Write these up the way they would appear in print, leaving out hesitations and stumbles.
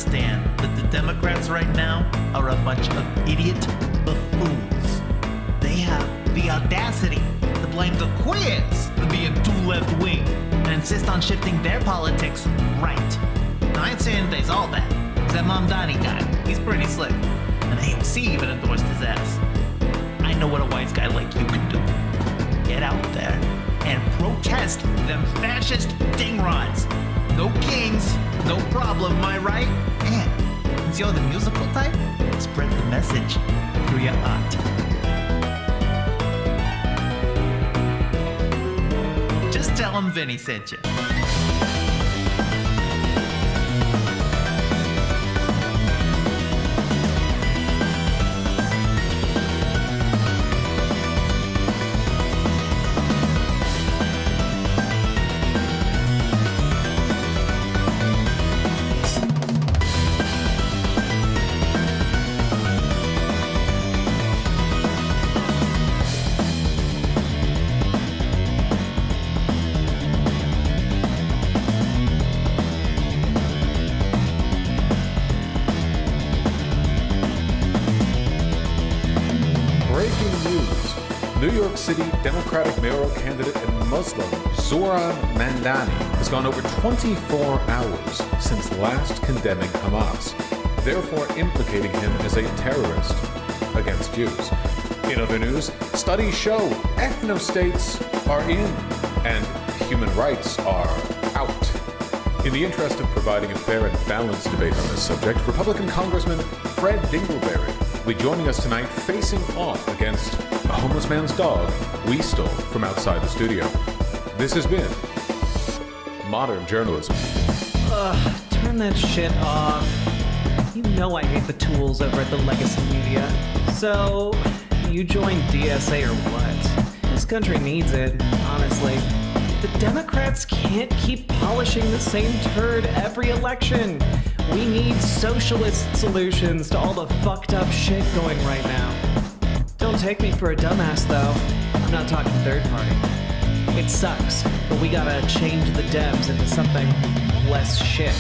understand that the Democrats right now are a bunch of idiot buffoons. They have the audacity to blame the queers for being too left-wing and insist on shifting their politics right. Now, I ain't saying they's all bad. Cause that Mamdani guy, he's pretty slick. And AOC even endorsed his ass. I know what a wise guy like you can do. Get out there and protest them fascist dingrods. No kings, no problem, am I right? And since you're the musical type, spread the message through your art. Just tell him Vinny sent you. New York City Democratic mayoral candidate and Muslim Zohran Mamdani has gone over 24 hours since last condemning Hamas, therefore implicating him as a terrorist against Jews. In other news, studies show ethno-states are in and human rights are out. In the interest of providing a fair and balanced debate on this subject, Republican Congressman Fred Dingleberry will be joining us tonight facing off against a homeless man's dog we stole from outside the studio. This has been Modern Journalism. Turn that shit off. You know I hate the tools over at the Legacy Media. So, you join DSA or what? This country needs it, honestly. The Democrats can't keep polishing the same turd every election. We need socialist solutions to all the fucked up shit going right now. Don't take me for a dumbass, though. I'm not talking third party. It sucks, but we gotta change the Dems into something less shit.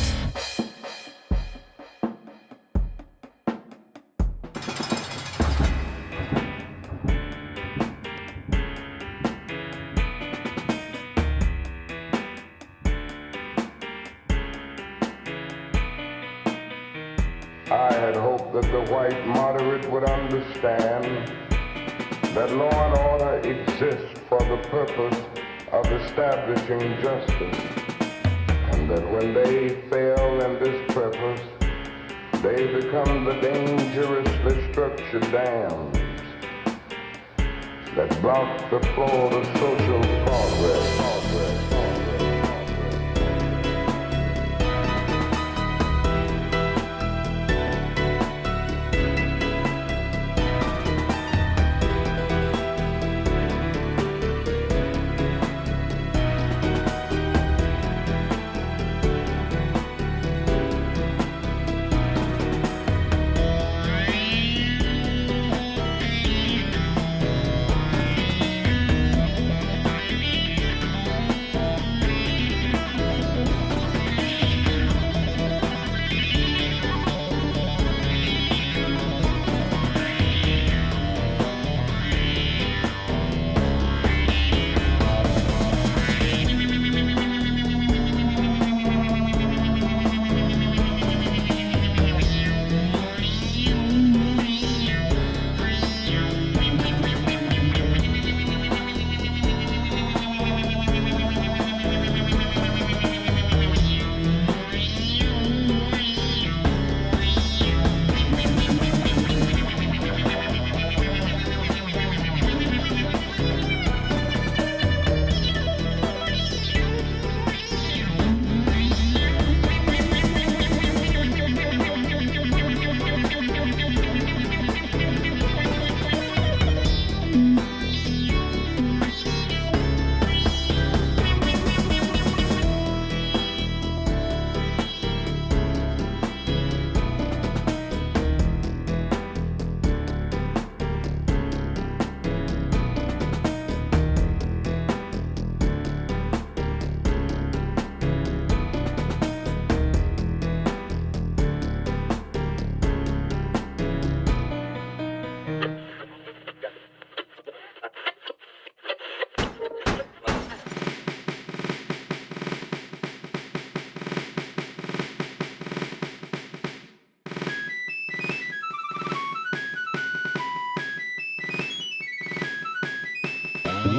I had hoped that the white moderate would understand that law and order exists for the purpose of establishing justice, and that when they fail in this purpose, they become the dangerously structured dams that block the flow of social progress.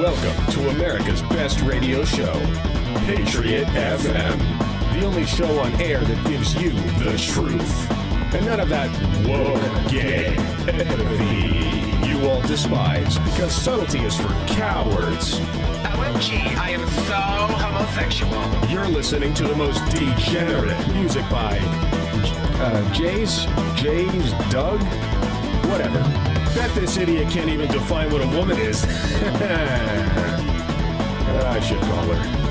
Welcome to America's best radio show, Patriot FM. The only show on air that gives you the truth. And none of that, whoa, gay, empathy you all despise, because subtlety is for cowards. OMG, I am so homosexual. You're listening to the most degenerate music by Jays, Doug, whatever. Bet this idiot can't even define what a woman is. I should call her.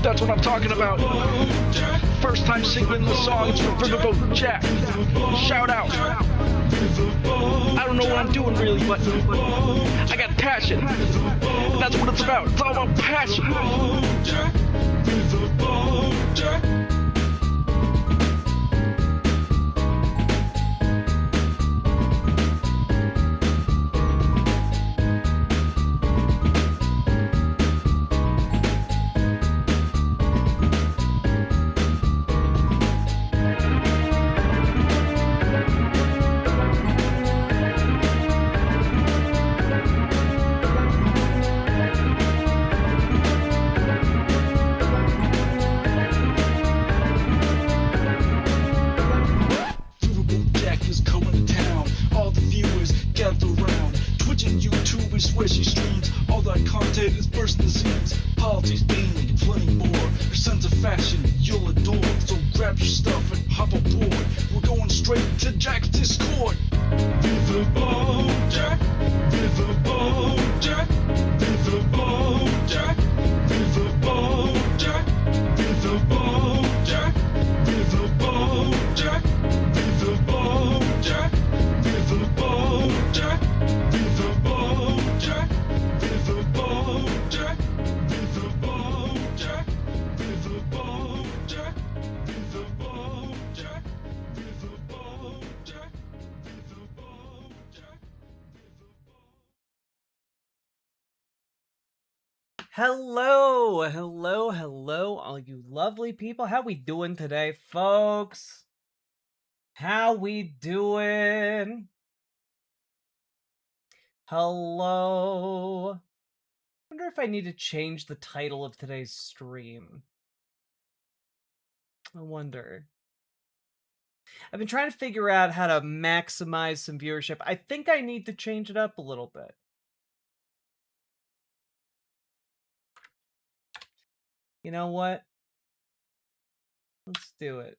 That's what I'm talking about. First time singing the songs from Riverboat Jack. Shout out. I don't know what I'm doing really, but I got passion. And that's what it's about. It's all about passion. Hello, all you lovely people. How we doing today, folks? How we doing? Hello. Wonder if I need to change the title of today's stream. I wonder. I've been trying to figure out how to maximize some viewership. I think I need to change it up a little bit. You know what? Let's do it.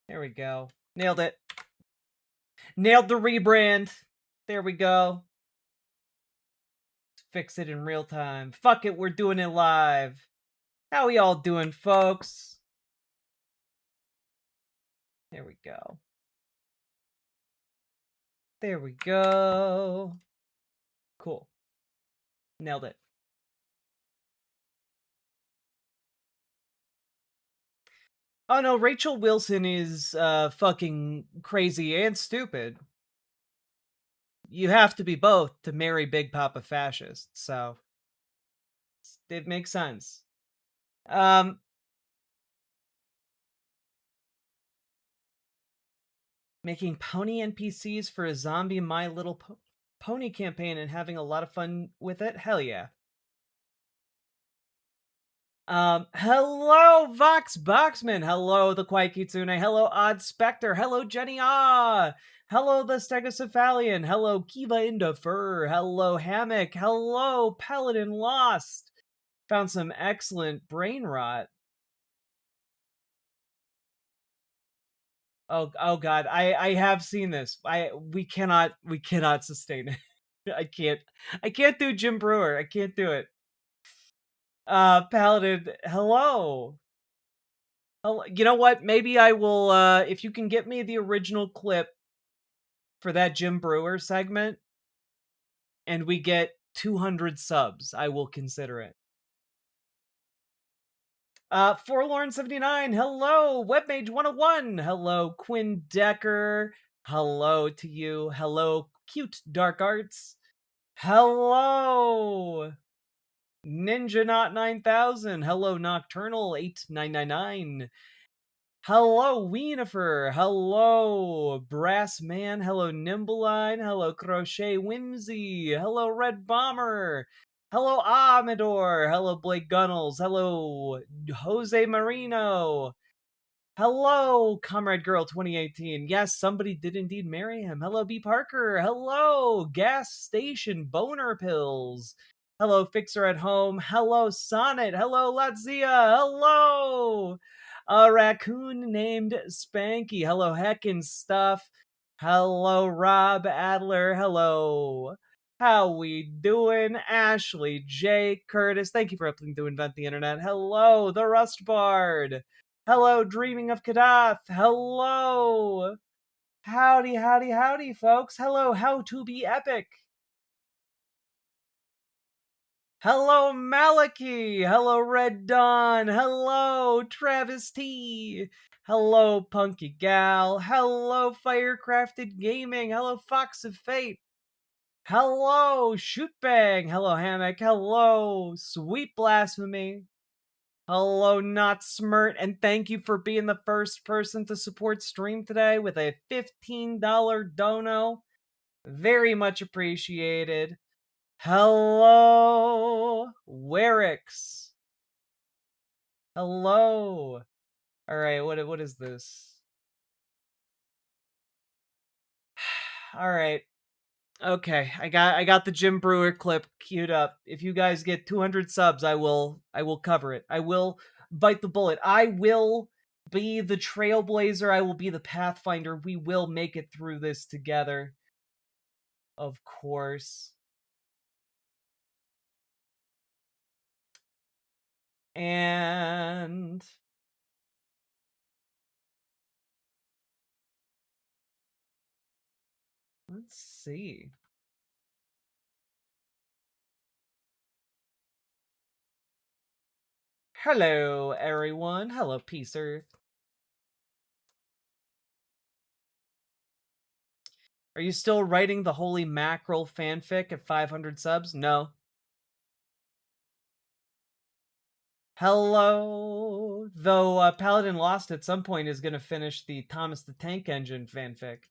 There we go. Nailed it. Nailed the rebrand. There we go. Let's fix it in real time. Fuck it, we're doing it live. How we all doing, folks? There we go. There we go. Cool. Nailed it. Oh no, Rachel Wilson is fucking crazy and stupid. You have to be both to marry Big Papa Fascist, so it makes sense. Making pony NPCs for a zombie My Little Pony campaign and having a lot of fun with it? Hell yeah. Hello, Vox Boxman. Hello, the Quiet Kitsune. Hello, Odd Spectre. Hello, Jenny Ah. Hello, the Stegocephalian. Hello, Kiva Indafur. Hello, Hammock. Hello, Paladin Lost. Found some excellent brain rot. Oh God, I have seen this. We cannot sustain it. I can't do Jim Brewer. I can't do it. Paladin, hello. You know what? Maybe I will, if you can get me the original clip for that Jim Brewer segment, and we get 200 subs, I will consider it. Forlorn79, hello! Webmage101, hello, Quinn Decker, hello to you, hello, Cute Dark Arts, hello! Ninja Not 9000, hello, Nocturnal 8999, hello, Weenifer. Hello, Brass Man. Hello, Nimbleline. Hello, Crochet Whimsy. Hello, Red Bomber. Hello, Amador. Hello, Blake Gunnels. Hello, Jose Marino. Hello, Comrade Girl 2018. Yes, somebody did indeed marry him. Hello, B. Parker. Hello, Gas Station Boner Pills. Hello, Fixer at Home. Hello, Sonnet. Hello, Latzia. Hello, a raccoon named Spanky. Hello, Heckin' Stuff. Hello, Rob Adler. Hello. How we doing? Ashley J. Curtis. Thank you for helping to invent the internet. Hello, the Rust Bard. Hello, Dreaming of Kadath. Hello. Howdy, howdy, howdy, folks. Hello, How to Be Epic. Hello, Maliki. Hello, Red Dawn. Hello, Travis T. Hello, Punky Gal. Hello, Firecrafted Gaming. Hello, Fox of Fate. Hello, Shootbang. Hello, Hammock. Hello, Sweet Blasphemy. Hello, Not Smirt, and thank you for being the first person to support stream today with a $15 dono. Very much appreciated. Hello, Werix. Hello. All right, what is this? All right. Okay, I got the Jim Brewer clip queued up. If you guys get 200 subs, I will cover it. I will bite the bullet. I will be the trailblazer. I will be the pathfinder. We will make it through this together. Of course. And let's see. Hello, everyone. Hello, Peace Earth. Are you still writing the Holy Mackerel fanfic at 500 subs? No. Hello. Though Paladin Lost at some point is going to finish the Thomas the Tank Engine fanfic.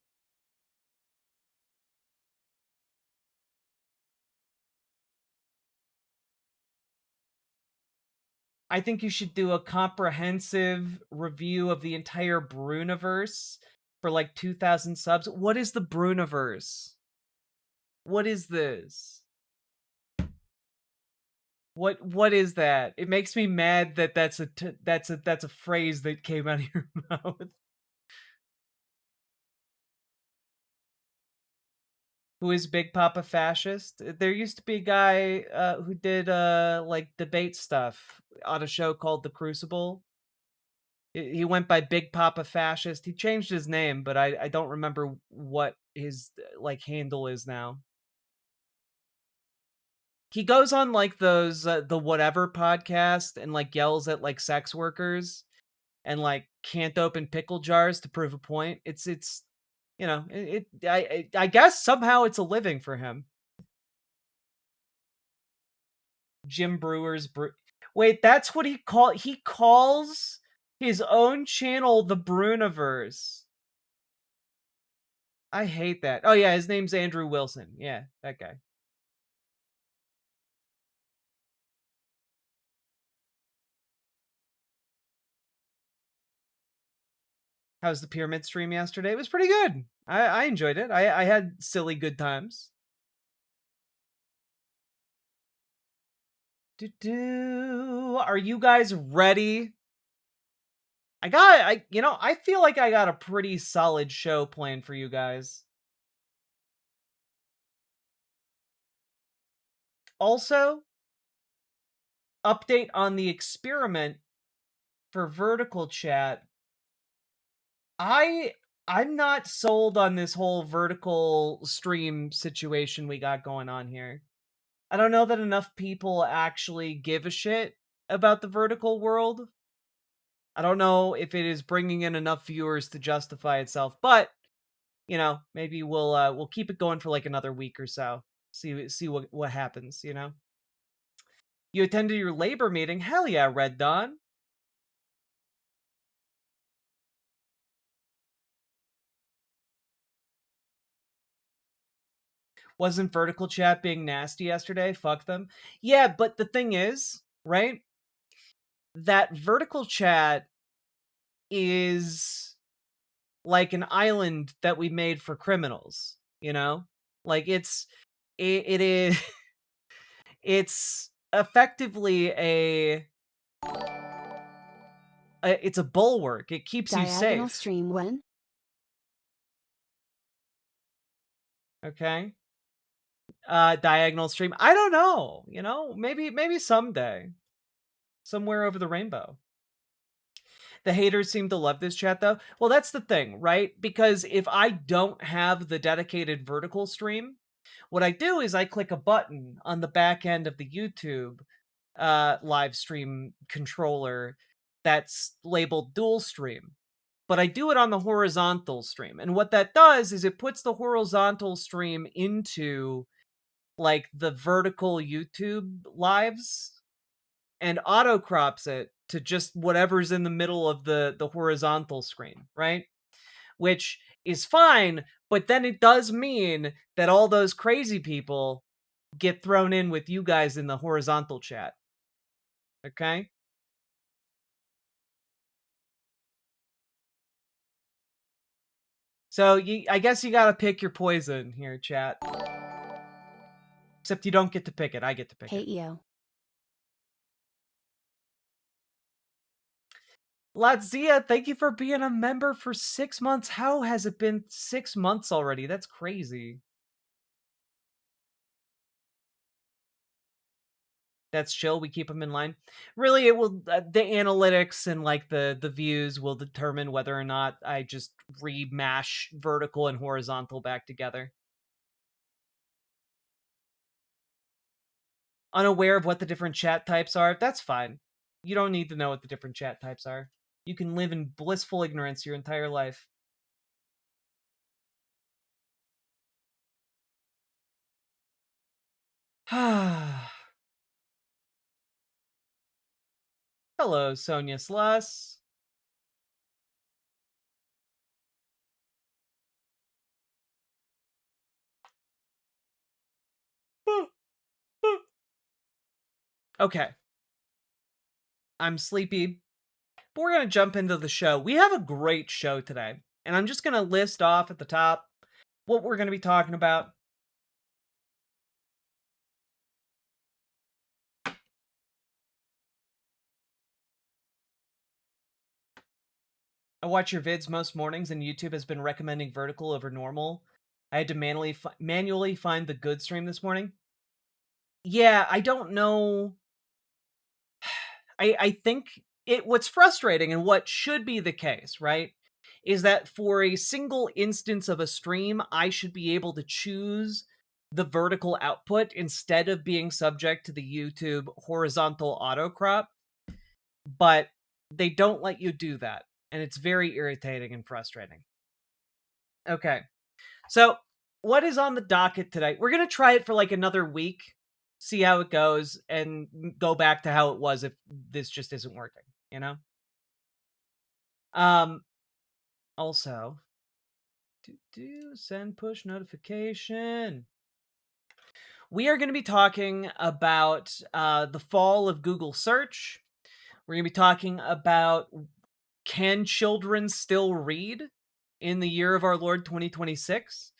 I think you should do a comprehensive review of the entire Bruniverse for like 2,000 subs. What is the Bruniverse? What is this? What is that? It makes me mad that that's a phrase that came out of your mouth. Who is Big Papa Fascist? There used to be a guy who did like debate stuff on a show called The Crucible. He went by Big Papa Fascist. He changed his name, but I don't remember what his like handle is now. He goes on like those the whatever podcast and like yells at like sex workers and like can't open pickle jars to prove a point. It's you know, I guess somehow it's a living for him. Jim Brewer's Wait, that's what he calls his own channel the Bruniverse. I hate that. Oh yeah, his name's Andrew Wilson. Yeah, that guy. How's the pyramid stream yesterday? It was pretty good. I enjoyed it. I had silly good times. Are you guys ready? I feel like I got a pretty solid show planned for you guys. Also, update on the experiment for vertical chat. I'm not sold on this whole vertical stream situation we got going on here. I don't know that enough people actually give a shit about the vertical world. I don't know if it is bringing in enough viewers to justify itself, but you know, maybe we'll keep it going for like another week or so. See what happens, you know. You attended your labor meeting? Hell yeah, Red Dawn. Wasn't vertical chat being nasty yesterday? Fuck them. Yeah, but the thing is, right? That vertical chat is like an island that we made for criminals, you know? Like it is it's effectively it's a bulwark. It keeps you Diagonal safe. stream when? Okay. Diagonal stream. I don't know, you know? Maybe someday. Somewhere over the rainbow. The haters seem to love this chat though. Well, that's the thing, right? Because if I don't have the dedicated vertical stream, what I do is I click a button on the back end of the YouTube live stream controller that's labeled dual stream. But I do it on the horizontal stream. And what that does is it puts the horizontal stream into like the vertical YouTube lives and auto crops it to just whatever's in the middle of the horizontal screen, right? Which is fine, but then it does mean that all those crazy people get thrown in with you guys in the horizontal chat. Okay? So I guess you gotta pick your poison here, chat. Except you don't get to pick it. I get to pick Hate it. you. Latzia, thank you for being a member for 6 months. How has it been 6 months already? That's crazy. That's chill. We keep them in line. Really, it will the analytics and like the views will determine whether or not I just remash vertical and horizontal back together. Unaware of what the different chat types are, that's fine. You don't need to know what the different chat types are. You can live in blissful ignorance your entire life. Hello, Sonia Sluss. Okay. I'm sleepy, but we're going to jump into the show. We have a great show today, and I'm just going to list off at the top what we're going to be talking about. I watch your vids most mornings, and YouTube has been recommending vertical over normal. I had to manually find the good stream this morning. Yeah, I don't know. I think what's frustrating and what should be the case, right, is that for a single instance of a stream, I should be able to choose the vertical output instead of being subject to the YouTube horizontal auto crop. But they don't let you do that, and it's very irritating and frustrating. Okay, so what is on the docket today? We're going to try it for like another week, see how it goes, and go back to how it was if this just isn't working, you know? Also, send push notification. We are going to be talking about the fall of Google search. We're going to be talking about, can children still read in the year of our Lord 2026?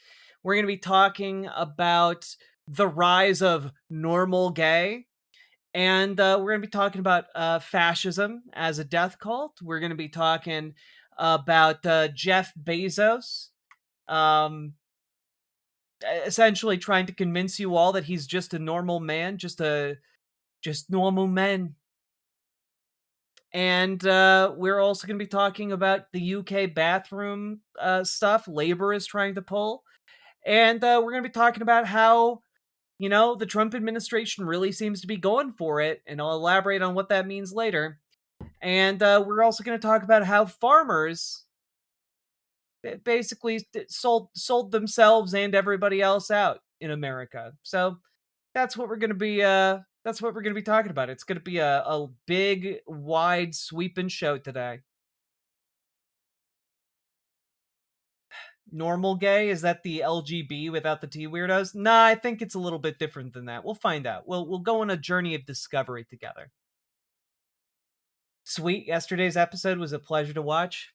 We're going to be talking about the rise of normal gay. And we're going to be talking about fascism as a death cult. We're going to be talking about Jeff Bezos essentially trying to convince you all that he's just a normal man, just normal men. And we're also going to be talking about the UK bathroom stuff Labor is trying to pull. And we're going to be talking about how, the Trump administration really seems to be going for it. And I'll elaborate on what that means later. And we're also going to talk about how farmers basically sold themselves and everybody else out in America. So that's what we're going to be talking about. It's going to be a big, wide, sweeping show today. Normal gay, is that the LGB without the T weirdos? Nah, I think it's a little bit different than that. We'll find out. We'll go on a journey of discovery together. Sweet, yesterday's episode was a pleasure to watch.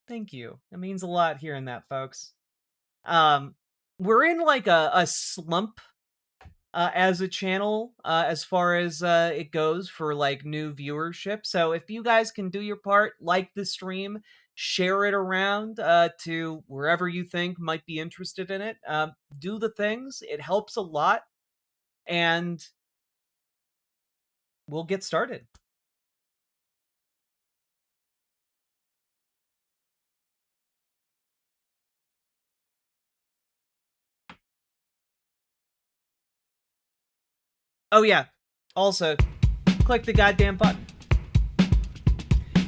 Thank you. It means a lot hearing that, folks. We're in like a slump as a channel as far as it goes for like new viewership. So if you guys can do your part, like the stream, share it around to wherever you think might be interested in it. Do the things. It helps a lot. And we'll get started. Oh yeah, also, click the goddamn button.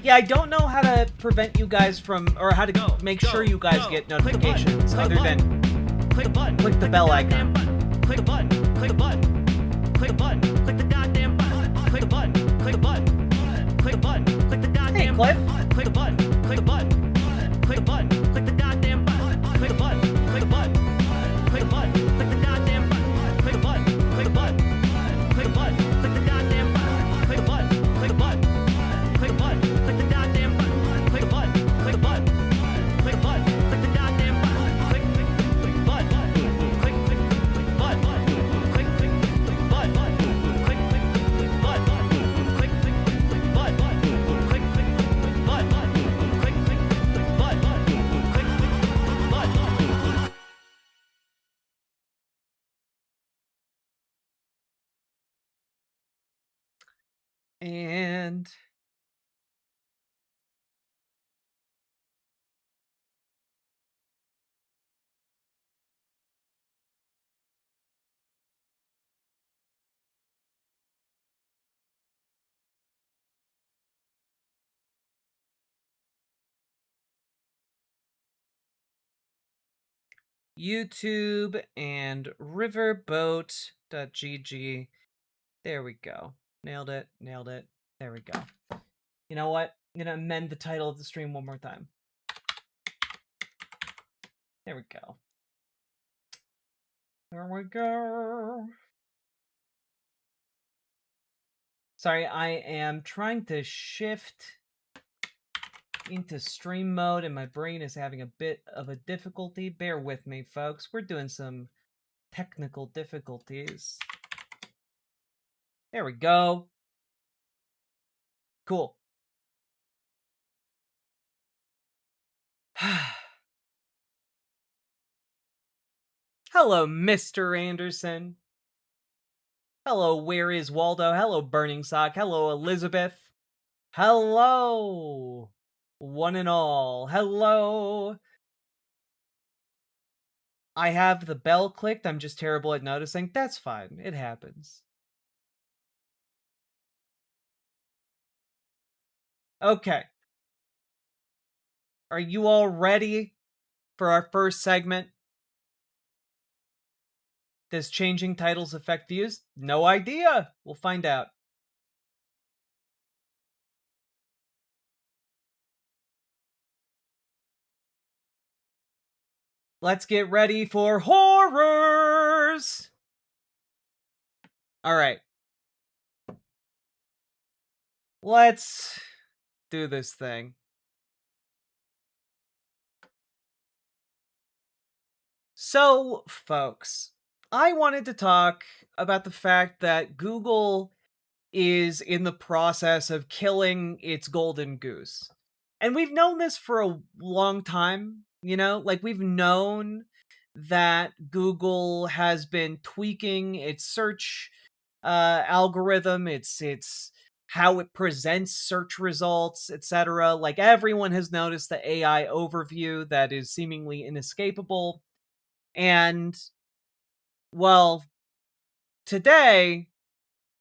Yeah, I don't know how to prevent you guys from, or how to make sure you guys get notifications other than click the bell icon. Click the button. Click the button. Click the button. Click the goddamn button. Click the button. Click the button. Click the button. Click the goddamn button. Click the button. Click the button. Click the button. Click the goddamn button. Click the button. Click the button. Click the button. Click the goddamn button. Click the button. Click the button. Click the button. Click the goddamn button. Click the button. Click the button. Click the button. Click the goddamn button. Click the button. Click the button. Click the button. Click the goddamn button. Click button. Click button. Click button. Click button. Click and YouTube and riverboat.gg. There we go. Nailed it. There we go. You know what? I'm going to amend the title of the stream one more time. There we go. There we go. Sorry, I am trying to shift into stream mode and my brain is having a bit of a difficulty. Bear with me, folks. We're doing some technical difficulties. There we go. Cool. Hello, Mr. Anderson. Hello, Where is Waldo? Hello, Burning Sock. Hello, Elizabeth. Hello, one and all. Hello. I have the bell clicked. I'm just terrible at noticing. That's fine. It happens. Okay. Are you all ready for our first segment? Does changing titles affect views? No idea. We'll find out. Let's get ready for horrors! Alright. Let's do this thing. So, folks, I wanted to talk about the fact that Google is in the process of killing its golden goose. And we've known this for a long time, like we've known that Google has been tweaking its search algorithm, its how it presents search results, etc. Like everyone has noticed the AI overview that is seemingly inescapable. And well, today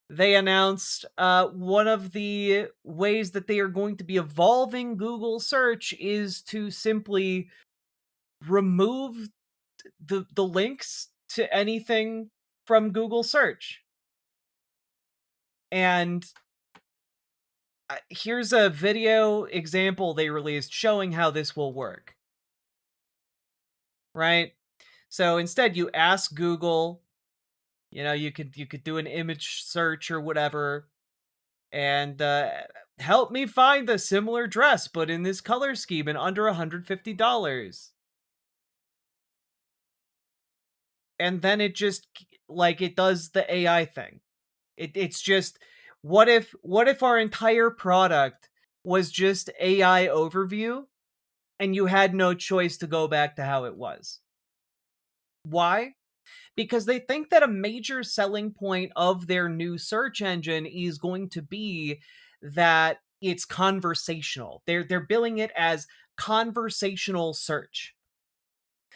they announced one of the ways that they are going to be evolving Google search is to simply remove the links to anything from Google search. And here's a video example they released showing how this will work. Right? So instead you ask Google, you could do an image search or whatever, and help me find a similar dress but in this color scheme and under $150. And then it just it does the AI thing. It's just what if our entire product was just AI overview and you had no choice to go back to how it was? Why? Because they think that a major selling point of their new search engine is going to be that it's conversational. They're billing it as conversational search.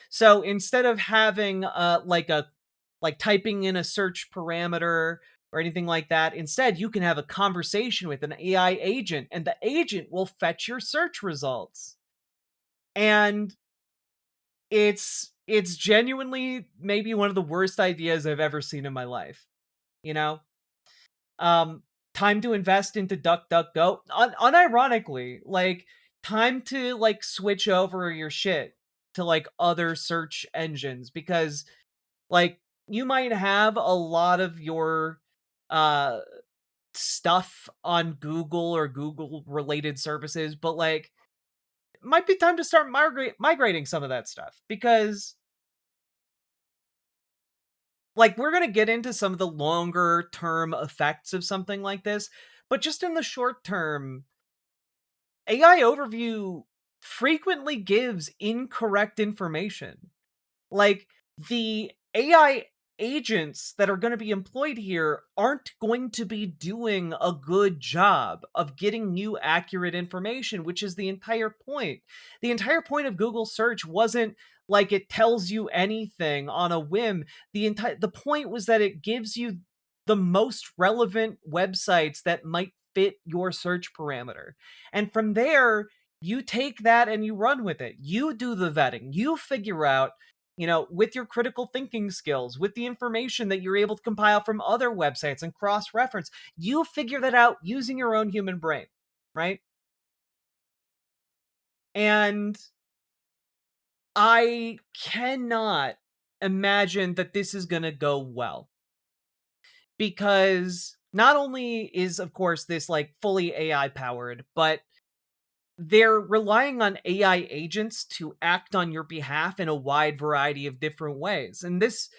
So instead of having like typing in a search parameter or anything like that, instead you can have a conversation with an AI agent and the agent will fetch your search results. And it's genuinely maybe one of the worst ideas I've ever seen in my life. Time to invest into DuckDuckGo. Unironically, time to switch over your shit to other search engines, because you might have a lot of your stuff on Google or Google related services, but it might be time to start migrating some of that stuff, because we're going to get into some of the longer term effects of something like this, but just in the short term, AI overview frequently gives incorrect information. The AI agents that are going to be employed here aren't going to be doing a good job of getting you accurate information, which is the entire point. The entire point of Google search wasn't it tells you anything on a whim. The point was that it gives you the most relevant websites that might fit your search parameter. And from there, you take that and you run with it. You do the vetting. You figure out, with your critical thinking skills, with the information that you're able to compile from other websites and cross-reference, you figure that out using your own human brain, right? And I cannot imagine that this is going to go well, because not only is, of course, this like fully AI powered, but they're relying on AI agents to act on your behalf in a wide variety of different ways. And this,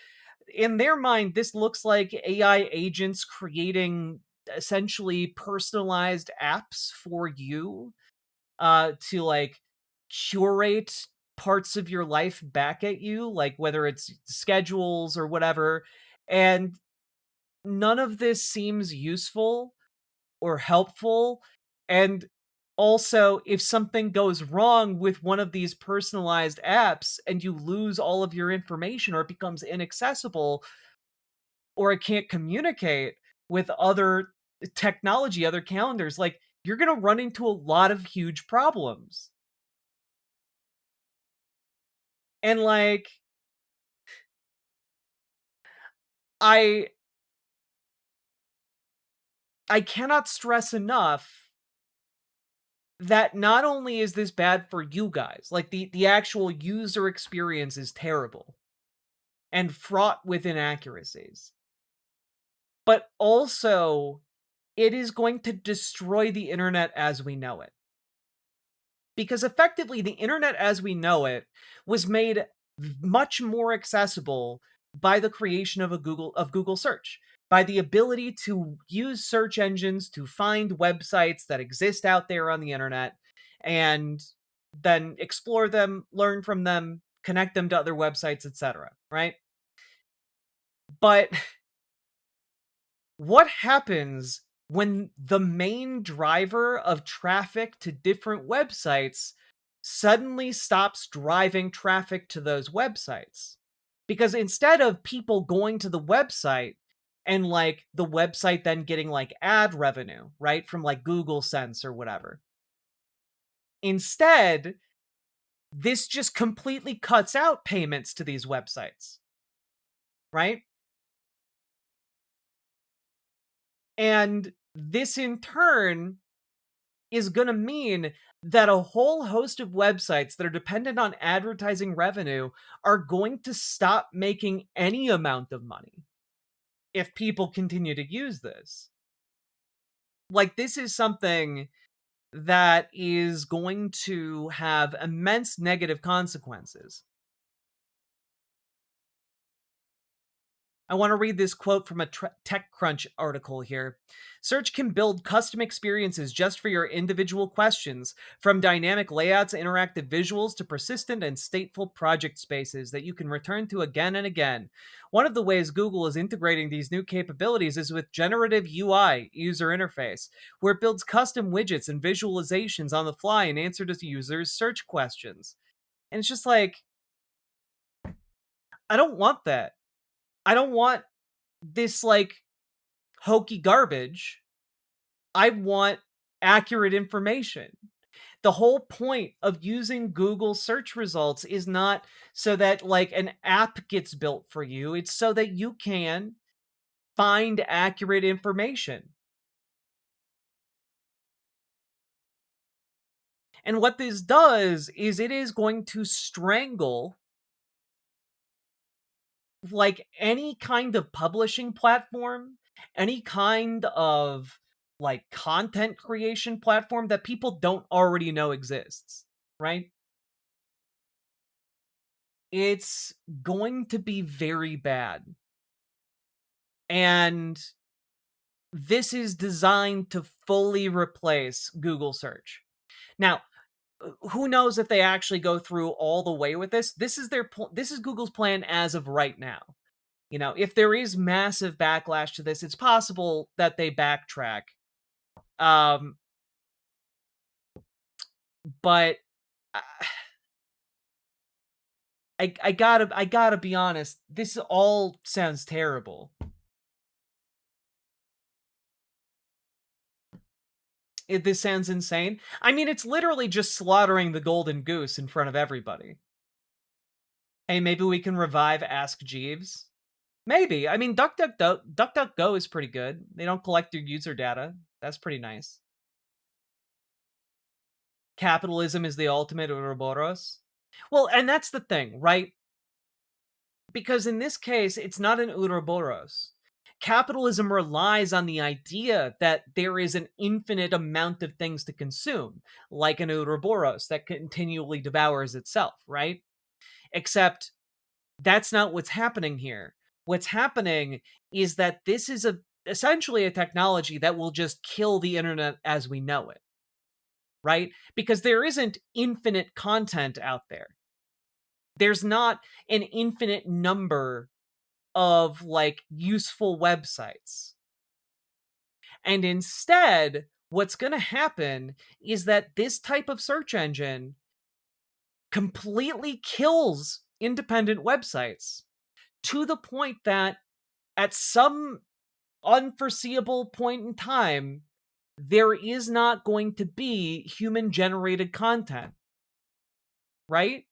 in their mind, this looks like AI agents creating essentially personalized apps for you to like curate parts of your life back at you, like whether it's schedules or whatever. And none of this seems useful or helpful. And also, if something goes wrong with one of these personalized apps and you lose all of your information or it becomes inaccessible or it can't communicate with other technology, other calendars, like you're going to run into a lot of huge problems. And like I I cannot stress enough that not only is this bad for you guys, like the actual user experience is terrible and fraught with inaccuracies, but also it is going to destroy the internet as we know it. Because effectively, the internet as we know it was made much more accessible by the creation of Google search, by the ability to use search engines to find websites that exist out there on the internet and then explore them, learn from them, connect them to other websites, etc. Right? But what happens when the main driver of traffic to different websites suddenly stops driving traffic to those websites? Because instead of people going to the website and like the website then getting like ad revenue, right, from like Google Sense or whatever, instead, this just completely cuts out payments to these websites, right? And this in turn is going to mean that a whole host of websites that are dependent on advertising revenue are going to stop making any amount of money if people continue to use this. Like, this is something that is going to have immense negative consequences. I want to read this quote from a TechCrunch article here. Search can build custom experiences just for your individual questions, from dynamic layouts, interactive visuals, to persistent and stateful project spaces that you can return to again and again. One of the ways Google is integrating these new capabilities is with generative UI, user interface, where it builds custom widgets and visualizations on the fly in answer to users' search questions. And it's just like, I don't want that. I don't want this like hokey garbage. I want accurate information. The whole point of using Google search results is not so that like an app gets built for you. It's so that you can find accurate information. And what this does is it is going to strangle like any kind of publishing platform, any kind of like content creation platform that people don't already know exists, right? It's going to be very bad. And this is designed to fully replace Google search. Now, who knows if they actually go through all the way with this? This is this is Google's plan as of right now. You know, if there is massive backlash to this, it's possible that they backtrack. But I gotta be honest. This all sounds terrible. This sounds insane. I mean, it's literally just slaughtering the golden goose in front of everybody. Hey, maybe we can revive Ask Jeeves. Maybe. I mean, DuckDuckGo is pretty good. They don't collect your user data. That's pretty nice. Capitalism is the ultimate Ouroboros. Well, and that's the thing, right? Because in this case, it's not an Ouroboros. capitalism relies on the idea that there is an infinite amount of things to consume, like an Ouroboros that continually devours itself, right? Except that's not what's happening here. What's happening is that this is essentially a technology that will just kill the internet as we know it, right? Because there isn't infinite content out there. There's not an infinite number of like useful websites. And instead, what's going to happen is that this type of search engine completely kills independent websites to the point that at some unforeseeable point in time, there is not going to be human generated content, right?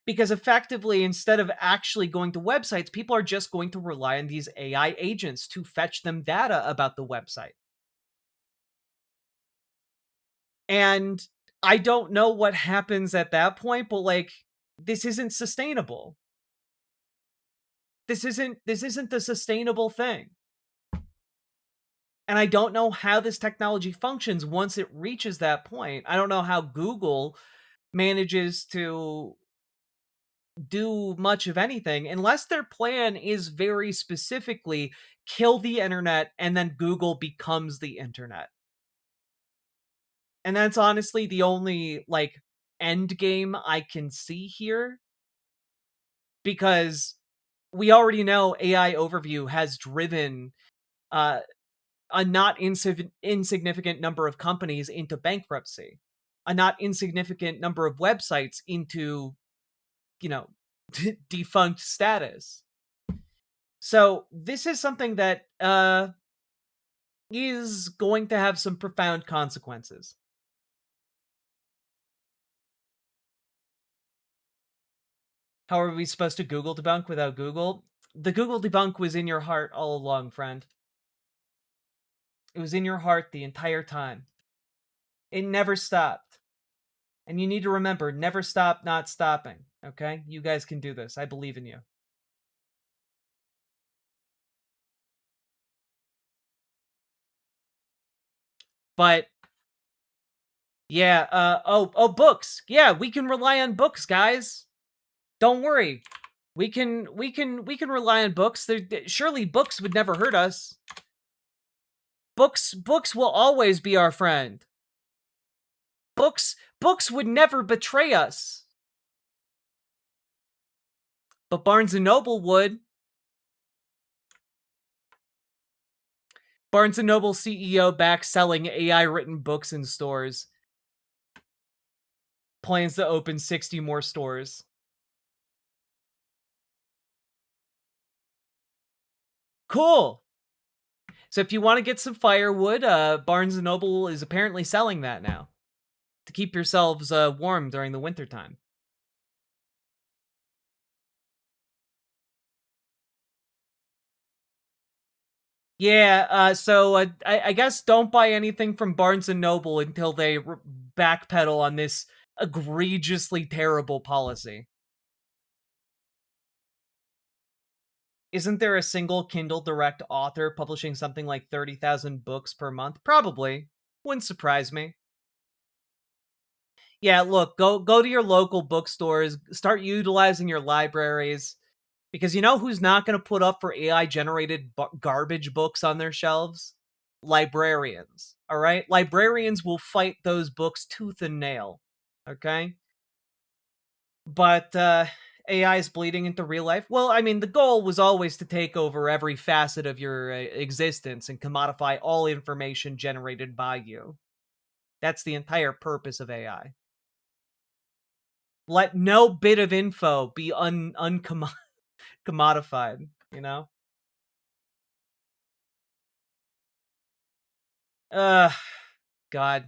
Because effectively, instead of actually going to websites, people are just going to rely on these AI agents to fetch them data about the website. And I don't know what happens at that point, but like, this isn't sustainable. This isn't the sustainable thing. And I don't know how this technology functions once it reaches that point. I don't know how Google manages to do much of anything unless their plan is very specifically kill the internet and then Google becomes the internet. And that's honestly the only like end game I can see here, because we already know AI overview has driven a not insignificant number of companies into bankruptcy, a not insignificant number of websites into, defunct status. So this is something that is going to have some profound consequences. How are we supposed to Google debunk without Google? The Google debunk was in your heart all along, friend. It was in your heart the entire time. It never stopped. And you need to remember, never stop not stopping, okay? You guys can do this. I believe in you. But yeah, books. Yeah, we can rely on books, guys. Don't worry. We can rely on books. Surely books would never hurt us. Books will always be our friend. Books would never betray us. But Barnes & Noble would. Barnes & Noble CEO back selling AI-written books in stores. Plans to open 60 more stores. Cool. So if you want to get some firewood, Barnes & Noble is apparently selling that now to keep yourselves warm during the wintertime. Yeah, so I guess don't buy anything from Barnes & Noble until they backpedal on this egregiously terrible policy. Isn't there a single Kindle Direct author publishing something like 30,000 books per month? Probably. Wouldn't surprise me. Yeah, look, go to your local bookstores, start utilizing your libraries, because you know who's not going to put up for AI-generated garbage books on their shelves? Librarians, all right? Librarians will fight those books tooth and nail, okay? But AI is bleeding into real life. Well, I mean, the goal was always to take over every facet of your existence and commodify all information generated by you. That's the entire purpose of AI. Let no bit of info be commodified, you know? God.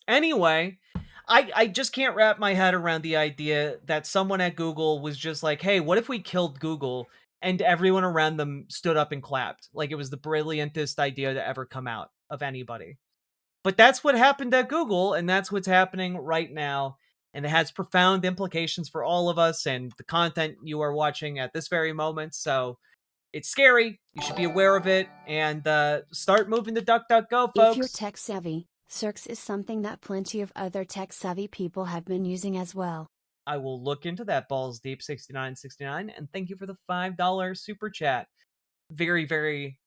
Anyway, I just can't wrap my head around the idea that someone at Google was just like, hey, what if we killed Google? And everyone around them stood up and clapped. Like it was the brilliantest idea to ever come out of anybody. But that's what happened at Google, and that's what's happening right now. And it has profound implications for all of us and the content you are watching at this very moment. So It's scary. You should be aware of it, and start moving to DuckDuckGo, folks. If you're tech savvy, Cirx is something that plenty of other tech savvy people have been using as well. I will look into that, Balls Deep 6969, and thank you for the $5 super chat. Very, very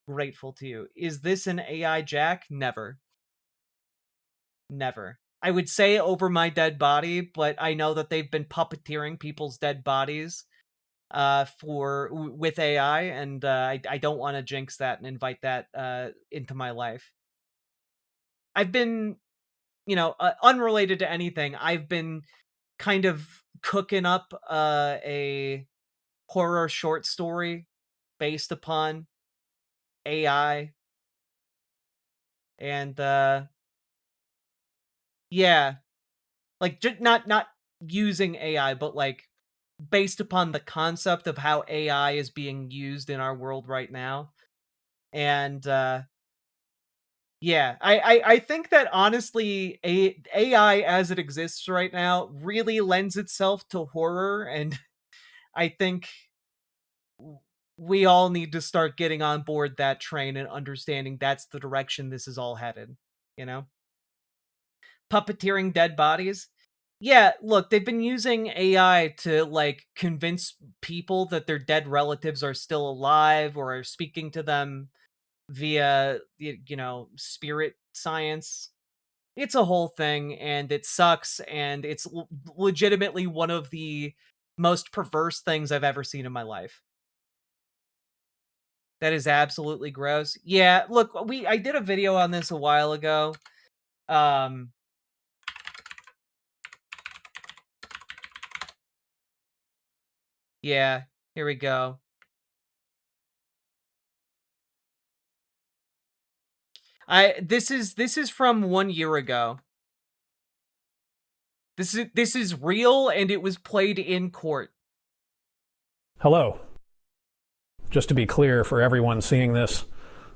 grateful to you. Is this an AI Jack? Never. Never. I would say over my dead body, but I know that they've been puppeteering people's dead bodies with AI, and I don't want to jinx that and invite that into my life. I've been, unrelated to anything, I've been kind of cooking up a horror short story based upon AI, and yeah, like not using AI, but like based upon the concept of how AI is being used in our world right now. And yeah, I think that honestly AI as it exists right now really lends itself to horror, and I think we all need to start getting on board that train and understanding that's the direction this is all headed, Puppeteering dead bodies. Yeah, look, they've been using AI to, like, convince people that their dead relatives are still alive or are speaking to them via, spirit science. It's a whole thing, and it sucks, and it's legitimately one of the most perverse things I've ever seen in my life. That is absolutely gross. Yeah, look, I did a video on this a while ago. Yeah, here we go. This is from 1 year ago. This is real, and it was played in court. Hello. Just to be clear for everyone seeing this,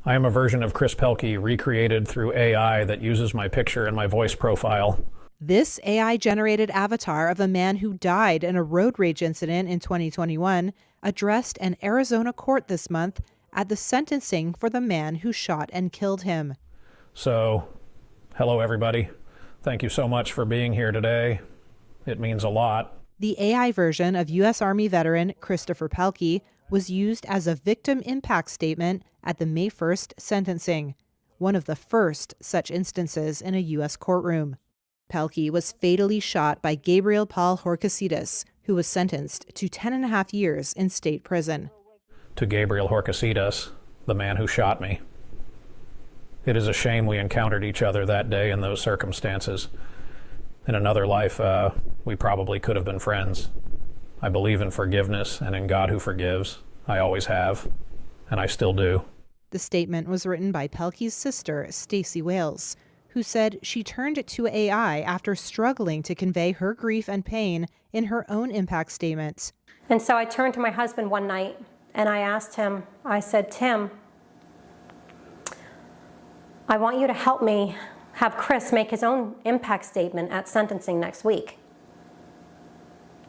I am a version of Chris Pelkey recreated through AI that uses my picture and my voice profile. This AI-generated avatar of a man who died in a road rage incident in 2021 addressed an Arizona court this month at the sentencing for the man who shot and killed him. So, hello everybody. Thank you so much for being here today. It means a lot. The AI version of U.S. Army veteran Christopher Pelkey was used as a victim impact statement at the May 1st sentencing, one of the first such instances in a U.S. courtroom. Pelkey was fatally shot by Gabriel Paul Horcasitas, who was sentenced to 10.5 years in state prison. To Gabriel Horcasitas, the man who shot me. It is a shame we encountered each other that day in those circumstances. In another life, we probably could have been friends. I believe in forgiveness and in God who forgives. I always have, and I still do. The statement was written by Pelkey's sister, Stacey Wales, who said she turned to AI after struggling to convey her grief and pain in her own impact statements. And so I turned to my husband one night and I asked him, I said, Tim, I want you to help me have Chris make his own impact statement at sentencing next week.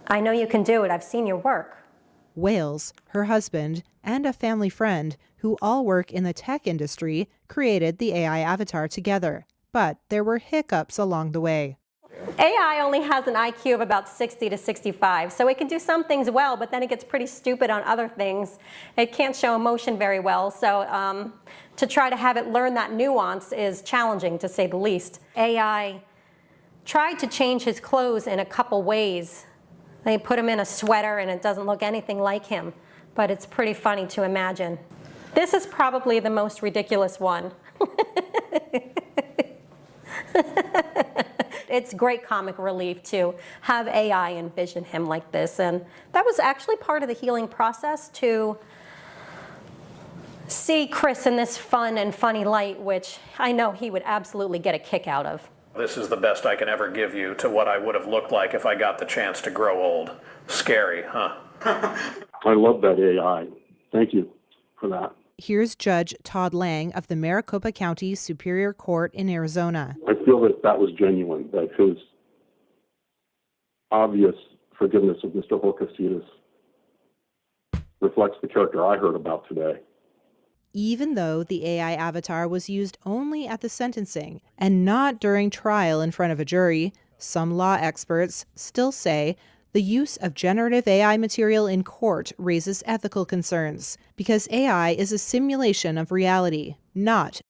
I know you can do it. I've seen your work. Wales, her husband, and a family friend who all work in the tech industry created the AI avatar together. But there were hiccups along the way. AI only has an IQ of about 60 to 65, so it can do some things well, but then it gets pretty stupid on other things. It can't show emotion very well, so to try to have it learn that nuance is challenging, to say the least. AI tried to change his clothes in a couple ways. They put him in a sweater and it doesn't look anything like him, but it's pretty funny to imagine. This is probably the most ridiculous one. It's great comic relief to have AI envision him like this, and that was actually part of the healing process, to see Chris in this fun and funny light, which I know he would absolutely get a kick out of. This is the best I can ever give you to what I would have looked like if I got the chance to grow old. Scary, huh? I love that AI. Thank you for that. Here's Judge Todd Lang of the Maricopa County Superior Court in Arizona. I feel that was genuine, that his obvious forgiveness of Mr. Horcasitas reflects the character I heard about today. Even though the AI avatar was used only at the sentencing and not during trial in front of a jury, some law experts still say the use of generative AI material in court raises ethical concerns because AI is a simulation of reality, not.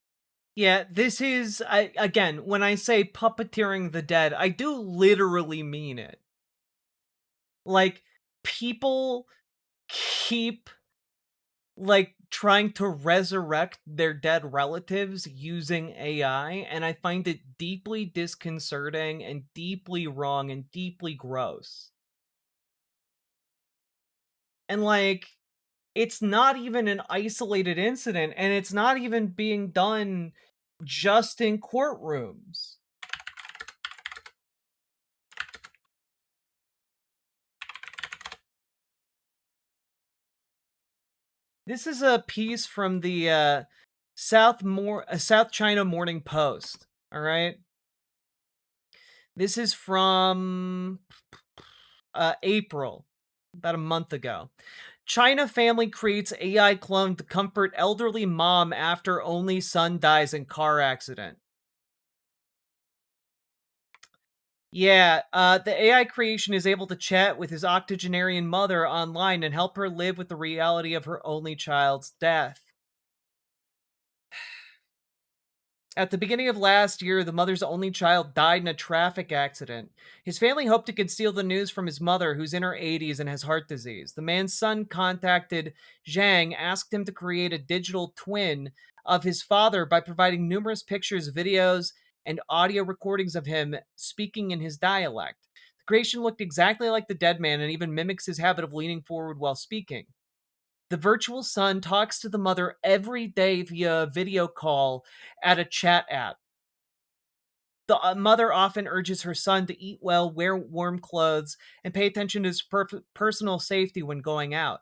Yeah, this is, again, when I say puppeteering the dead, I do literally mean it. Like, people keep, like, trying to resurrect their dead relatives using AI, and I find it deeply disconcerting and deeply wrong and deeply gross. And, like, it's not even an isolated incident, and it's not even being done just in courtrooms. This is a piece from the South China Morning Post. All right, this is from April, about a month ago. China family creates AI clone to comfort elderly mom after only son dies in car accident. Yeah, the AI creation is able to chat with his octogenarian mother online and help her live with the reality of her only child's death. At the beginning of last year, the mother's only child died in a traffic accident. His family hoped to conceal the news from his mother, who's in her 80s and has heart disease. The man's son contacted Zhang, asked him to create a digital twin of his father by providing numerous pictures, videos, and audio recordings of him speaking in his dialect. The creation looked exactly like the dead man and even mimics his habit of leaning forward while speaking. The virtual son talks to the mother every day via video call at a chat app. The mother often urges her son to eat well, wear warm clothes, and pay attention to his personal safety when going out.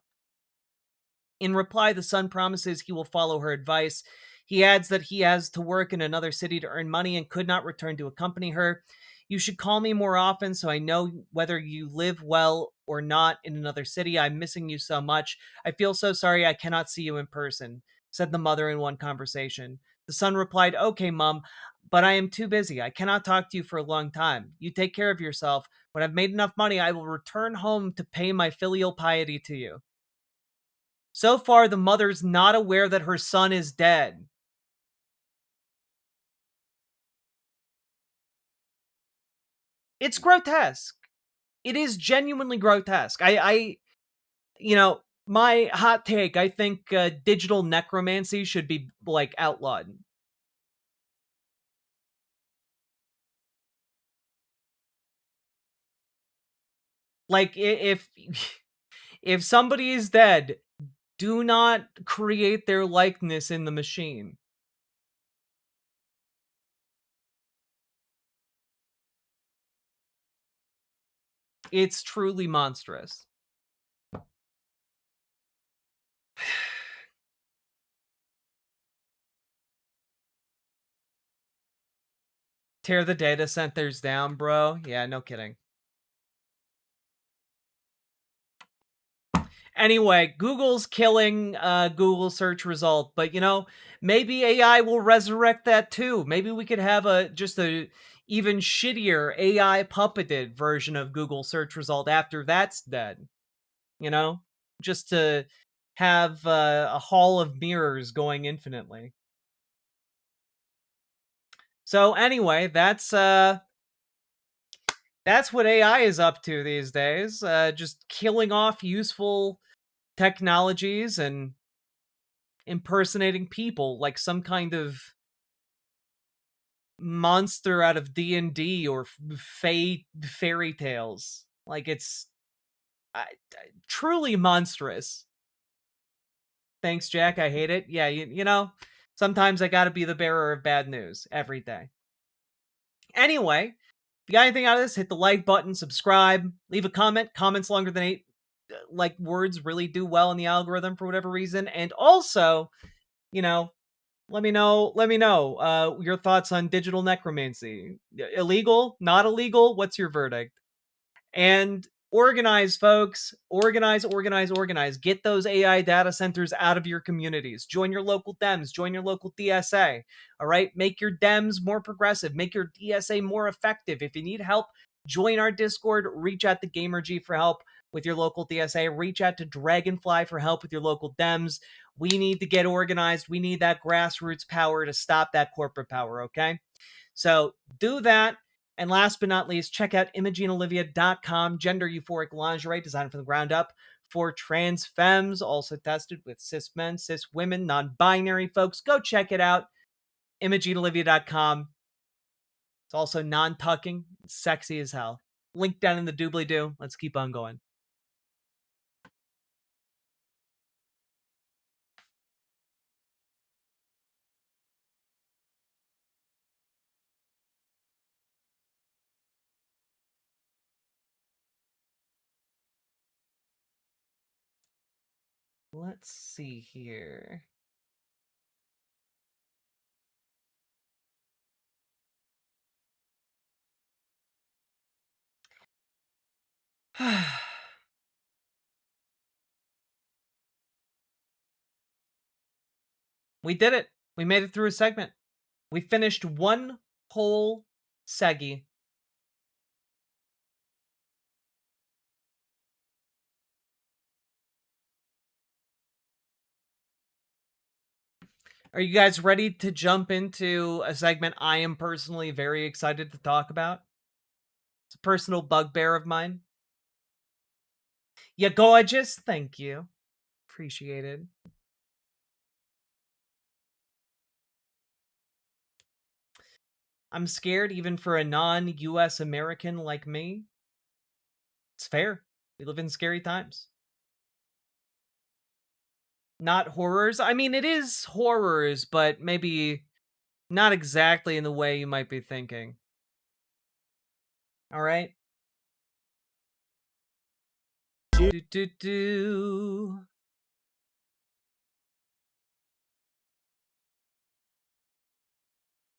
In reply, the son promises he will follow her advice. He adds that he has to work in another city to earn money and could not return to accompany her. You should call me more often so I know whether you live well or not in another city. I'm missing you so much. I feel so sorry I cannot see you in person, said the mother in one conversation. The son replied, Okay, Mom, but I am too busy. I cannot talk to you for a long time. You take care of yourself. When I've made enough money, I will return home to pay my filial piety to you. So far, the mother's not aware that her son is dead. It's grotesque. It is genuinely grotesque. My hot take, I think digital necromancy should be, like, outlawed. Like, if if somebody is dead, do not create their likeness in the machine. It's truly monstrous. Tear the data centers down, bro. Yeah, no kidding. Anyway, Google's killing Google search result, but maybe AI will resurrect that too. Maybe we could have just a even shittier AI puppeted version of Google search result after that's dead. Just to have a hall of mirrors going infinitely. So anyway, that's what AI is up to these days. Just killing off useful technologies and impersonating people like some kind of monster out of D&D or fairy tales. Like, it's truly monstrous. Thanks, Jack. I hate it. Yeah, sometimes I gotta be the bearer of bad news every day. Anyway, if you got anything out of this, hit the like button, subscribe, leave a comment. Comments longer than 8 words really do well in the algorithm for whatever reason. And also, let me know your thoughts on digital necromancy. Illegal? Not illegal? What's your verdict? And Organize, folks. Organize, organize, organize. Get those AI data centers out of your communities. Join your local Dems. Join your local DSA. All right? Make your Dems more progressive. Make your DSA more effective. If you need help, join our Discord. Reach out to GamerG for help with your local DSA. Reach out to Dragonfly for help with your local Dems. We need to get organized. We need that grassroots power to stop that corporate power, okay? So do that. And last but not least, check out ImogeneOlivia.com, gender euphoric lingerie designed from the ground up for trans femmes, also tested with cis men, cis women, non-binary folks. Go check it out. ImogeneOlivia.com. It's also non-tucking, sexy as hell. Link down in the doobly-doo. Let's keep on going. Let's see here. We did it. We made it through a segment. We finished one whole seggy. Are you guys ready to jump into a segment I am personally very excited to talk about? It's a personal bugbear of mine. Yeah, gorgeous. Thank you. Appreciate it. I'm scared even for a non-US American like me. It's fair. We live in scary times. Not horrors. I mean, it is horrors, but maybe not exactly in the way you might be thinking. All right? Do.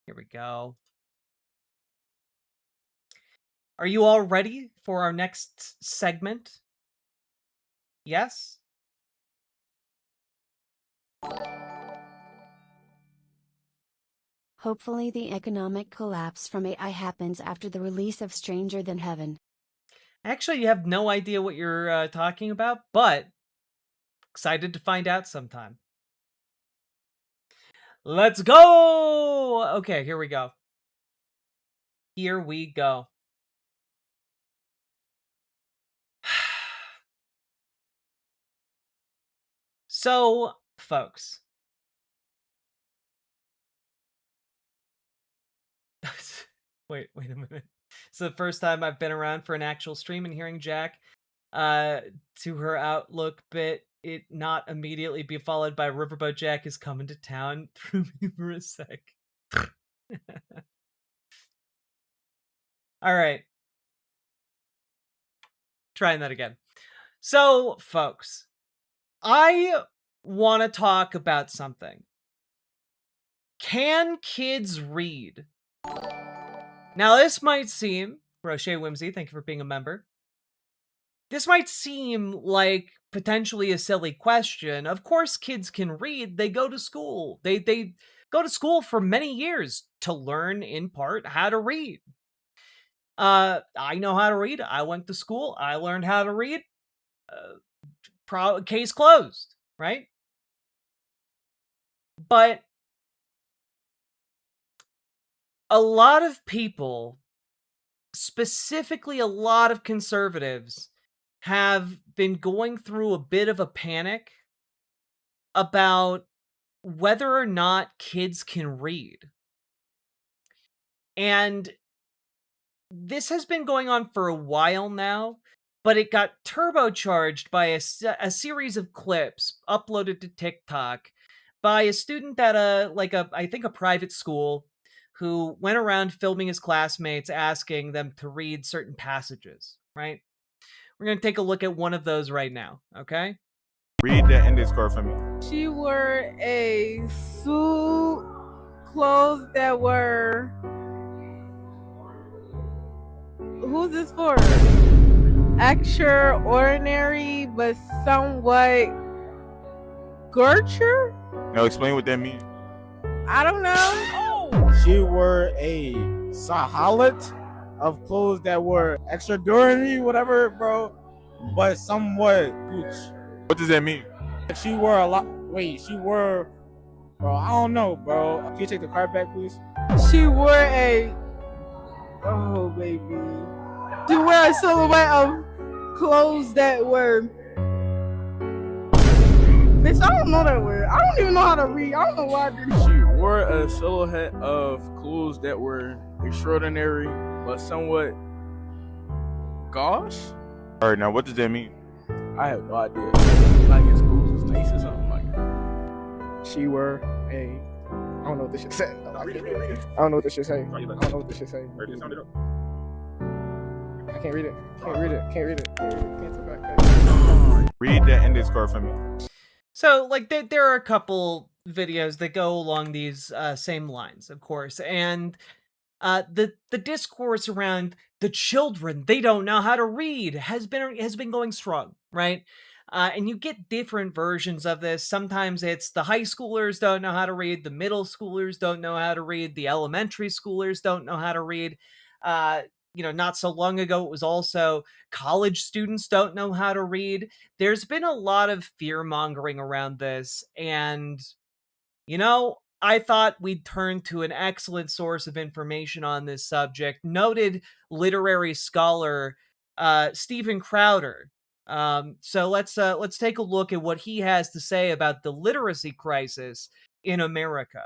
Here we go. Are you all ready for our next segment? Yes? Hopefully the economic collapse from AI happens after the release of Stranger Than Heaven. Actually, you have no idea what you're talking about, but excited to find out sometime. Let's go! Okay, here we go. Here we go. So, folks. Wait a minute. It's the first time I've been around for an actual stream and hearing Jack to her Outlook bit it not immediately be followed by Riverboat Jack is coming to town threw me for a sec. All right. Trying that again. So, folks, I want to talk about something. Can kids read? Now, this might seem, Roche Whimsy, thank you for being a member. This might seem like potentially a silly question. Of course, kids can read. They go to school. They go to school for many years to learn, in part, how to read. I know how to read. I went to school. I learned how to read. Case closed, right? But a lot of people, specifically a lot of conservatives, have been going through a bit of a panic about whether or not kids can read. And this has been going on for a while now, but it got turbocharged by a series of clips uploaded to TikTok by a student at I think a private school who went around filming his classmates asking them to read certain passages, right? We're going to take a look at one of those right now, okay? Read the end discourse for me. She wore a suit, clothes that were... Who's this for? extraordinary, but somewhat Gertrude? Now explain what that means. I don't know. She wore a sahalat of clothes that were extraordinary, whatever, bro, but somewhat gooch. What does that mean? She wore a lot. Wait, she wore. Bro, I don't know, bro. Can you take the card back, please? She wore a. Oh, baby. She wore a silhouette of clothes that were. Bitch, I don't know that word. I don't even know how to read. I don't know why I did it. She wore a silhouette of clothes that were extraordinary, but somewhat gauche. All right, now what does that mean? I have no idea. Like his clothes was nice or something like that. She wore a. I don't know what this shit say. I don't know what this shit say. I don't know what this shit say. I can't read it. Can't read it. Read the end discourse for me. So, like, there are a couple videos that go along these same lines, of course, and the discourse around the children, they don't know how to read, has been going strong, right? And you get different versions of this. Sometimes it's the high schoolers don't know how to read, the middle schoolers don't know how to read, the elementary schoolers don't know how to read. Not so long ago, it was also college students don't know how to read. There's been a lot of fear-mongering around this, and, I thought we'd turn to an excellent source of information on this subject, noted literary scholar Stephen Crowder. So let's take a look at what he has to say about the literacy crisis in America.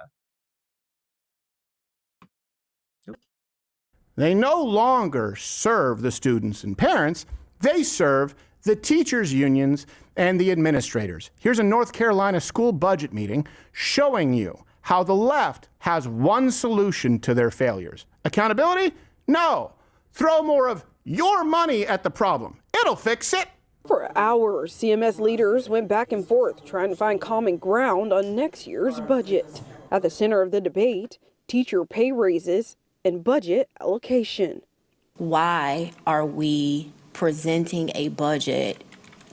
They no longer serve the students and parents, they serve the teachers' unions and the administrators. Here's a North Carolina school budget meeting showing you how the left has one solution to their failures. Accountability? No. Throw more of your money at the problem. It'll fix it. For hours, CMS leaders went back and forth trying to find common ground on next year's budget. At the center of the debate, teacher pay raises and budget allocation. Why are we presenting a budget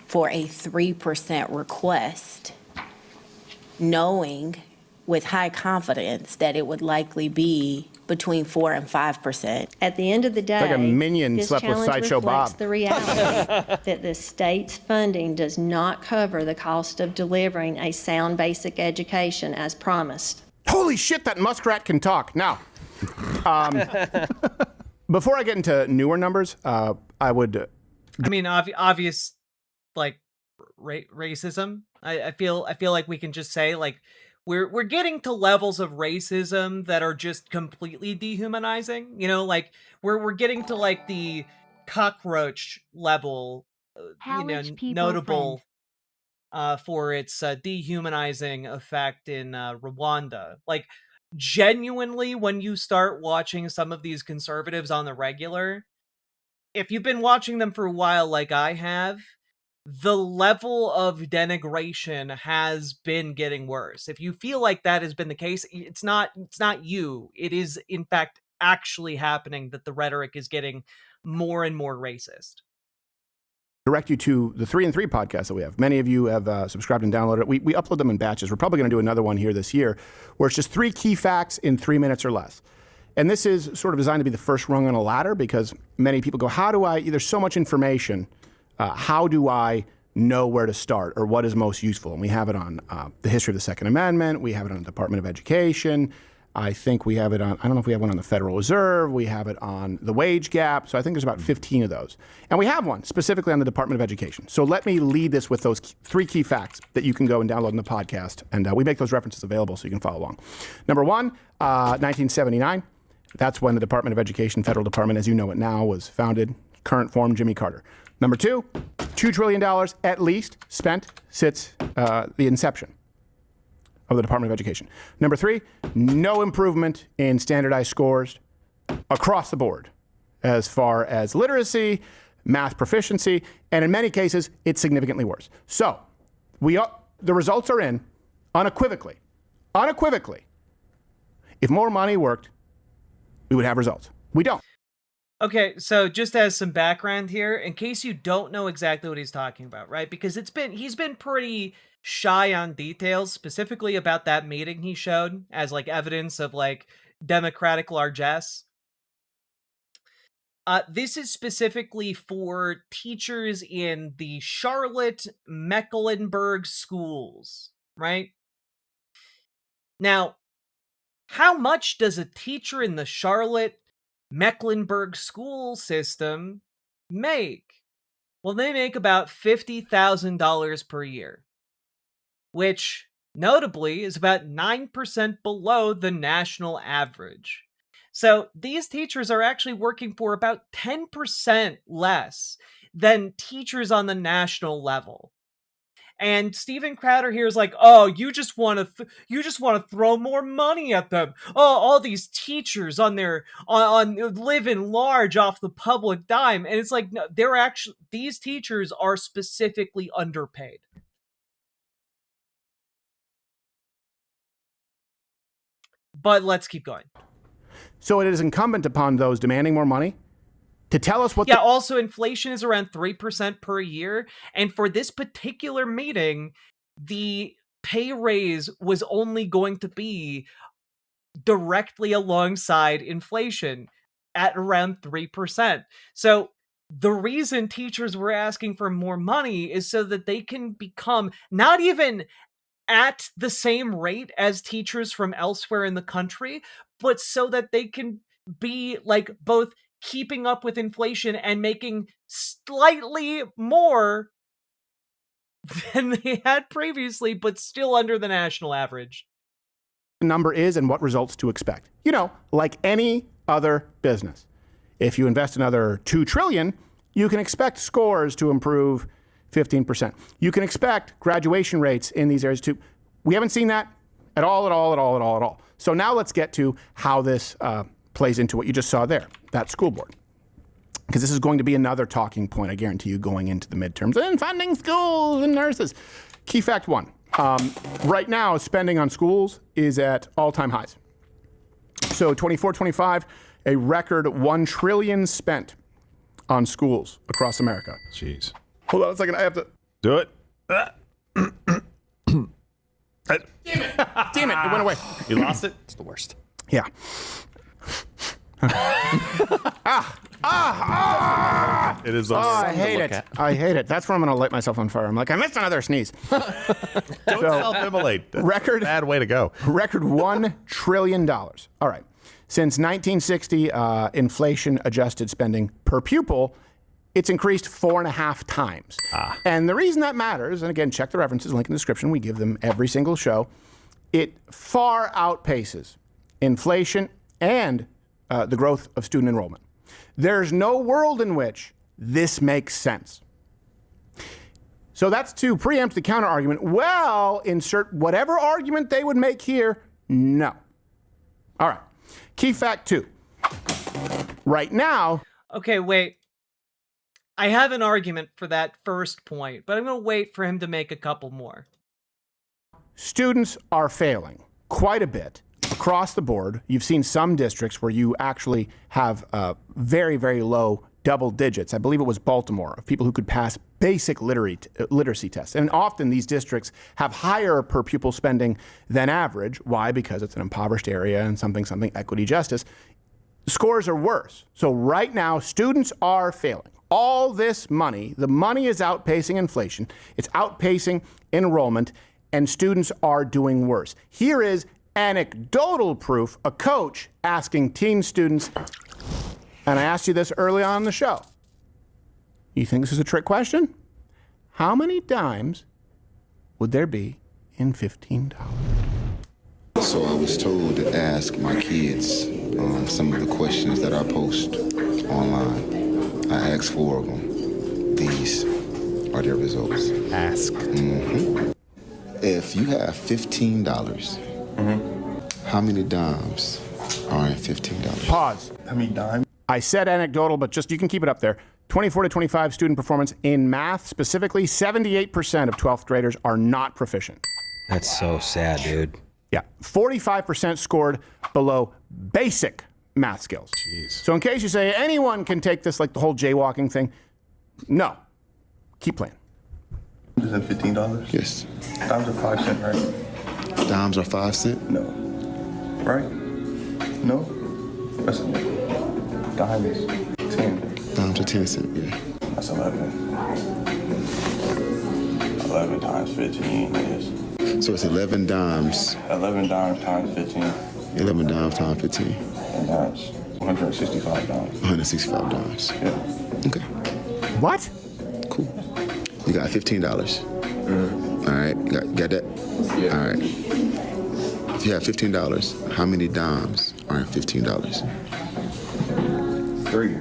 for a 3% request, knowing with high confidence that it would likely be between 4 and 5%? At the end of the day, like a minion this slept with challenge Sideshow reflects Bob. the reality that the state's funding does not cover the cost of delivering a sound basic education as promised. Holy shit, that muskrat can talk. Now, before I get into newer numbers, I would... obvious, like, racism. I feel like we can just say, like, we're getting to levels of racism that are just completely dehumanizing. Like, we're getting to, like, the cockroach level, notable for its dehumanizing effect in Rwanda. Like, genuinely, when you start watching some of these conservatives on the regular, if you've been watching them for a while like I have, the level of denigration has been getting worse. If you feel like that has been the case, it's not you. It is, in fact, actually happening that the rhetoric is getting more and more racist. Direct you to the 3 and 3 podcast that we have. Many of you have subscribed and downloaded it. We upload them in batches. We're probably going to do another one here this year where it's just 3 key facts in 3 minutes or less. And this is sort of designed to be the first rung on a ladder because many people go, there's so much information. How do I know where to start or what is most useful? And we have it on the history of the Second Amendment. We have it on the Department of Education. I think we have it on, I don't know if we have one on the Federal Reserve. We have it on the wage gap. So I think there's about 15 of those. And we have one specifically on the Department of Education. So let me lead this with those 3 key facts that you can go and download in the podcast. And we make those references available so you can follow along. Number 1, 1979. That's when the Department of Education, federal department, as you know it now, was founded. Current form, Jimmy Carter. Number 2, $2 trillion at least spent since the inception of the Department of Education. Number 3, no improvement in standardized scores across the board as far as literacy, math proficiency, and in many cases, it's significantly worse. So the results are in unequivocally. If more money worked, we would have results. We don't. Okay, so just as some background here, in case you don't know exactly what he's talking about, right? Because he's been pretty shy on details, specifically about that meeting he showed as like evidence of like democratic largesse. This is specifically for teachers in the Charlotte Mecklenburg schools, right? Now, how much does a teacher in the Charlotte Mecklenburg school system make? Well, they make about $50,000 per year, which notably is about 9% below the national average. So these teachers are actually working for about 10% less than teachers on the national level. And Steven Crowder here is like, "Oh, you just want to throw more money at them. Oh, all these teachers on living large off the public dime." And it's like, no, these teachers are specifically underpaid. But let's keep going. So it is incumbent upon those demanding more money to tell us what. Yeah, also inflation is around 3% per year. And for this particular meeting, the pay raise was only going to be directly alongside inflation at around 3%. So the reason teachers were asking for more money is so that they can become not even at the same rate as teachers from elsewhere in the country, but so that they can be like both keeping up with inflation and making slightly more than they had previously, but still under the national average. The number is and what results to expect. You know, like any other business. If you invest another $2 trillion, you can expect scores to improve 15%. You can expect graduation rates in these areas too. We haven't seen that at all. So now let's get to how this plays into what you just saw there, that school board. Because this is going to be another talking point, I guarantee you, going into the midterms and funding schools and nurses. Key fact one, right now spending on schools is at all-time highs. So 24-25, a record $1 trillion spent on schools across America. Jeez. Hold on a second, I have to do it. Damn it, it went away. You lost it? It's the worst. Yeah. It is. I hate it. I hate it. That's where I'm going to light myself on fire. I'm like, I missed another sneeze. Don't self-immolate. That's record a bad way to go. Record $1 trillion. All right. Since 1960, inflation-adjusted spending per pupil, it's increased 4.5 times. And the reason that matters, and again, check the references, link in the description. We give them every single show. It far outpaces inflation and the growth of student enrollment. There's no world in which this makes sense. So that's to preempt the counter argument. Well, insert whatever argument they would make here. No. All right. Key fact 2. Right now. Okay, wait. I have an argument for that first point, but I'm going to wait for him to make a couple more. Students are failing quite a bit across the board. You've seen some districts where you actually have very, very low double digits. I believe it was Baltimore, of people who could pass basic literacy tests. And often these districts have higher per pupil spending than average. Why? Because it's an impoverished area and something, equity, justice. Scores are worse. So right now, students are failing. All this money, the money is outpacing inflation. It's outpacing enrollment, and students are doing worse. Here is anecdotal proof, a coach asking teen students, and I asked you this early on in the show. You think this is a trick question? How many dimes would there be in $15? So I was told to ask my kids some of the questions that I post online. I asked 4 of them. These are their results. Ask. If you have $15, how many dimes are in $15? Pause. How many dimes? I said anecdotal, but just you can keep it up there. 24 to 25 student performance in math, specifically 78% of 12th graders are not proficient. That's so sad, dude. Yeah. 45% scored below basic math skills. Jeez. So in case you say anyone can take this, like the whole jaywalking thing, no. Keep playing. Is that $15? Yes. Dimes are 5 cents, right? Dimes are 5 cents? No. Right? No? That's a nickel. Dime is 10. Dimes are 10 cents, yeah. That's 11. 11 times 15 is... So it's 11 dimes. 11 dimes times 15. 11 dimes times 15. And that's 165 dimes. 165 dimes. Yeah. Okay. What? Cool. You got $15. All right. You got that? Yeah. All right. If you have $15, how many dimes are in $15? 3.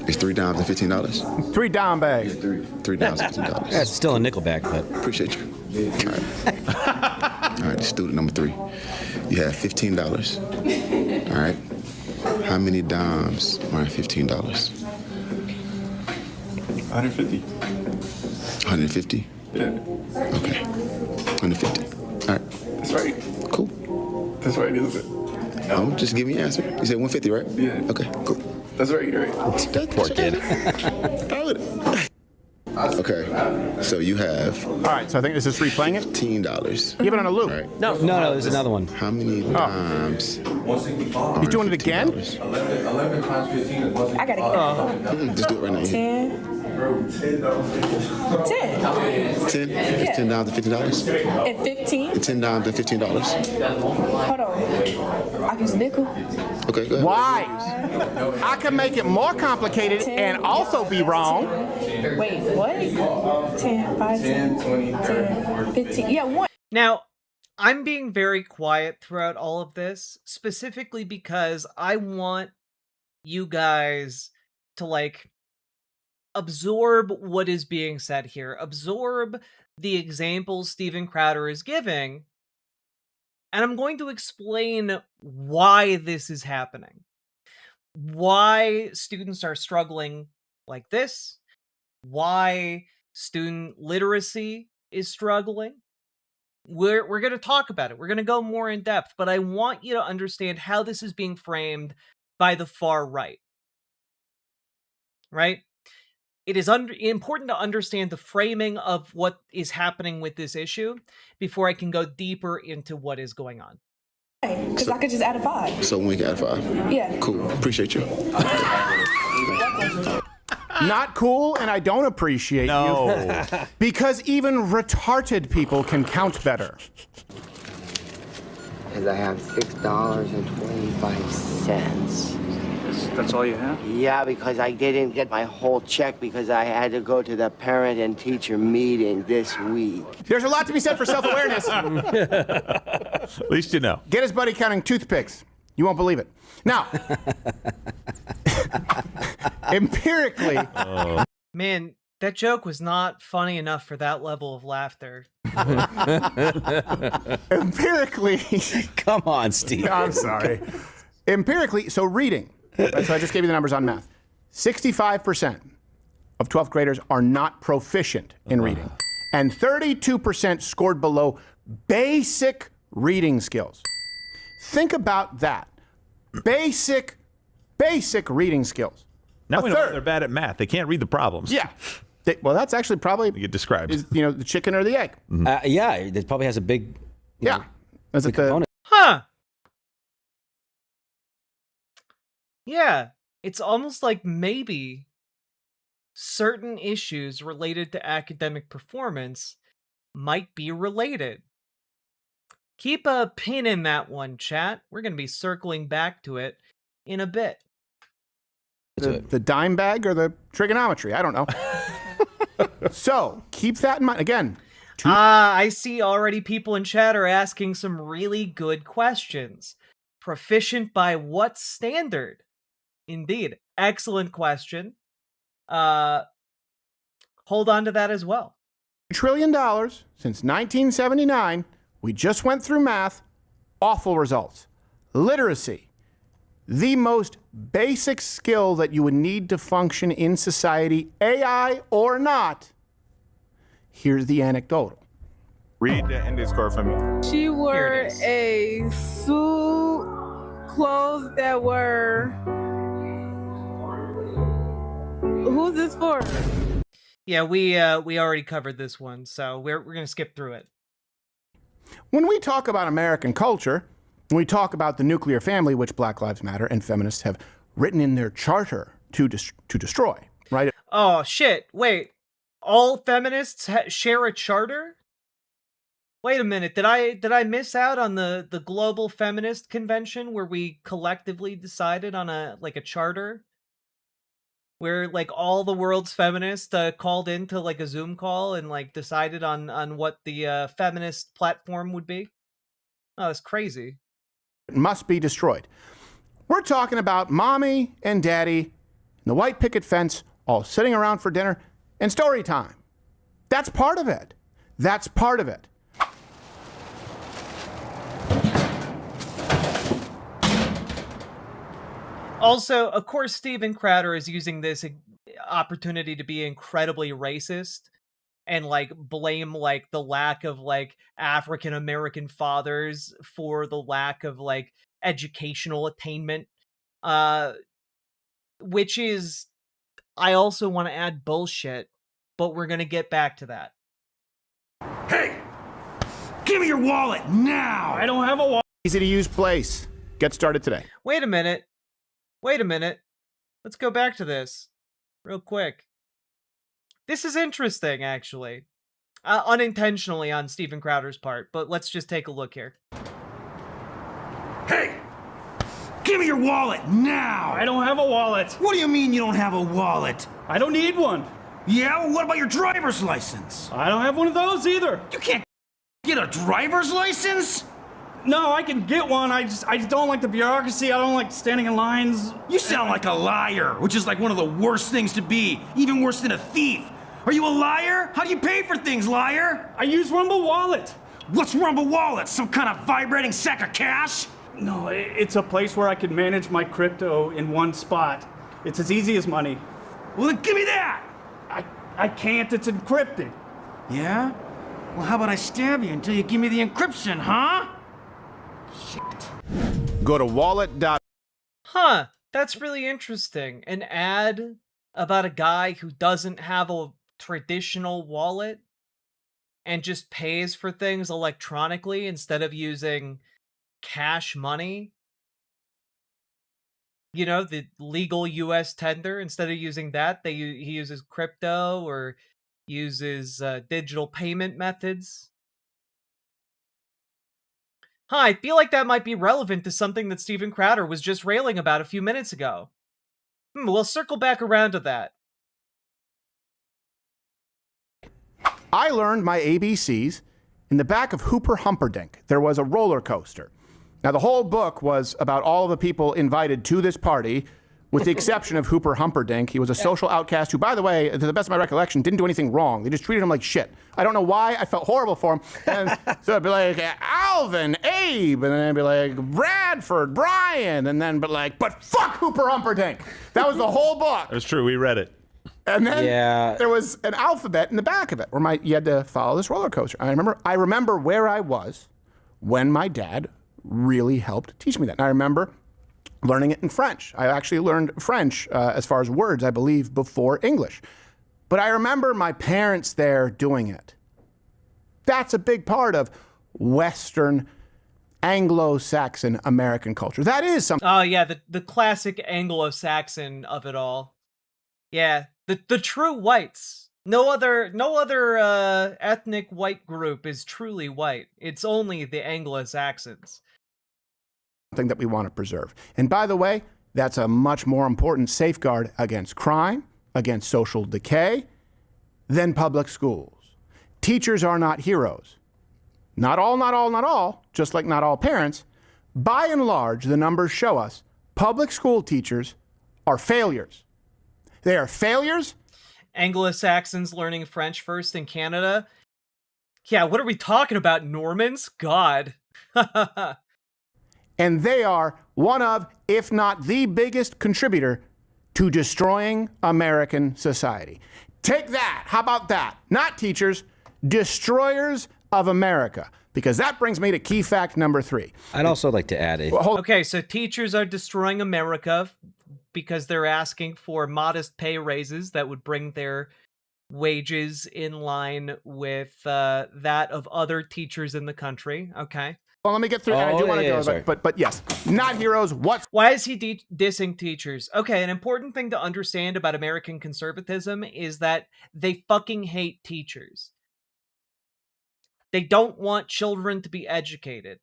It's 3 dimes and $15? 3 dime bags. Yeah, 3. 3 dimes and $15. That's still a nickelback, but... Appreciate you. All right. All right, student number 3. You have $15. All right. How many dimes are in $15? 150. 150? Yeah. Okay. 150. All right. That's right. Cool. That's right, isn't it? No, just give me an answer. You said 150, right? Yeah. Okay, cool. That's right, you're right. Poor kid. Okay, so you have... All right, so I think this is replaying it? $15. Give it on a loop. Right. No, there's another one. How many dimes? He's doing it again? 11 times 15 is 165. I gotta get it. Just do it right now. 10. 10? It's 10 dimes and $15? And 15. It's 10 dimes and $15? Hold on. I can use a nickel. Okay, go ahead. Why? I can make it more complicated and also be wrong. Wait, what? 10, 5, 10, 20, 10, 15. Yeah, 1. Now, I'm being very quiet throughout all of this, specifically because I want you guys to, like, absorb what is being said here. Absorb the examples Steven Crowder is giving, and I'm going to explain why this is happening. Why students are struggling like this, why student literacy is struggling. We're going to talk about it. We're going to go more in depth, but I want you to understand how this is being framed by the far right. Right? It is important to understand the framing of what is happening with this issue before I can go deeper into what is going on. Because I could just add a 5. So we can add 5? Yeah. Cool. Appreciate you. Not cool, and I don't appreciate you. Because even retarded people can count better. Because I have $6.25. That's all you have? Yeah, because I didn't get my whole check because I had to go to the parent and teacher meeting this week. There's a lot to be said for self-awareness. At least you know. Get his buddy counting toothpicks. You won't believe it. Now, empirically... Man, that joke was not funny enough for that level of laughter. Empirically... Come on, Steve. No, I'm sorry. Empirically, so reading. So I just gave you the numbers on math. 65% of 12th graders are not proficient in reading. And 32% scored below basic reading skills. Think about that. Basic reading skills. Now we know they're bad at math. They can't read the problems. Yeah. Well, that's actually probably... It describes. The chicken or the egg. Yeah, it probably has a big... Yeah. Is it the... Huh. Yeah, it's almost like maybe certain issues related to academic performance might be related. Keep a pin in that one, chat. We're going to be circling back to it in a bit. The dime bag or the trigonometry? I don't know. So, keep that in mind. Again. I see already people in chat are asking some really good questions. Proficient by what standard? Indeed. Excellent question. Hold on to that as well. $1 trillion since 1979. We just went through math. Awful results. Literacy. The most basic skill that you would need to function in society, AI or not. Here's the anecdotal. Read the end discourse for me. She wore a suit clothes that were. Who's this for? Yeah, we already covered this one, so we're gonna skip through it. When we talk about American culture, when we talk about the nuclear family, which Black Lives Matter and feminists have written in their charter to destroy, right? Oh shit! Wait, all feminists share a charter? Wait a minute, did I miss out on the Global Feminist Convention where we collectively decided on a charter? Where like all the world's feminists called into like a Zoom call and like decided on what the feminist platform would be? Oh, that's crazy. It must be destroyed. We're talking about mommy and daddy and the white picket fence all sitting around for dinner and story time. That's part of it. That's part of it. Also, of course, Steven Crowder is using this opportunity to be incredibly racist and like blame like the lack of like African American fathers for the lack of like educational attainment, which is, I also want to add, bullshit, but we're gonna get back to that. Hey, give me your wallet now. I don't have a wallet. Easy to use place. Get started today. Wait a minute. Let's go back to this real quick. This is interesting, actually. Unintentionally on Steven Crowder's part, but let's just take a look here. Hey, give me your wallet now. I don't have a wallet. What do you mean you don't have a wallet? I don't need one. Yeah, well, what about your driver's license? I don't have one of those either. You can't get a driver's license? No, I can get one. I just don't like the bureaucracy. I don't like standing in lines. You sound like a liar, which is like one of the worst things to be, even worse than a thief. Are you a liar? How do you pay for things, liar? I use Rumble Wallet. What's Rumble Wallet? Some kind of vibrating sack of cash? No, it's a place where I can manage my crypto in one spot. It's as easy as money. Well, then give me that. I can't. It's encrypted. Yeah? Well, how about I stab you until you give me the encryption, huh? Go to wallet. Huh, that's really interesting. An ad about a guy who doesn't have a traditional wallet and just pays for things electronically instead of using cash money. You know, the legal US tender, instead of using that, he uses crypto or uses digital payment methods. Huh, I feel like that might be relevant to something that Steven Crowder was just railing about a few minutes ago. We'll circle back around to that. I learned my ABCs in the back of Hooper Humperdinck. There was a roller coaster. Now, the whole book was about all the people invited to this party, with the exception of Hooper Humperdinck. He was a social outcast who, by the way, to the best of my recollection, didn't do anything wrong. They just treated him like shit. I don't know why. I felt horrible for him. And so it'd be like, Alvin, Abe, and then it'd be like, Bradford, Brian, and then but fuck Hooper Humperdinck. That was the whole book. That's true. We read it. And then there was an alphabet in the back of it where you had to follow this roller coaster. I remember where I was when my dad really helped teach me that. And I remember learning it in French. I actually learned French as far as words, I believe, before English. But I remember my parents there doing it. That's a big part of Western Anglo-Saxon American culture. That is something. Oh yeah, the classic Anglo-Saxon of it all. Yeah, the true whites. No other ethnic white group is truly white. It's only the Anglo-Saxons. Something that we want to preserve. And by the way, that's a much more important safeguard against crime, against social decay, than public schools. Teachers are not heroes. Not all, just like not all parents. By and large, the numbers show us public school teachers are failures. They are failures. Anglo-Saxons learning French first in Canada. Yeah, what are we talking about, Normans? God. And they are one of, if not the biggest contributor to destroying American society. Take that. How about that? Not teachers, destroyers of America. because that brings me to key fact number 3. I'd also like to add Okay, so teachers are destroying America because they're asking for modest pay raises that would bring their wages in line with that of other teachers in the country. Okay. Well, let me get through. I do want to go, but yes, not heroes. Why is he dissing teachers? Okay, an important thing to understand about American conservatism is that they fucking hate teachers. They don't want children to be educated.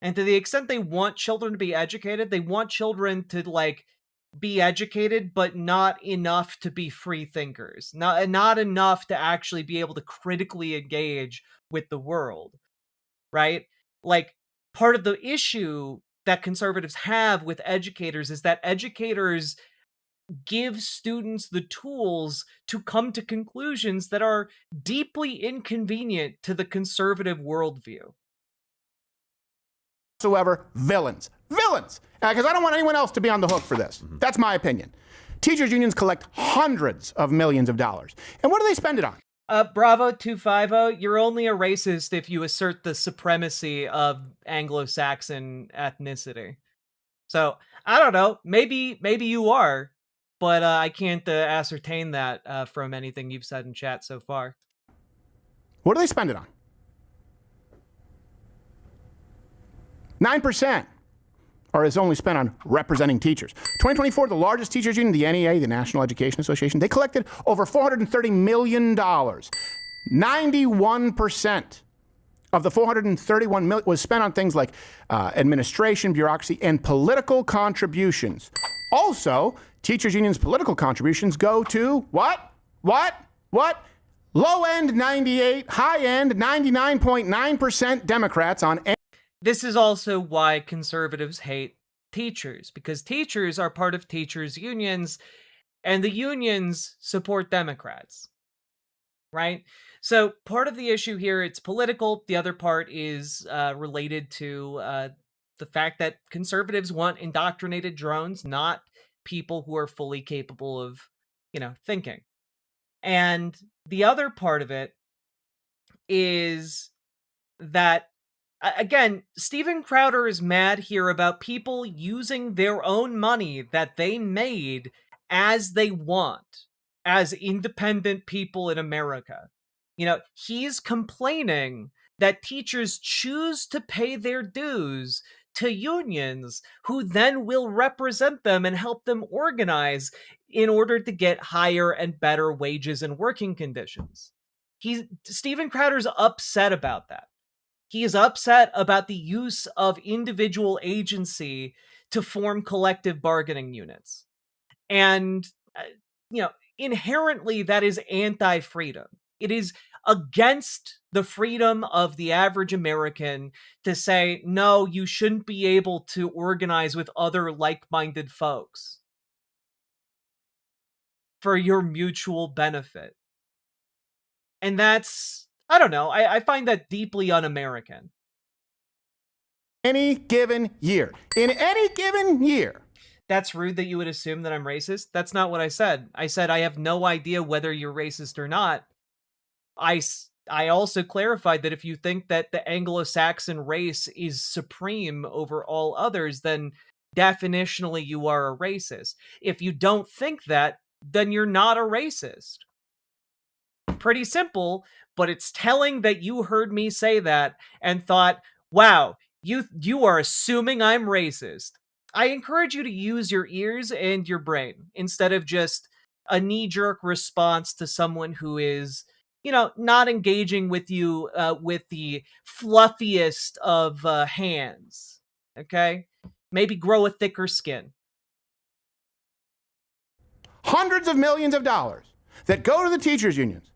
And to the extent they want children to be educated, they want children to, like, be educated, but not enough to be free thinkers. Not enough to actually be able to critically engage with the world, right? Like, part of the issue that conservatives have with educators is that educators give students the tools to come to conclusions that are deeply inconvenient to the conservative worldview. Whatsoever, villains. Because I don't want anyone else to be on the hook for this. That's my opinion. Teachers unions collect hundreds of millions of dollars. And what do they spend it on? Bravo 250, you're only a racist if you assert the supremacy of Anglo-Saxon ethnicity. So, I don't know, maybe you are, but I can't ascertain that from anything you've said in chat so far. What do they spend it on? 9% or is only spent on representing teachers. 2024, the largest teachers union, the NEA, the National Education Association, they collected over $430 million. 91% of the $431 million was spent on things like administration, bureaucracy, and political contributions. Also, teachers unions' political contributions go to what? Low end 98, high end 99.9% Democrats on. This is also why conservatives hate teachers, because teachers are part of teachers' unions, and the unions support Democrats, right? So part of the issue here, it's political. The other part is related to the fact that conservatives want indoctrinated drones, not people who are fully capable of, thinking. And the other part of it is that, again, Steven Crowder is mad here about people using their own money that they made as they want, as independent people in America. He's complaining that teachers choose to pay their dues to unions who then will represent them and help them organize in order to get higher and better wages and working conditions. Steven Crowder's upset about that. He is upset about the use of individual agency to form collective bargaining units. And, inherently that is anti-freedom. It is against the freedom of the average American to say, no, you shouldn't be able to organize with other like-minded folks for your mutual benefit. And that's, I don't know, I find that deeply un-American. In any given year. That's rude that you would assume that I'm racist. That's not what I said. I said I have no idea whether you're racist or not. I also clarified that if you think that the Anglo-Saxon race is supreme over all others, then definitionally you are a racist. If you don't think that, then you're not a racist. Pretty simple, but it's telling that you heard me say that and thought, wow, you are assuming I'm racist. I encourage you to use your ears and your brain instead of just a knee-jerk response to someone who is, not engaging with you with the fluffiest of hands, okay? Maybe grow a thicker skin. Hundreds of millions of dollars that go to the teachers unions.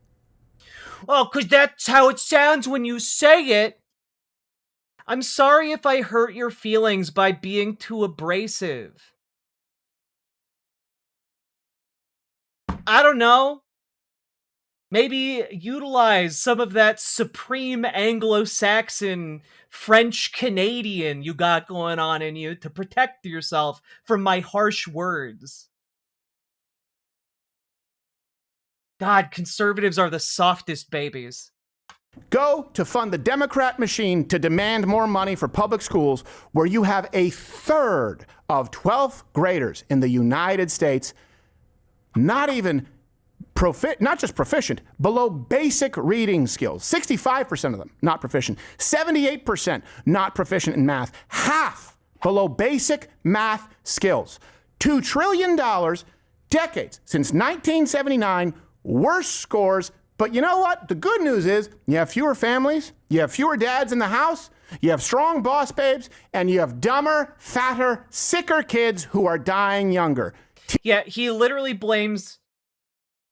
Oh, because that's how it sounds when you say it. I'm sorry if I hurt your feelings by being too abrasive. I don't know. Maybe utilize some of that supreme Anglo-Saxon French-Canadian you got going on in you to protect yourself from my harsh words. God, conservatives are the softest babies. Go to fund the Democrat machine to demand more money for public schools, where you have a third of 12th graders in the United States not just proficient, below basic reading skills. 65% of them not proficient. 78% not proficient in math. Half below basic math skills. $2 trillion, decades since 1979, worst scores. But you know what? The good news is you have fewer families, you have fewer dads in the house, you have strong boss babes, and you have dumber, fatter, sicker kids who are dying younger. Yeah, he literally blames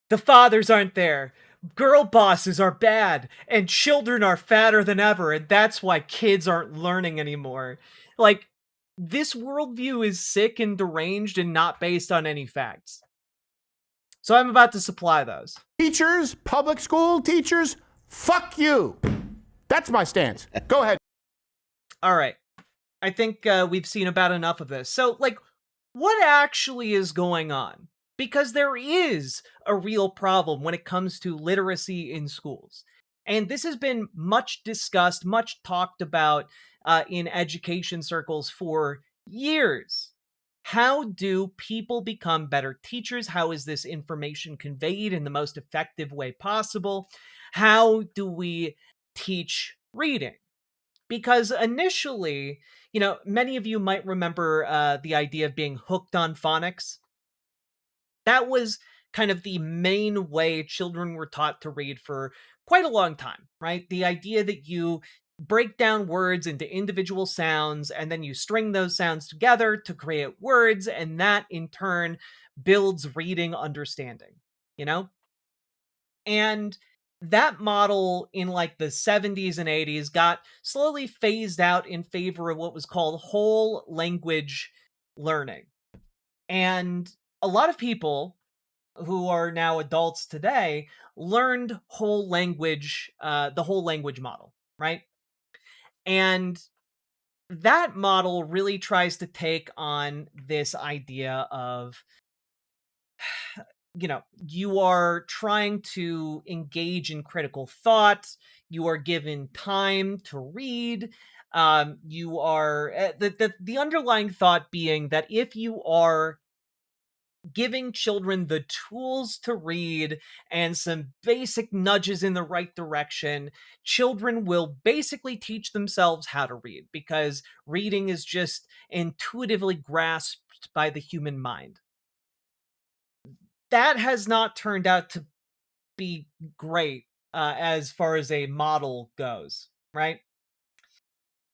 the fathers aren't there. Girl bosses are bad, and children are fatter than ever, and that's why kids aren't learning anymore. Like, this worldview is sick and deranged and not based on any facts. So I'm about to supply those. Teachers, public school teachers, fuck you. That's my stance. Go ahead. All right. I think we've seen about enough of this. So, like, what actually is going on? Because there is a real problem when it comes to literacy in schools. And this has been much discussed, much talked about in education circles for years. How do people become better teachers? How is this information conveyed in the most effective way possible? How do we teach reading? Because initially, many of you might remember the idea of being hooked on phonics. That was kind of the main way children were taught to read for quite a long time, right? The idea that you break down words into individual sounds and then you string those sounds together to create words, and that in turn builds reading understanding, And that model in like the 70s and 80s got slowly phased out in favor of what was called whole language learning. And a lot of people who are now adults today learned whole language, the whole language model, right? And that model really tries to take on this idea of, you are trying to engage in critical thought. You are given time to read. You are the underlying thought being that if you are giving children the tools to read and some basic nudges in the right direction, children will basically teach themselves how to read, because reading is just intuitively grasped by the human mind. That has not turned out to be great as far as a model goes, right?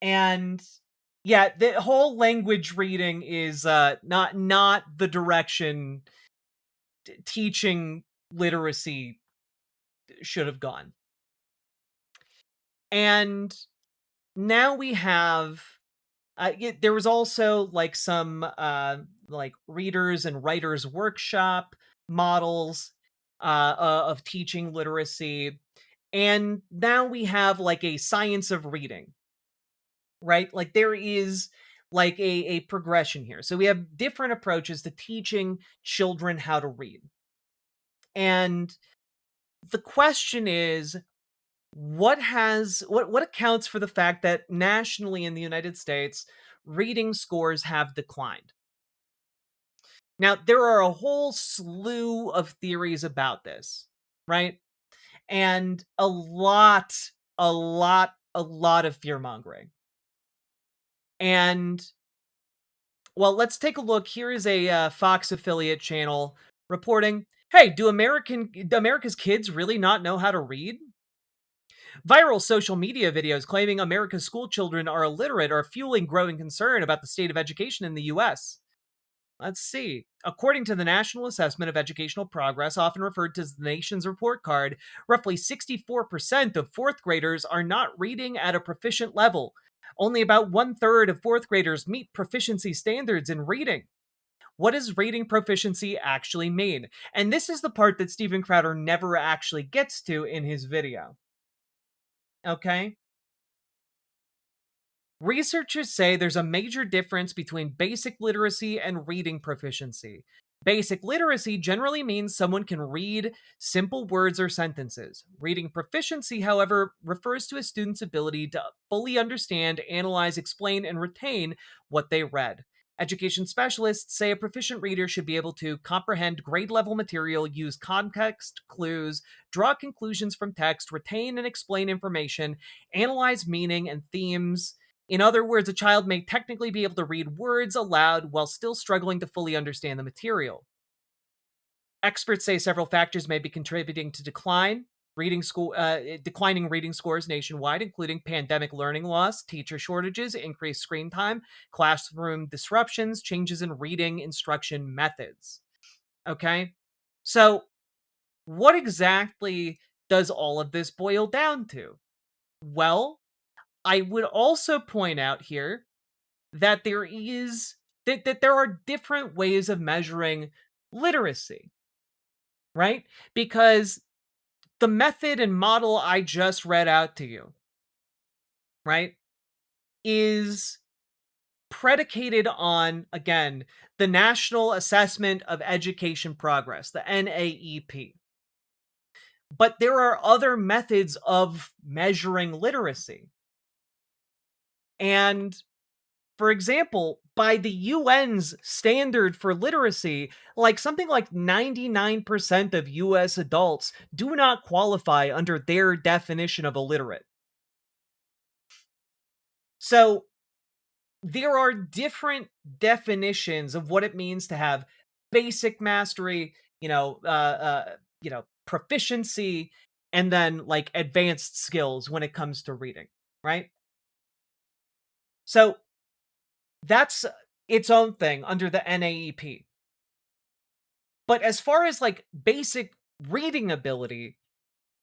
And yeah, the whole language reading is not the direction teaching literacy should have gone. And now we have there was also like some like readers and writers workshop models of teaching literacy, and now we have like a science of reading, right? Like there is like a progression here. So we have different approaches to teaching children how to read. And the question is, what accounts for the fact that nationally in the United States, reading scores have declined? Now, there are a whole slew of theories about this, right? And a lot of fear-mongering. And, well, let's take a look. Here is a Fox affiliate channel reporting, hey, do America's kids really not know how to read? Viral social media videos claiming America's school children are illiterate are fueling growing concern about the state of education in the U.S. Let's see. According to the National Assessment of Educational Progress, often referred to as the nation's report card, roughly 64% of fourth graders are not reading at a proficient level. Only about 1/3 of fourth graders meet proficiency standards in reading. What does reading proficiency actually mean? And this is the part that Steven Crowder never actually gets to in his video. Okay? Researchers say there's a major difference between basic literacy and reading proficiency. Basic literacy generally means someone can read simple words or sentences. Reading proficiency, however, refers to a student's ability to fully understand, analyze, explain, and retain what they read. Education specialists say a proficient reader should be able to comprehend grade-level material, use context clues, draw conclusions from text, retain and explain information, analyze meaning and themes. In other words, a child may technically be able to read words aloud while still struggling to fully understand the material. Experts say several factors may be contributing to declining reading scores nationwide, including pandemic learning loss, teacher shortages, increased screen time, classroom disruptions, changes in reading instruction methods. Okay? So, what exactly does all of this boil down to? Well, I would also point out here that there are different ways of measuring literacy, right? Because the method and model I just read out to you, right, is predicated on, again, the National Assessment of Education Progress, the NAEP. But there are other methods of measuring literacy. And for example, by the UN's standard for literacy, something like 99% of US adults do not qualify under their definition of illiterate. So there are different definitions of what it means to have basic mastery, proficiency, and then advanced skills when it comes to reading, right? So that's its own thing under the NAEP. But as far as basic reading ability,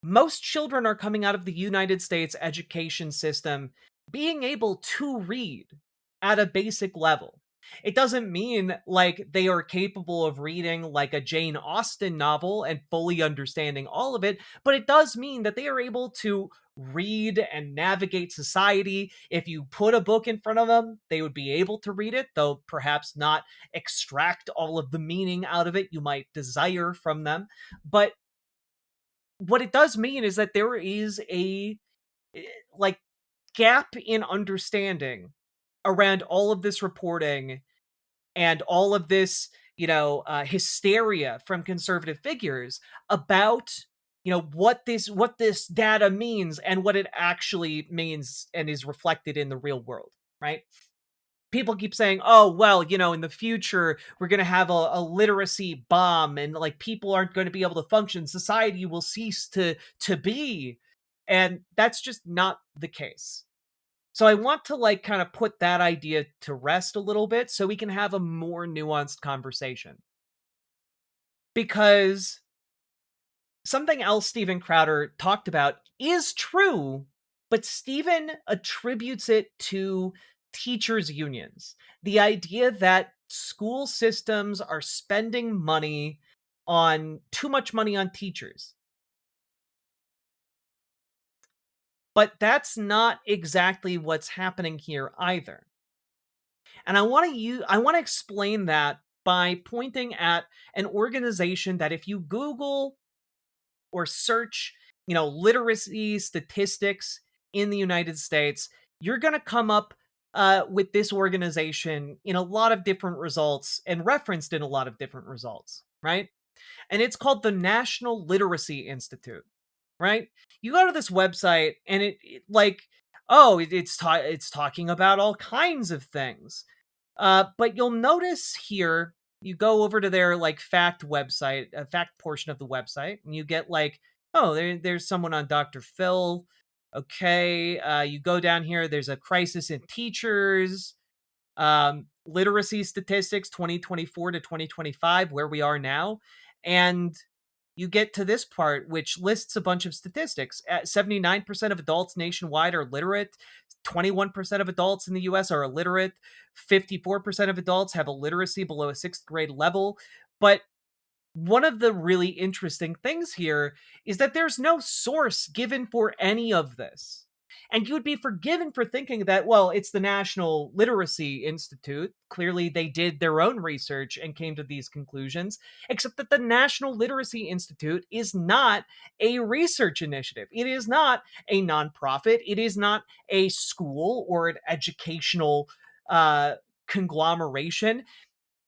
most children are coming out of the United States education system being able to read at a basic level. It doesn't mean they are capable of reading a Jane Austen novel and fully understanding all of it, but it does mean that they are able to read and navigate society. If you put a book in front of them, they would be able to read it, though perhaps not extract all of the meaning out of it you might desire from them. But what it does mean is that there is a gap in understanding around all of this reporting and all of this, hysteria from conservative figures about, what this data means and what it actually means and is reflected in the real world, right? People keep saying, oh, well, in the future, we're going to have a literacy bomb and people aren't going to be able to function. Society will cease to be. And that's just not the case. So I want to kind of put that idea to rest a little bit so we can have a more nuanced conversation. Because something else Steven Crowder talked about is true, but Steven attributes it to teachers' unions. The idea that school systems are spending too much money on teachers. But that's not exactly what's happening here either. And I want to explain that by pointing at an organization that if you Google or search, literacy statistics in the United States, you're going to come up with this organization in a lot of different results and referenced in a lot of different results, right? And it's called the National Literacy Institute. Right? You go to this website and it's talking about all kinds of things. But you'll notice here, you go over to their fact website, fact portion of the website, and you get there's someone on Dr. Phil. Okay. You go down here, there's a crisis in teachers, literacy statistics 2024 to 2025, where we are now. And you get to this part, which lists a bunch of statistics. 79% of adults nationwide are literate. 21% of adults in the US are illiterate. 54% of adults have a literacy below a 6th grade level. But one of the really interesting things here is that there's no source given for any of this. And you would be forgiven for thinking that, well, it's the National Literacy Institute. Clearly, they did their own research and came to these conclusions, except that the National Literacy Institute is not a research initiative. It is not a nonprofit. It is not a school or an educational conglomeration.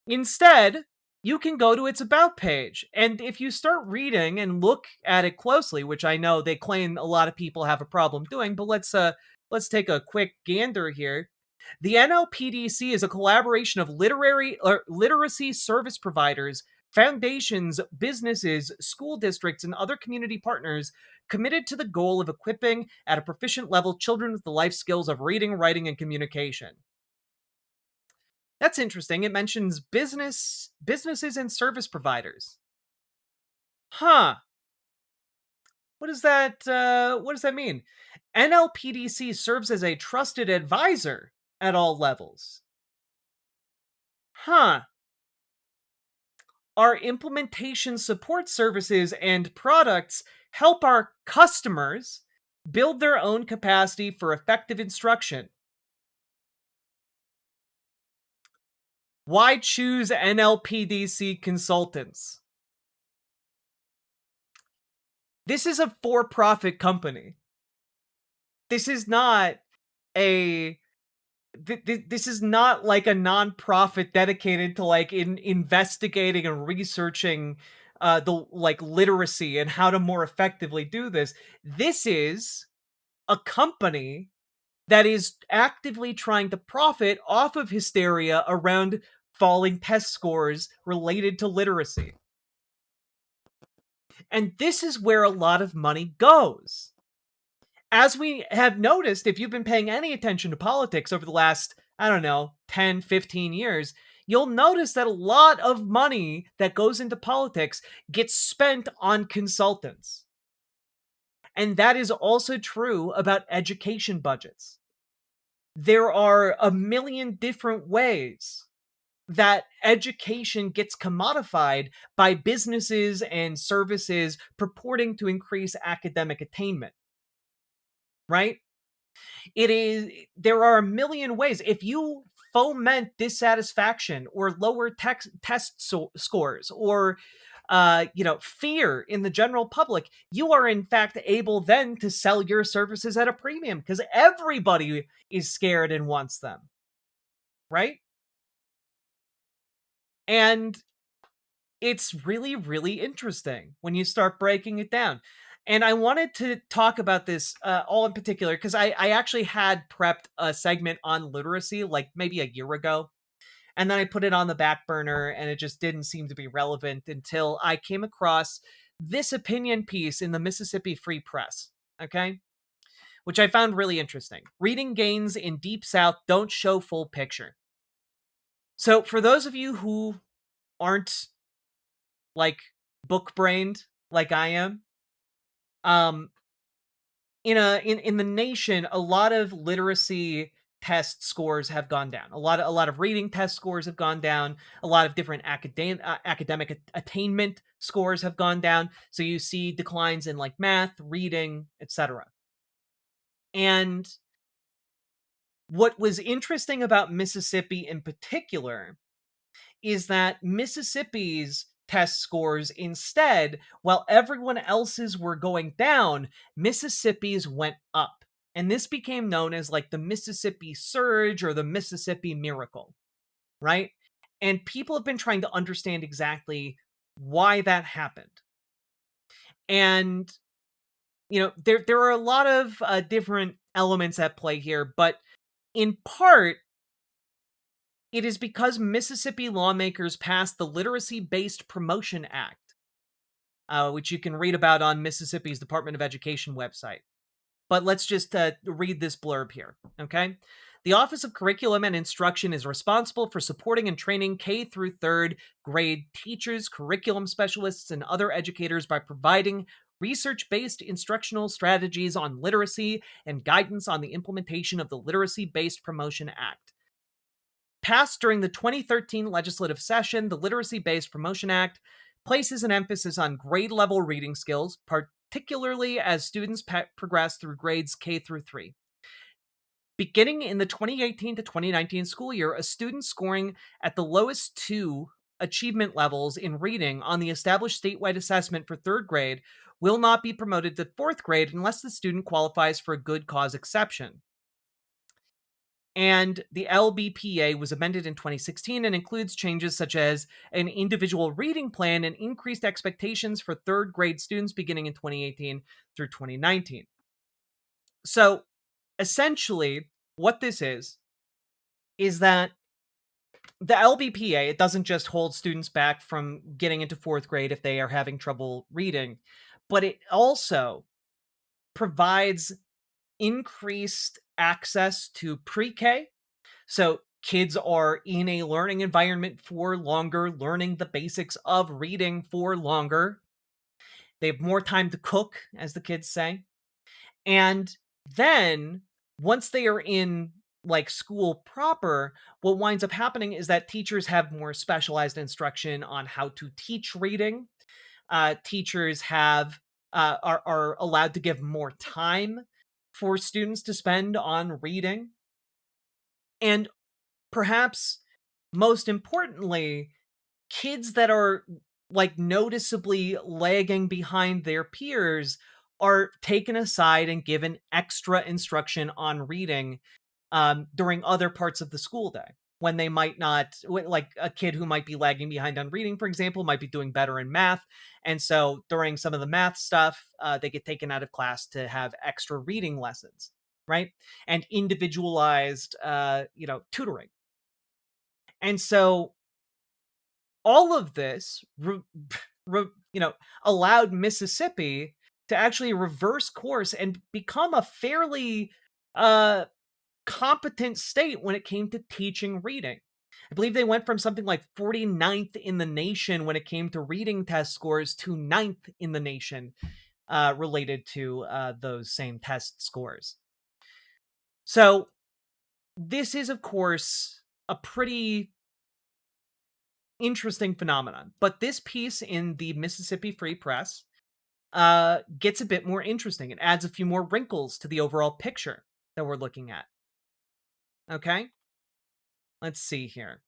Instead, you can go to its About page. And if you start reading and look at it closely, which I know they claim a lot of people have a problem doing, but let's take a quick gander here. The NLPDC is a collaboration of literacy service providers, foundations, businesses, school districts, and other community partners committed to the goal of equipping at a proficient level children with the life skills of reading, writing, and communication. That's interesting. It mentions businesses and service providers. Huh. What does that mean? NLPDC serves as a trusted advisor at all levels. Huh. Our implementation support services and products help our customers build their own capacity for effective instruction. Why choose NLPDC consultants? This is a for-profit company. This is not this is not like a nonprofit dedicated to like investigating and researching the like literacy and how to more effectively do this. This is a company that is actively trying to profit off of hysteria around falling test scores related to literacy. And this is where a lot of money goes. As we have noticed, if you've been paying any attention to politics over the last, 10, 15 years, you'll notice that a lot of money that goes into politics gets spent on consultants. And that is also true about education budgets. There are a million different ways that education gets commodified by businesses and services purporting to increase academic attainment. Right? There are a million ways. If you foment dissatisfaction or lower test scores or fear in the general public, you are in fact able then to sell your services at a premium because everybody is scared and wants them. Right? And it's really, really interesting when you start breaking it down. And I wanted to talk about this all in particular because I actually had prepped a segment on literacy like maybe a year ago. And then I put it on the back burner and it just didn't seem to be relevant until I came across this opinion piece in the Mississippi Free Press, okay? Which I found really interesting. Reading gains in Deep South don't show full picture. So for those of you who aren't like book-brained like I am, in the nation, a lot of literacy test scores have gone down. A lot of reading test scores have gone down. A lot of different academic attainment scores have gone down. So you see declines in like math, reading, etc. And what was interesting about Mississippi in particular is that Mississippi's test scores instead, while everyone else's were going down, Mississippi's went up. And this became known as like the Mississippi Surge or the Mississippi Miracle, right? And people have been trying to understand exactly why that happened. And, there are a lot of different elements at play here, but in part, it is because Mississippi lawmakers passed the Literacy-Based Promotion Act, which you can read about on Mississippi's Department of Education website. But let's just read this blurb here, okay? The Office of Curriculum and Instruction is responsible for supporting and training K through 3rd grade teachers, curriculum specialists, and other educators by providing research-based instructional strategies on literacy and guidance on the implementation of the Literacy-Based Promotion Act. Passed during the 2013 legislative session, the Literacy-Based Promotion Act places an emphasis on grade-level reading skills, particularly as students progress through grades K through 3. Beginning in the 2018 to 2019 school year, a student scoring at the lowest 2 achievement levels in reading on the established statewide assessment for 3rd grade will not be promoted to 4th grade unless the student qualifies for a good cause exception. And the LBPA was amended in 2016 and includes changes such as an individual reading plan and increased expectations for 3rd grade students beginning in 2018 through 2019. So essentially, what this is that the LBPA, it doesn't just hold students back from getting into 4th grade if they are having trouble reading, but it also provides increased access to pre-K. So kids are in a learning environment for longer, learning the basics of reading for longer. They have more time to cook, as the kids say. And then once they are in like school proper, what winds up happening is that teachers have more specialized instruction on how to teach reading. Teachers are allowed to give more time for students to spend on reading. And perhaps most importantly, kids that are like noticeably lagging behind their peers are taken aside and given extra instruction on reading during other parts of the school day when they might not, like a kid who might be lagging behind on reading, for example, might be doing better in math. And so during some of the math stuff, they get taken out of class to have extra reading lessons, right? And individualized, tutoring. And so all of this, allowed Mississippi to actually reverse course and become a fairly competent state when it came to teaching reading. I believe they went from something like 49th in the nation when it came to reading test scores to 9th in the nation related to those same test scores. So this is, of course, a pretty interesting phenomenon. But this piece in the Mississippi Free Press gets a bit more interesting. It adds a few more wrinkles to the overall picture that we're looking at. Okay? Let's see here.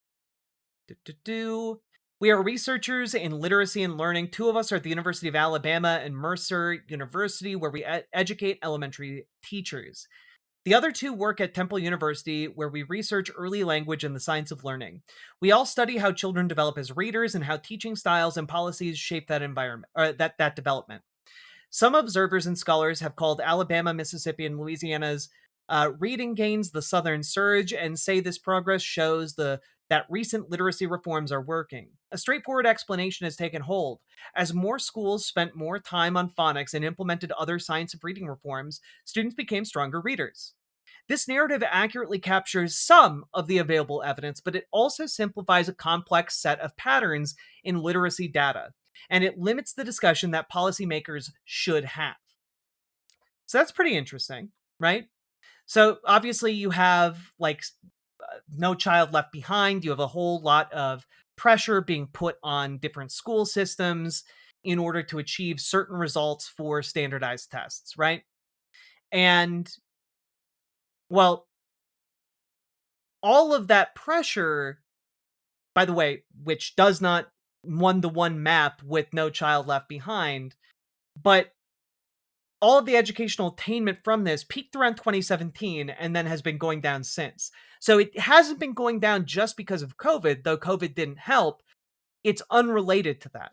We are researchers in literacy and learning. 2 of us are at the University of Alabama and Mercer University, where we educate elementary teachers. The other 2 work at Temple University, where we research early language and the science of learning. We all study how children develop as readers and how teaching styles and policies shape that environment, or that development. Some observers and scholars have called Alabama, Mississippi, and Louisiana's reading gains the Southern surge and say this progress shows that recent literacy reforms are working. A straightforward explanation has taken hold. As more schools spent more time on phonics and implemented other science of reading reforms, students became stronger readers. This narrative accurately captures some of the available evidence, but it also simplifies a complex set of patterns in literacy data, and it limits the discussion that policymakers should have. So that's pretty interesting, right? So obviously you have like No Child Left Behind. You have a whole lot of pressure being put on different school systems in order to achieve certain results for standardized tests, right? And, well, all of that pressure, by the way, which does not one-to-one map with No Child Left Behind, but all of the educational attainment from this peaked around 2017 and then has been going down since. So it hasn't been going down just because of COVID, though COVID didn't help. It's unrelated to that.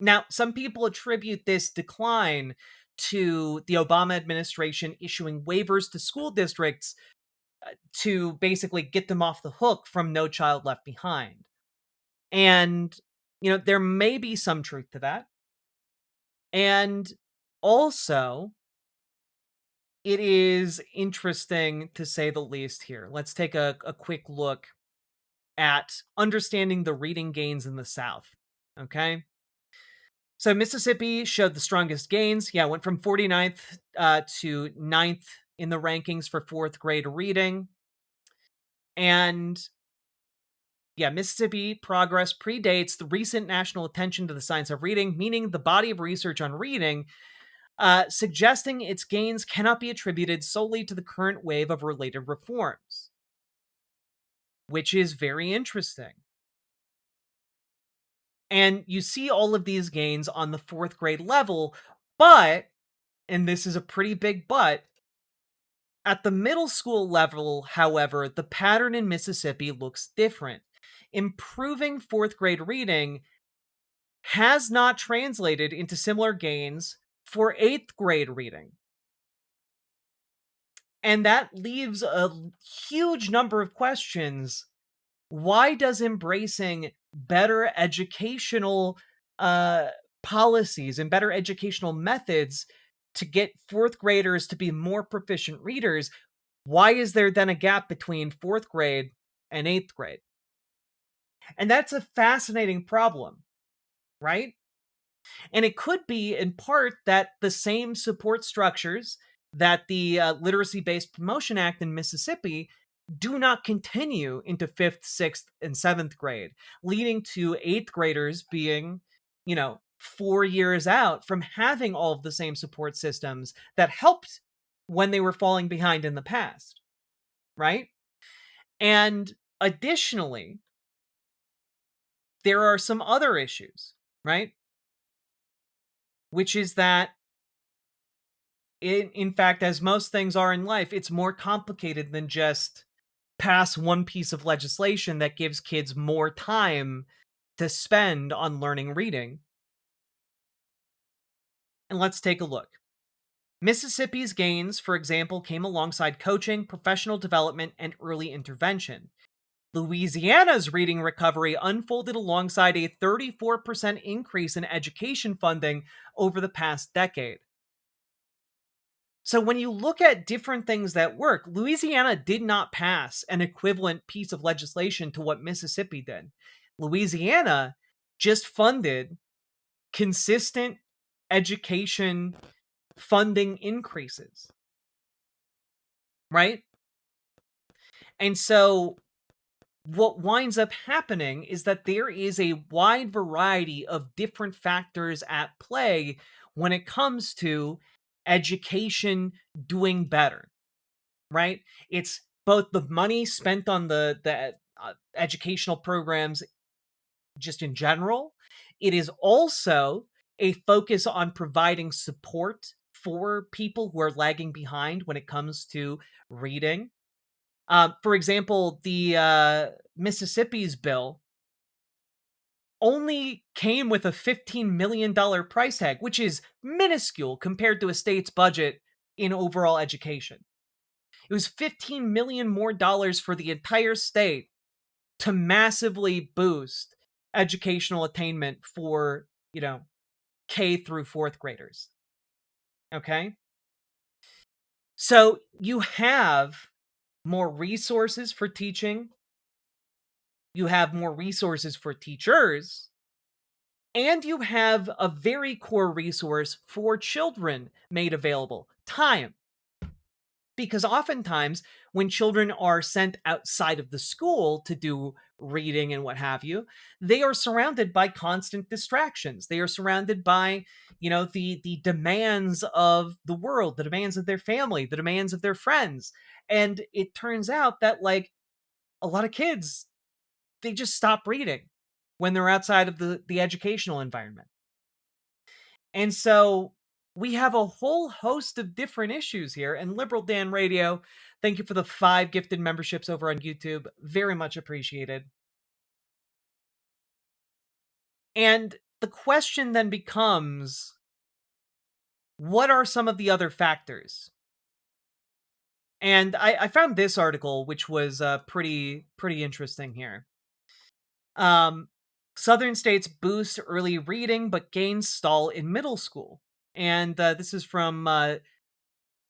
Now, some people attribute this decline to the Obama administration issuing waivers to school districts to basically get them off the hook from No Child Left Behind. And, there may be some truth to that. And also, it is interesting to say the least here. Let's take a quick look at understanding the reading gains in the South. Okay. So Mississippi showed the strongest gains. Yeah, went from 49th to 9th in the rankings for 4th grade reading. And yeah, Mississippi progress predates the recent national attention to the science of reading, meaning the body of research on reading suggesting its gains cannot be attributed solely to the current wave of related reforms, which is very interesting. And you see all of these gains on the 4th grade level, but, and this is a pretty big but, at the middle school level, however, the pattern in Mississippi looks different. Improving 4th grade reading has not translated into similar gains for 8th grade reading. And that leaves a huge number of questions. Why does embracing better educational policies and better educational methods to get 4th graders to be more proficient readers, why is there then a gap between 4th grade and 8th grade? And that's a fascinating problem, right? And it could be in part that the same support structures that the Literacy-Based Promotion Act in Mississippi do not continue into 5th, 6th, and 7th grade, leading to 8th graders being, 4 years out from having all of the same support systems that helped when they were falling behind in the past, right? And additionally, there are some other issues, right? Which is that, in fact, as most things are in life, it's more complicated than just pass one piece of legislation that gives kids more time to spend on learning reading. And let's take a look. Mississippi's gains, for example, came alongside coaching, professional development, and early intervention. Louisiana's reading recovery unfolded alongside a 34% increase in education funding over the past decade. So when you look at different things that work, Louisiana did not pass an equivalent piece of legislation to what Mississippi did. Louisiana just funded consistent education funding increases, right? And so what winds up happening is that there is a wide variety of different factors at play when it comes to education doing better, right? It's both the money spent on the educational programs just in general. It is also a focus on providing support for people who are lagging behind when it comes to reading. For example, the Mississippi's bill only came with a $15 million price tag, which is minuscule compared to a state's budget in overall education. It was $15 million more dollars for the entire state to massively boost educational attainment for, K through 4th graders. Okay? So you have more resources for teaching, you have more resources for teachers, and you have a very core resource for children made available: time. Because oftentimes, when children are sent outside of the school to do reading and what have you, they are surrounded by constant distractions. They are surrounded by, the demands of the world, the demands of their family, the demands of their friends. And it turns out that, a lot of kids, they just stop reading when they're outside of the educational environment. And so we have a whole host of different issues here. And Liberal Dan Radio, thank you for the 5 gifted memberships over on YouTube. Very much appreciated. And the question then becomes, what are some of the other factors? And I found this article, which was pretty interesting here. Southern states boost early reading, but gains stall in middle school. And this is from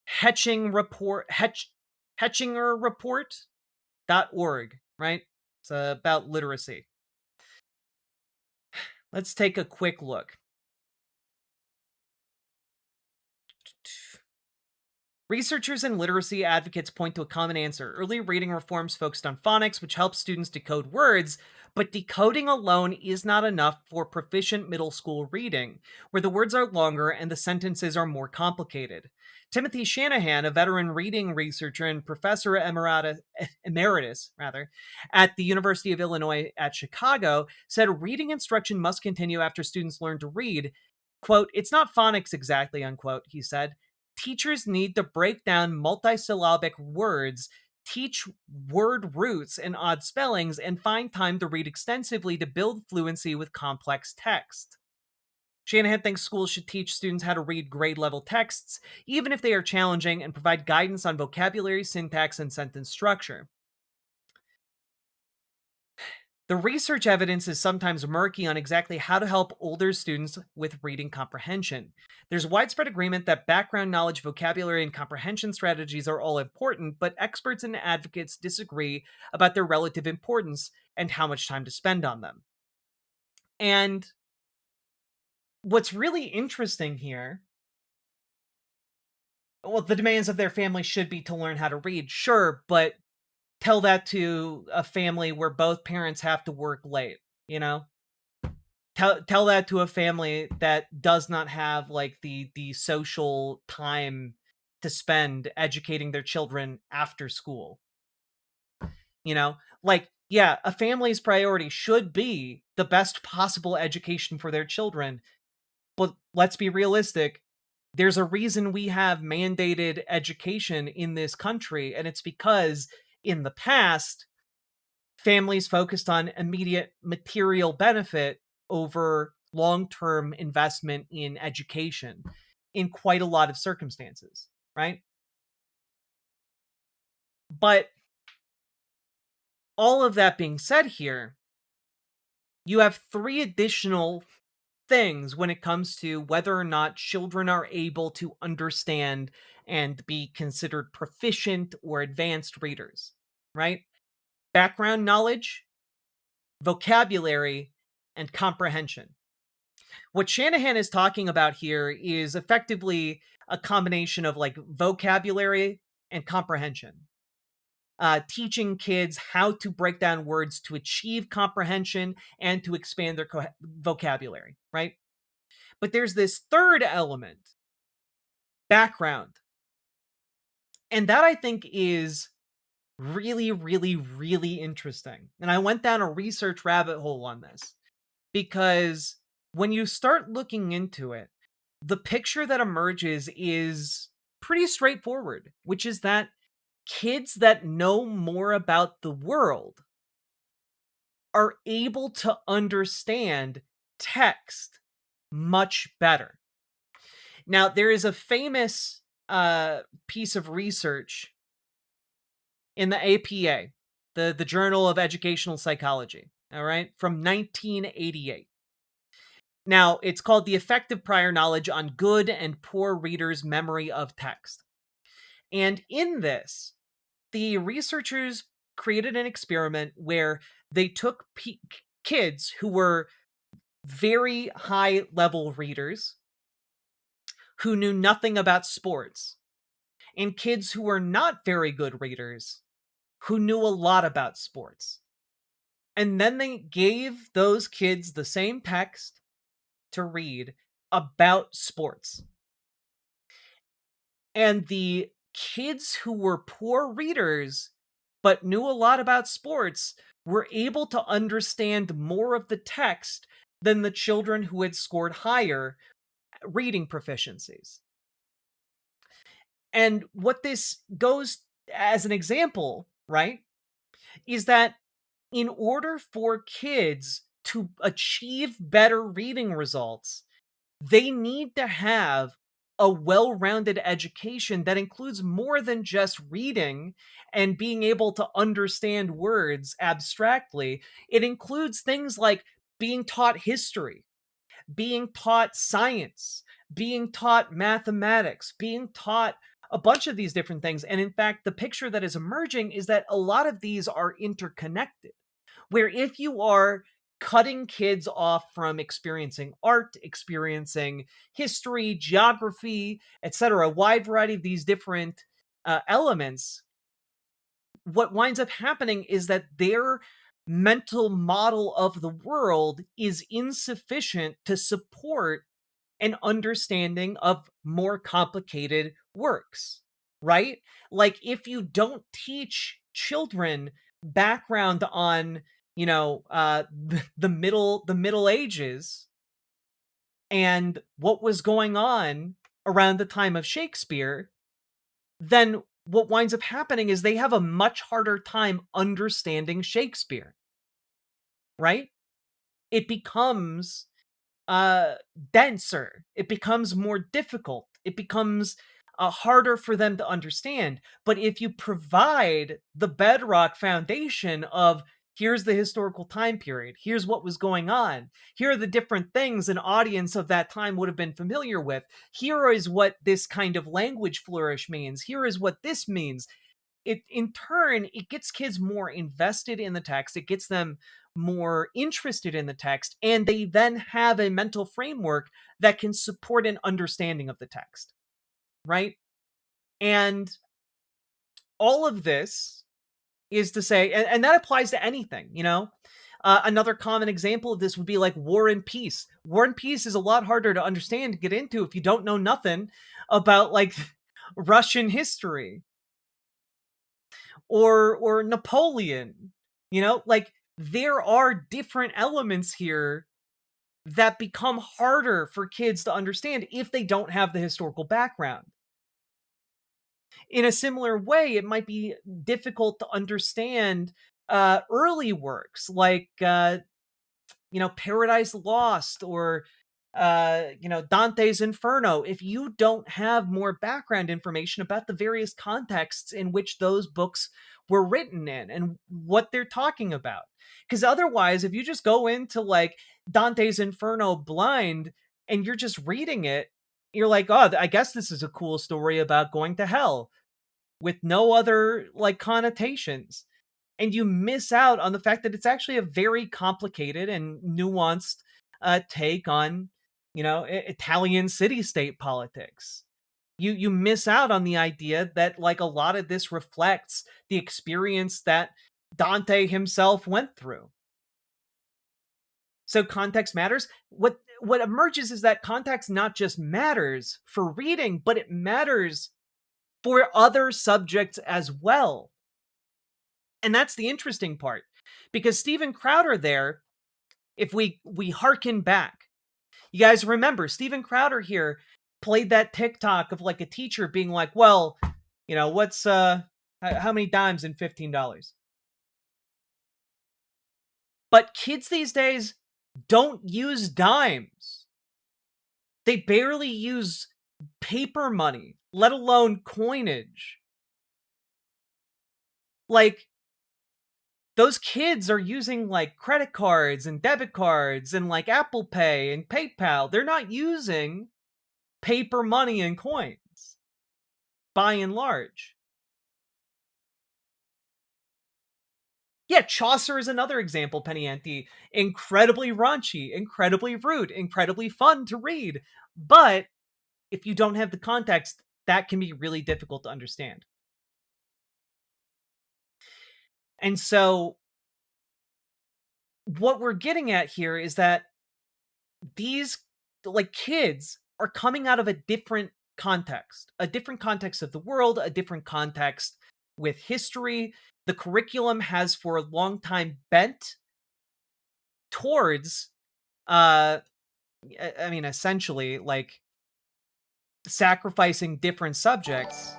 HetchingerReport.org, right? It's about literacy. Let's take a quick look. Researchers and literacy advocates point to a common answer: early reading reforms focused on phonics, which helps students decode words, But decoding alone is not enough for proficient middle school reading, where the words are longer and the sentences are more complicated. Timothy Shanahan, a veteran reading researcher and professor emeritus at the University of Illinois at Chicago, said reading instruction must continue after students learn to read. Quote, "It's not phonics exactly," unquote, he said. Teachers need to break down multisyllabic words, teach word roots and odd spellings, and find time to read extensively to build fluency with complex text. Shanahan thinks schools should teach students how to read grade-level texts, even if they are challenging, and provide guidance on vocabulary, syntax, and sentence structure. The research evidence is sometimes murky on exactly how to help older students with reading comprehension. There's widespread agreement that background knowledge, vocabulary, and comprehension strategies are all important, but experts and advocates disagree about their relative importance and how much time to spend on them. And what's really interesting here, well, the demands of their family should be to learn how to read, sure, but tell that to a family where both parents have to work late, you know? Tell that to a family that does not have like the social time to spend educating their children after school. You know, like, yeah, a family's priority should be the best possible education for their children. But let's be realistic. There's a reason we have mandated education in this country, and it's because in the past, families focused on immediate material benefit over long-term investment in education in quite a lot of circumstances, right? But all of that being said here, you have three additional things when it comes to whether or not children are able to understand and be considered proficient or advanced readers, right? Background knowledge, vocabulary, and comprehension. What Shanahan is talking about here is effectively a combination of like vocabulary and comprehension. Teaching kids how to break down words to achieve comprehension and to expand their vocabulary, right? But there's this third element, background. And that I think is really, really, really interesting. And I went down a research rabbit hole on this because when you start looking into it, the picture that emerges is pretty straightforward, which is that kids that know more about the world are able to understand text much better. Now, there is a famous piece of research in the APA, the Journal of Educational Psychology, all right, from 1988. Now, it's called The Effective Prior Knowledge on Good and Poor Readers' Memory of Text. And in this, the researchers created an experiment where they took kids who were very high-level readers who knew nothing about sports, and kids who were not very good readers who knew a lot about sports. And then they gave those kids the same text to read about sports. And the kids who were poor readers but knew a lot about sports were able to understand more of the text than the children who had scored higher reading proficiencies. And what this goes as an example, right, is that in order for kids to achieve better reading results, they need to have a well-rounded education that includes more than just reading and being able to understand words abstractly. It includes things like being taught history, being taught science, being taught mathematics, being taught a bunch of these different things. And in fact, the picture that is emerging is that a lot of these are interconnected, where if you are cutting kids off from experiencing art, experiencing history, geography, etc., a wide variety of these different elements, what winds up happening is that their mental model of the world is insufficient to support an understanding of more complicated works, right? Like, if you don't teach children background on, the Middle Ages and what was going on around the time of Shakespeare, then what winds up happening is they have a much harder time understanding Shakespeare, right? It becomes denser. It becomes more difficult. It becomes harder for them to understand. But if you provide the bedrock foundation of, here's the historical time period, here's what was going on, here are the different things an audience of that time would have been familiar with, here is what this kind of language flourish means, here is what this means, in turn, it gets kids more invested in the text, it gets them more interested in the text, and they then have a mental framework that can support an understanding of the text, right? And all of this is to say, and that applies to anything, another common example of this would be like War and Peace. War and Peace is a lot harder to understand, to get into, if you don't know nothing about like Russian history or Napoleon. Like, there are different elements here that become harder for kids to understand if they don't have the historical background. In a similar way, it might be difficult to understand early works like Paradise Lost or Dante's Inferno, if you don't have more background information about the various contexts in which those books were written in and what they're talking about. Because otherwise, if you just go into like Dante's Inferno blind and you're just reading it, you're like, oh, I guess this is a cool story about going to hell with no other like connotations. And you miss out on the fact that it's actually a very complicated and nuanced take on, Italian city-state politics. You miss out on the idea that like a lot of this reflects the experience that Dante himself went through. So context matters. What emerges is that context not just matters for reading, but it matters for other subjects as well. And that's the interesting part, because Steven Crowder there, if we hearken back, you guys remember Steven Crowder here played that TikTok of like a teacher being like, well, what's how many dimes in $15? But kids these days don't use dimes. They barely use paper money, let alone coinage. Like, those kids are using like credit cards and debit cards and like Apple Pay and PayPal. They're not using paper money and coins, by and large. Yeah, Chaucer is another example, Penny Ante. Incredibly raunchy, incredibly rude, incredibly fun to read. But if you don't have the context, that can be really difficult to understand. And so what we're getting at here is that these like kids are coming out of a different context of the world, a different context with history. The curriculum has for a long time bent towards, essentially like sacrificing different subjects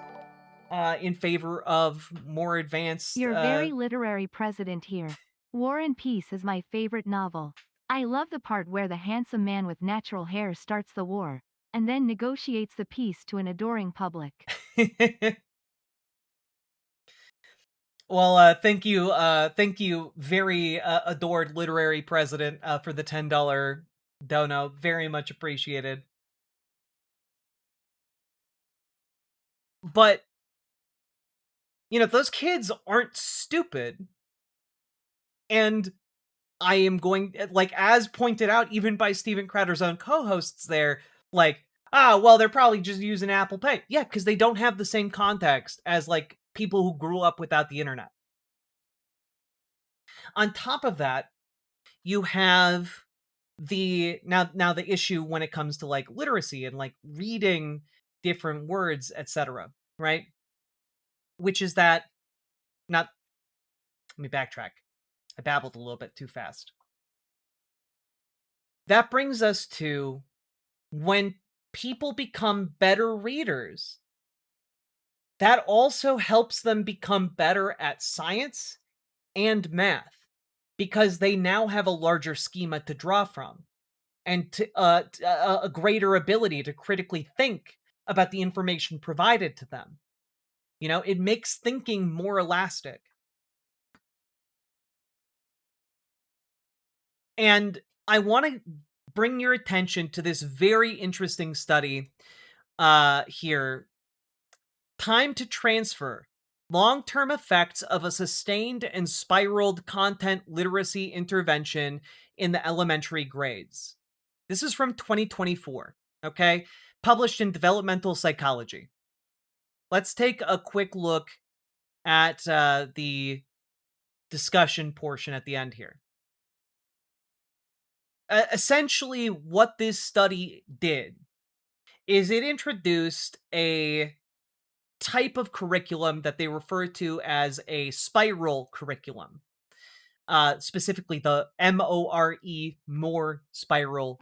in favor of more advanced. You're very literary president here. War and Peace is my favorite novel. I love the part where the handsome man with natural hair starts the war, and then negotiates the peace to an adoring public. Well, thank you, very adored literary president, for the $10 dono. Very much appreciated. But, those kids aren't stupid. And I am going, like, as pointed out even by Steven Crowder's own co-hosts there, like, well, they're probably just using Apple Pay. Yeah, because they don't have the same context as, like, people who grew up without the internet. On top of that, you have the the issue when it comes to like literacy and like reading different words, etc., right? Which is that not let me backtrack. I babbled a little bit too fast. That brings us to when people become better readers, that also helps them become better at science and math because they now have a larger schema to draw from and a greater ability to critically think about the information provided to them. You know, it makes thinking more elastic. And I want to bring your attention to this very interesting study here. Time to transfer. Long-term effects of a sustained and spiraled content literacy intervention in the elementary grades. This is from 2024, okay? Published in Developmental Psychology. Let's take a quick look at the discussion portion at the end here. Essentially, what this study did is it introduced a type of curriculum that they refer to as a spiral curriculum, specifically the more spiral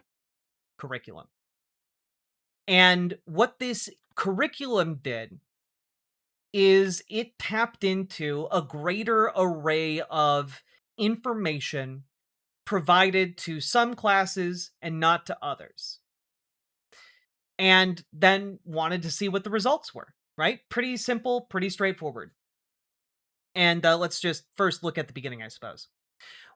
curriculum. And what this curriculum did is it tapped into a greater array of information provided to some classes and not to others. And then wanted to see what the results were, right? Pretty simple, pretty straightforward. And let's just first look at the beginning, I suppose.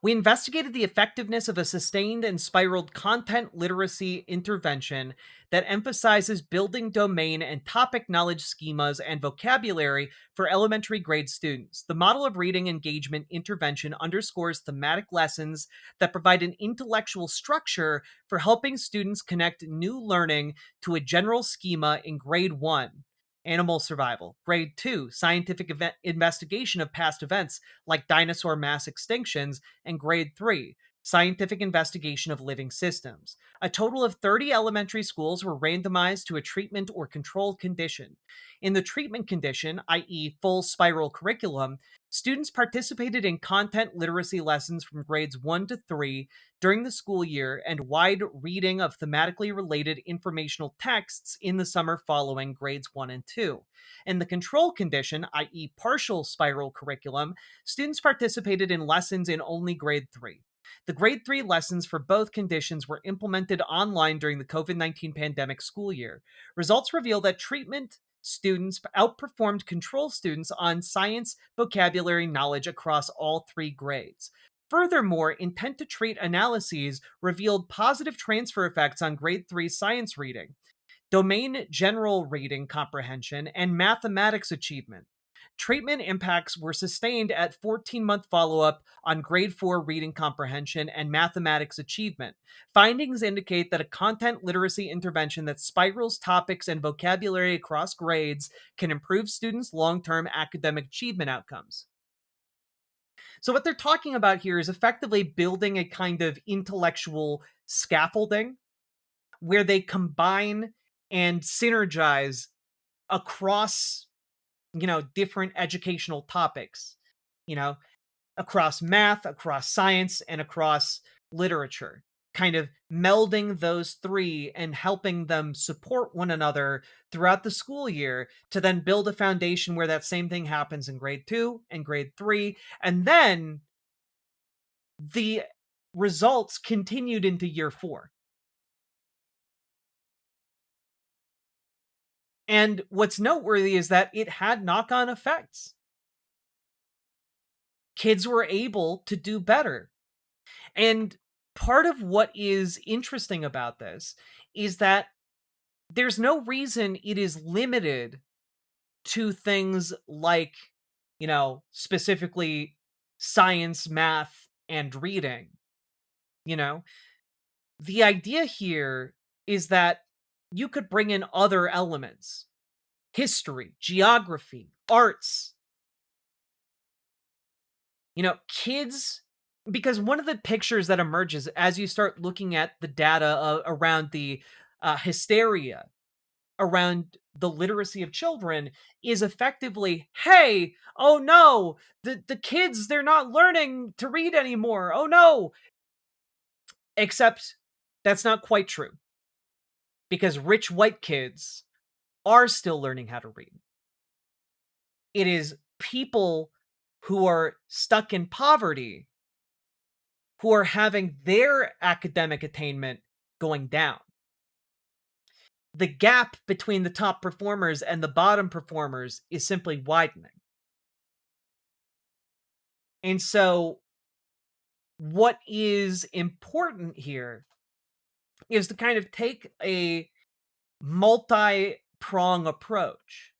We investigated the effectiveness of a sustained and spiraled content literacy intervention that emphasizes building domain and topic knowledge schemas and vocabulary for elementary grade students. The model of reading engagement intervention underscores thematic lessons that provide an intellectual structure for helping students connect new learning to a general schema in grade 1. Animal survival. Grade 2, scientific investigation of past events like dinosaur mass extinctions. And grade 3, scientific investigation of living systems. A total of 30 elementary schools were randomized to a treatment or controlled condition. In the treatment condition, i.e. full spiral curriculum, students participated in content literacy lessons from grades 1 to 3 during the school year and wide reading of thematically related informational texts in the summer following grades 1 and 2. In the control condition, i.e. partial spiral curriculum, students participated in lessons in only grade 3. The grade 3 lessons for both conditions were implemented online during the COVID-19 pandemic school year. Results reveal that treatment students outperformed control students on science vocabulary knowledge across all 3 grades. Furthermore, intent to treat analyses revealed positive transfer effects on grade 3 science reading, domain general reading comprehension, and mathematics achievement. Treatment impacts were sustained at 14-month follow-up on grade 4 reading comprehension and mathematics achievement. Findings indicate that a content literacy intervention that spirals topics and vocabulary across grades can improve students' long-term academic achievement outcomes. So what they're talking about here is effectively building a kind of intellectual scaffolding where they combine and synergize across, different educational topics, across math, across science, and across literature, kind of melding those 3 and helping them support one another throughout the school year to then build a foundation where that same thing happens in grade 2 and grade 3. And then the results continued into year 4. And what's noteworthy is that it had knock-on effects. Kids were able to do better. And part of what is interesting about this is that there's no reason it is limited to things like, specifically science, math, and reading. The idea here is that you could bring in other elements: history, geography, arts. Kids Because one of the pictures that emerges as you start looking at the data around the hysteria around the literacy of children is effectively, hey, oh no, the kids, they're not learning to read anymore. Oh no. Except that's not quite true. Because rich white kids are still learning how to read. It is people who are stuck in poverty who are having their academic attainment going down. The gap between the top performers and the bottom performers is simply widening. And so, what is important here is to kind of take a multi-prong approach.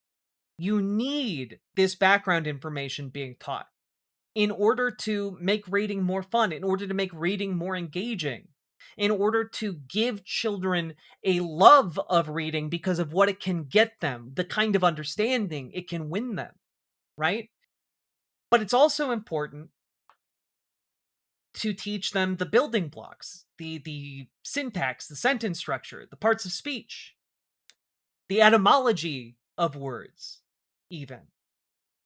You need this background information being taught in order to make reading more fun, in order to make reading more engaging, in order to give children a love of reading because of what it can get them, the kind of understanding it can win them, right? But it's also important to teach them the building blocks, the syntax, the sentence structure, the parts of speech, the etymology of words, even.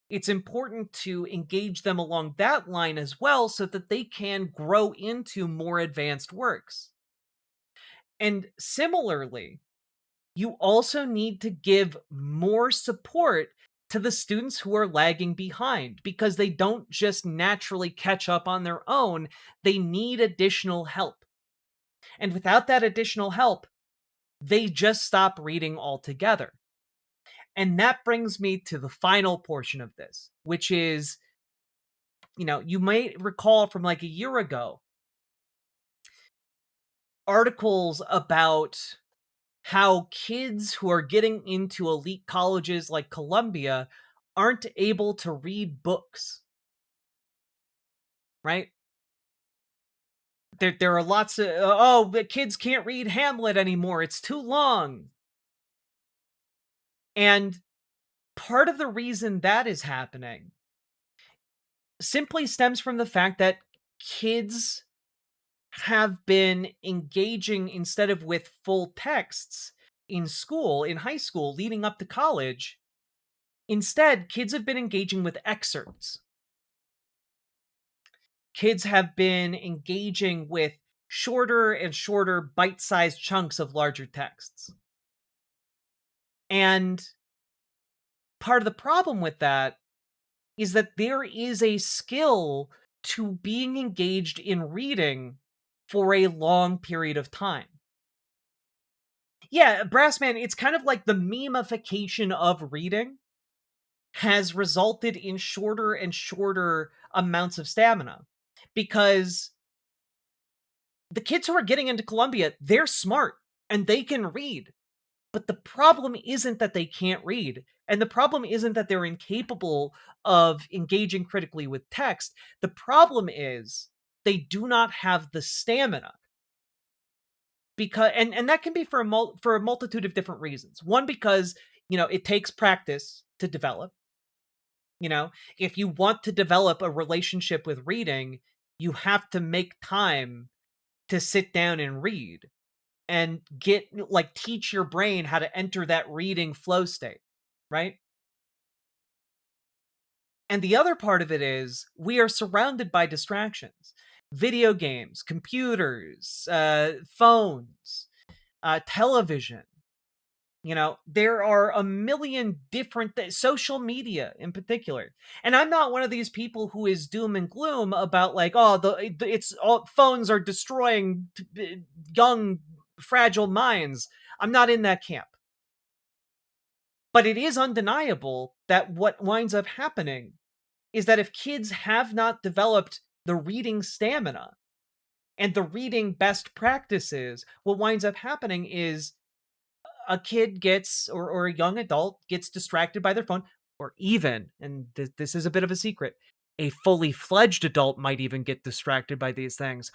It's important to engage them along that line as well so that they can grow into more advanced works. And similarly, you also need to give more support to the students who are lagging behind because they don't just naturally catch up on their own. They need additional help. And without that additional help, they just stop reading altogether. And that brings me to the final portion of this, which is, you might recall from like a year ago, articles about how kids who are getting into elite colleges like Columbia aren't able to read books. Right? There are lots of, the kids can't read Hamlet anymore. It's too long. And part of the reason that is happening simply stems from the fact that kids have been engaging instead of with full texts in school, in high school, leading up to college. Instead, kids have been engaging with excerpts. Kids have been engaging with shorter and shorter bite-sized chunks of larger texts. And part of the problem with that is that there is a skill to being engaged in reading for a long period of time. Yeah, Brassman, it's kind of like the memification of reading has resulted in shorter and shorter amounts of stamina. Because the kids who are getting into Columbia, they're smart and they can read. But the problem isn't that they can't read. And the problem isn't that they're incapable of engaging critically with text. The problem is they do not have the stamina. Because and that can be for a multitude of different reasons. One, because, it takes practice to develop. If you want to develop a relationship with reading, you have to make time to sit down and read and teach your brain how to enter that reading flow state, right? And the other part of it is we are surrounded by distractions. Video games, computers, phones, television. There are a million different social media in particular. And I'm not one of these people who is doom and gloom about phones are destroying young, fragile minds. I'm not in that camp. But it is undeniable that what winds up happening is that if kids have not developed the reading stamina and the reading best practices, what winds up happening is a kid gets, or a young adult gets distracted by their phone, or even, and this is a bit of a secret, a fully fledged adult might even get distracted by these things.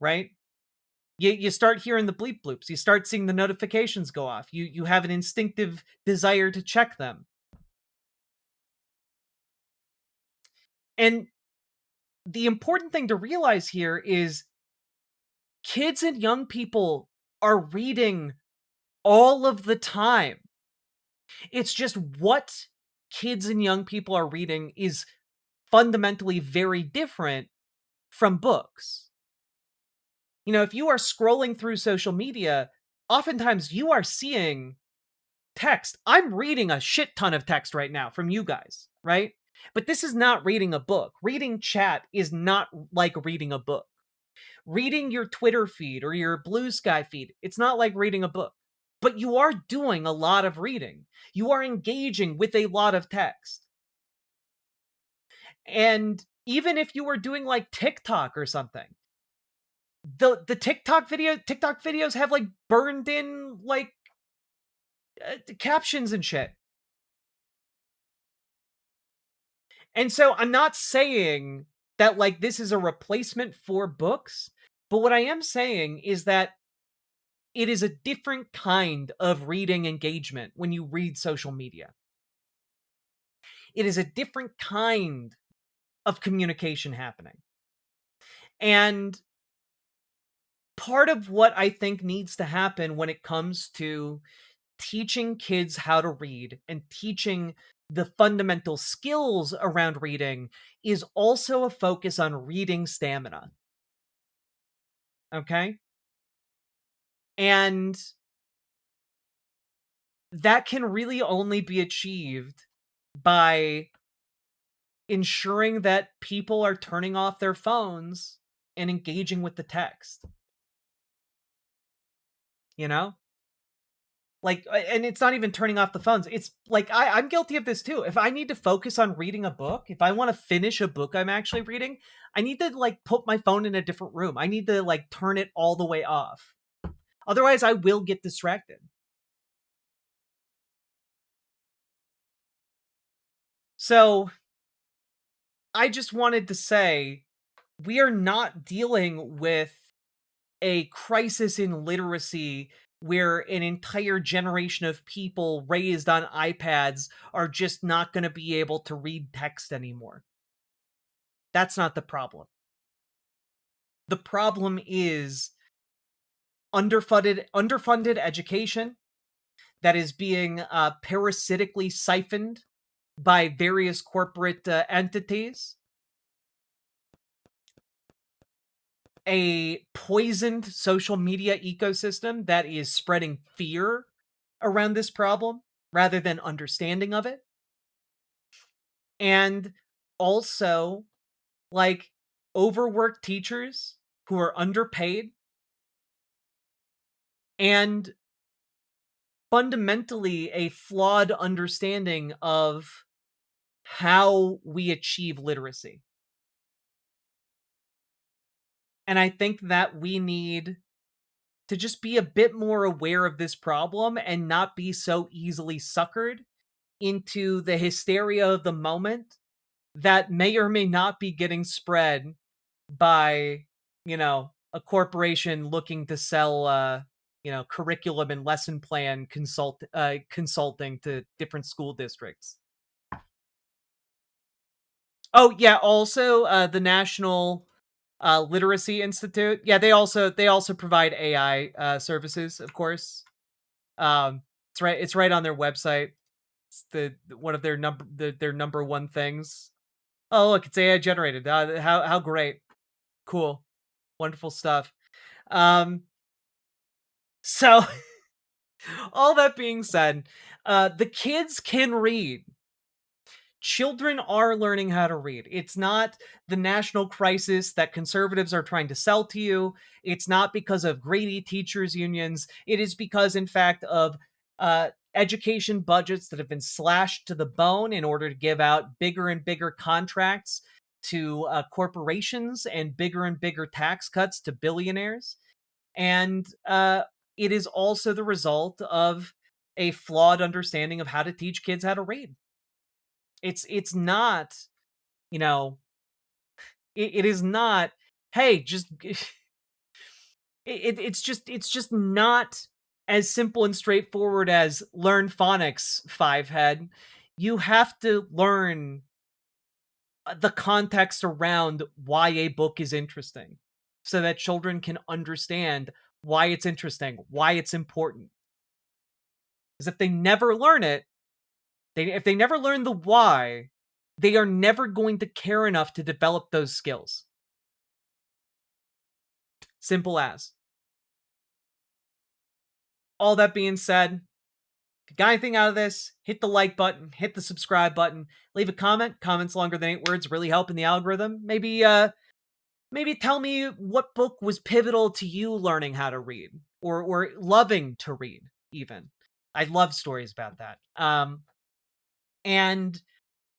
Right? You start hearing the bleep bloops. You start seeing the notifications go off. You have an instinctive desire to check them. And the important thing to realize here is kids and young people are reading all of the time. It's just what kids and young people are reading is fundamentally very different from books. You know, if you are scrolling through social media, oftentimes you are seeing text. I'm reading a shit ton of text right now from you guys, right? But this is not reading a book. Reading chat is not like reading a book. Reading your Twitter feed or your Blue Sky feed, it's not like reading a book. But you are doing a lot of reading. You are engaging with a lot of text. And even if you were doing like TikTok or something, the TikTok videos have like burned in like captions and shit. And so I'm not saying that like this is a replacement for books, but what I am saying is that it is a different kind of reading engagement when you read social media. It is a different kind of communication happening. And part of what I think needs to happen when it comes to teaching kids how to read and teaching the fundamental skills around reading is also a focus on reading stamina. Okay? And that can really only be achieved by ensuring that people are turning off their phones and engaging with the text. You know? Like, and it's not even turning off the phones. It's like, I'm guilty of this too. If I need to focus on reading a book, if I want to finish a book I'm actually reading, I need to like put my phone in a different room. I need to like turn it all the way off. Otherwise, I will get distracted. So, I just wanted to say, we are not dealing with a crisis in literacy where an entire generation of people raised on iPads are just not going to be able to read text anymore. That's not the problem. The problem is underfunded education that is being parasitically siphoned by various corporate entities. A poisoned social media ecosystem that is spreading fear around this problem rather than understanding of it. And also, like, overworked teachers who are underpaid and fundamentally a flawed understanding of how we achieve literacy. And I think that we need to just be a bit more aware of this problem and not be so easily suckered into the hysteria of the moment that may or may not be getting spread by, you know, a corporation looking to sell, you know, curriculum and lesson plan consulting to different school districts. Oh yeah, also the National Literacy Institute. Yeah, they also provide AI services, of course. It's right on their website. It's one of their number one things. Oh look, it's AI generated. How great, cool, wonderful stuff. So all that being said, the kids can read. Children are learning how to read. It's not the national crisis that conservatives are trying to sell to you. It's not because of greedy teachers unions. It is because, in fact, of education budgets that have been slashed to the bone in order to give out bigger and bigger contracts to corporations and bigger tax cuts to billionaires. And it is also the result of a flawed understanding of how to teach kids how to read. It's not, you know, it is not, hey, just it's just not as simple and straightforward as learn phonics, five head. You have to learn the context around why a book is interesting so that children can understand why it's interesting, why it's important. Because if they never learn it, if they never learn the why, they are never going to care enough to develop those skills. Simple as. All that being said, if you got anything out of this, hit the like button, hit the subscribe button, leave a comment. Comments longer than 8 words really help in the algorithm. Maybe tell me what book was pivotal to you learning how to read or loving to read even. I love stories about that. And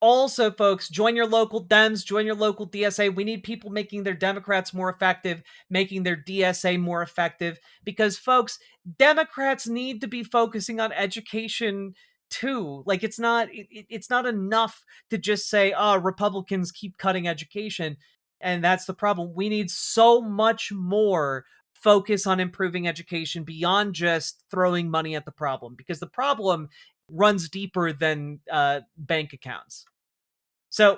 also, folks, join your local Dems, join your local DSA. We need people making their Democrats more effective, making their DSA more effective, because, folks, Democrats need to be focusing on education too. Like, it's not enough to just say, oh, Republicans keep cutting education, and that's the problem. We need so much more focus on improving education beyond just throwing money at the problem, because the problem runs deeper than bank accounts. So,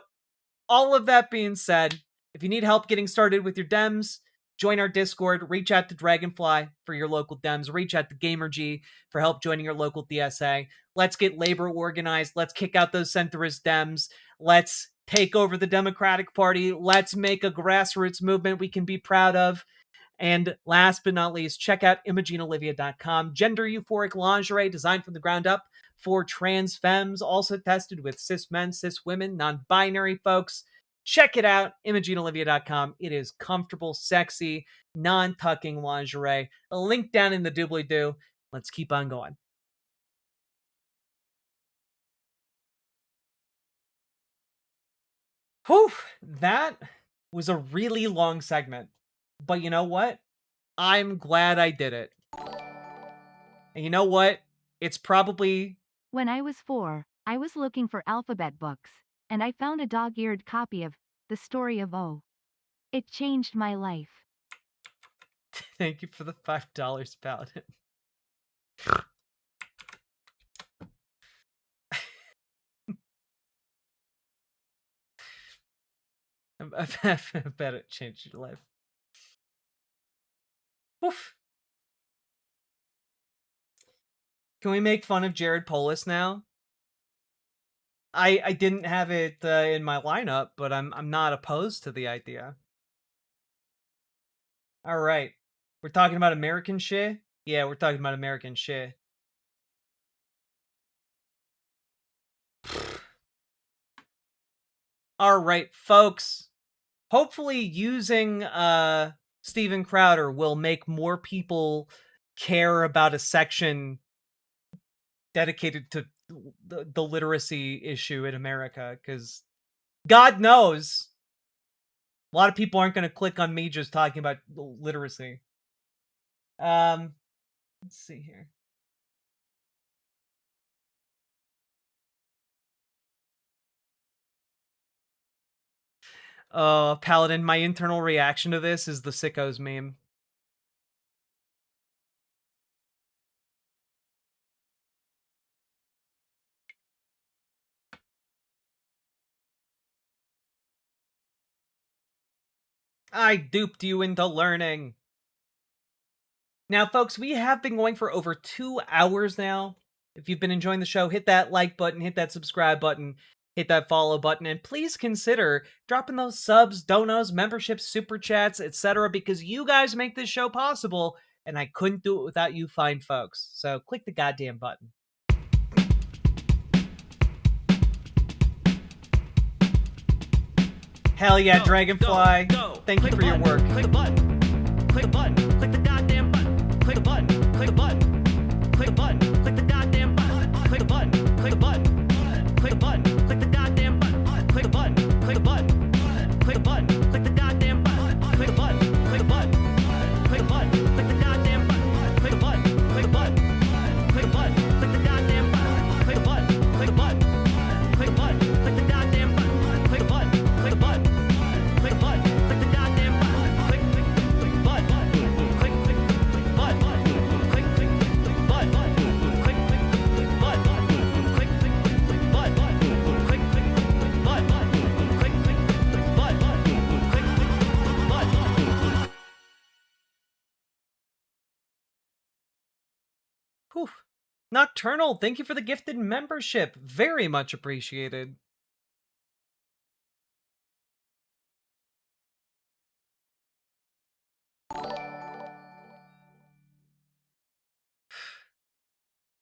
all of that being said, if you need help getting started with your Dems, join our Discord, reach out to Dragonfly for your local Dems, reach out to GamerG for help joining your local DSA. Let's get labor organized. Let's kick out those centrist Dems. Let's take over the Democratic Party. Let's make a grassroots movement we can be proud of. And last but not least, check out ImogeneOlivia.com. Gender euphoric lingerie designed from the ground up for trans femmes, also tested with cis men, cis women, non-binary folks. Check it out, ImogeneOlivia.com. It is comfortable, sexy, non-tucking lingerie. A link down in the doobly-doo. Let's keep on going. Whew, that was a really long segment. But you know what? I'm glad I did it. And you know what? It's probably... When I was 4, I was looking for alphabet books, and I found a dog-eared copy of The Story of O. It changed my life. Thank you for the $5, Paladin. I bet it changed your life. Oof. Can we make fun of Jared Polis now? I didn't have it in my lineup, but I'm not opposed to the idea. All right. We're talking about American shit? Yeah, we're talking about American shit. All right, folks. Hopefully using Steven Crowder will make more people care about a section dedicated to the literacy issue in America, because God knows a lot of people aren't going to click on me just talking about literacy. Let's see here. Paladin, my internal reaction to this is the sickos meme. I duped you into learning. Now, folks, we have been going for over 2 hours now. If you've been enjoying the show, hit that like button, hit that subscribe button, hit that follow button, and please consider dropping those subs, donos, memberships, super chats, etc., because you guys make this show possible, and I couldn't do it without you fine folks. So click the goddamn button. Hell yeah, Dragonfly. Thank you for your work. Click the button. Click the button. Click the goddamn button. Click the button. Click the button. Click the button. Click the goddamn button. Click the button. Click the button. Click the button. Click the goddamn button. Click the button. Click the button. Click the button. Click the goddamn button. Click the button. Click the button. Click the button. Click the goddamn button. Click the button. Click the button. Click the button. Click the goddamn button. Click the button. Click the button. Click the button. Click the goddamn button. Click the button. Click the button. Click the button. Click the goddamn button. Click the button. Whew. Nocturnal, thank you for the gifted membership. Very much appreciated.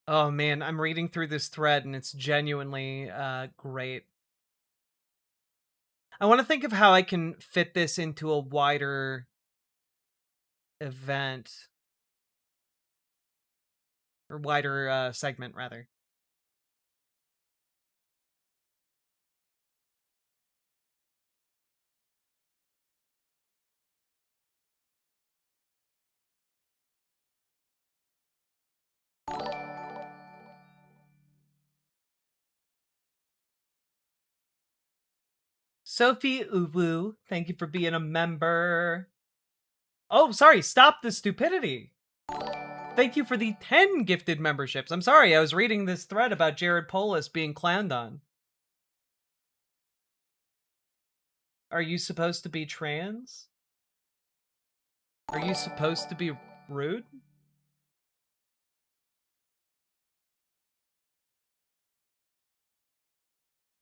Oh man, I'm reading through this thread and it's genuinely great. I want to think of how I can fit this into a wider event. Or wider segment, rather. Sophie Uwu, thank you for being a member. Oh, sorry, stop the stupidity. Thank you for the 10 gifted memberships. I'm sorry, I was reading this thread about Jared Polis being clowned on. Are you supposed to be trans? Are you supposed to be rude?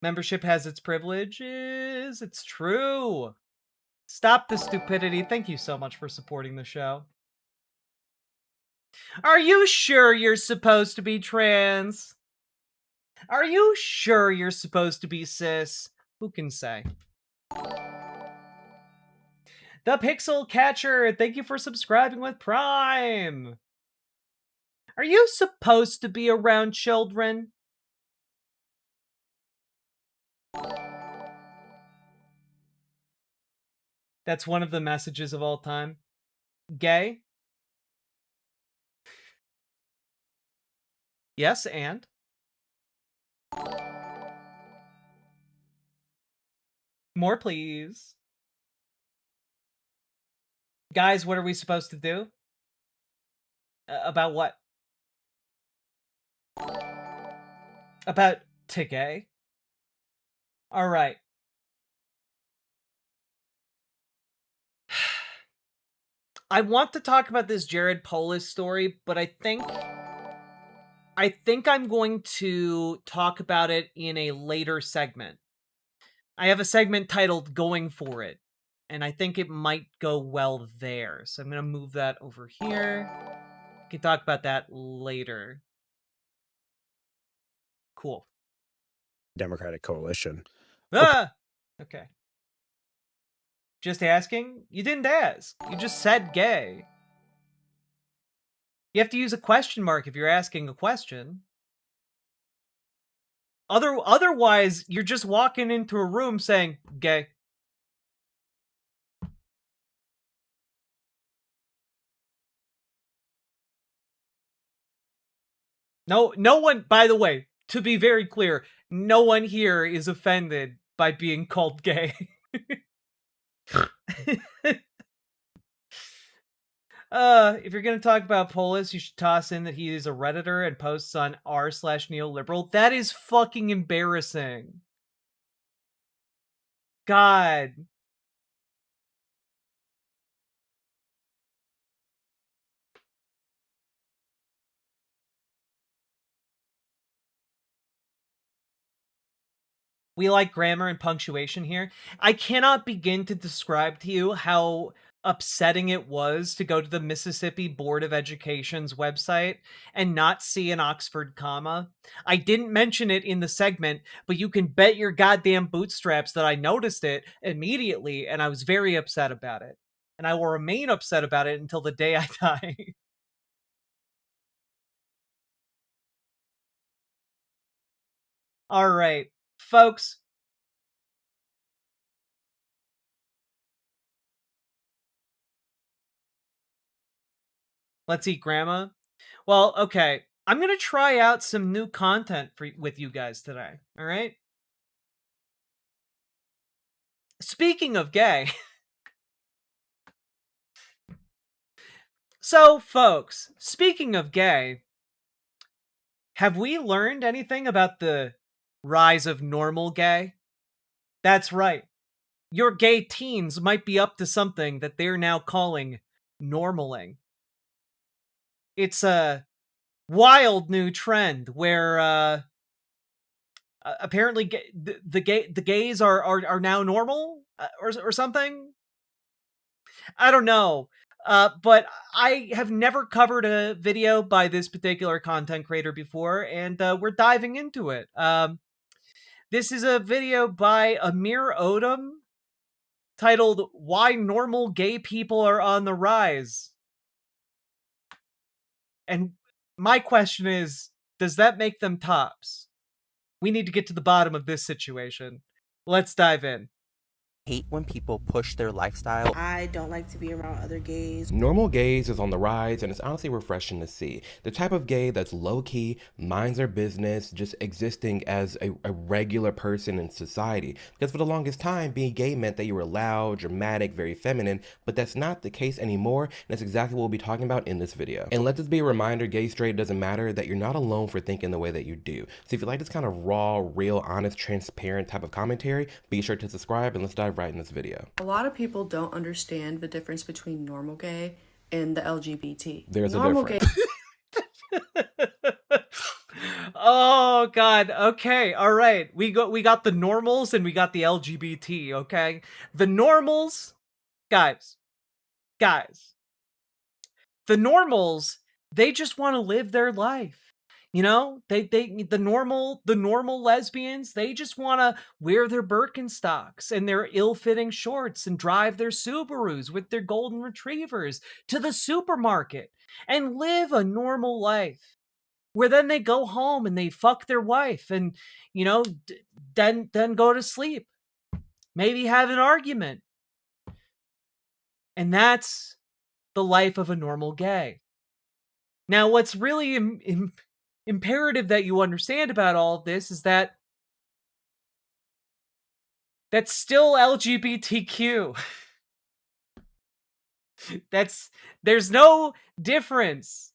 Membership has its privileges. It's true. Stop the stupidity. Thank you so much for supporting the show. Are you sure you're supposed to be trans? Are you sure you're supposed to be cis? Who can say? The Pixel Catcher, thank you for subscribing with Prime. Are you supposed to be around children? That's one of the messages of all time. Gay? Yes, and? More, please. Guys, what are we supposed to do? About what? About to gay? All right. I want to talk about this Jared Polis story, but I think I'm going to talk about it in a later segment. I have a segment titled Going For It, and I think it might go well there. So I'm going to move that over here. We can talk about that later. Cool. Democratic coalition. Ah! Okay. Just asking? You didn't ask. You just said gay. You have to use a question mark if you're asking a question. Otherwise, you're just walking into a room saying, gay. No one, by the way, to be very clear, no one here is offended by being called gay. If you're going to talk about Polis, you should toss in that he is a Redditor and posts on r/neoliberal. That is fucking embarrassing. God. We like grammar and punctuation here. I cannot begin to describe to you how upsetting it was to go to the Mississippi Board of Education's website and not see an Oxford comma. I didn't mention it in the segment, but you can bet your goddamn bootstraps that I noticed it immediately, and I was very upset about it. And I will remain upset about it until the day I die. All right, folks. Let's eat grandma. Well, okay. I'm going to try out some new content with you guys today. All right? Speaking of gay. So, folks, speaking of gay, have we learned anything about the rise of normal gay? That's right. Your gay teens might be up to something that they're now calling normaling. It's wild new trend where apparently the gays are now normal or something. I don't know. But I have never covered a video by this particular content creator before, and we're diving into it. This is a video by Amir Odom titled "Why Normal Gay People Are on the Rise." And my question is, does that make them tops? We need to get to the bottom of this situation. Let's dive in. Hate when people push their lifestyle. I don't like to be around other gays. Normal gays is on the rise, and it's honestly refreshing to see. The type of gay that's low-key, minds their business, just existing as a regular person in society. Because for the longest time, being gay meant that you were loud, dramatic, very feminine, but that's not the case anymore, and that's exactly what we'll be talking about in this video. And let this be a reminder, gay, straight, doesn't matter, that you're not alone for thinking the way that you do. So if you like this kind of raw, real, honest, transparent type of commentary, be sure to subscribe, and let's dive right in this video. A lot of people don't understand the difference between normal gay and the LGBT. There's normal a difference. Oh god. Okay. All right. We got the normals and we got the LGBT, okay? The normals, guys. The normals, they just want to live their life. You know, the normal lesbians, they just want to wear their Birkenstocks and their ill-fitting shorts and drive their Subarus with their golden retrievers to the supermarket and live a normal life, where then they go home and they fuck their wife and, you know, then go to sleep, maybe have an argument. And that's the life of a normal gay. Now, what's really imperative that you understand about all of this is that that's still LGBTQ. There's no difference.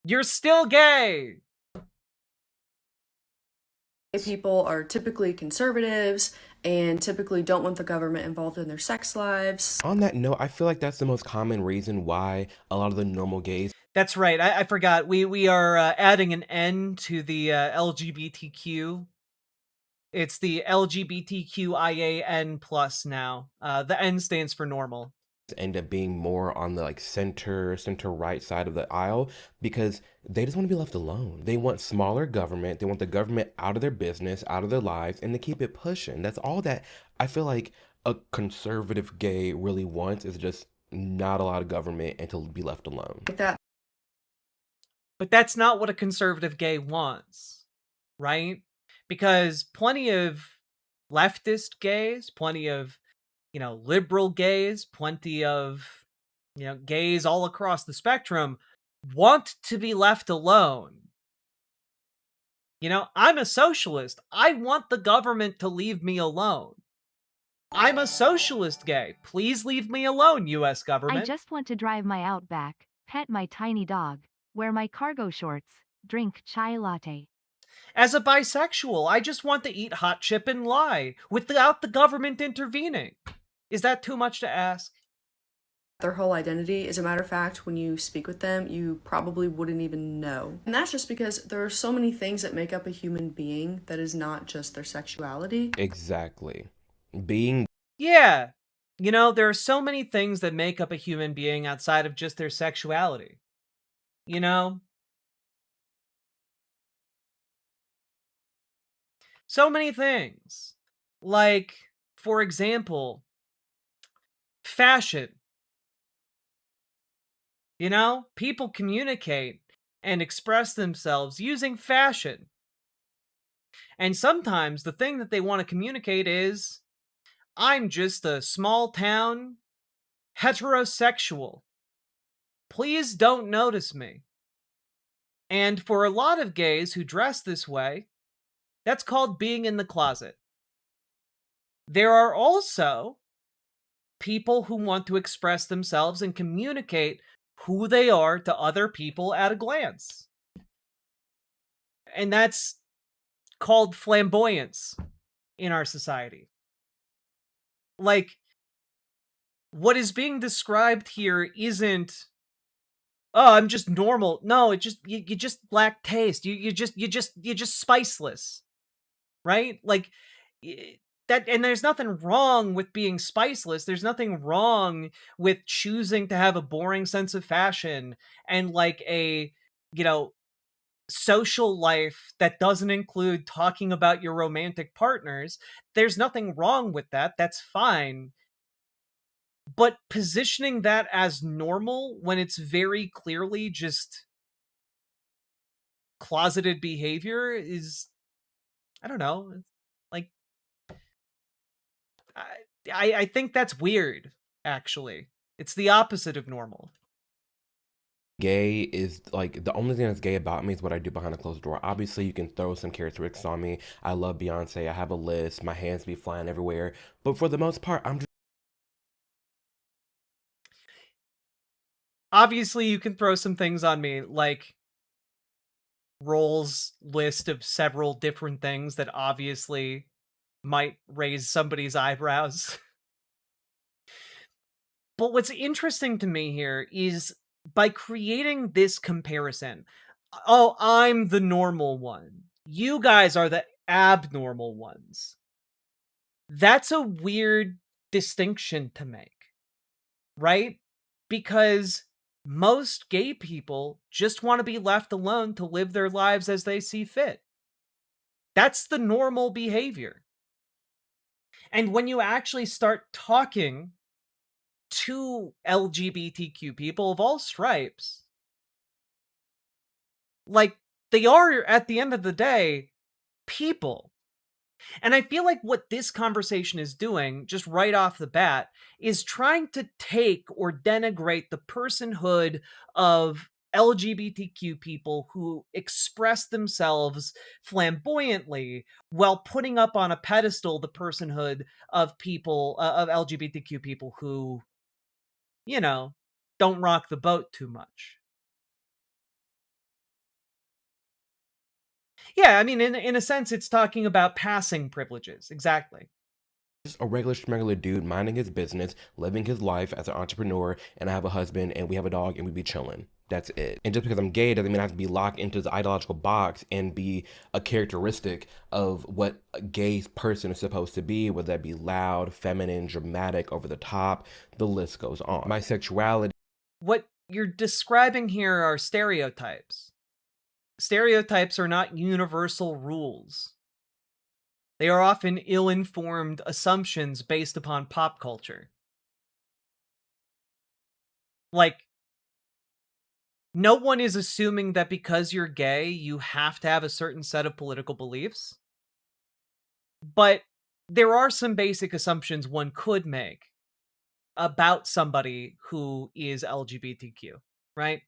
You're still gay. People are typically conservatives and typically don't want the government involved in their sex lives. On that note, I feel like that's the most common reason why a lot of the normal gays. That's right. I forgot. We are adding an N to the LGBTQ. It's the LGBTQIAN plus now. The N stands for normal. End up being more on the like center right side of the aisle because they just want to be left alone. They want smaller government. They want the government out of their business, out of their lives, and to keep it pushing. That's all that I feel like a conservative gay really wants, is just not a lot of government and to be left alone. Like that. But that's not what a conservative gay wants, right? Because plenty of leftist gays, plenty of, you know, liberal gays, plenty of, you know, gays all across the spectrum want to be left alone. You know, I'm a socialist. I want the government to leave me alone. I'm a socialist gay. Please leave me alone, US government. I just want to drive my Outback, pet my tiny dog, wear my cargo shorts, drink chai latte. As a bisexual, I just want to eat hot chip and lie without the government intervening. Is that too much to ask? Their whole identity. As a matter of fact, when you speak with them, you probably wouldn't even know. And that's just because there are so many things that make up a human being that is not just their sexuality. Exactly. Being. Yeah. You know, there are so many things that make up a human being outside of just their sexuality. You know? So many things. Like, for example, fashion. You know, people communicate and express themselves using fashion. And sometimes the thing that they want to communicate is, I'm just a small town heterosexual. Please don't notice me. And for a lot of gays who dress this way, that's called being in the closet. There are also people who want to express themselves and communicate who they are to other people at a glance. And that's called flamboyance in our society. Like, what is being described here isn't oh, I'm just normal. No, it just you just lack taste. You're just spiceless, right? Like that, and there's nothing wrong with being spiceless. There's nothing wrong with choosing to have a boring sense of fashion and like a, you know, social life that doesn't include talking about your romantic partners. There's nothing wrong with that. That's fine. But positioning that as normal when it's very clearly just closeted behavior is, I don't know, like I think that's weird, actually. It's the opposite of normal. Gay is like the only thing that's gay about me is what I do behind a closed door. Obviously, you can throw some characteristics on me. I love Beyonce. I have a list. My hands be flying everywhere. But for the most part, I'm just Obviously, you can throw some things on me, like Roll's list of several different things that obviously might raise somebody's eyebrows. But what's interesting to me here is by creating this comparison, oh, I'm the normal one. You guys are the abnormal ones. That's a weird distinction to make, right? Because most gay people just want to be left alone to live their lives as they see fit. That's the normal behavior. And when you actually start talking to LGBTQ people of all stripes, like, they are, at the end of the day, people. And I feel like what this conversation is doing, just right off the bat, is trying to take or denigrate the personhood of LGBTQ people who express themselves flamboyantly while putting up on a pedestal the personhood of people, of LGBTQ people who, you know, don't rock the boat too much. Yeah, I mean, in a sense, it's talking about passing privileges. Exactly. a regular schmegular dude minding his business, living his life as an entrepreneur, and I have a husband, and we have a dog, and we be chilling. That's it. And just because I'm gay doesn't mean I have to be locked into this ideological box and be a characteristic of what a gay person is supposed to be, whether that be loud, feminine, dramatic, over the top. The list goes on. My sexuality. What you're describing here are stereotypes. Stereotypes are not universal rules. They are often ill-informed assumptions based upon pop culture. Like, no one is assuming that because you're gay, you have to have a certain set of political beliefs. But there are some basic assumptions one could make about somebody who is LGBTQ, right?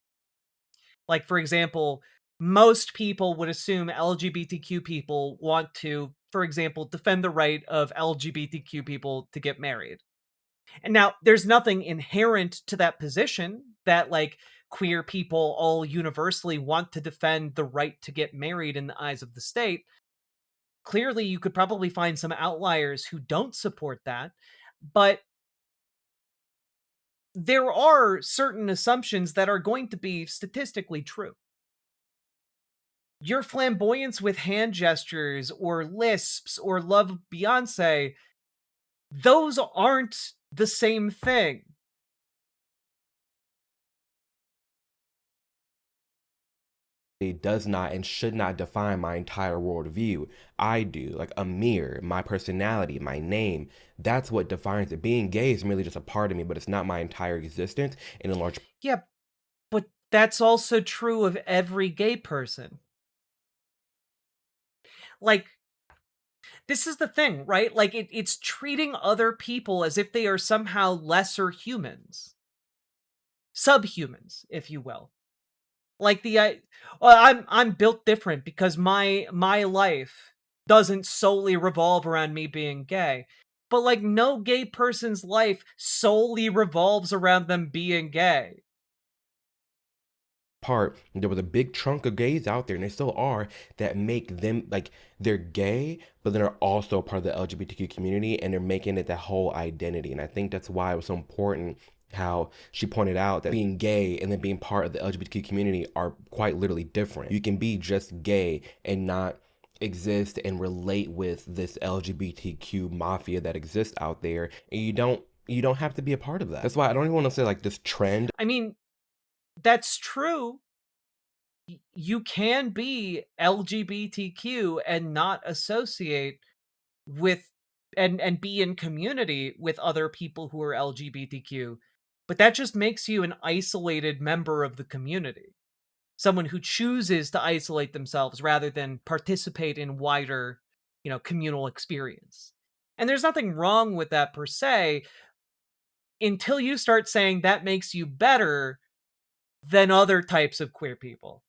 Like, for example, most people would assume LGBTQ people want to, for example, defend the right of LGBTQ people to get married. And now there's nothing inherent to that position that, like, queer people all universally want to defend the right to get married in the eyes of the state. Clearly, you could probably find some outliers who don't support that, but there are certain assumptions that are going to be statistically true. Your flamboyance with hand gestures or lisps or love of Beyonce, those aren't the same thing. It does not and should not define my entire worldview. I do. Like a mirror, my personality, my name. That's what defines it. Being gay is merely just a part of me, but it's not my entire existence in a large. Yeah, but that's also true of every gay person. Like, this is the thing, right? Like, it's treating other people as if they are somehow lesser humans. Subhumans, if you will. Like well, I'm built different because my life doesn't solely revolve around me being gay. But like, no gay person's life solely revolves around them being gay. Part, there was a big chunk of gays out there, and they still are, that make them like they're gay, but they're also part of the LGBTQ community, and they're making it that whole identity. And I think that's why it was so important how she pointed out that being gay and then being part of the LGBTQ community are quite literally different. You can be just gay and not exist and relate with this LGBTQ mafia that exists out there, and you don't have to be a part of that. That's why I don't even want to say like this trend. I mean, that's true. You can be LGBTQ and not associate with and be in community with other people who are LGBTQ, but that just makes you an isolated member of the community. Someone who chooses to isolate themselves rather than participate in wider, communal experience. And there's nothing wrong with that per se, until you start saying that makes you better than other types of queer people.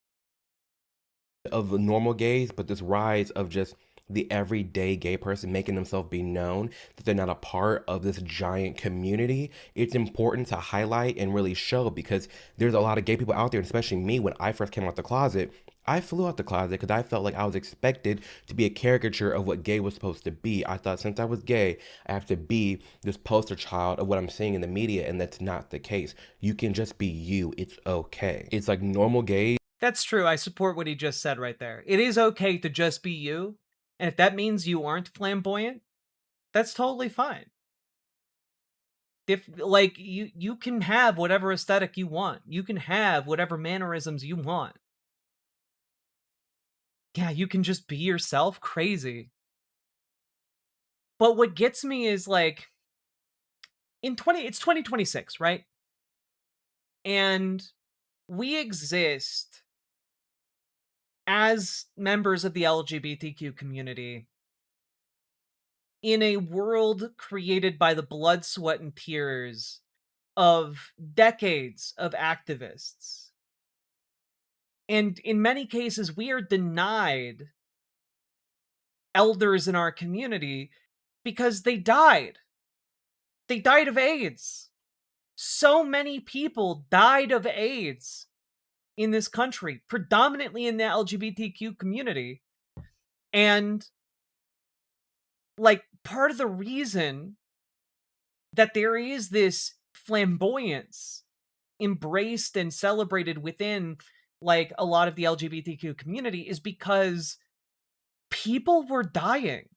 Of the normal gays, but this rise of just the everyday gay person making themselves be known, that they're not a part of this giant community. It's important to highlight and really show, because there's a lot of gay people out there, especially me. When I first came out the closet, I flew out the closet because I felt like I was expected to be a caricature of what gay was supposed to be. I thought since I was gay, I have to be this poster child of what I'm seeing in the media, and that's not the case. You can just be you. It's okay. It's like normal gays. That's true. I support what he just said right there. It is okay to just be you. And if that means you aren't flamboyant, that's totally fine. If like you can have whatever aesthetic you want. You can have whatever mannerisms you want. Yeah, you can just be yourself. Crazy. But what gets me is like it's 2026, right? And we exist as members of the LGBTQ community in a world created by the blood, sweat, and tears of decades of activists. And in many cases, we are denied elders in our community because they died. They died of AIDS. So many people died of AIDS in this country, predominantly in the LGBTQ community. And like part of the reason that there is this flamboyance embraced and celebrated within like a lot of the LGBTQ community is because people were dying.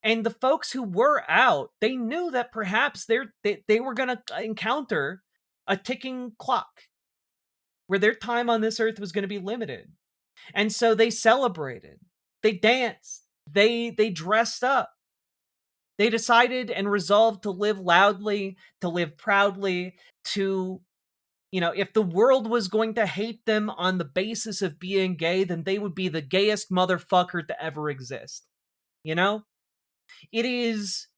And the folks who were out, they knew that perhaps they were going to encounter a ticking clock where their time on this earth was going to be limited. And so they celebrated, they danced, they dressed up. They decided and resolved to live loudly, to live proudly, to, if the world was going to hate them on the basis of being gay, then they would be the gayest motherfucker to ever exist. It is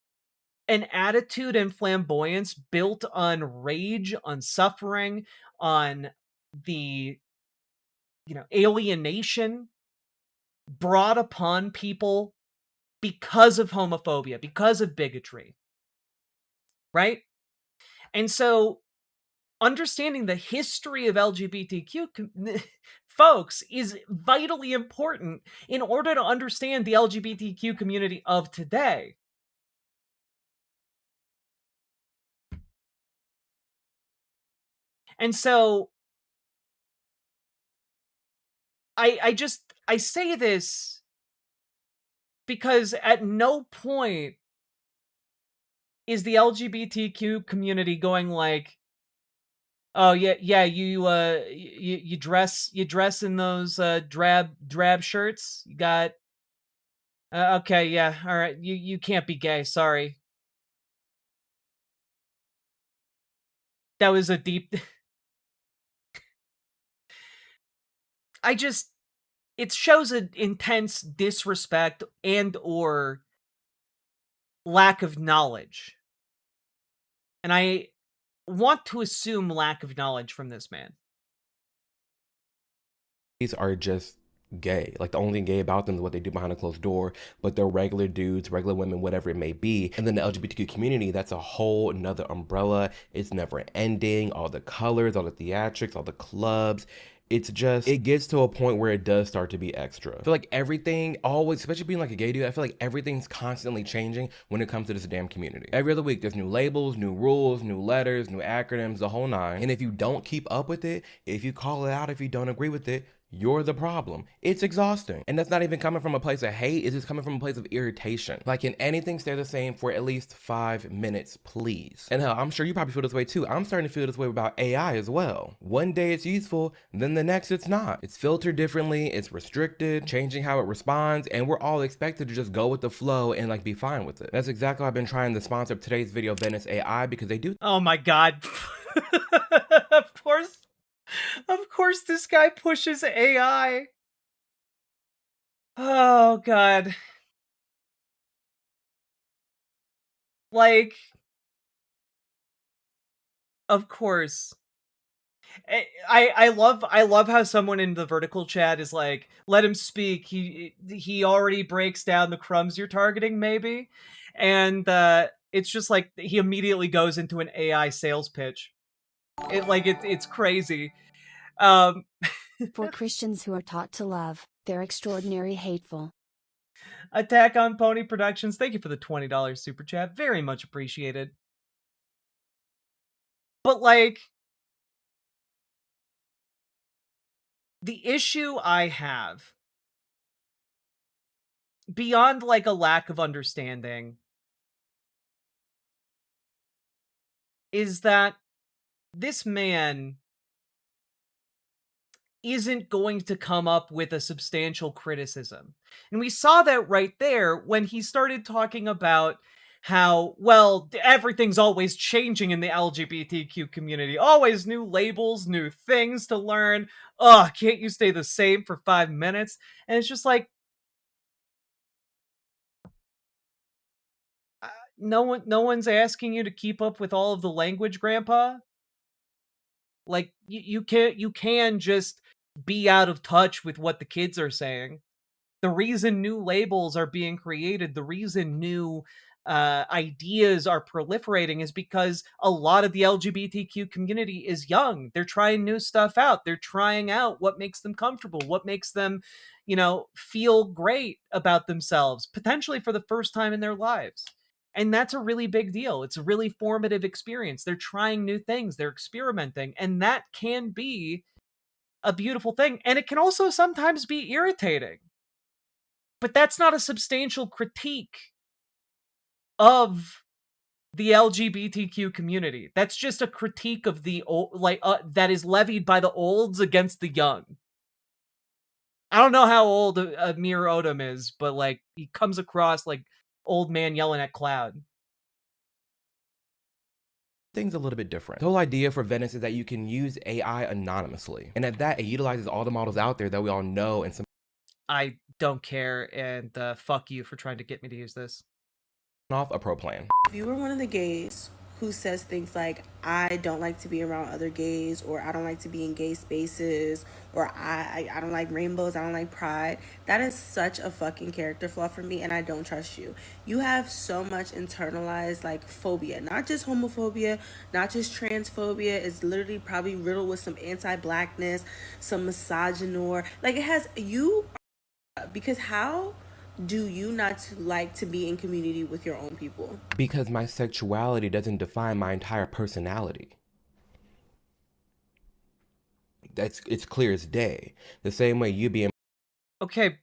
an attitude and flamboyance built on rage, on suffering, on the, alienation brought upon people because of homophobia, because of bigotry, right? And so understanding the history of LGBTQ folks is vitally important in order to understand the LGBTQ community of today. And so I say this because at no point is the LGBTQ community going like, oh yeah, you dress in those drab shirts. You got okay, yeah, all right. You can't be gay. Sorry. That was a deep. It shows an intense disrespect and or lack of knowledge. And I want to assume lack of knowledge from this man. These are just gay. Like the only thing gay about them is what they do behind a closed door, but they're regular dudes, regular women, whatever it may be. And then the LGBTQ community, that's a whole another umbrella. It's never ending. All the colors, all the theatrics, all the clubs. It's just, it gets to a point where it does start to be extra. I feel like everything always, especially being like a gay dude, I feel like everything's constantly changing when it comes to this damn community. Every other week, there's new labels, new rules, new letters, new acronyms, the whole nine. And if you don't keep up with it, if you call it out, if you don't agree with it, you're the problem. It's exhausting. And that's not even coming from a place of hate, it's just coming from a place of irritation. Like, can anything stay the same for at least 5 minutes, please? And hell, I'm sure you probably feel this way too. I'm starting to feel this way about AI as well. One day it's useful, then the next it's not. It's filtered differently, it's restricted, changing how it responds, and we're all expected to just go with the flow and like be fine with it. That's exactly why I've been trying to sponsor today's video, Venice AI, because they do. Oh my god. Of course this guy pushes AI. Oh god. Like, of course. I love how someone in the vertical chat is like, let him speak. He already breaks down the crumbs you're targeting, maybe. And it's just like he immediately goes into an AI sales pitch. It's crazy. For Christians who are taught to love, they're extraordinary hateful. Attack on Pony Productions, thank you for the $20 super chat. Very much appreciated. But like, the issue I have, beyond like a lack of understanding, is that this man isn't going to come up with a substantial criticism. And we saw that right there when he started talking about how, well, everything's always changing in the LGBTQ community. Always new labels, new things to learn. Ugh, can't you stay the same for 5 minutes? And it's just like, no one's asking you to keep up with all of the language, Grandpa. Like, you can just be out of touch with what the kids are saying. The reason new labels are being created, the reason new ideas are proliferating is because a lot of the LGBTQ community is young. They're trying new stuff out. They're trying out what makes them comfortable, what makes them, feel great about themselves, potentially for the first time in their lives. And that's a really big deal. It's a really formative experience. They're trying new things. They're experimenting. And that can be a beautiful thing. And it can also sometimes be irritating. But that's not a substantial critique of the LGBTQ community. That's just a critique of the old, that is levied by the olds against the young. I don't know how old Amir Odom is, but like he comes across like old man yelling at cloud. Things a little bit different. The whole idea for Venice is that you can use AI anonymously. And at that, it utilizes all the models out there that we all know and some. I don't care, and fuck you for trying to get me to use this. Off a pro plan. If you were one of the gays who says things like, I don't like to be around other gays, or I don't like to be in gay spaces, or I don't like rainbows, I don't like pride, that is such a fucking character flaw for me, and I don't trust you. You have so much internalized like phobia, not just homophobia, not just transphobia. It's literally probably riddled with some anti-blackness, some misogynoir. Like, it has you, because how do you not like to be in community with your own people? Because my sexuality doesn't define my entire personality. It's clear as day. The same way you being. Okay,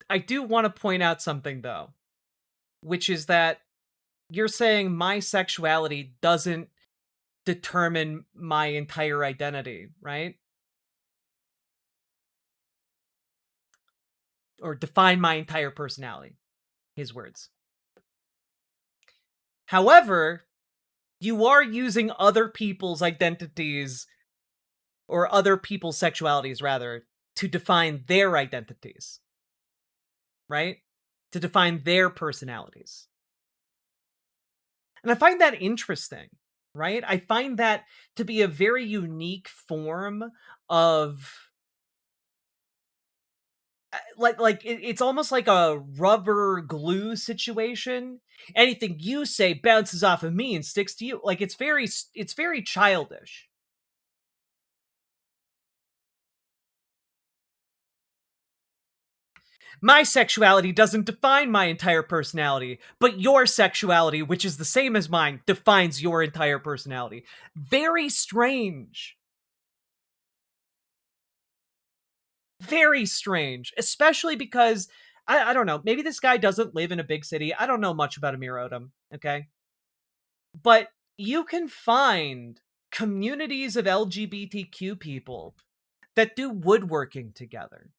I do want to point out something though, which is that you're saying my sexuality doesn't determine my entire identity, right? Or define my entire personality. His words. However, you are using other people's identities, or other people's sexualities rather, to define their identities. Right? To define their personalities. And I find that interesting, right? I find that to be a very unique form of it's almost like a rubber glue situation. Anything you say bounces off of me and sticks to you. Like, it's very childish. My sexuality doesn't define my entire personality, but your sexuality, which is the same as mine, defines your entire personality. Very strange. Very strange, especially because, I don't know, maybe this guy doesn't live in a big city. I don't know much about Amir Odom, okay? But you can find communities of LGBTQ people that do woodworking together,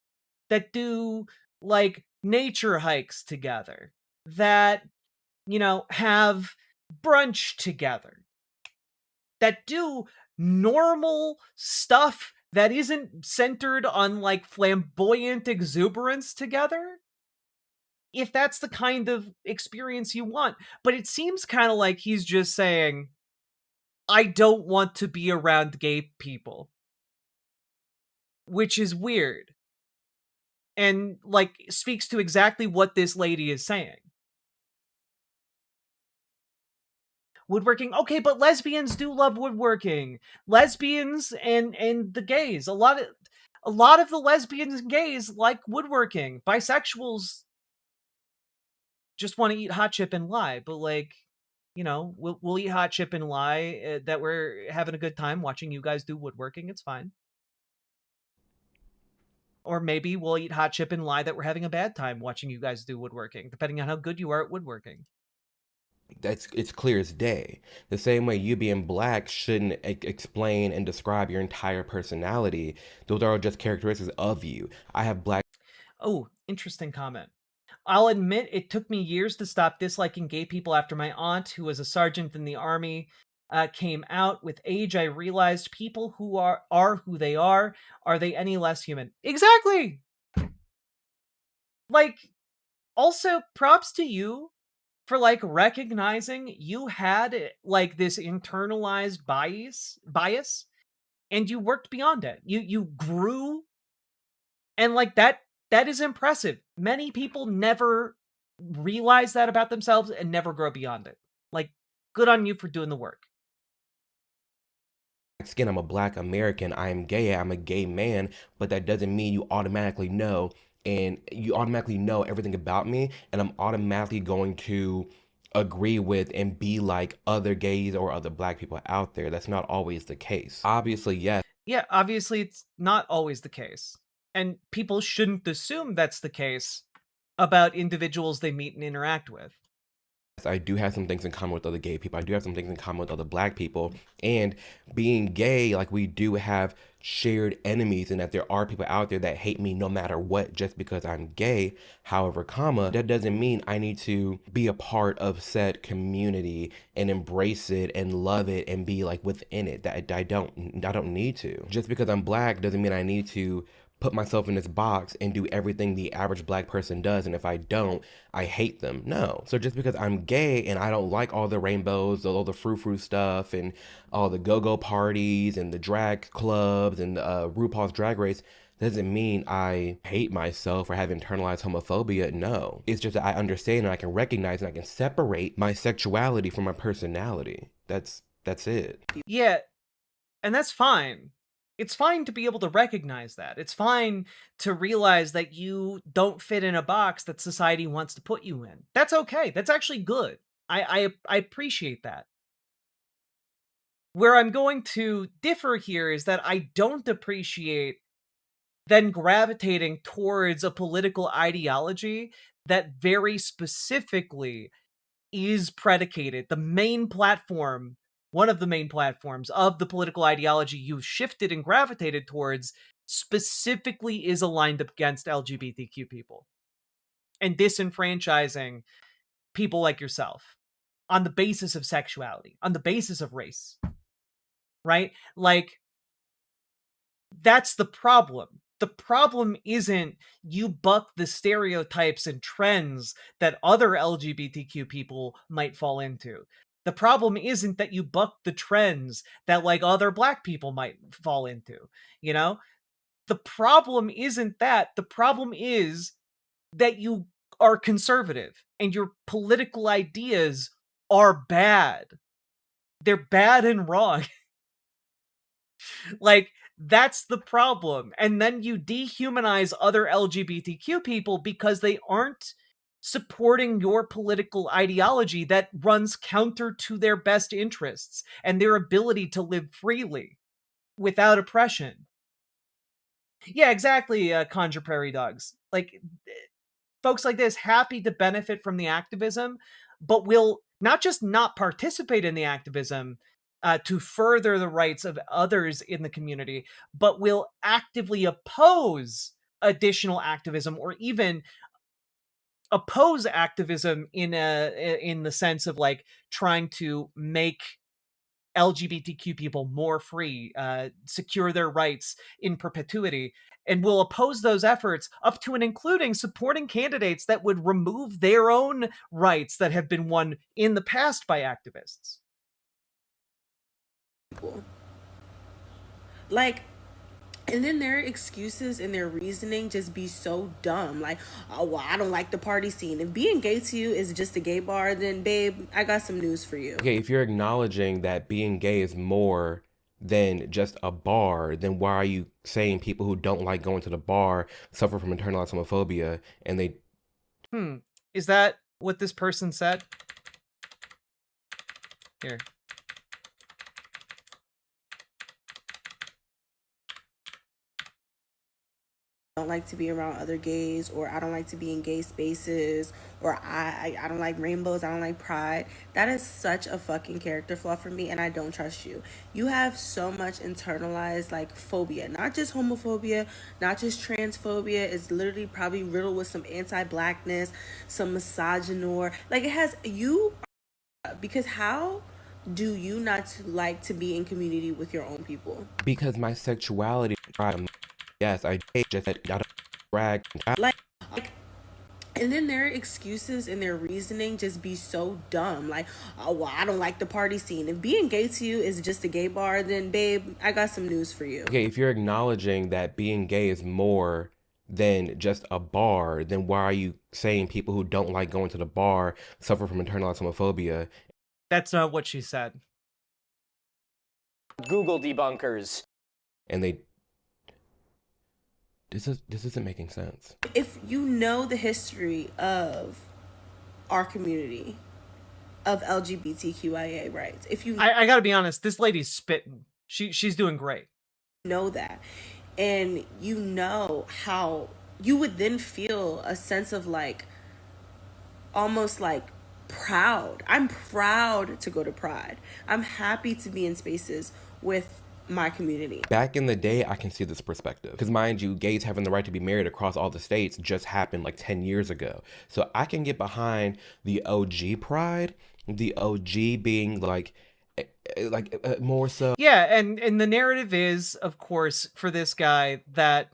that do, like, nature hikes together, that, you know, have brunch together, that do normal stuff that isn't centered on, like, flamboyant exuberance together, if that's the kind of experience you want. But it seems kind of like he's just saying, I don't want to be around gay people, which is weird. And, like, speaks to exactly what this lady is saying. Woodworking, okay, but lesbians do love woodworking. Lesbians and the gays, a lot of the lesbians and gays like woodworking. Bisexuals just want to eat hot chip and lie, but, like, you know, we'll eat hot chip and lie that we're having a good time watching you guys do woodworking. It's fine. Or maybe we'll eat hot chip and lie that we're having a bad time watching you guys do woodworking, depending on how good you are at woodworking. It's clear as day. The same way you being black shouldn't explain and describe your entire personality. Those are just characteristics of you. I have black. Oh, interesting comment. I'll admit it took me years to stop disliking gay people after my aunt, who was a sergeant in the army, came out. With age, I realized people who are who they are they any less human? Exactly! Like, also, props to you for, like, recognizing you had, like, this internalized bias, and you worked beyond it. You grew, and, like, that is impressive. Many people never realize that about themselves and never grow beyond it. Like, good on you for doing the work. Skin, I'm a black American, I am gay, I'm a gay man, but that doesn't mean you automatically know, and you automatically know everything about me, and I'm automatically going to agree with and be like other gays or other black people out there. That's not always the case. Obviously, yes. Yeah, obviously it's not always the case. And people shouldn't assume that's the case about individuals they meet and interact with. I do have some things in common with other gay people. I do have some things in common with other black people. And being gay, like, we do have shared enemies, and that there are people out there that hate me no matter what just because I'm gay. However, that doesn't mean I need to be a part of said community and embrace it and love it and be, like, within it. That I don't need to. Just because I'm black doesn't mean I need to put myself in this box and do everything the average black person does, and if I don't, I hate them. No. So just because I'm gay and I don't like all the rainbows, all the frou-frou stuff, and all the go-go parties and the drag clubs and RuPaul's Drag Race, doesn't mean I hate myself or have internalized homophobia. No. It's just that I understand and I can recognize and I can separate my sexuality from my personality. That's it. Yeah, and that's fine. It's fine to be able to recognize that. It's fine to realize that you don't fit in a box that society wants to put you in. That's okay. That's actually good. I appreciate that. Where I'm going to differ here is that I don't appreciate then gravitating towards a political ideology that very specifically is predicated. The main platform, one of the main platforms of the political ideology you've shifted and gravitated towards, specifically is aligned against LGBTQ people and disenfranchising people like yourself on the basis of sexuality, on the basis of race, right? Like, that's the problem. The problem isn't you buck the stereotypes and trends that other LGBTQ people might fall into. The problem isn't that you buck the trends that, like, other black people might fall into, you know? The problem isn't that. The problem is that you are conservative and your political ideas are bad. They're bad and wrong. Like, That's the problem. And then you dehumanize other LGBTQ people because they aren't supporting your political ideology that runs counter to their best interests and their ability to live freely without oppression. Yeah, exactly, Conjure Prairie Dogs. Like, folks like this happy to benefit from the activism, but will not just not participate in the activism to further the rights of others in the community, but will actively oppose additional activism or even oppose activism in the sense of like trying to make LGBTQ people more free, secure their rights in perpetuity, and will oppose those efforts up to and including supporting candidates that would remove their own rights that have been won in the past by activists. Like, and then their excuses and their reasoning just be so dumb. Like, oh, well, I don't like the party scene. If being gay to you is just a gay bar, then babe, I got some news for you. Okay, if you're acknowledging that being gay is more than just a bar, then why are you saying people who don't like going to the bar suffer from internalized homophobia and they... Is that what this person said? Here. Don't like to be around other gays, or I don't like to be in gay spaces, or I don't like rainbows, I don't like pride. That is such a fucking character flaw for me, and I don't trust you. You have so much internalized like phobia, not just homophobia, not just transphobia. It's literally probably riddled with some anti-blackness, some misogynoir. Like, it has you, because how do you not like to be in community with your own people? Because my sexuality... Yes, I just got a brag. Like, and then their excuses and their reasoning just be so dumb. Like, oh, well, I don't like the party scene. If being gay to you is just a gay bar, then babe, I got some news for you. Okay, if you're acknowledging that being gay is more than just a bar, then why are you saying people who don't like going to the bar suffer from internalized homophobia? That's not what she said. Google debunkers. And they... This isn't making sense. If you know the history of our community, of LGBTQIA rights, if you... I gotta be honest, this lady's spitting. She's doing great. Know that. And you know how you would then feel a sense of like, almost like proud. I'm proud to go to Pride. I'm happy to be in spaces with my community. Back in the day, I can see this perspective. Because mind you, gays having the right to be married across all the states just happened like 10 years ago. So I can get behind the OG Pride, the OG being like more so. Yeah, and the narrative is, of course, for this guy that,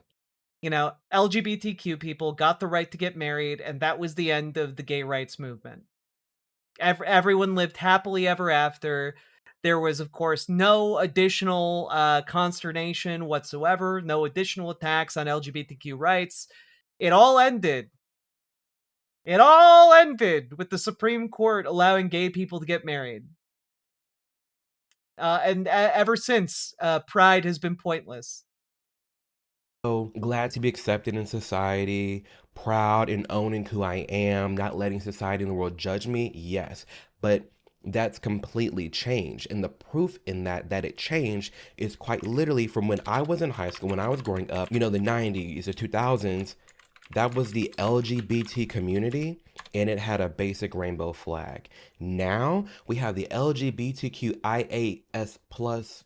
you know, LGBTQ people got the right to get married, and that was the end of the gay rights movement. Everyone lived happily ever after. There was, of course, no additional consternation whatsoever, no additional attacks on LGBTQ rights. It all ended. It all ended with the Supreme Court allowing gay people to get married. And ever since, Pride has been pointless. So glad to be accepted in society, proud in owning who I am, not letting society and the world judge me, yes. But that's completely changed. And the proof in that it changed is quite literally from when I was in high school, when I was growing up, you know, the 90s, the 2000s, that was the LGBT community, and it had a basic rainbow flag. Now we have the LGBTQIAS plus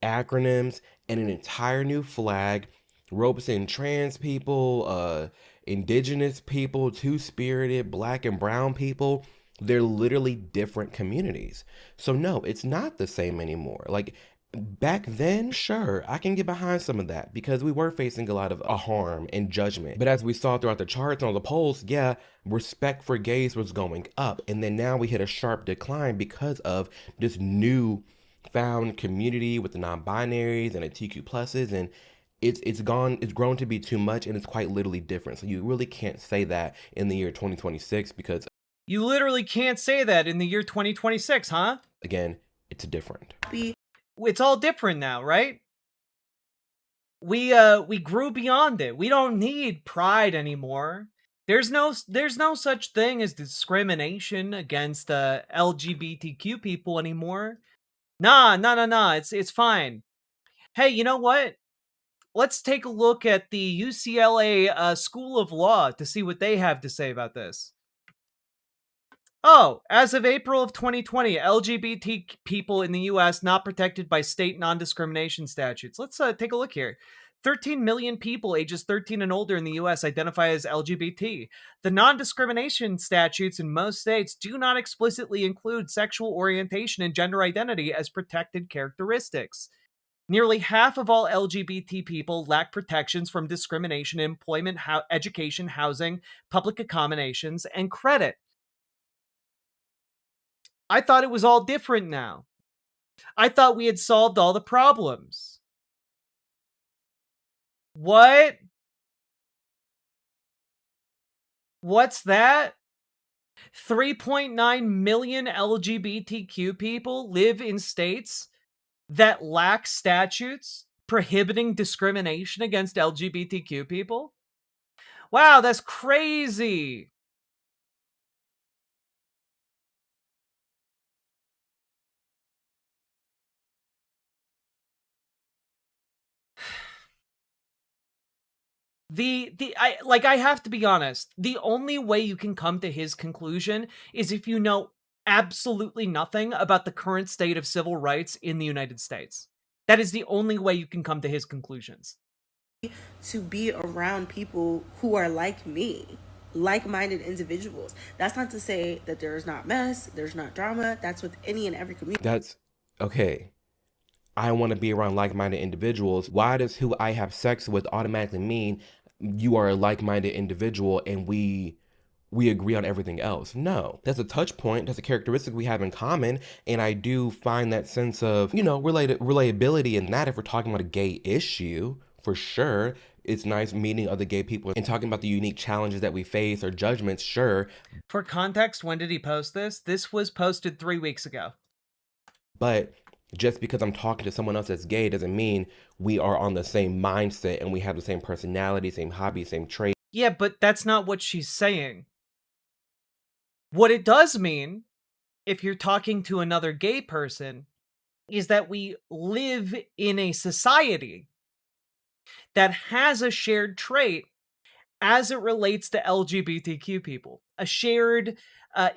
acronyms and an entire new flag, ropes in trans people, indigenous people, two-spirited, black and brown people. They're literally different communities. So no, it's not the same anymore. Like back then, sure, I can get behind some of that because we were facing a lot of harm and judgment. But as we saw throughout the charts and all the polls, yeah, respect for gays was going up. And then now we hit a sharp decline because of this new found community with the non-binaries and the TQ pluses, and it's grown to be too much, and it's quite literally different. So you really can't say that in the year 2026 because you literally can't say that in the year 2026, huh? Again, it's different. It's all different now, right? We grew beyond it. We don't need pride anymore. There's no such thing as discrimination against LGBTQ people anymore. Nah. It's fine. Hey, you know what? Let's take a look at the UCLA School of Law to see what they have to say about this. Oh, as of April of 2020, LGBT people in the US not protected by state non-discrimination statutes. Let's take a look here. 13 million people ages 13 and older in the US identify as LGBT. The non-discrimination statutes in most states do not explicitly include sexual orientation and gender identity as protected characteristics. Nearly half of all LGBT people lack protections from discrimination in employment, education, housing, public accommodations, and credit. I thought it was all different now. I thought we had solved all the problems. What? What's that? 3.9 million LGBTQ people live in states that lack statutes prohibiting discrimination against LGBTQ people? Wow, that's crazy. I have to be honest. The only way you can come to his conclusion is if you know absolutely nothing about the current state of civil rights in the United States. That is the only way you can come to his conclusions. To be around people who are like me, like-minded individuals. That's not to say that there's not mess, there's not drama. That's with any and every community. That's okay. I want to be around like-minded individuals. Why does who I have sex with automatically mean you are a like-minded individual and we agree on everything else? No, that's a touch point. That's a characteristic we have in common. And I do find that sense of, relatability in that if we're talking about a gay issue, for sure. It's nice meeting other gay people and talking about the unique challenges that we face or judgments, sure. For context, when did he post this? This was posted 3 weeks ago. But just because I'm talking to someone else that's gay doesn't mean we are on the same mindset and we have the same personality, same hobby, same trait. Yeah, but that's not what she's saying. What it does mean, if you're talking to another gay person, is that we live in a society that has a shared trait as it relates to LGBTQ people, a shared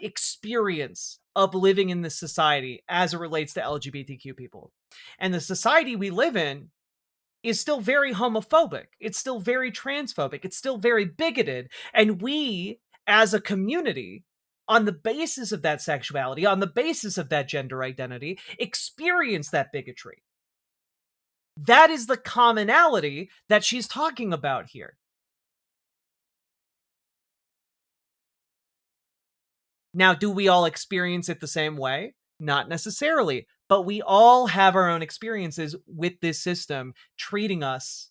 experience of living in this society as it relates to LGBTQ people. And the society we live in is still very homophobic. It's still very transphobic. It's still very bigoted. And we, as a community, on the basis of that sexuality, on the basis of that gender identity, experience that bigotry. That is the commonality that she's talking about here. Now, do we all experience it the same way? Not necessarily, but we all have our own experiences with this system treating us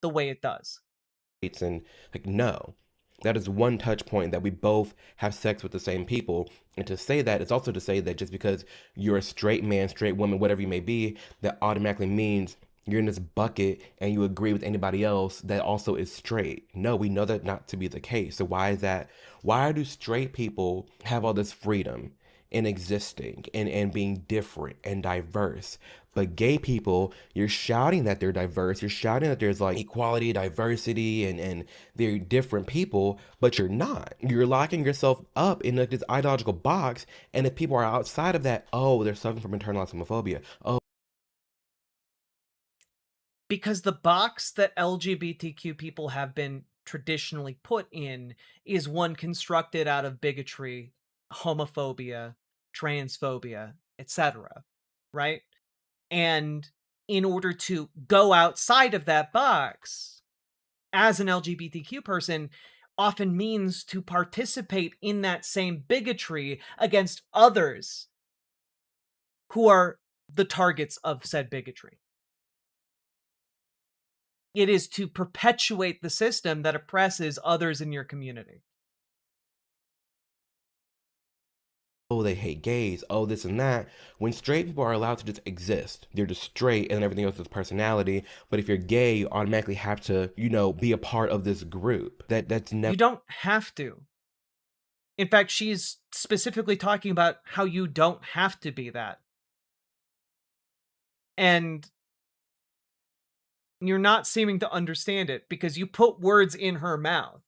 the way it does. And no, that is one touch point that we both have sex with the same people. And to say that is also to say that just because you're a straight man, straight woman, whatever you may be, that automatically means you're in this bucket and you agree with anybody else that also is straight. No, we know that not to be the case. So why is that? Why do straight people have all this freedom in existing and being different and diverse? But gay people, you're shouting that they're diverse. You're shouting that there's equality, diversity, and they're different people, but you're not. You're locking yourself up in this ideological box. And if people are outside of that, oh, they're suffering from internalized homophobia. Oh, because the box that LGBTQ people have been traditionally put in is one constructed out of bigotry, homophobia, transphobia, etc., right? And in order to go outside of that box as an LGBTQ person often means to participate in that same bigotry against others who are the targets of said bigotry. It is to perpetuate the system that oppresses others in your community. oh, they hate gays, oh, this and that, when straight people are allowed to just exist. They're just straight and everything else is personality. But if you're gay, you automatically have to, be a part of this group. That's never. You don't have to. In fact, she's specifically talking about how you don't have to be that. And you're not seeming to understand it because you put words in her mouth.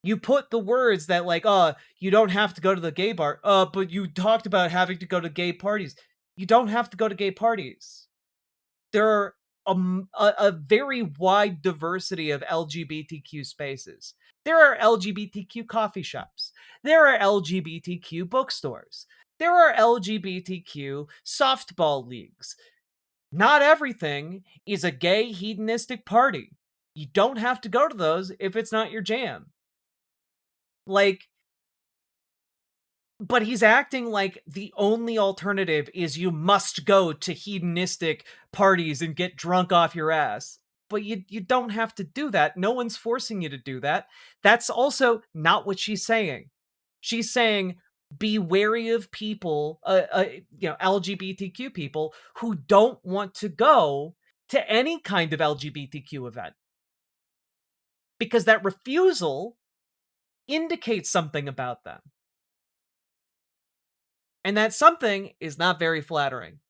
You put the words that like, you don't have to go to the gay bar. But you talked about having to go to gay parties. You don't have to go to gay parties. There are a very wide diversity of LGBTQ spaces. There are LGBTQ coffee shops. There are LGBTQ bookstores. There are LGBTQ softball leagues. Not everything is a gay hedonistic party. You don't have to go to those if it's not your jam. But he's acting like the only alternative is you must go to hedonistic parties and get drunk off your ass. But you don't have to do that. No one's forcing you to do that. That's also not what she's saying. She's saying be wary of people, LGBTQ people who don't want to go to any kind of LGBTQ event. Because that refusal indicates something about them. And that something is not very flattering.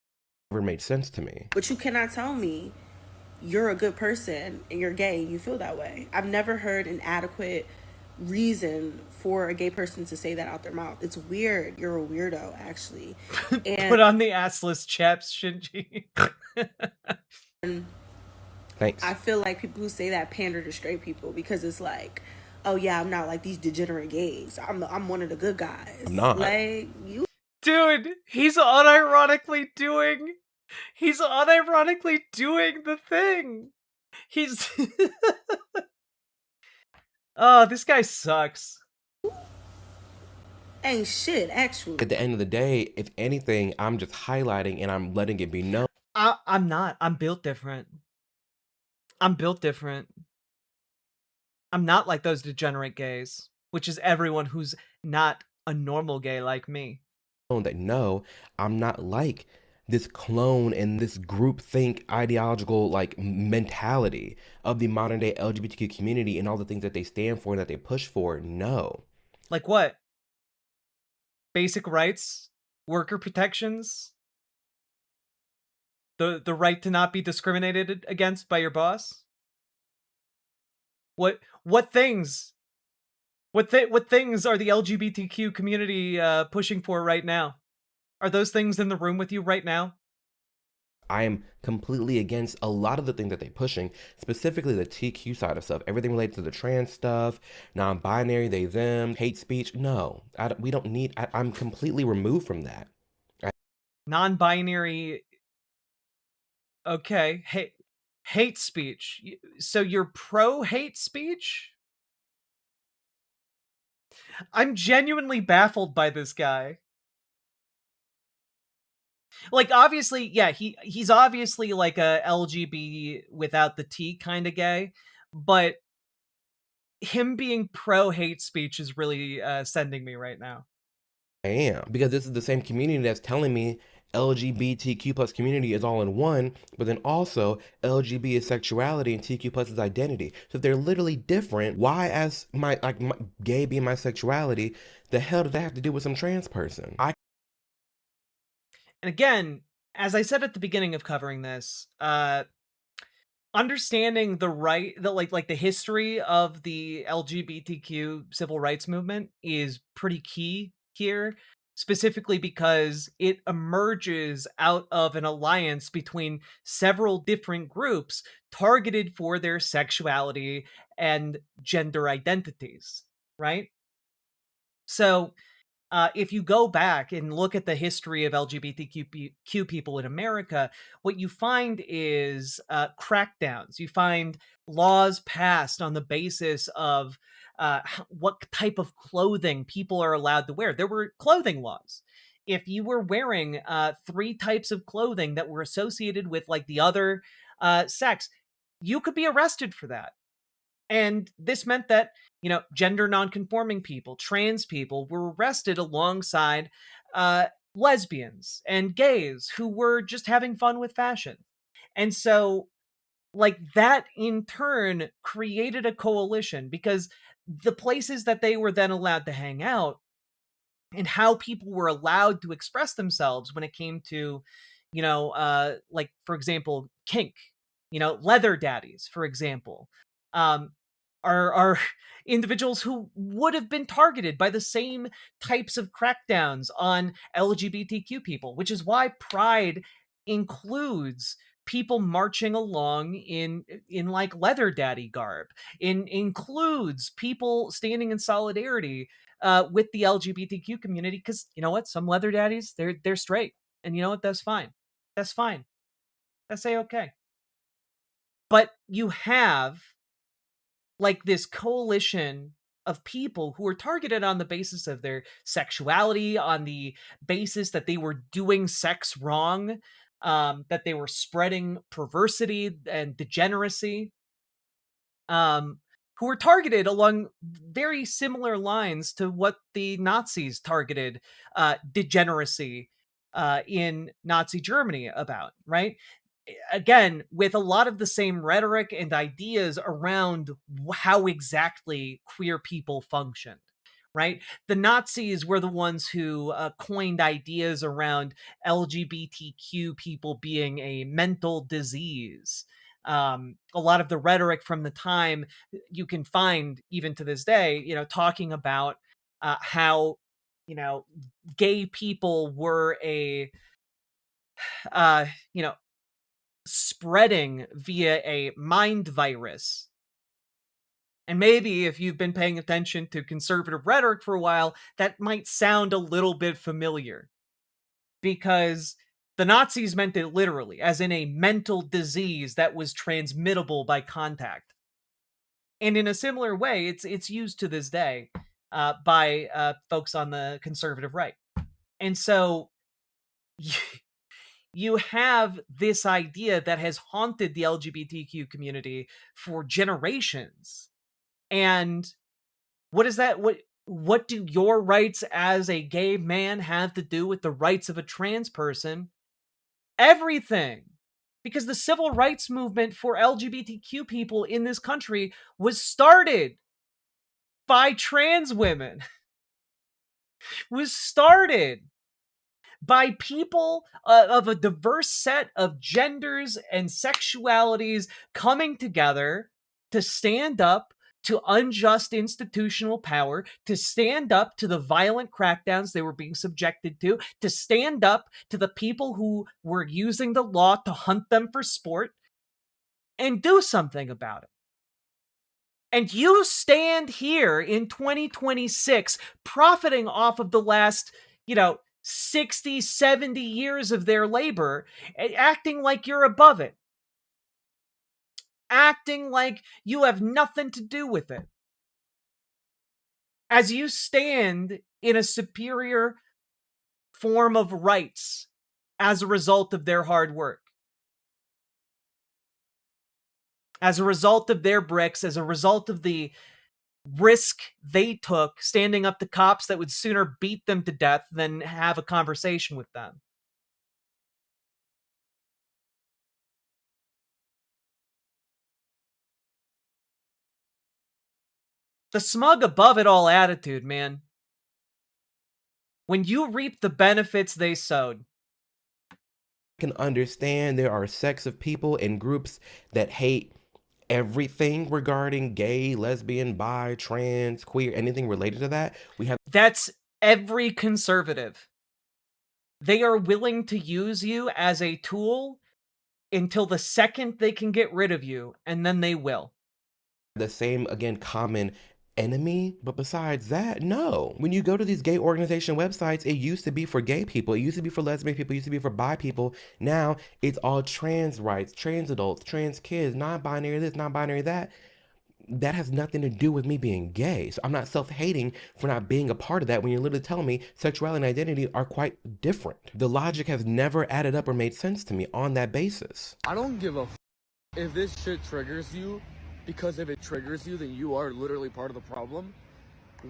Never made sense to me. But you cannot tell me you're a good person and you're gay and you feel that way. I've never heard an adequate reason for a gay person to say that out their mouth. It's weird. You're a weirdo, actually. And put on the assless chaps, Shinji. Thanks. I feel like people who say that pander to straight people because it's like, oh yeah, I'm not like these degenerate gays. I'm one of the good guys. I'm not. Like you. Dude, he's unironically doing the thing. He's oh, this guy sucks. Ain't shit, actually. At the end of the day, if anything, I'm just highlighting and I'm letting it be known. I'm not. I'm built different. I'm not like those degenerate gays, which is everyone who's not a normal gay like me. That no, I'm not like this clone and this groupthink ideological mentality of the modern day LGBTQ community and all the things that they stand for and that they push for. No. Like what? Basic rights, worker protections, the right to not be discriminated against by your boss. What things? What things are the LGBTQ community pushing for right now? Are those things in the room with you right now? I am completely against a lot of the things that they're pushing, specifically the TQ side of stuff. Everything related to the trans stuff, non-binary, they, them, hate speech. No, we don't need, I'm completely removed from that. Non-binary, okay, hate speech. So you're pro-hate speech? I'm genuinely baffled by this guy. Like, obviously, yeah, he's obviously like a LGB without the T kind of gay, but him being pro-hate speech is really sending me right now. I am, because this is the same community that's telling me LGBTQ plus community is all in one, but then also LGB is sexuality and TQ plus is identity. So if they're literally different, why, as my gay being my sexuality, the hell does that have to do with some trans person? And again, as I said at the beginning of covering this, understanding the history of the LGBTQ civil rights movement is pretty key here, specifically because it emerges out of an alliance between several different groups targeted for their sexuality and gender identities, right? So if you go back and look at the history of LGBTQ people in America, what you find is crackdowns. You find laws passed on the basis of what type of clothing people are allowed to wear. There were clothing laws. If you were wearing 3 types of clothing that were associated with like the other sex, you could be arrested for that. And this meant that, gender nonconforming people, trans people were arrested alongside lesbians and gays who were just having fun with fashion. And so, like, that in turn created a coalition because the places that they were then allowed to hang out and how people were allowed to express themselves when it came to, like, for example, kink, leather daddies, for example, um, are individuals who would have been targeted by the same types of crackdowns on LGBTQ people, which is why Pride includes people marching along in like leather daddy garb. Includes people standing in solidarity with the LGBTQ community, because you know what, some leather daddies, they're straight, and you know what, that's fine. That's fine. That's a-okay. But you have like this coalition of people who are targeted on the basis of their sexuality, on the basis that they were doing sex wrong, that they were spreading perversity and degeneracy, who were targeted along very similar lines to what the Nazis targeted degeneracy in Nazi Germany about, right? Again, with a lot of the same rhetoric and ideas around how exactly queer people functioned, right? The Nazis were the ones who coined ideas around LGBTQ people being a mental disease. A lot of the rhetoric from the time you can find even to this day, talking about how, gay people were a, spreading via a mind virus. And maybe if you've been paying attention to conservative rhetoric for a while, that might sound a little bit familiar. Because the Nazis meant it literally, as in a mental disease that was transmittable by contact. And in a similar way, it's used to this day by folks on the conservative right. And so you have this idea that has haunted the LGBTQ community for generations. And what is that? What do your rights as a gay man have to do with the rights of a trans person? Everything. Because the civil rights movement for LGBTQ people in this country was started by trans women. Was started by people of a diverse set of genders and sexualities coming together to stand up to unjust institutional power, to stand up to the violent crackdowns they were being subjected to stand up to the people who were using the law to hunt them for sport, and do something about it. And you stand here in 2026 profiting off of the last, 60, 70 years of their labor, acting like you're above it. Acting like you have nothing to do with it. As you stand in a superior form of rights as a result of their hard work. As a result of their bricks, as a result of the risk they took standing up to cops that would sooner beat them to death than have a conversation with them. The smug above it all attitude, man. When you reap the benefits they sowed. Can understand there are sects of people and groups that hate everything regarding gay, lesbian, bi, trans, queer, anything related to that. That's every conservative. They are willing to use you as a tool until the second they can get rid of you, and then they will. The same, again, common enemy, but besides that, no. When you go to these gay organization websites, it used to be for gay people, it used to be for lesbian people, it used to be for bi people. Now it's all trans rights, trans adults, trans kids, non-binary this, non-binary that. That has nothing to do with me being gay. So I'm not self-hating for not being a part of that when you're literally telling me sexuality and identity are quite different. The logic has never added up or made sense to me on that basis. I don't give a if this shit triggers you. because if it triggers you, then you are literally part of the problem.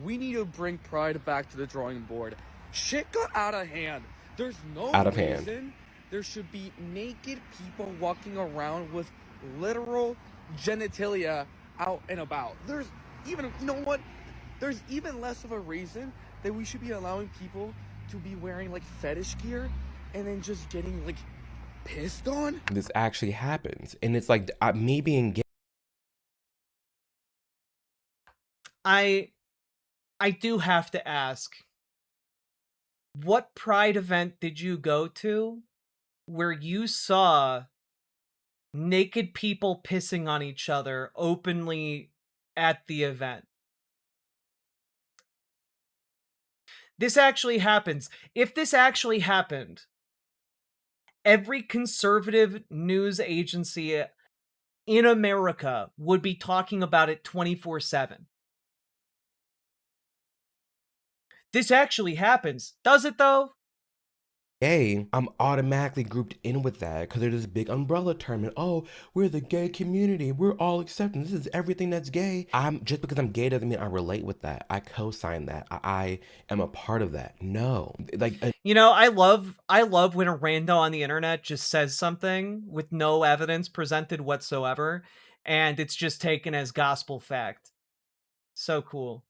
We need to bring pride back to the drawing board. Shit got out of hand. There's no Out of hand. reason there should be naked people walking around with literal genitalia out and about. There's even, you know what? There's even less of a reason that we should be allowing people to be wearing like fetish gear and then just getting like pissed on. This actually happens. And it's like me being gay. I do have to ask, what pride event did you go to where you saw naked people pissing on each other openly at the event? This actually happens. If this actually happened, every conservative news agency in America would be talking about it 24/7. This actually happens. Does it though? Gay, I'm automatically grouped in with that because there's this big umbrella term and oh, we're the gay community. We're all accepting. This is everything that's gay. Just because I'm gay doesn't mean I relate with that. I co-sign that. I am a part of that. No. You know, I love when a rando on the internet just says something with no evidence presented whatsoever, and it's just taken as gospel fact. So cool.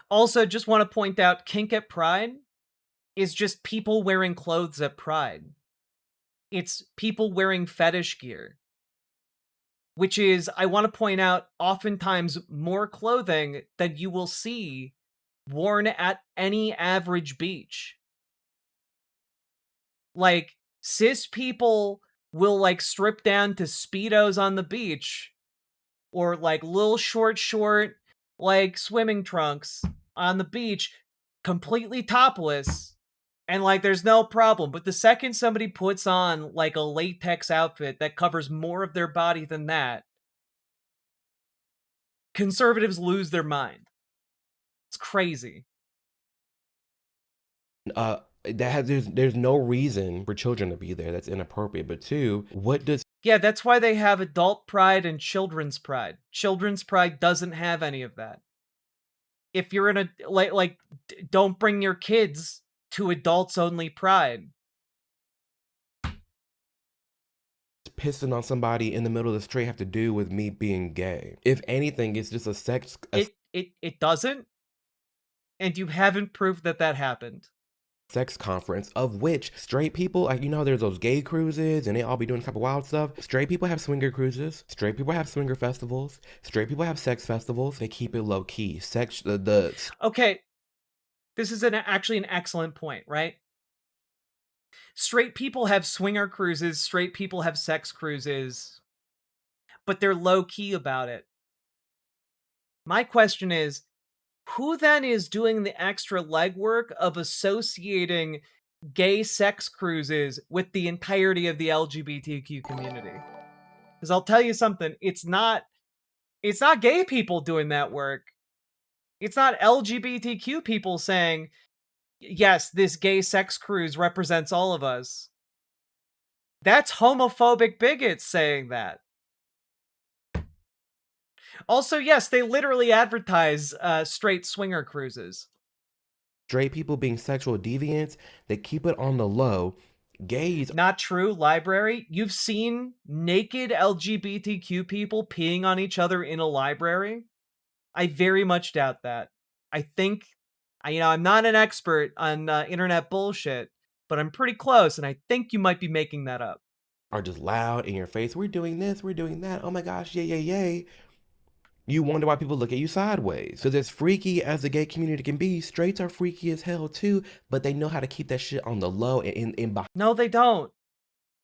Also, just want to point out, kink at Pride is just people wearing clothes at Pride. It's people wearing fetish gear. Which is, I want to point out, oftentimes more clothing than you will see worn at any average beach. Like, cis people will, like, strip down to Speedos on the beach. Or, like, little short, like, swimming trunks on the beach, completely topless, and like there's no problem. But the second somebody puts on like a latex outfit that covers more of their body than that, conservatives lose their mind. It's crazy. There's no reason for children to be there. That's inappropriate. But two, what does... Yeah, that's why they have adult pride and children's pride. Children's pride doesn't have any of that. If you're in a, like, don't bring your kids to adults only pride. Pissing on somebody in the middle of the street have to do with me being gay? If anything, it's just a sex... It doesn't. And you haven't proved that that happened. Sex conference of which straight people, like, you know, there's those gay cruises and they all be doing type of wild stuff. Straight people have swinger cruises. Straight people have swinger festivals. Straight people have sex festivals. They keep it low key. Okay, this is actually an excellent point, right? Straight people have swinger cruises. Straight people have sex cruises, but they're low key about it. My question is, who then is doing the extra legwork of associating gay sex cruises with the entirety of the LGBTQ community? Because I'll tell you something, it's not gay people doing that work. It's not LGBTQ people saying, yes, this gay sex cruise represents all of us. That's homophobic bigots saying that. Also, yes, they literally advertise straight swinger cruises. Straight people being sexual deviants, they keep it on the low. Gays... Not true, library. You've seen naked LGBTQ people peeing on each other in a library? I very much doubt that. I think, you know, I'm not an expert on internet bullshit, but I'm pretty close, and I think you might be making that up. Are just loud in your face. We're doing this, we're doing that. Oh my gosh, yay, yay, yay. You wonder why people look at you sideways. Because as freaky as the gay community can be, straights are freaky as hell too, but they know how to keep that shit on the low and in behind. No, they don't.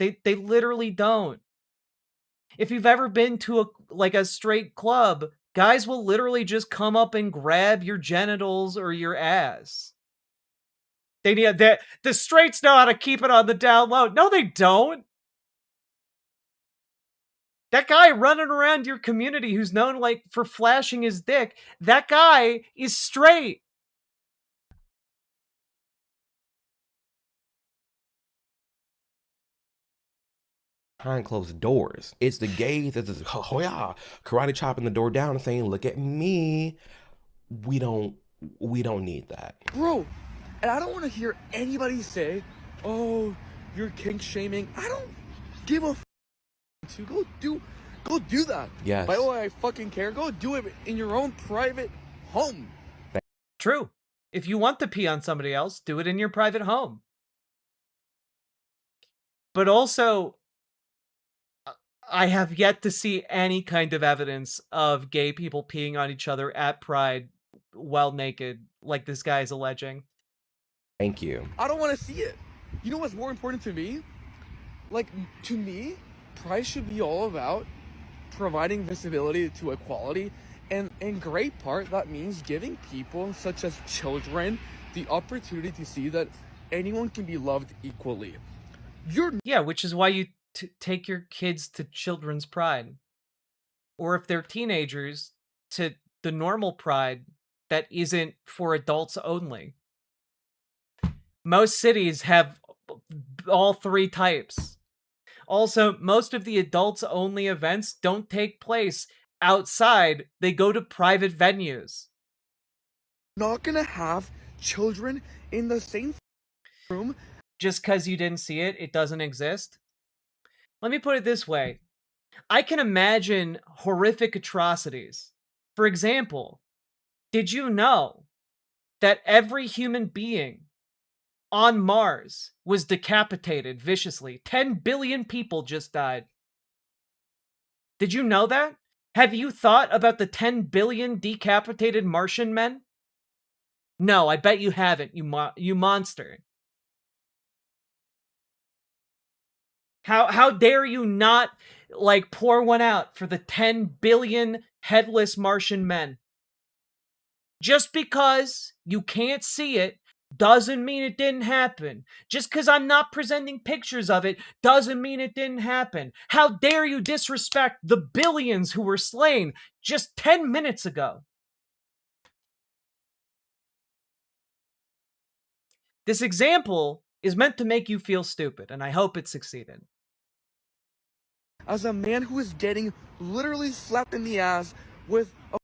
They literally don't. If you've ever been to a straight club, guys will literally just come up and grab your genitals or your ass. The straights know how to keep it on the down low. No, they don't. That guy running around your community who's known for flashing his dick, that guy is straight. behind closed doors. It's the gays that's just, oh yeah, karate chopping the door down and saying, look at me. We don't need that. Bro, and I don't want to hear anybody say, oh, you're kink shaming. I don't give a f to go do that. Yes. By the way, I fucking care. Go do it in your own private home. True. If you want to pee on somebody else, do it in your private home. But also, I have yet to see any kind of evidence of gay people peeing on each other at Pride while naked, like this guy is alleging. Thank you. I don't want to see it. You know what's more important to me? Like, to me, Pride should be all about providing visibility to equality. And in great part, that means giving people, such as children, the opportunity to see that anyone can be loved equally. Yeah, which is why you take your kids to Children's Pride. Or if they're teenagers, to the normal Pride that isn't for adults only. Most cities have all three types. Also, most of the adults-only events don't take place outside. They go to private venues. Not gonna have children in the same room. Just because you didn't see it, it doesn't exist? Let me put it this way. I can imagine horrific atrocities. For example, did you know that every human being on Mars was decapitated viciously? 10 billion people just died. Did you know that? Have you thought about the 10 billion decapitated Martian men? No, I bet you haven't, you monster. How dare you not, like, pour one out for the 10 billion headless Martian men? Just because you can't see it doesn't mean it didn't happen. Just because I'm not presenting pictures of it doesn't mean it didn't happen. How dare you disrespect the billions who were slain just 10 minutes ago? This example is meant to make you feel stupid, and I hope it succeeded. As a man who is getting literally slapped in the ass with a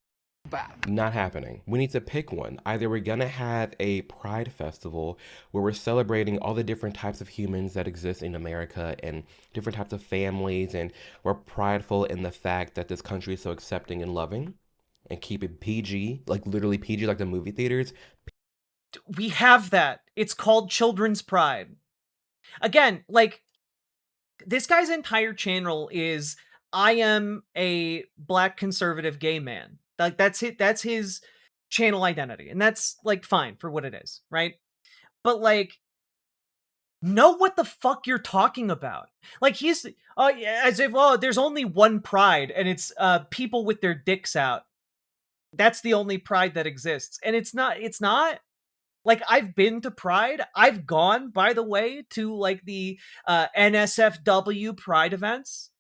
bat. Not happening. We need to pick one. Either we're gonna have a Pride festival where we're celebrating all the different types of humans that exist in America and different types of families, and we're prideful in the fact that this country is so accepting and loving, and keep it PG, like literally PG, like the movie theaters. We have that. It's called Children's Pride. Again, like, this guy's entire channel is, I am a black conservative gay man. Like, that's it. That's his channel identity. And that's, like, fine for what it is, right? But, like, know what the fuck you're talking about. Like, he's, as if, oh, there's only one Pride, and it's people with their dicks out. That's the only Pride that exists. And it's not. Like, I've been to Pride. I've gone, by the way, to, like, the NSFW Pride events.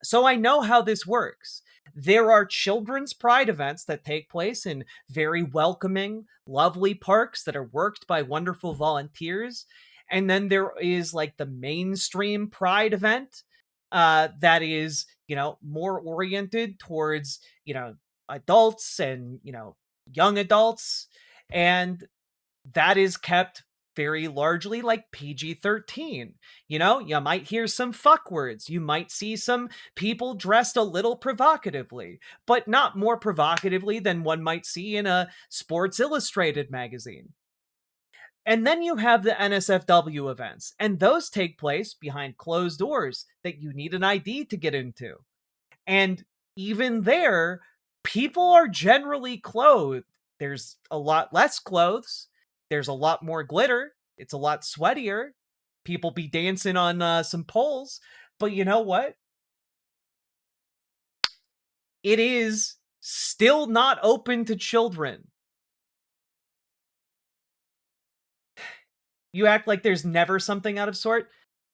So I know how this works. There are children's Pride events that take place in very welcoming, lovely parks that are worked by wonderful volunteers. And then there is, like, the mainstream Pride event that is, you know, more oriented towards, you know, adults and, you know, young adults. And that is kept very largely like PG-13. You know, you might hear some fuck words. You might see some people dressed a little provocatively, but not more provocatively than one might see in a Sports Illustrated magazine. And then you have the NSFW events, and those take place behind closed doors that you need an ID to get into. And even there, people are generally clothed. There's a lot less clothes. There's a lot more glitter. It's a lot sweatier. People be dancing on some poles. But you know what? It is still not open to children. You act like there's never something out of sort.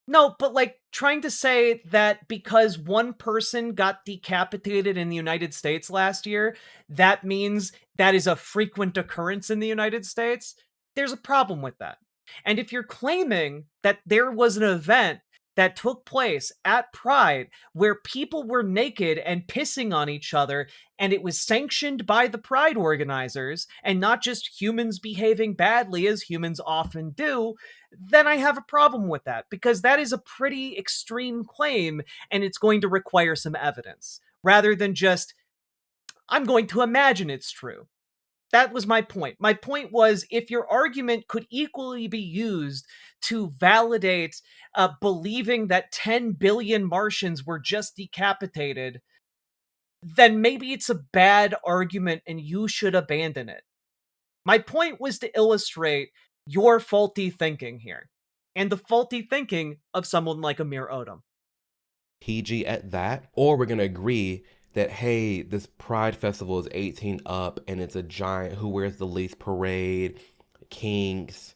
No, but like trying to say that because one person got decapitated in the United States last year, that means that is a frequent occurrence in the United States. There's a problem with that. And if you're claiming that there was an event that took place at Pride where people were naked and pissing on each other, and it was sanctioned by the Pride organizers and not just humans behaving badly as humans often do, then I have a problem with that, because that is a pretty extreme claim and it's going to require some evidence rather than just, I'm going to imagine it's true. That was my point. My point was, if your argument could equally be used to validate believing that 10 billion Martians were just decapitated, then maybe it's a bad argument and you should abandon it. My point was to illustrate your faulty thinking here, and the faulty thinking of someone like Amir Odom. PG at that, or we're going to agree that, hey, this Pride Festival is 18 up and it's a giant who wears the least parade, kinks.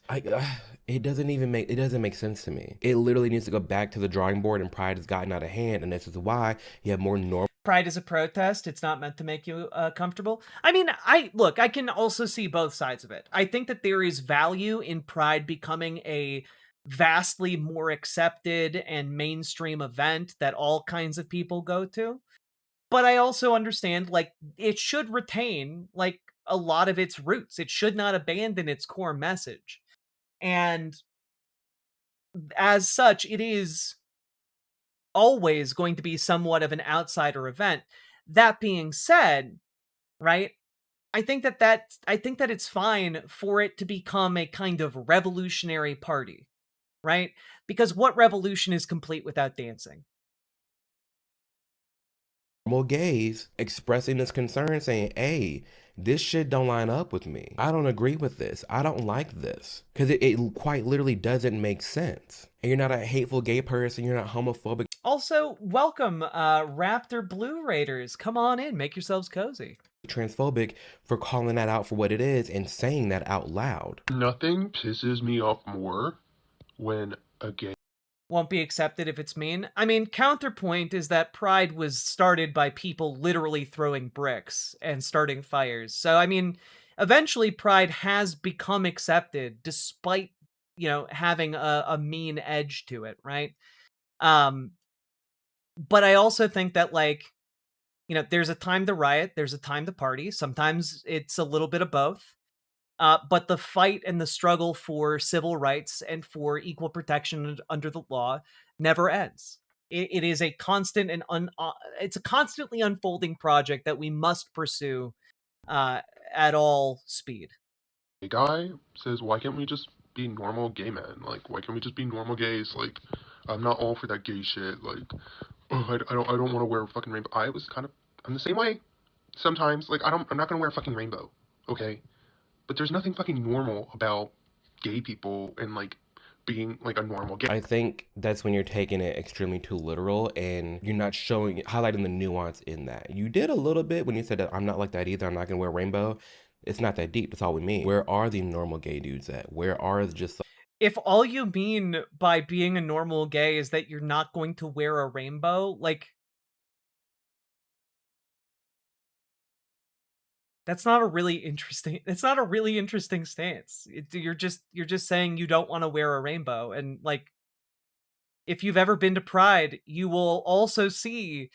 It doesn't make sense to me. It literally needs to go back to the drawing board, and Pride has gotten out of hand, and this is why you have more normal. Pride is a protest. It's not meant to make you comfortable. I mean, I can also see both sides of it. I think that there is value in Pride becoming a vastly more accepted and mainstream event that all kinds of people go to. But I also understand, like, it should retain, like, a lot of its roots. It should not abandon its core message. And as such, it is always going to be somewhat of an outsider event. That being said, right, I think that it's fine for it to become a kind of revolutionary party, right? Because what revolution is complete without dancing? Normal gays expressing this concern, saying, hey, this shit don't line up with me. I don't agree with this. I don't like this. Because it quite literally doesn't make sense. And you're not a hateful gay person. You're not homophobic. Also, welcome, Raptor Blue Raiders. Come on in. Make yourselves cozy. Transphobic for calling that out for what it is and saying that out loud. Nothing pisses me off more when a gay won't be accepted if it's mean. I mean, counterpoint is that Pride was started by people literally throwing bricks and starting fires. So, I mean, eventually Pride has become accepted despite, you know, having a mean edge to it, right? But I also think that, like, you know, there's a time to riot, there's a time to party. Sometimes it's a little bit of both. But the fight and the struggle for civil rights and for equal protection under the law never ends. It is a constant and it's a constantly unfolding project that we must pursue at all speed. A guy says, why can't we just be normal gay men? Like, why can't we just be normal gays? Like, I'm not all for that gay shit. Like, oh, I don't want to wear a fucking rainbow. I'm the same way. Sometimes, like, I'm not gonna wear a fucking rainbow. Okay. But there's nothing fucking normal about gay people and, like, being, like, a normal gay. I think that's when you're taking it extremely too literal and you're not highlighting the nuance in that. You did a little bit when you said that I'm not like that either, I'm not going to wear a rainbow. It's not that deep. That's all we mean. Where are the normal gay dudes at? Where are just... If all you mean by being a normal gay is that you're not going to wear a rainbow, like... That's not a really interesting. It's not a really interesting stance. You're just saying you don't want to wear a rainbow, and, like, if you've ever been to Pride, you will also see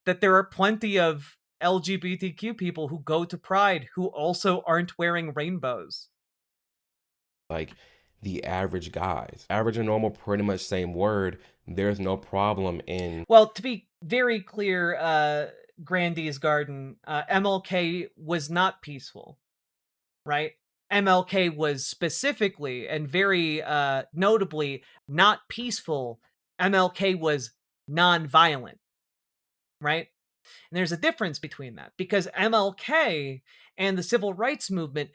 that there are plenty of LGBTQ people who go to Pride who also aren't wearing rainbows. Like the average guys, average and normal, pretty much same word. There's no problem in. Well, to be very clear, Grandy's Garden, MLK was not peaceful, right? MLK was specifically and very notably not peaceful. MLK was non-violent, right? And there's a difference between that, because MLK and the civil rights movement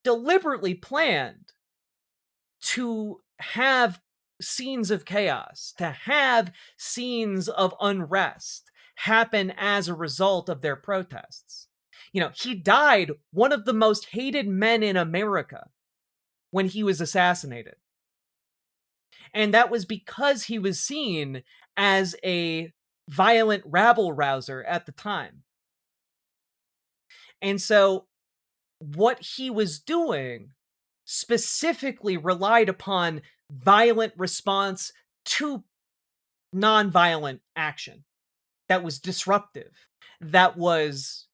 deliberately planned to have scenes of chaos, to have scenes of unrest happen as a result of their protests. You know, he died one of the most hated men in America when he was assassinated. And that was because he was seen as a violent rabble-rouser at the time. And so what he was doing specifically relied upon violent response to nonviolent action that was disruptive, that was,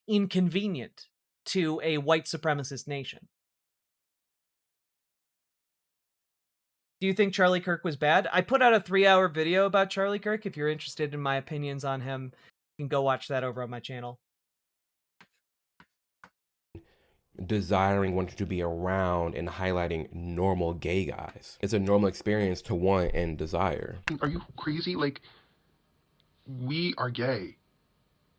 inconvenient to a white supremacist nation. Do you think Charlie Kirk was bad? I put out a 3-hour video about Charlie Kirk. If you're interested in my opinions on him, you can go watch that over on my channel. Desiring wanting to be around and highlighting normal gay guys. It's a normal experience to want and desire. Are you crazy? Like, we are gay.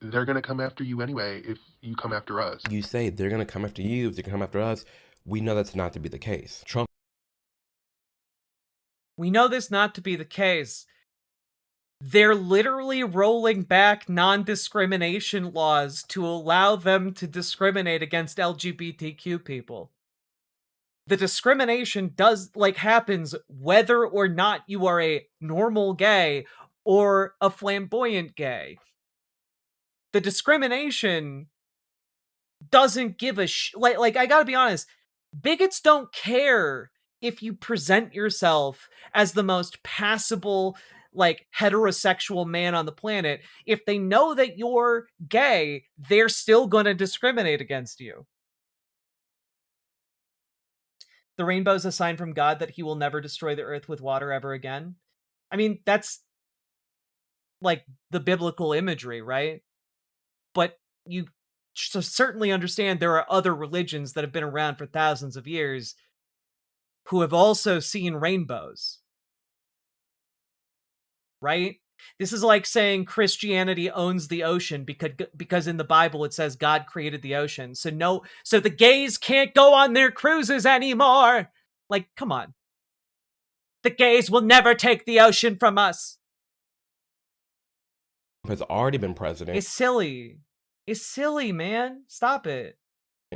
They're gonna come after you anyway if you come after us. You say they're gonna come after you, if they come after us. We know that's not to be the case. We know this not to be the case. They're literally rolling back non-discrimination laws to allow them to discriminate against LGBTQ people. The discrimination happens whether or not you are a normal gay or a flamboyant gay. The discrimination doesn't give a like I gotta be honest, bigots don't care if you present yourself as the most passable, heterosexual man on the planet. If they know that you're gay, they're still gonna discriminate against you. The rainbow's a sign from God that he will never destroy the earth with water ever again. I mean, that's the biblical imagery, right? But you certainly understand there are other religions that have been around for thousands of years who have also seen rainbows. Right? This is like saying Christianity owns the ocean because in the Bible it says God created the ocean. So the gays can't go on their cruises anymore. Come on. The gays will never take the ocean from us. Has already been president. It's silly. It's silly, man. Stop it.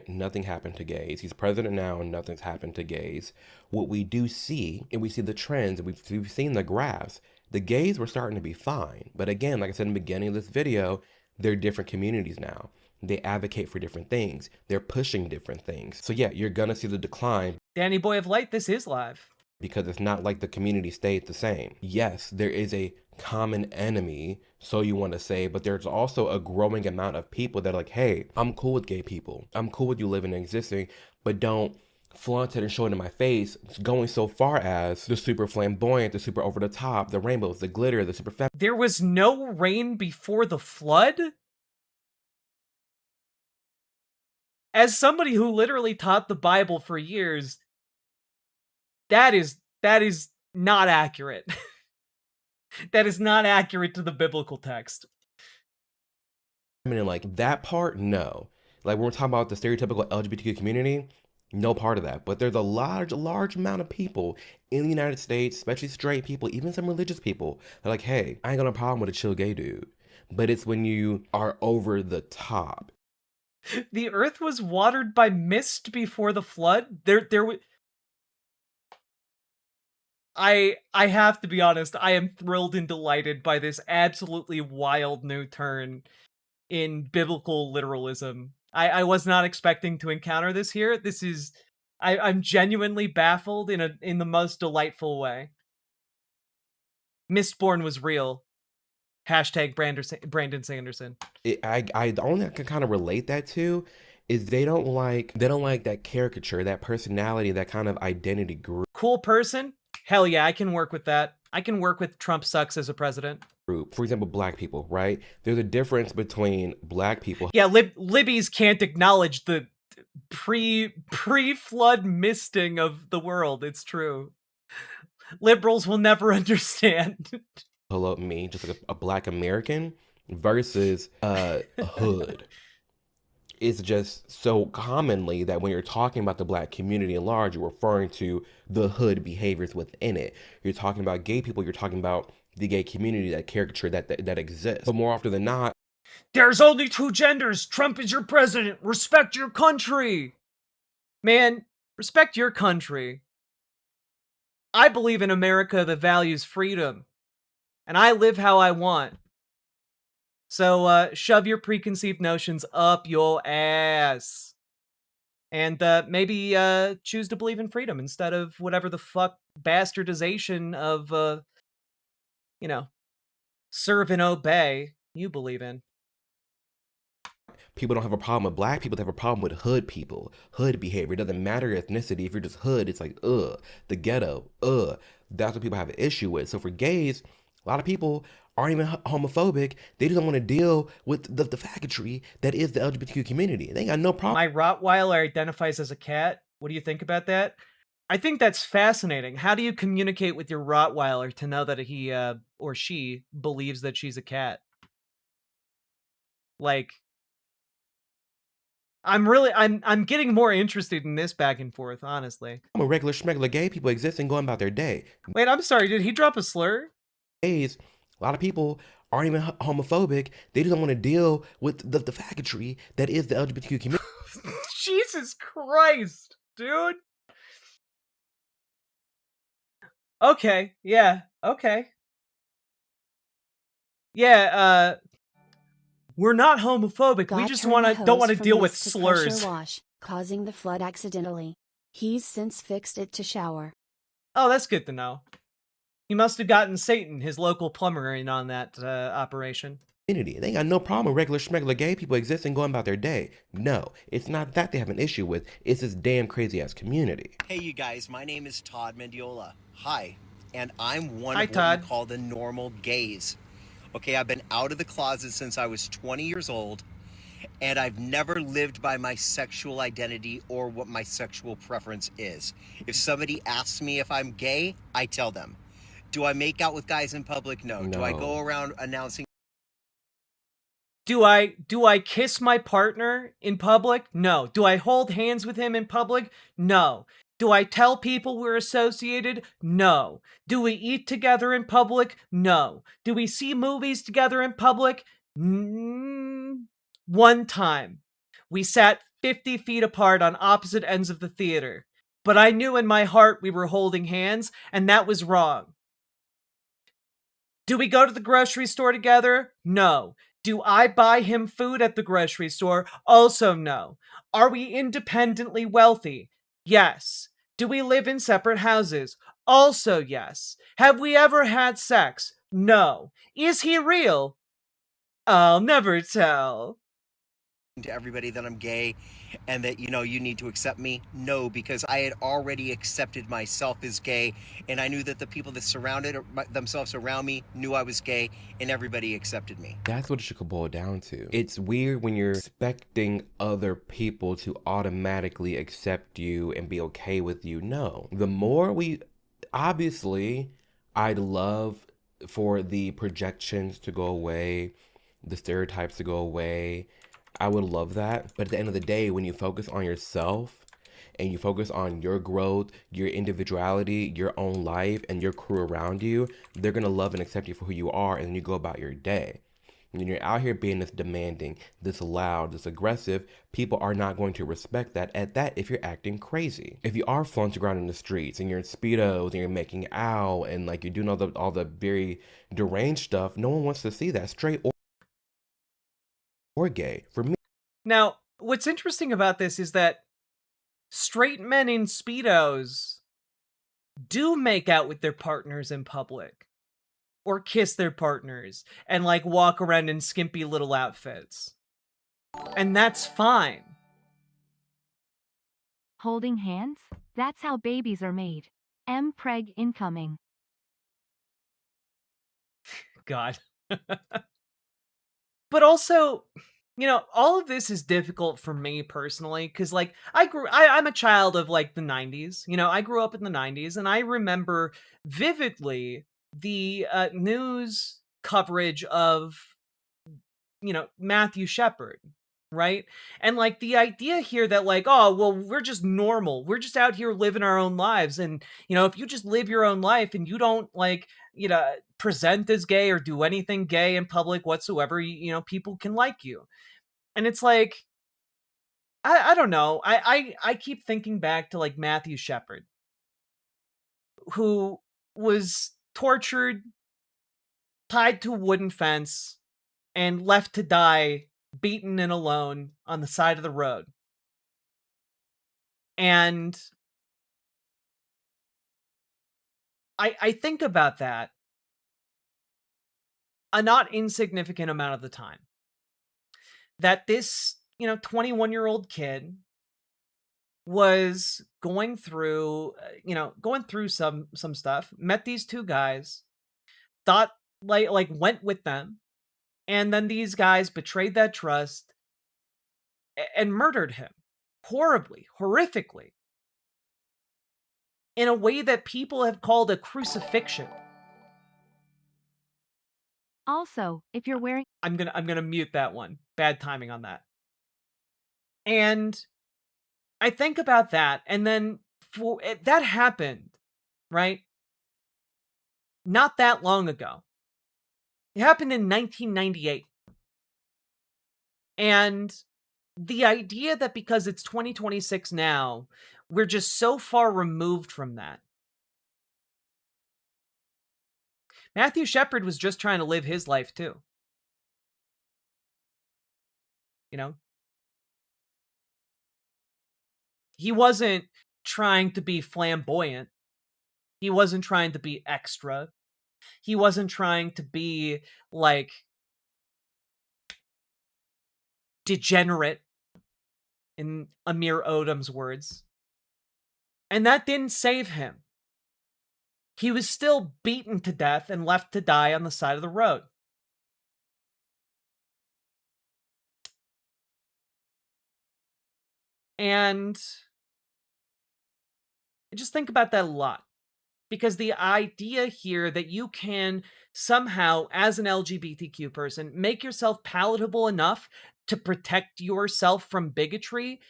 Nothing happened to gays. He's president now and nothing's happened to gays. What we do see, and we see the trends, and we've seen the graphs, the gays were starting to be fine. But again, like I said in the beginning of this video, they're different communities now. They advocate for different things. They're pushing different things. So yeah, you're gonna see the decline. Danny Boy of Light, this is live. Because it's not like the community stayed the same. Yes, there is a common enemy, so you want to say, but there's also a growing amount of people that are like, hey, I'm cool with gay people. I'm cool with you living and existing, but don't flaunt it and show it in my face, going so far as the super flamboyant, the super over the top, the rainbows, the glitter, the super femme. There was no rain before the flood? As somebody who literally taught the Bible for years, that is not accurate. That is not accurate to the biblical text. I mean, that part, no. When we're talking about the stereotypical LGBTQ community, no part of that. But there's a large amount of people in the United States, especially straight people, even some religious people, they're like, hey, I ain't got no problem with a chill gay dude. But it's when you are over the top. The earth was watered by mist before the flood? I have to be honest, I am thrilled and delighted by this absolutely wild new turn in biblical literalism. I was not expecting to encounter this here. I'm genuinely baffled in the most delightful way. Mistborn was real. Hashtag Brandon Sanderson. The only thing I can kind of relate that to is they don't like that caricature, that personality, that kind of identity group. Cool person? Hell yeah, I can work with that. I can work with Trump sucks as a president. For example, black people, right? There's a difference between black people. Yeah, Libbies can't acknowledge the pre-flood misting of the world. It's true. Liberals will never understand. Hello, me, just like a black American versus a hood. It's just so commonly that when you're talking about the black community at large, you're referring to the hood behaviors within it. You're talking about gay people, you're talking about the gay community, that caricature that exists. But more often than not, there's only two genders. Trump is your president. Respect your country. Man, respect your country. I believe in America that values freedom. And I live how I want. So shove your preconceived notions up your ass. and maybe choose to believe in freedom instead of whatever the fuck bastardization of you know, serve and obey you believe in. People don't have a problem with black people, they have a problem with hood people, hood behavior. It doesn't matter your ethnicity. If you're just hood, it's like, the ghetto, That's what people have an issue with. So for gays, a lot of people aren't even homophobic. They just don't want to deal with the faggotry that is the LGBTQ community. They ain't got no problem. My Rottweiler identifies as a cat. What do you think about that? I think that's fascinating. How do you communicate with your Rottweiler to know that he or she believes that she's a cat? Like, I'm getting more interested in this back and forth, honestly. I'm a regular schmegular gay people exist and going about their day. Wait, I'm sorry, did he drop a slur? Gays, a lot of people aren't even homophobic. They just don't want to deal with the faggotry that is the LGBTQ community. Jesus Christ, dude. Okay, yeah, okay. Yeah, we're not homophobic. God We just turned the don't want hose to from deal with mist to slurs. pressure wash, causing the flood accidentally. He's since fixed it to shower. Oh, that's good to know. He must have gotten Satan, his local plumber, in on that operation. They ain't got no problem with regular schmegular gay people exist and going about their day. No, it's not that they have an issue with. It's this damn crazy ass community. Hey, you guys. My name is Todd Mendiola. Hi. And I'm one Hi, of what Todd. we call the normal gays. Okay, I've been out of the closet since I was 20 years old, and I've never lived by my sexual identity or what my sexual preference is. If somebody asks me if I'm gay, I tell them. Do I make out with guys in public? No. Do I go around announcing? Do I kiss my partner in public? No. Do I hold hands with him in public? No. Do I tell people we're associated? No. Do we eat together in public? No. Do we see movies together in public? One time. We sat 50 feet apart on opposite ends of the theater. But I knew in my heart we were holding hands, and that was wrong. Do we go to the grocery store together? No. Do I buy him food at the grocery store? Also no. Are we independently wealthy? Yes. Do we live in separate houses? Also yes. Have we ever had sex? No. Is he real? I'll never tell. To everybody that I'm gay and that, you need to accept me? No, because I had already accepted myself as gay, and I knew that the people that surrounded themselves around me knew I was gay, and everybody accepted me. That's what it should boil down to. It's weird when you're expecting other people to automatically accept you and be okay with you. No. The more obviously, I'd love for the projections to go away, the stereotypes to go away. I would love that. But at the end of the day, when you focus on yourself and you focus on your growth, your individuality, your own life, and your crew around you, they're going to love and accept you for who you are, and then you go about your day. When you're out here being this demanding, this loud, this aggressive, people are not going to respect that if you're acting crazy. If you are flaunting around in the streets and you're in Speedos and you're making out and like you're doing all the very deranged stuff, no one wants to see that, straight or gay. For me. Now, what's interesting about this is that straight men in Speedos do make out with their partners in public. Or kiss their partners and like walk around in skimpy little outfits. And that's fine. Holding hands? That's how babies are made. Preg incoming. God. But also, all of this is difficult for me personally, because like I'm a child of like the 90s. I grew up in the 90s, and I remember vividly the news coverage of Matthew Shepard, right? And like the idea here that like, oh well, we're just normal, we're just out here living our own lives, and if you just live your own life and you don't like present as gay or do anything gay in public whatsoever, people can like you. And it's like, I don't know, I keep thinking back to like Matthew Shepard, who was tortured, tied to a wooden fence, and left to die beaten and alone on the side of the road. And I think about that a not insignificant amount of the time. That this, 21-year-old kid was going through, some stuff, met these two guys, thought like went with them, and then these guys betrayed that trust and murdered him horribly, horrifically, in a way that people have called a crucifixion. Also, if you're wearing I'm gonna mute that one. Bad timing on that. And I think about that, and then that happened, right? Not that long ago. It happened in 1998. And the idea that because it's 2026 now, we're just so far removed from that. Matthew Shepard was just trying to live his life too. He wasn't trying to be flamboyant. He wasn't trying to be extra. He wasn't trying to be like degenerate, in Amir Odom's words. And that didn't save him. He was still beaten to death and left to die on the side of the road. And I just think about that a lot. Because the idea here that you can somehow, as an LGBTQ person, make yourself palatable enough to protect yourself from bigotry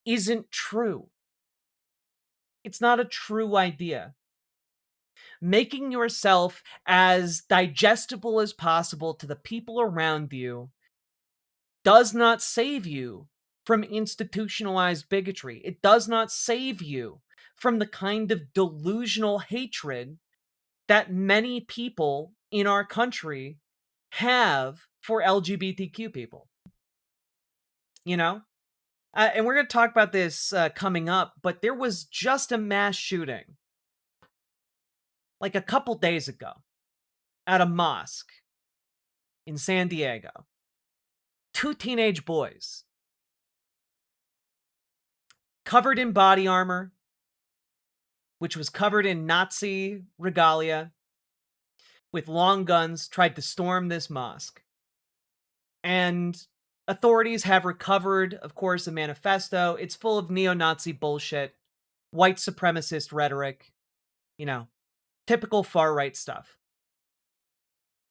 isn't true. It's not a true idea. Making yourself as digestible as possible to the people around you does not save you from institutionalized bigotry. It does not save you from the kind of delusional hatred that many people in our country have for LGBTQ people. And we're going to talk about this coming up, but there was just a mass shooting like a couple days ago at a mosque in San Diego. 2 teenage boys covered in body armor, which was covered in Nazi regalia, with long guns, tried to storm this mosque. And authorities have recovered, of course, a manifesto. It's full of neo-Nazi bullshit, white supremacist rhetoric, typical far-right stuff.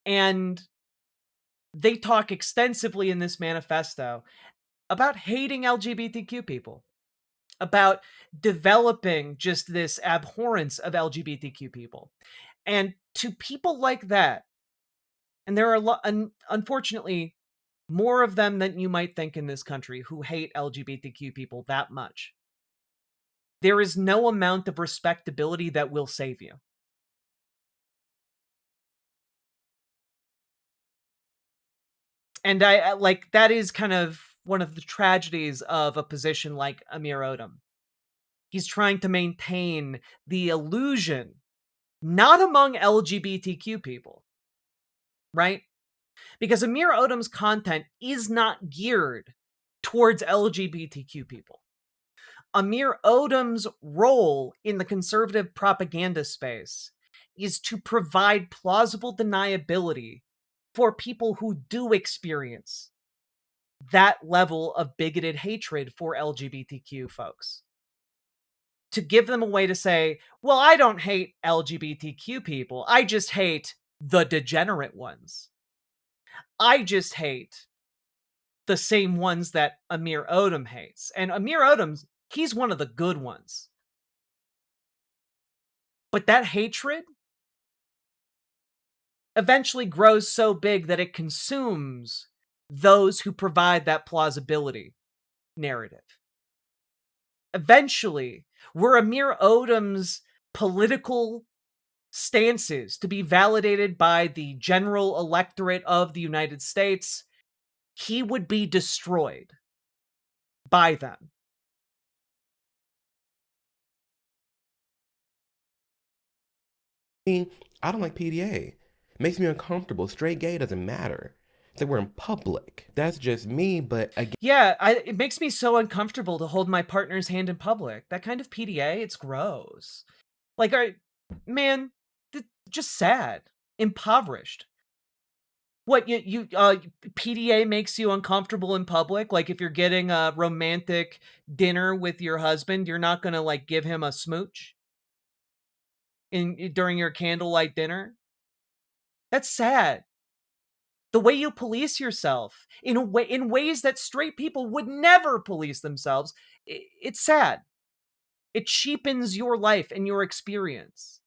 And they talk extensively in this manifesto about hating LGBTQ people, about developing just this abhorrence of LGBTQ people. And to people like that, and there are unfortunately more of them than you might think in this country who hate LGBTQ people that much, there is no amount of respectability that will save you. And that is kind of one of the tragedies of a position like Amir Odom. He's trying to maintain the illusion, not among LGBTQ people, right? Because Amir Odom's content is not geared towards LGBTQ people. Amir Odom's role in the conservative propaganda space is to provide plausible deniability for people who do experience that level of bigoted hatred for LGBTQ folks. To give them a way to say, well, I don't hate LGBTQ people. I just hate the degenerate ones. I just hate the same ones that Amir Odom hates. And Amir Odom's, he's one of the good ones. But that hatred eventually grows so big that it consumes those who provide that plausibility narrative. Eventually, were Amir Odom's political stances to be validated by the general electorate of the United States, he would be destroyed by them. mean, I don't like PDA. It makes me uncomfortable. Straight gay doesn't matter. It's like we're in public. That's just me, but again. Yeah, it makes me so uncomfortable to hold my partner's hand in public. That kind of PDA, it's gross. Like, man, just sad. Impoverished. What, PDA makes you uncomfortable in public? Like, if you're getting a romantic dinner with your husband, you're not gonna, like, give him a smooch? During your candlelight dinner? That's sad. The way you police yourself in ways that straight people would never police themselves, it's sad. It cheapens your life and your experience.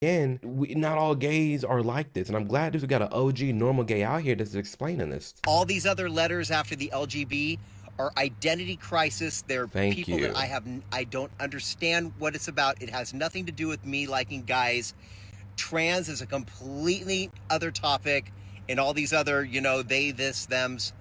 Again, not all gays are like this, and I'm glad we got an OG normal gay out here that's explaining this. All these other letters after the LGB are identity crisis. They're people that I don't understand what it's about. It has nothing to do with me liking guys. Trans is a completely other topic, and all these other, they, this, thems.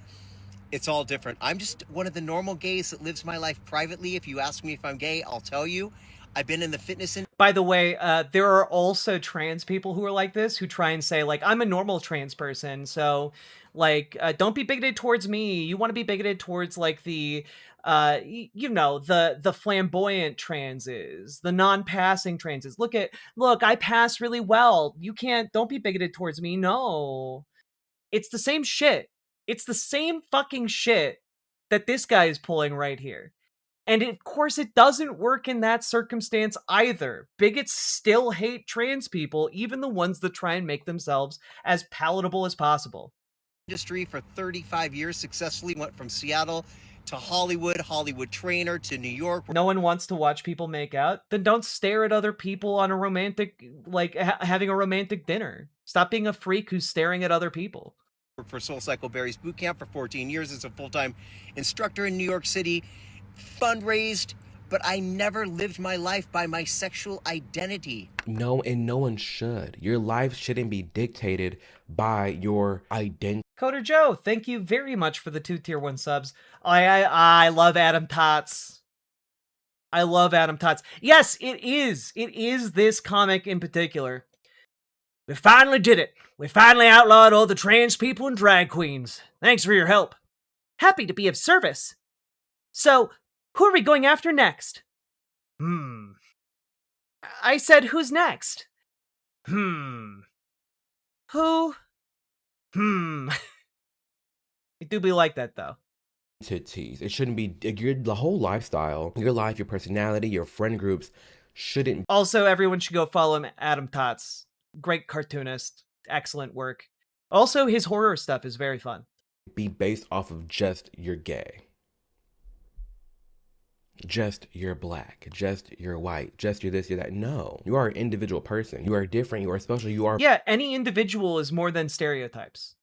It's all different. I'm just one of the normal gays that lives my life privately. If you ask me if I'm gay, I'll tell you. I've been in the fitness industry. By the way, there are also trans people who are like this, who try and say, like, I'm a normal trans person, so, like, don't be bigoted towards me. You want to be bigoted towards, like, the flamboyant transes, the non-passing transes. Look, I pass really well. Don't be bigoted towards me. No. It's the same shit. It's the same fucking shit that this guy is pulling right here. And of course, it doesn't work in that circumstance either. Bigots still hate trans people, even the ones that try and make themselves as palatable as possible. Industry for 35 years, successfully went from Seattle to Hollywood trainer to New York. No one wants to watch people make out? Then don't stare at other people on a romantic, like having a romantic dinner. Stop being a freak who's staring at other people. For SoulCycle Berry's boot camp for 14 years as a full-time instructor in New York City. Fundraised, but I never lived my life by my sexual identity. No, and no one should. Your life shouldn't be dictated by your identity. Coder Joe, thank you very much for the 2 tier 1 subs. I love Adam Tots. I love Adam Tots. Yes, it is. It is this comic in particular. We finally did it. We finally outlawed all the trans people and drag queens. Thanks for your help. Happy to be of service. So, who are we going after next? I said, who's next? Who? It do be like that, though. It shouldn't be, the whole lifestyle, your life, your personality, your friend groups shouldn't. Also, everyone should go follow him, Adam Tots. Great cartoonist. Excellent work. Also, his horror stuff is very fun. Be based off of just you're gay. Just you're black, just you're white, just you're this, you're that. No, you are an individual person. You are different, you are special, you are. Yeah, any individual is more than stereotypes.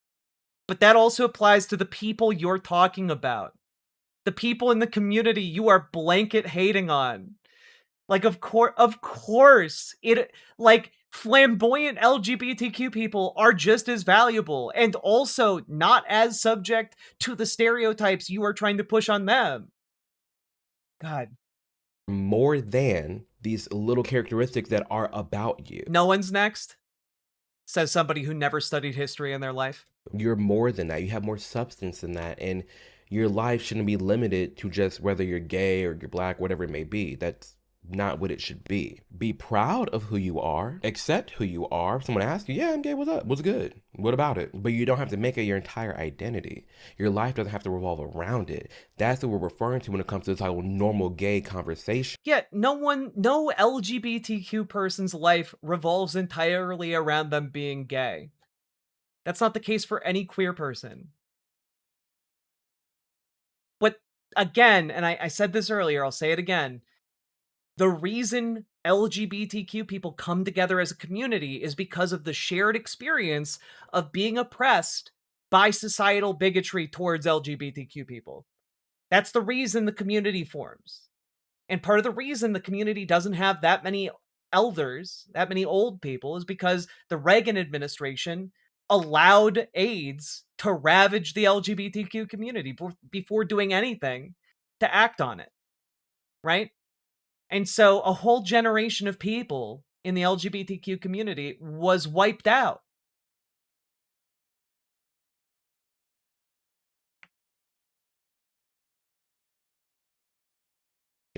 But that also applies to the people you're talking about. The people in the community you are blanket hating on. Like, of course, like, flamboyant LGBTQ people are just as valuable and also not as subject to the stereotypes you are trying to push on them. God. More than these little characteristics that are about you. No one's next, says somebody who never studied history in their life. You're more than that. You have more substance than that. And your life shouldn't be limited to just whether you're gay or you're black, whatever it may be. That's not what it should be. Be proud of who you are. Accept who you are. If someone asks you, yeah, I'm gay, what's up? What's good? What about it? But you don't have to make it your entire identity. Your life doesn't have to revolve around it. That's what we're referring to when it comes to this whole normal gay conversation. Yeah, no LGBTQ person's life revolves entirely around them being gay. That's not the case for any queer person. But again, and I said this earlier, I'll say it again, the reason LGBTQ people come together as a community is because of the shared experience of being oppressed by societal bigotry towards LGBTQ people. That's the reason the community forms. And part of the reason the community doesn't have that many elders, that many old people, is because the Reagan administration allowed AIDS to ravage the LGBTQ community before doing anything to act on it. Right? And so a whole generation of people in the LGBTQ community was wiped out.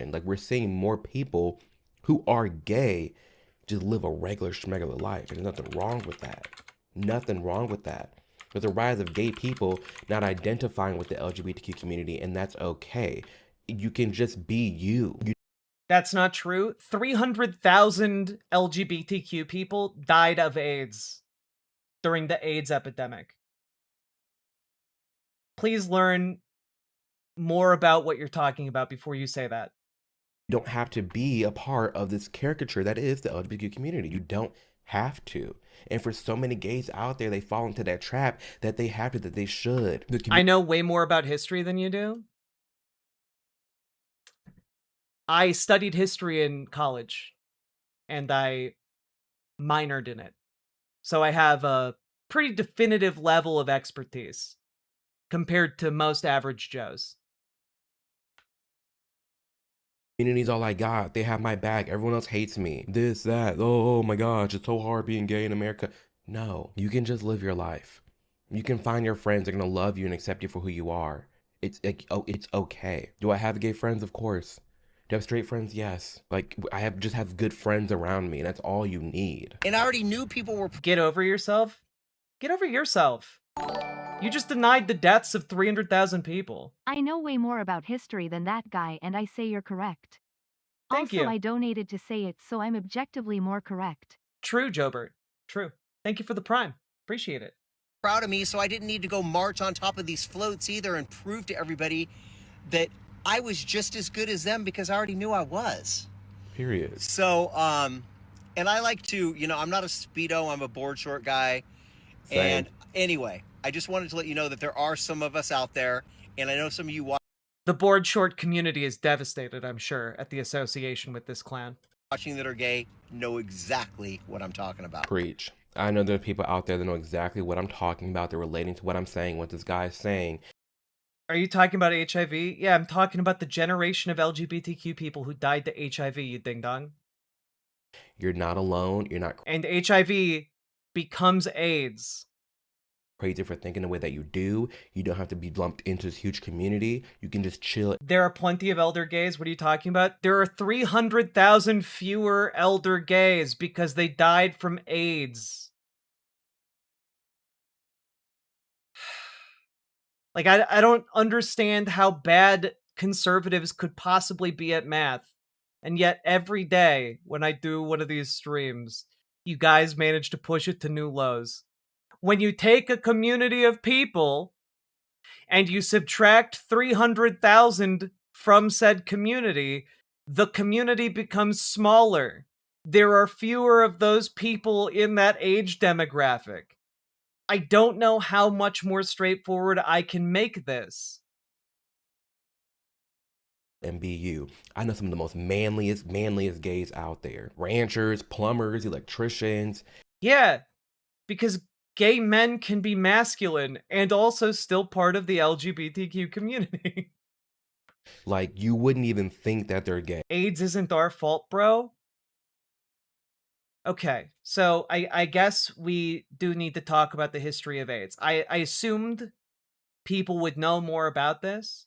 Like, we're seeing more people who are gay just live a regular schmegular life. And there's nothing wrong with that. Nothing wrong with that. There's a rise of gay people not identifying with the LGBTQ community, and that's okay. You can just be you. That's not true. 300,000 LGBTQ people died of AIDS during the AIDS epidemic. Please learn more about what you're talking about before you say that. You don't have to be a part of this caricature that is the LGBTQ community. You don't have to. And for so many gays out there, they fall into that trap that they have to, that they should. I know way more about history than you do. I studied history in college, and I minored in it. So I have a pretty definitive level of expertise compared to most average Joes. Community's all I got. They have my back. Everyone else hates me. This, that. Oh my gosh, it's so hard being gay in America. No, you can just live your life. You can find your friends that are gonna love you and accept you for who you are. It's like, oh, it's okay. Do I have gay friends? Of course. Do I have straight friends? Yes. Like, I just have good friends around me, and that's all you need. And I already knew people were... Get over yourself? Get over yourself. You just denied the deaths of 300,000 people. I know way more about history than that guy, and I say you're correct. Thank also, you. I donated to say it, so I'm objectively more correct. True, Jobert. True. Thank you for the prime. Appreciate it. Proud of me, so I didn't need to go march on top of these floats either and prove to everybody that I was just as good as them, because I already knew I was. Period. So, and I like to, you know, I'm not a Speedo, I'm a board short guy. Same. And anyway, I just wanted to let you know that there are some of us out there, and I know some of you The board short community is devastated, I'm sure, at the association with this clan. watching that are gay know exactly what I'm talking about. Preach. I know there are people out there that know exactly what I'm talking about. They're relating to what I'm saying, what this guy is saying. Are you talking about HIV? Yeah, I'm talking about the generation of LGBTQ people who died to HIV, you ding-dong. You're not alone. You're not And HIV becomes AIDS. crazy for thinking the way that you do. You don't have to be lumped into this huge community. You can just chill. There are plenty of elder gays. What are you talking about? There are 300,000 fewer elder gays because they died from AIDS. Like, I don't understand how bad conservatives could possibly be at math. And yet every day when I do one of these streams, you guys manage to push it to new lows. When you take a community of people and you subtract 300,000 from said community, the community becomes smaller. There are fewer of those people in that age demographic. I don't know how much more straightforward I can make this. And be you. I know some of the most manliest gays out there. Ranchers, plumbers, electricians. Yeah, because gay men can be masculine and also still part of the LGBTQ community. Like, you wouldn't even think that they're gay. AIDS isn't our fault, bro. Okay, so I guess we do need to talk about the history of AIDS. I assumed people would know more about this.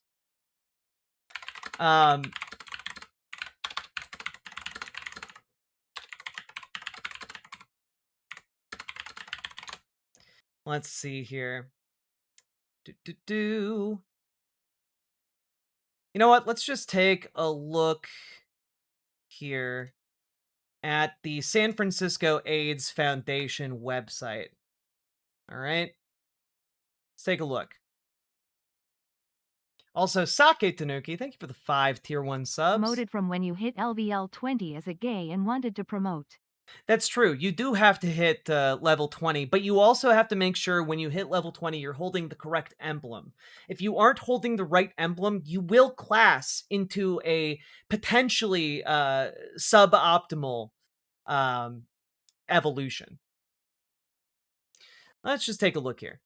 Let's see here. You know what? Let's just take a look here at the San Francisco AIDS Foundation website. All right. Let's take a look. Also, Sake Tanuki, thank you for the 5 tier 1 subs. Promoted from when you hit LVL 20 as a gay and wanted to promote. That's true. You do have to hit level 20, but you also have to make sure when you hit level 20, you're holding the correct emblem. If you aren't holding the right emblem, you will class into a potentially suboptimal evolution. Let's just take a look here.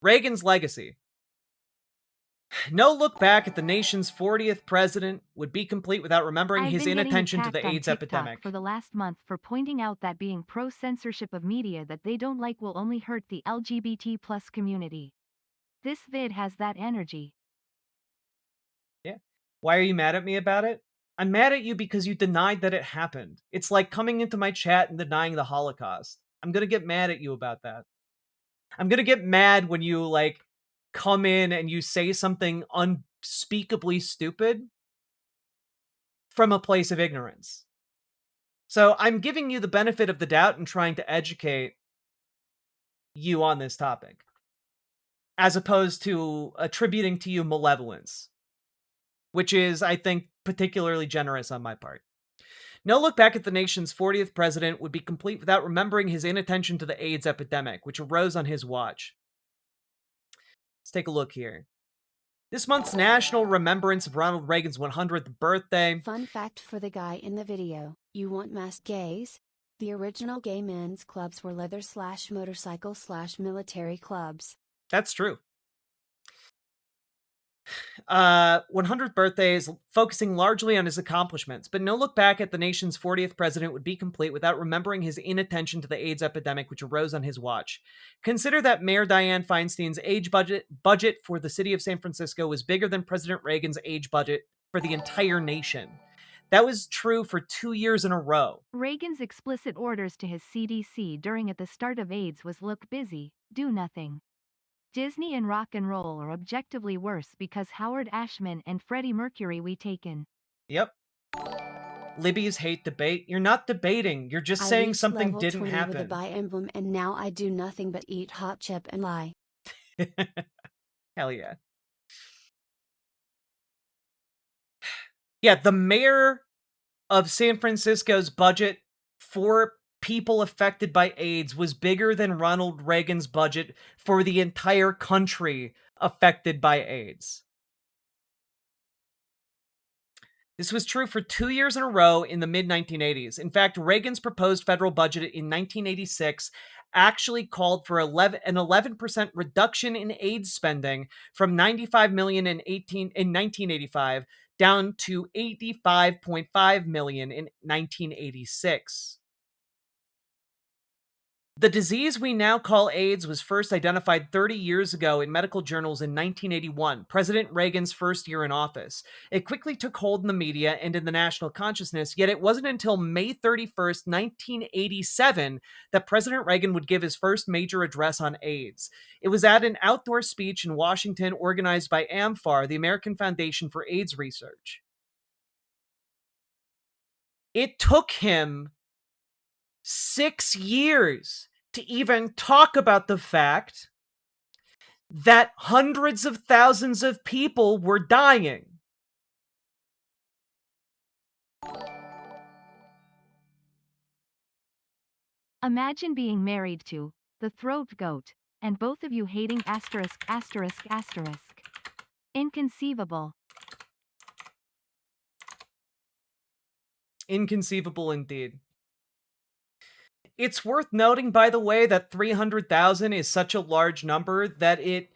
Reagan's legacy. No look back at the nation's 40th president would be complete without remembering I've his been getting inattention to attacked the on AIDS TikTok epidemic. for the last month for pointing out that being pro-censorship of media that they don't like will only hurt the LGBT plus community. This vid has that energy. Yeah. Why are you mad at me about it? I'm mad at you because you denied that it happened. It's like coming into my chat and denying the Holocaust. I'm gonna get mad at you about that. I'm gonna get mad when you, like, come in and you say something unspeakably stupid from a place of ignorance. So I'm giving you the benefit of the doubt and trying to educate you on this topic, as opposed to attributing to you malevolence, which is, I think, particularly generous on my part. No look back at the nation's 40th president would be complete without remembering his inattention to the AIDS epidemic, which arose on his watch. Let's take a look here. This month's National Remembrance of Ronald Reagan's 100th birthday. Fun fact for the guy in the video: you want masked gays? The original gay men's clubs were leather/motorcycle/military clubs. That's true. 100th birthday is focusing largely on his accomplishments, but no look back at the nation's 40th president would be complete without remembering his inattention to the AIDS epidemic which arose on his watch. Consider that Mayor Dianne Feinstein's age budget for the city of San Francisco was bigger than President Reagan's age budget for the entire nation. That was true for 2 years in a row. Reagan's explicit orders to his CDC during at the start of AIDS was look busy, do nothing. Disney and rock and roll are objectively worse because Howard Ashman and Freddie Mercury we taken. Yep. Libby's hate debate. You're not debating. You're just saying something level didn't 20 happen. with a bi emblem, and now I do nothing but eat hot chip and lie. Hell yeah. Yeah, the mayor of San Francisco's budget for people affected by AIDS was bigger than Ronald Reagan's budget for the entire country affected by AIDS. This was true for 2 years in a row in the mid-1980s. In fact, Reagan's proposed federal budget in 1986 actually called for an 11% reduction in AIDS spending from $95 million in 1985 down to $85.5 million in 1986. The disease we now call AIDS was first identified 30 years ago in medical journals in 1981, President Reagan's first year in office. It quickly took hold in the media and in the national consciousness, yet it wasn't until May 31st, 1987 that President Reagan would give his first major address on AIDS. It was at an outdoor speech in Washington organized by AMFAR, the American Foundation for AIDS Research. It took him 6 years to even talk about the fact that hundreds of thousands of people were dying. Imagine being married to the throat goat, and both of you hating ******. Inconceivable. Inconceivable indeed. It's worth noting, by the way, that 300,000 is such a large number that it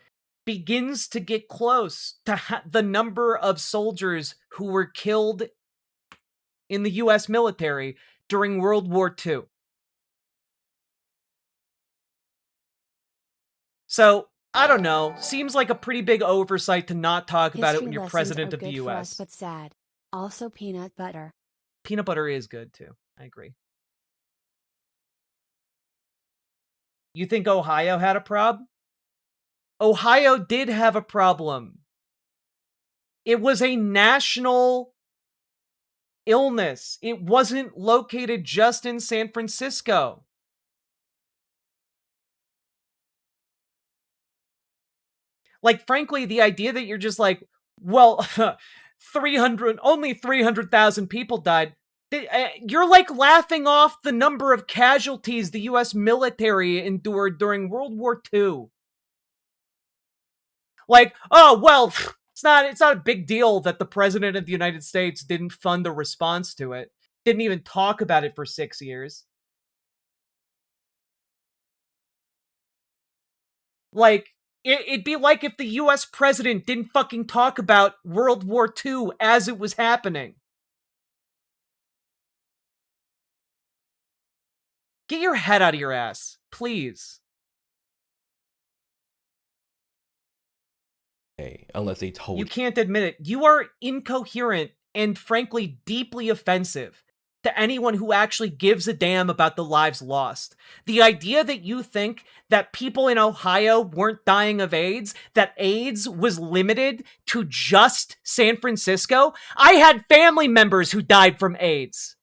begins to get close to the number of soldiers who were killed in the US military during World War II. So, I don't know, seems like a pretty big oversight to not talk about it when you're president of the US. For us, but sad. Also peanut butter. Peanut butter is good too. I agree. You think Ohio had a problem? Ohio did have a problem. It was a national illness. It wasn't located just in San Francisco. Like, frankly, the idea that you're just like, well, only 300,000 people died. You're like laughing off the number of casualties the US military endured during World War II. Like, oh, well, it's not a big deal that the President of the United States didn't fund a response to it. Didn't even talk about it for 6 years. Like, It'd be like if the US president didn't fucking talk about World War II as it was happening. Get your head out of your ass, please. Unless they told you. Can't admit it. You are incoherent and frankly deeply offensive to anyone who actually gives a damn about the lives lost. The idea that you think that people in Ohio weren't dying of AIDS, that AIDS was limited to just San Francisco. I had family members who died from AIDS.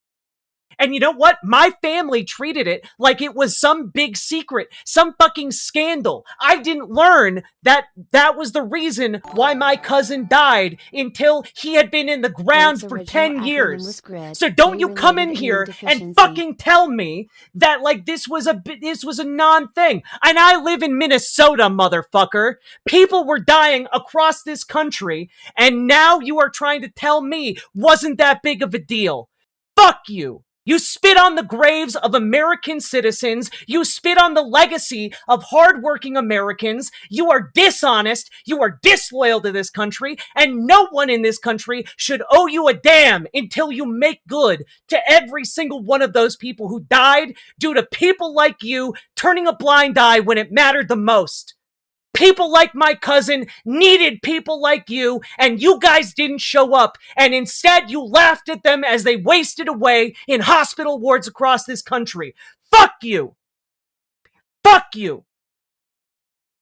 And you know what? My family treated it like it was some big secret, some fucking scandal. I didn't learn that that was the reason why my cousin died until he had been in the ground for 10 years. So don't you come in here and fucking tell me that like this was a non-thing. And I live in Minnesota, motherfucker. People were dying across this country, and now you are trying to tell me wasn't that big of a deal. Fuck you. You spit on the graves of American citizens. You spit on the legacy of hardworking Americans. You are dishonest. You are disloyal to this country. And no one in this country should owe you a damn until you make good to every single one of those people who died due to people like you turning a blind eye when it mattered the most. People like my cousin needed people like you, and you guys didn't show up, and instead you laughed at them as they wasted away in hospital wards across this country. Fuck you! Fuck you!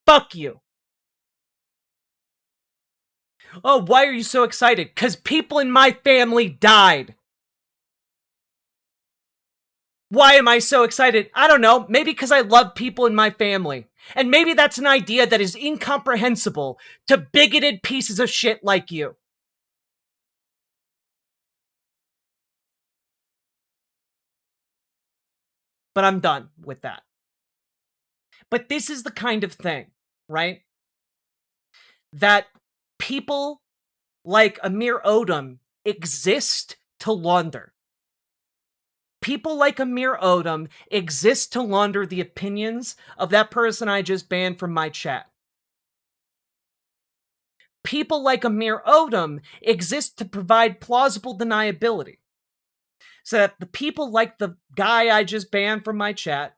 Fuck you! Oh, why are you so excited? 'Cause people in my family died. Why am I so excited? I don't know. Maybe because I love people in my family. And maybe that's an idea that is incomprehensible to bigoted pieces of shit like you. But I'm done with that. But this is the kind of thing, right? That people like Amir Odom exist to launder. People like Amir Odom exist to launder the opinions of that person I just banned from my chat. People like Amir Odom exist to provide plausible deniability. So that the people like the guy I just banned from my chat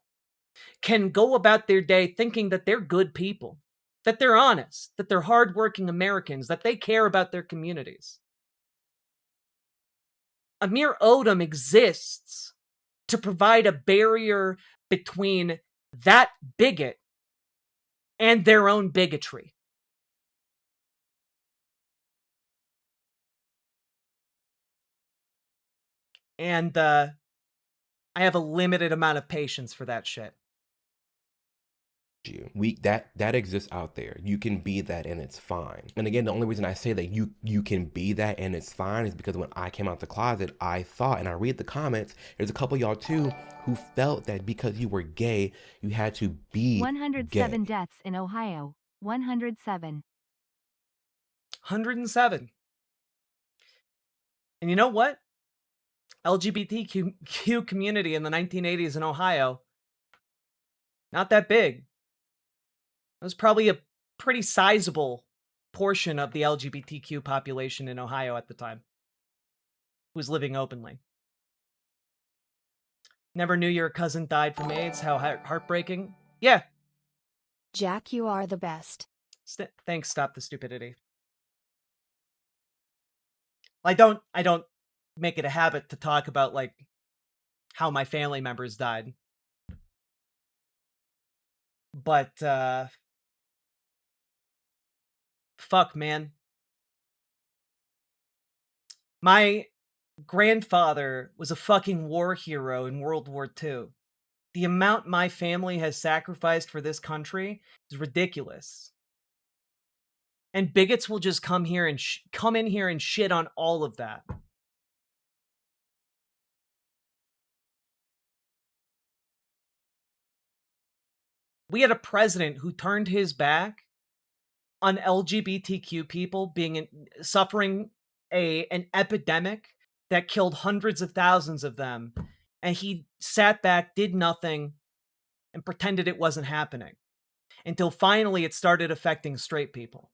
can go about their day thinking that they're good people, that they're honest, that they're hardworking Americans, that they care about their communities. Amir Odom exists to provide a barrier between that bigot and their own bigotry. And I have a limited amount of patience for that shit. That exists out there. You can be that and it's fine. And again, the only reason I say that you can be that and it's fine is because when I came out the closet, I thought, and I read the comments, there's a couple of y'all too who felt that because you were gay, you had to be 107 gay. deaths in Ohio. 107. 107. And you know what? LGBTQ community in the 1980s in Ohio, not that big. It was probably a pretty sizable portion of the LGBTQ population in Ohio at the time who was living openly. Never knew your cousin died from AIDS. How heartbreaking. Yeah. Jack, you are the best. Thanks, stop the stupidity. I don't make it a habit to talk about like how my family members died. But fuck, man. My grandfather was a fucking war hero in World War II. The amount my family has sacrificed for this country is ridiculous. And bigots will just come here and come in here and shit on all of that. We had a president who turned his back on LGBTQ people suffering an epidemic that killed hundreds of thousands of them, and he sat back, did nothing, and pretended it wasn't happening. until finally it started affecting straight people.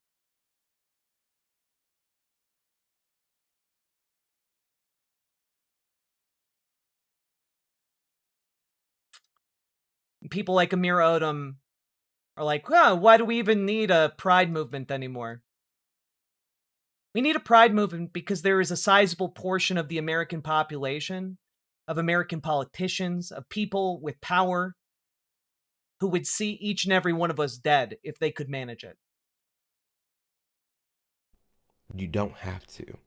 People like Amir Odom are like, well, why do we even need a pride movement anymore? We need a pride movement because there is a sizable portion of the American population, of American politicians, of people with power who would see each and every one of us dead if they could manage it. You don't have to.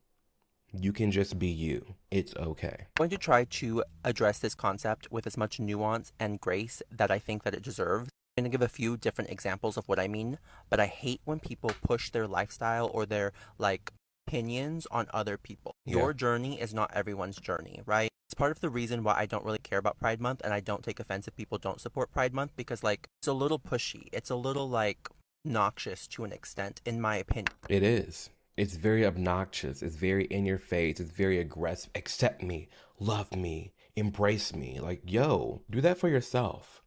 You can just be you. It's okay. I'm going to try to address this concept with as much nuance and grace that I think that it deserves. I'm going to give a few different examples of what I mean, but I hate when people push their lifestyle or their opinions on other people. Your journey is not everyone's journey, right? It's part of the reason why I don't really care about Pride Month, and I don't take offense if people don't support Pride Month, because it's a little pushy. It's a little noxious to an extent, in my opinion. It is. It's very obnoxious. It's very in your face. It's very aggressive. Accept me, love me, embrace me. Yo, do that for yourself.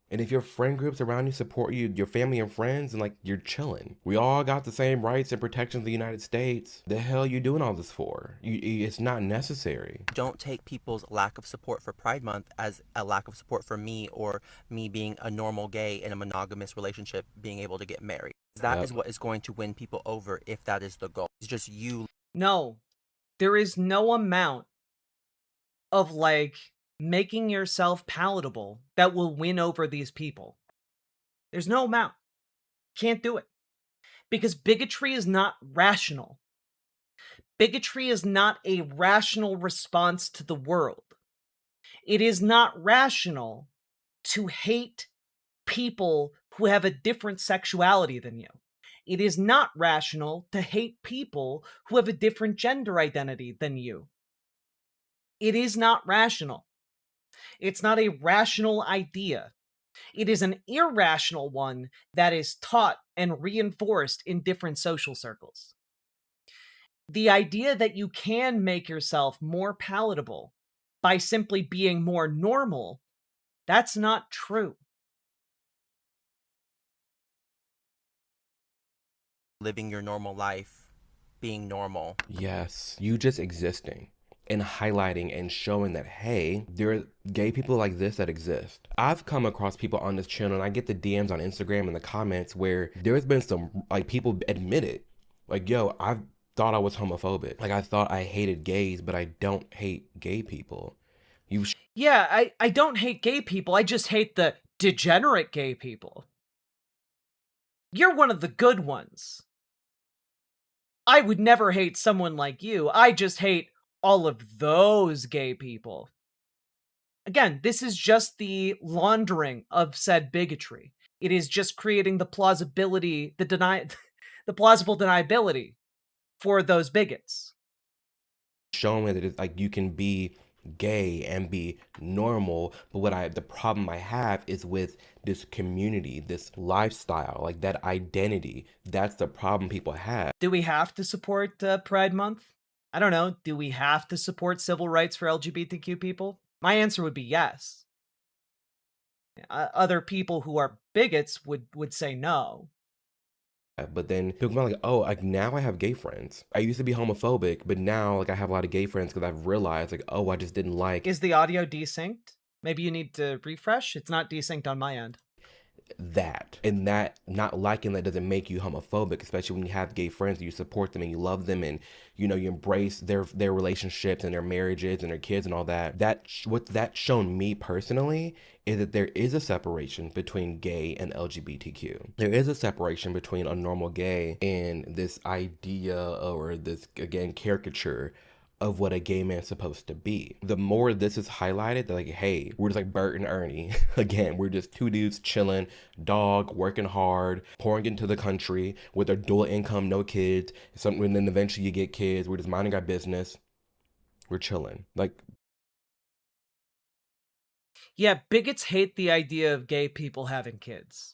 And if your friend groups around you support you, your family and friends, and you're chilling. We all got the same rights and protections of the United States. The hell you doing all this for? It's not necessary. Don't take people's lack of support for Pride Month as a lack of support for me, or me being a normal gay in a monogamous relationship being able to get married. That is what is going to win people over if that is the goal. It's just you. No, there is no amount of making yourself palatable that will win over these people. There's no amount. Can't do it. Because bigotry is not rational. Bigotry is not a rational response to the world. It is not rational to hate people who have a different sexuality than you. It is not rational to hate people who have a different gender identity than you. It is not rational. It's not a rational idea. It is an irrational one that is taught and reinforced in different social circles. The idea that you can make yourself more palatable by simply being more normal, that's not true. Living your normal life, being normal. Yes, you just existing. And highlighting and showing that, hey, there are gay people like this that exist. I've come across people on this channel, and I get the DMs on Instagram and the comments where there's been some, people admit it. Yo, I thought I was homophobic. I thought I hated gays, but I don't hate gay people. Yeah, I don't hate gay people. I just hate the degenerate gay people. You're one of the good ones. I would never hate someone like you. I just hate all of those gay people. Again, this is just the laundering of said bigotry. It is just creating the plausibility, the plausible deniability for those bigots. Showing that it's you can be gay and be normal, but the problem I have is with this community, this lifestyle, that identity. That's the problem people have. Do we have to support Pride Month? I don't know. Do we have to support civil rights for LGBTQ people? My answer would be yes. Other people who are bigots would say no. But then people are oh, now I have gay friends. I used to be homophobic, but now I have a lot of gay friends because I've realized oh, I just didn't like. Is the audio desynced? Maybe you need to refresh. It's not desynced on my end. That and that not liking that doesn't make you homophobic, especially when you have gay friends and you support them and you love them and you embrace their relationships and their marriages and their kids and all that. What that's shown me personally is that there is a separation between gay and LGBTQ. There is a separation between a normal gay and this idea or this, again, caricature of what a gay man's supposed to be. The more this is highlighted, that hey, we're just Bert and Ernie. Again, we're just two dudes chilling, dog, working hard, pouring into the country with our dual income, no kids. And then eventually you get kids. We're just minding our business. We're chilling. Yeah, bigots hate the idea of gay people having kids.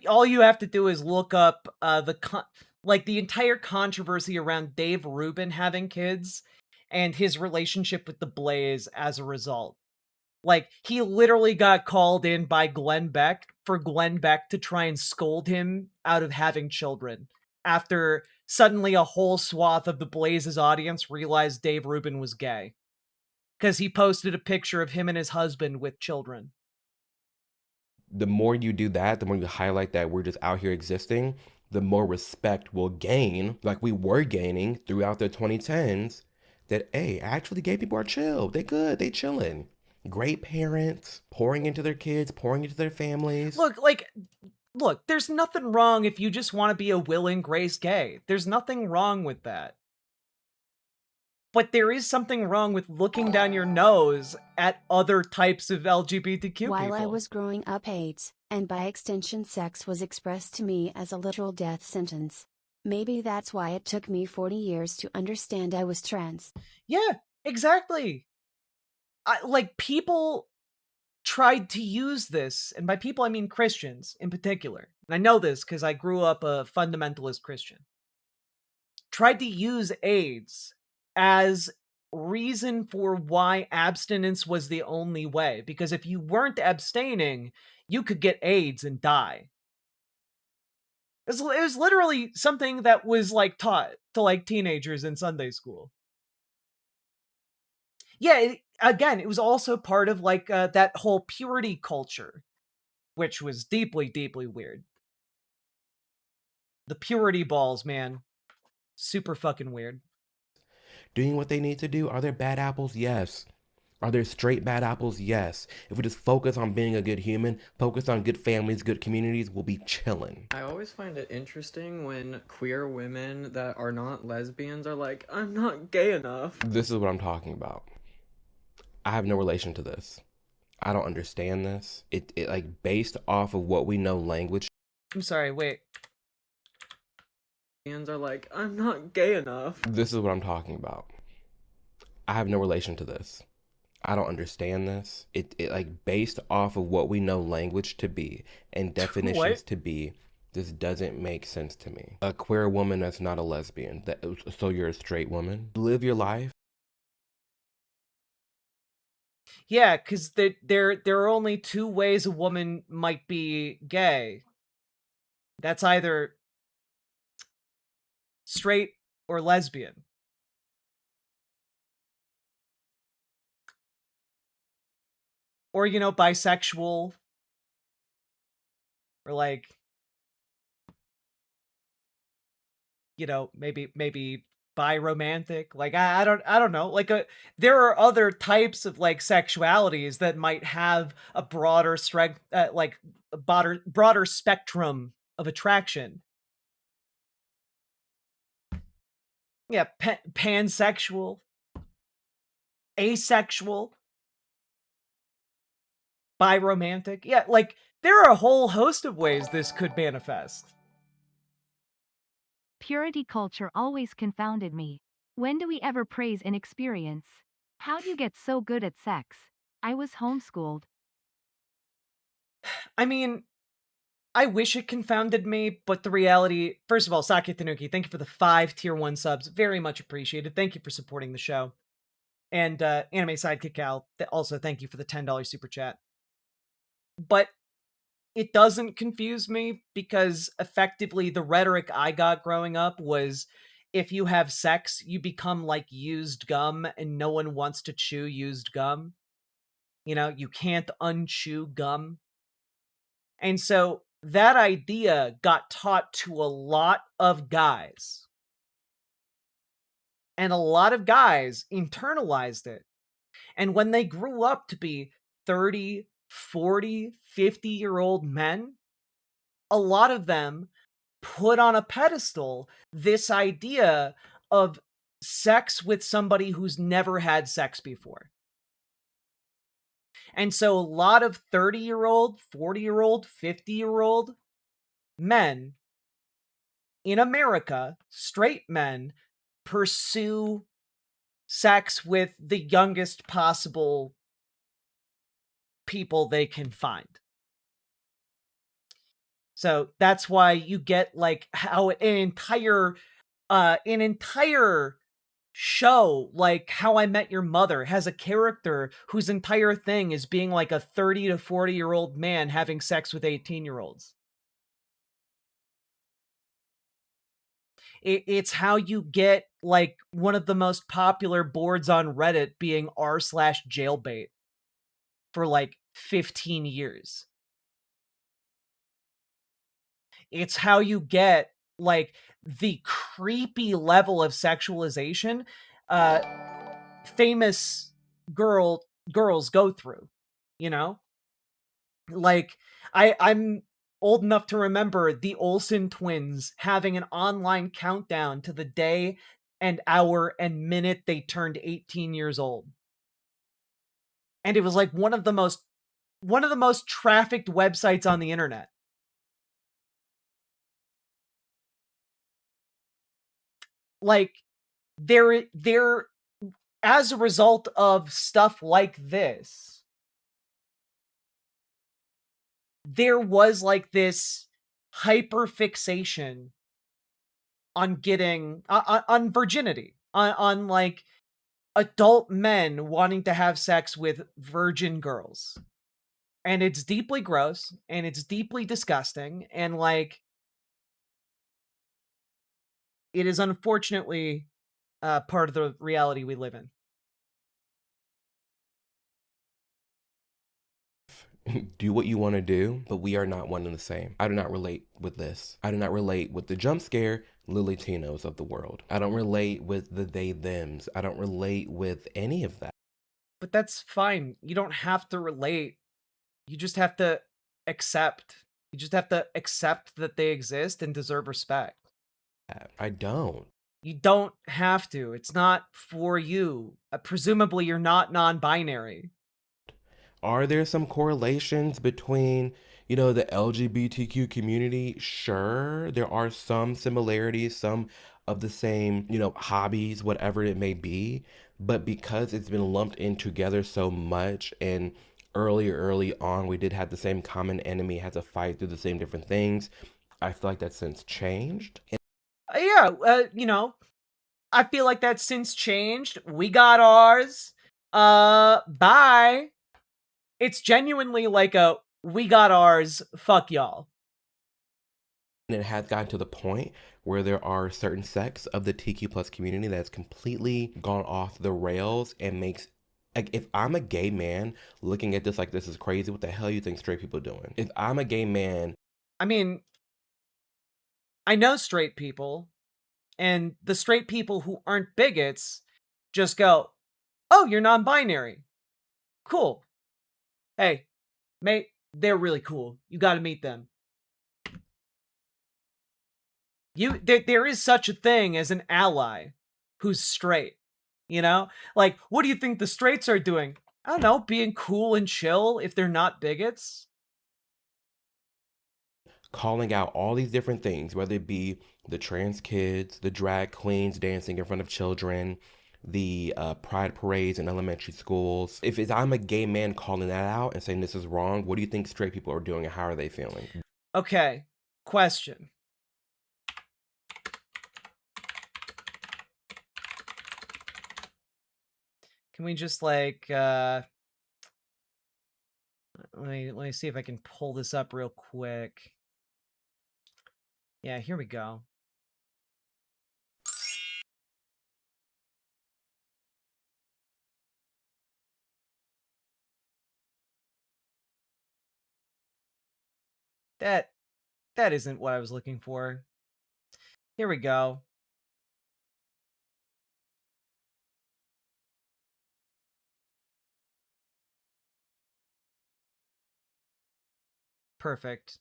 All you have to do is look up the entire controversy around Dave Rubin having kids and his relationship with the Blaze as a result. He literally got called in by Glenn Beck for Glenn Beck to try and scold him out of having children after suddenly a whole swath of the Blaze's audience realized Dave Rubin was gay. Because he posted a picture of him and his husband with children. The more you do that, the more you highlight that we're just out here existing, the more respect we'll gain, like we were gaining throughout the 2010s, that, hey, actually gay people are chill. They good. They chilling. Great parents, pouring into their kids, pouring into their families. Look, there's nothing wrong if you just want to be a Will and Grace gay. There's nothing wrong with that. But there is something wrong with looking down your nose at other types of LGBTQ people. While I was growing up, AIDS, and by extension sex, was expressed to me as a literal death sentence. Maybe that's why it took me 40 years to understand I was trans. Yeah, exactly. People tried to use this, and by people I mean Christians in particular. And I know this because I grew up a fundamentalist Christian. Tried to use AIDS as reason for why abstinence was the only way. Because if you weren't abstaining, you could get AIDS and die. It was literally something that was like taught to like teenagers in Sunday school. Yeah, it was also part of like that whole purity culture, which was deeply, deeply weird. The purity balls, man. Super fucking weird. Doing what they need to do. Are there bad apples? Yes. Are there straight bad apples? Yes. If we just focus on being a good human, focus on good families, good communities, we'll be chilling. I always find it interesting when queer women that are not lesbians are like, I'm not gay enough. This is what I'm talking about. I have no relation to this. I don't understand this. It like based off of what we know language. I'm sorry, wait. Are like, I'm not gay enough. This is what I'm talking about. I have no relation to this. I don't understand this. It like based off of what we know language to be and definitions to be, this doesn't make sense to me. A queer woman that's not a lesbian. So you're a straight woman? Live your life. Yeah, because there are only two ways a woman might be gay. That's either straight or lesbian. Or, bisexual. Or like, maybe biromantic. Like, I don't know. Like, there are other types of like sexualities that might have a broader broader spectrum of attraction. Yeah, pansexual, asexual, biromantic. Yeah, like, there are a whole host of ways this could manifest. Purity culture always confounded me. When do we ever praise an experience? How do you get so good at sex? I was homeschooled. I mean, I wish it confounded me, but the reality... First of all, Saki Tanuki, thank you for the 5 tier 1 subs. Very much appreciated. Thank you for supporting the show. And Anime Sidekick Al, also thank you for the $10 super chat. But it doesn't confuse me because effectively the rhetoric I got growing up was if you have sex, you become like used gum and no one wants to chew used gum. You can't unchew gum. And so that idea got taught to a lot of guys. And a lot of guys internalized it. And when they grew up to be 30, 40, 50-year-old men, a lot of them put on a pedestal this idea of sex with somebody who's never had sex before. And so a lot of 30-year-old, 40-year-old, 50-year-old men in America, straight men, pursue sex with the youngest possible people they can find. So that's why you get like how an entire show like How I Met Your Mother has a character whose entire thing is being like a 30 to 40-year-old man having sex with 18-year-olds. It's how you get like one of the most popular boards on Reddit being r/jailbait for like 15 years. It's how you get like the creepy level of sexualization famous girls go through, you know? Like I'm old enough to remember the Olsen twins having an online countdown to the day and hour and minute they turned 18 years old. And it was like one of the most trafficked websites on the internet. Like there as a result of stuff like this, there was like this hyperfixation on getting on virginity, on like adult men wanting to have sex with virgin girls. And it's deeply gross and it's deeply disgusting, and like it is unfortunately part of the reality we live in. Do what you want to do, but we are not one and the same. I do not relate with this. I do not relate with the jump scare Lilitinos of the world. I don't relate with the they thems. I don't relate with any of that. But that's fine. You don't have to relate. You just have to accept. You just have to accept that they exist and deserve respect. I don't. You don't have to. It's not for you. Presumably you're not non-binary. Are there some correlations between, you know, the LGBTQ community? Sure, there are some similarities, some of the same, you know, hobbies, whatever it may be. But because it's been lumped in together so much, and early on, we did have the same common enemy, had to fight through the same different things, I feel like that's since changed. You know, I feel like that's since changed. We got ours. Bye. It's genuinely like a, we got ours, fuck y'all. And it has gotten to the point where there are certain sects of the TQ plus community that's completely gone off the rails and makes, like, if I'm a gay man looking at this like this is crazy, what the hell you think straight people are doing? If I'm a gay man... I mean, I know straight people, and the straight people who aren't bigots just go, oh, you're non-binary. Cool. Hey, mate, they're really cool. You gotta meet them. There is such a thing as an ally who's straight, you know? Like, what do you think the straights are doing? I don't know, being cool and chill if they're not bigots. Calling out all these different things, whether it be the trans kids, the drag queens dancing in front of children, the pride parades in elementary schools. If I'm a gay man calling that out and saying this is wrong, what do you think straight people are doing and how are they feeling? Okay, question. Can we just like, let me see if I can pull this up real quick. Yeah, here we go. That isn't what I was looking for. Here we go. Perfect.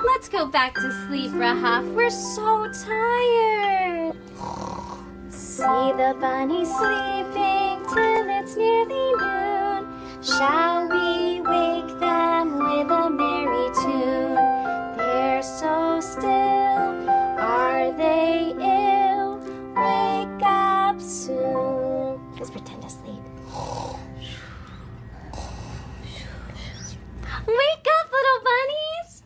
Let's go back to sleep, Rahaf. We're so tired. See the bunny sleeping till it's nearly noon. Shall we wake them with a merry tune? They're so still. Are they ill? Wake up soon. Let's pretend to sleep. Wake up, little bunnies!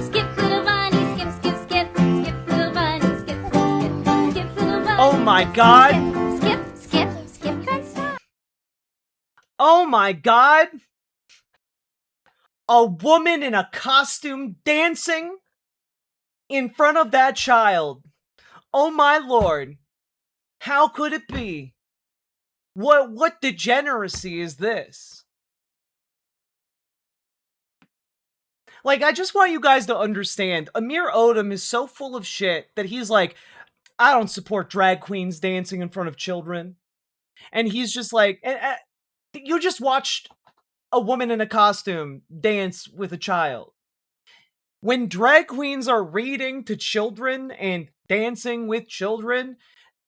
Skip, little bunny, skip, skip, skip. Skip, little bunny, skip, skip, skip. my god! Skip, good stuff. Oh my god! A woman in a costume dancing in front of that child. Oh my lord. How could it be? What degeneracy is this? Like, I just want you guys to understand, Amir Odom is so full of shit that he's like, I don't support drag queens dancing in front of children. And he's just like, you just watched a woman in a costume dance with a child. When drag queens are reading to children and dancing with children,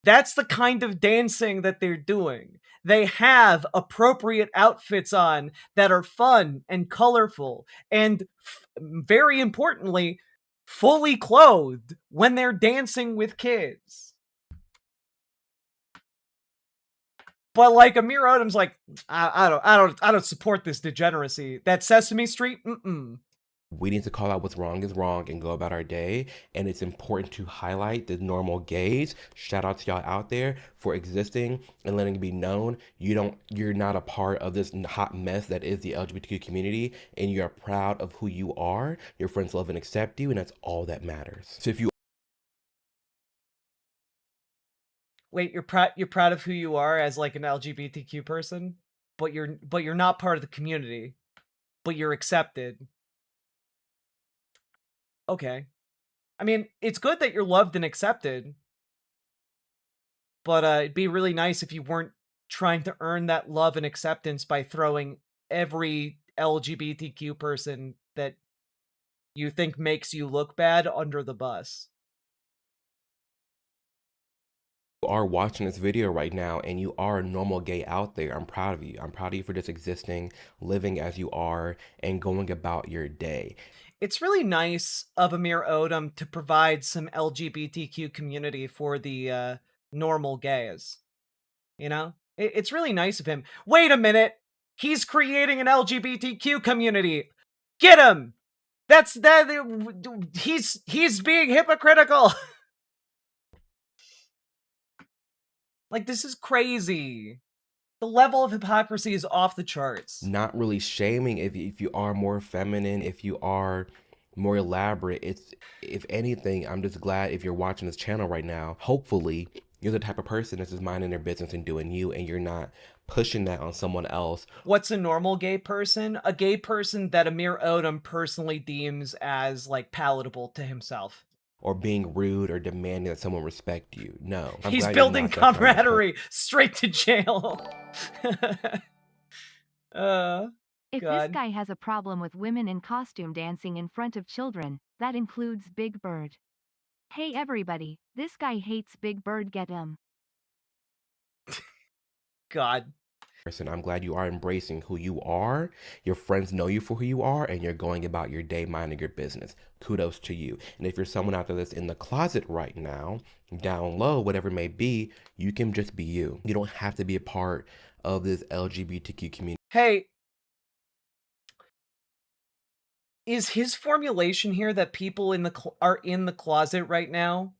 that's the kind of dancing that they're doing. They have appropriate outfits on that are fun and colorful and, very importantly, fully clothed when they're dancing with kids. But like Amir Odom's like, I don't support this degeneracy. That Sesame Street, We need to call out what's wrong is wrong and go about our day. And it's important to highlight the normal gays. Shout out to y'all out there for existing and letting it be known you're not a part of this hot mess that is the LGBTQ community, and you're proud of who you are. Your friends love and accept you, and that's all that matters. So if you Wait, you're proud of who you are as like an LGBTQ person, but you're not part of the community, but you're accepted. Okay. I mean, it's good that you're loved and accepted, but it'd be really nice if you weren't trying to earn that love and acceptance by throwing every LGBTQ person that you think makes you look bad under the bus. are watching this video right now and you are a normal gay out there, I'm proud of you. I'm proud of you for just existing, living as you are, and going about your day. It's really nice of Amir Odom to provide some LGBTQ community for the normal gays. You know? It's really nice of him. Wait a minute! He's creating an LGBTQ community! Get him! He's being hypocritical! Like, this is crazy. The level of hypocrisy is off the charts. Not really shaming if you are more feminine, if you are more elaborate. It's, if anything, I'm just glad if you're watching this channel right now, hopefully you're the type of person that's just minding their business and doing you, and you're not pushing that on someone else. What's a normal gay person? A gay person that Amir Odom personally deems as, like, palatable to himself. Or being rude or demanding that someone respect you. No. He's building camaraderie straight to jail. If God. this guy has a problem with women in costume dancing in front of children, that includes Big Bird. Hey everybody, this guy hates Big Bird, get him. God. I'm glad you are embracing who you are. Your friends know you for who you are, and you're going about your day minding your business. Kudos to you. And if you're someone out there that's in the closet right now, down low, whatever it may be, you can just be you. You don't have to be a part of this LGBTQ community. Hey, is his formulation here that people are in the closet right now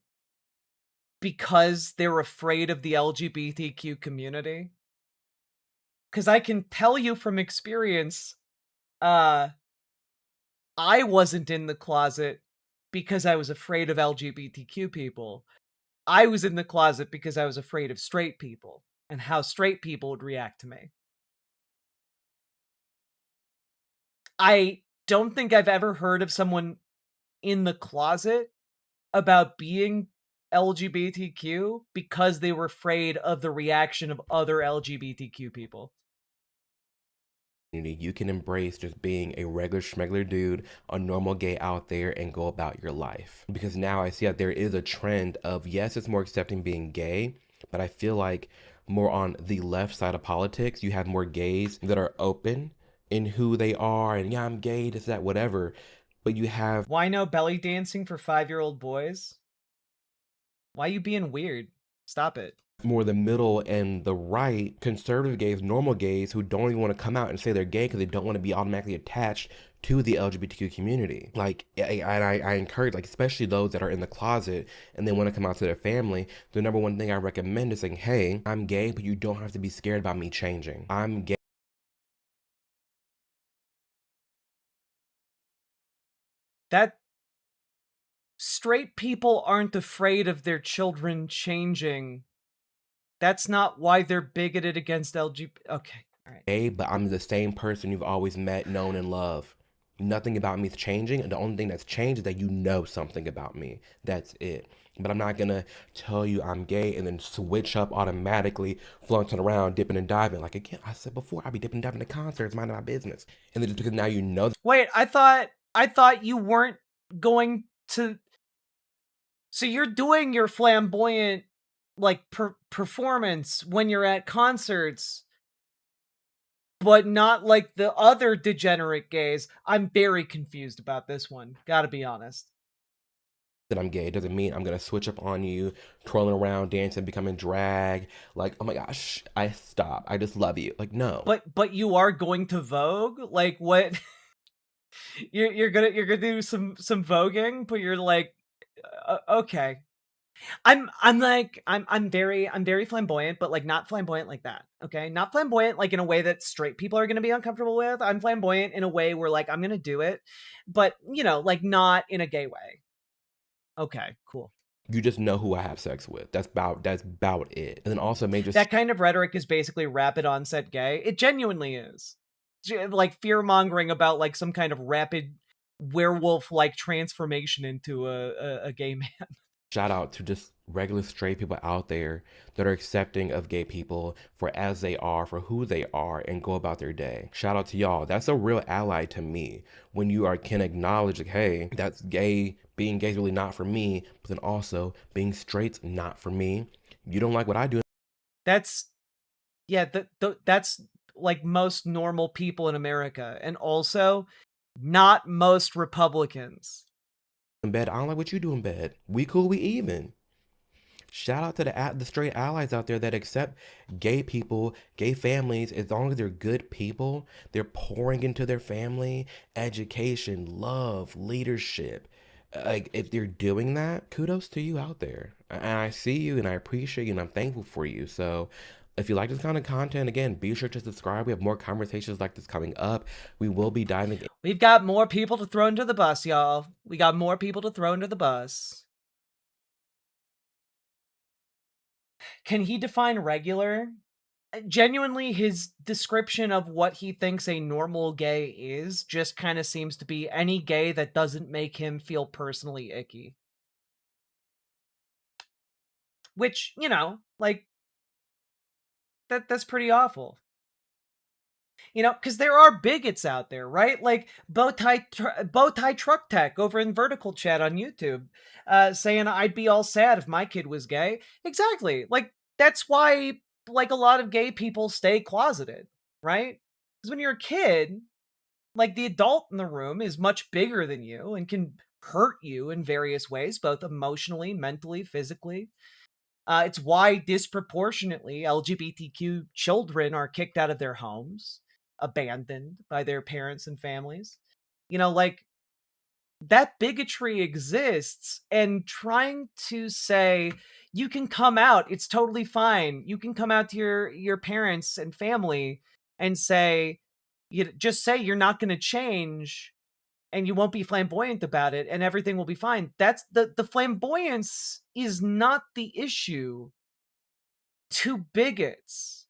because they're afraid of the LGBTQ community? Because I can tell you from experience, I wasn't in the closet because I was afraid of LGBTQ people. I was in the closet because I was afraid of straight people and how straight people would react to me. I don't think I've ever heard of someone in the closet about being LGBTQ because they were afraid of the reaction of other LGBTQ people. You can embrace just being a regular schmegler dude, a normal gay out there, and go about your life. Because now I see that there is a trend of, yes, it's more accepting being gay, but I feel like more on the left side of politics, you have more gays that are open in who they are, and yeah, I'm gay, this, that, whatever. But you have... Why no belly dancing for 5-year-old boys? Why you being weird? Stop it. more the middle and the right, conservative gays, normal gays who don't even want to come out and say they're gay because they don't want to be automatically attached to the LGBTQ community. Like, I encourage, like, especially those that are in the closet and they want to come out to their family, the number one thing I recommend is saying, hey, I'm gay, but you don't have to be scared about me changing. I'm gay. That straight people aren't afraid of their children changing. That's not why they're bigoted against LGBT. Okay, all right. Gay, but I'm the same person you've always met, known, and loved. Nothing about me is changing, and the only thing that's changed is that you know something about me. That's it. But I'm not gonna tell you I'm gay and then switch up automatically, flaunting around, dipping and diving. Like, again, I said before, I'd be dipping and diving to concerts, minding my business. And then just because now you know. Wait, I thought you weren't going to. So you're doing your flamboyant, like, performance when you're at concerts, but not like the other degenerate gays. I'm very confused about this one. Gotta be honest. That I'm gay doesn't mean I'm gonna switch up on you, twirling around, dancing, becoming drag. Like, oh my gosh, I stop. I just love you. Like, no. But you are going to Vogue? Like, what? you're gonna do some voguing, but you're like, okay. I'm very flamboyant, but like not flamboyant like that. Okay, not flamboyant like in a way that straight people are gonna be uncomfortable with. I'm flamboyant in a way where like I'm gonna do it, but you know, like not in a gay way. Okay, cool. You just know who I have sex with. That's about it. And then also major. That kind of rhetoric is basically rapid onset gay. It genuinely is. Like fear mongering about like some kind of rapid werewolf like transformation into a gay man. Shout out to just regular straight people out there that are accepting of gay people for as they are, for who they are, and go about their day. Shout out to y'all. That's a real ally to me when you can acknowledge, like, hey, that's gay. Being gay is really not for me, but then also being straight's not for me. You don't like what I do. That's, yeah, that's like most normal people in America, and also not most Republicans. In bed, I don't like what you do in bed. We cool, we even. Shout out to the straight allies out there that accept gay people, gay families, as long as they're good people. They're pouring into their family, education, love, leadership. Like, if they're doing that, kudos to you out there. And I see you and I appreciate you and I'm thankful for you. So if you like this kind of content, again, be sure to subscribe. We have more conversations like this coming up. We will be diving in. We've got more people to throw into the bus, y'all. We got more people to throw into the bus. Can he define regular? Genuinely, his description of what he thinks a normal gay is just kind of seems to be any gay that doesn't make him feel personally icky. Which, you know, like, that's pretty awful. You know, because there are bigots out there, right? Like Bowtie Truck Tech over in Vertical Chat on YouTube, saying I'd be all sad if my kid was gay. Exactly. Like, that's why, like, a lot of gay people stay closeted, right? Because when you're a kid, like, the adult in the room is much bigger than you and can hurt you in various ways, both emotionally, mentally, physically. It's why disproportionately LGBTQ children are kicked out of their homes, abandoned by their parents and families. You know, like, that bigotry exists, and trying to say you can come out, it's totally fine. You can come out to your parents and family and say, just say you're not going to change and you won't be flamboyant about it and everything will be fine. That's the flamboyance is not the issue to bigots.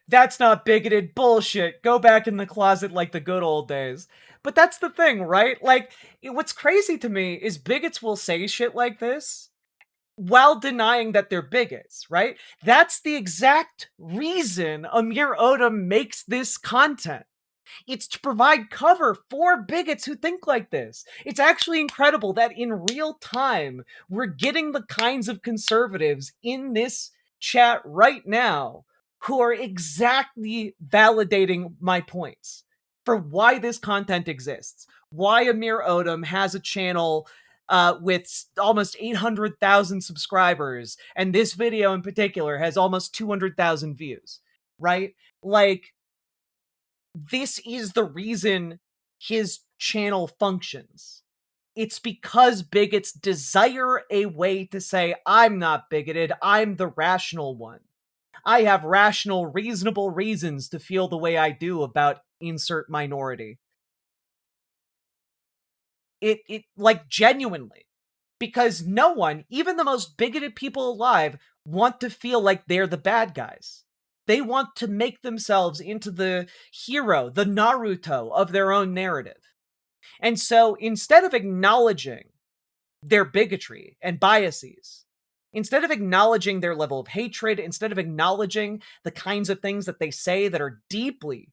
That's not bigoted bullshit. Go back in the closet like the good old days. But that's the thing, right? Like, what's crazy to me is bigots will say shit like this while denying that they're bigots, right? That's the exact reason Amir Odom makes this content. It's to provide cover for bigots who think like this. It's actually incredible that in real time, we're getting the kinds of conservatives in this chat right now who are exactly validating my points for why this content exists, why Amir Odom has a channel with almost 800,000 subscribers, and this video in particular has almost 200,000 views, right? Like, this is the reason his channel functions. It's because bigots desire a way to say, I'm not bigoted, I'm the rational one. I have rational, reasonable reasons to feel the way I do about insert minority. It like, genuinely. Because no one, even the most bigoted people alive, want to feel like they're the bad guys. They want to make themselves into the hero, the Naruto of their own narrative. And so instead of acknowledging their bigotry and biases, instead of acknowledging their level of hatred, instead of acknowledging the kinds of things that they say that are deeply,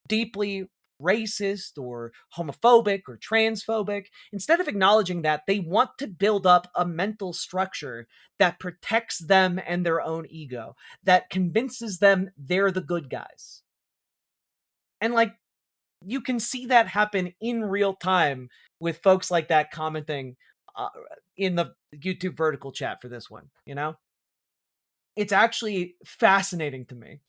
deeply racist or homophobic or transphobic, instead of acknowledging that, they want to build up a mental structure that protects them and their own ego, that convinces them they're the good guys. And like, you can see that happen in real time with folks like that commenting in the YouTube vertical chat for this one, you know? It's actually fascinating to me.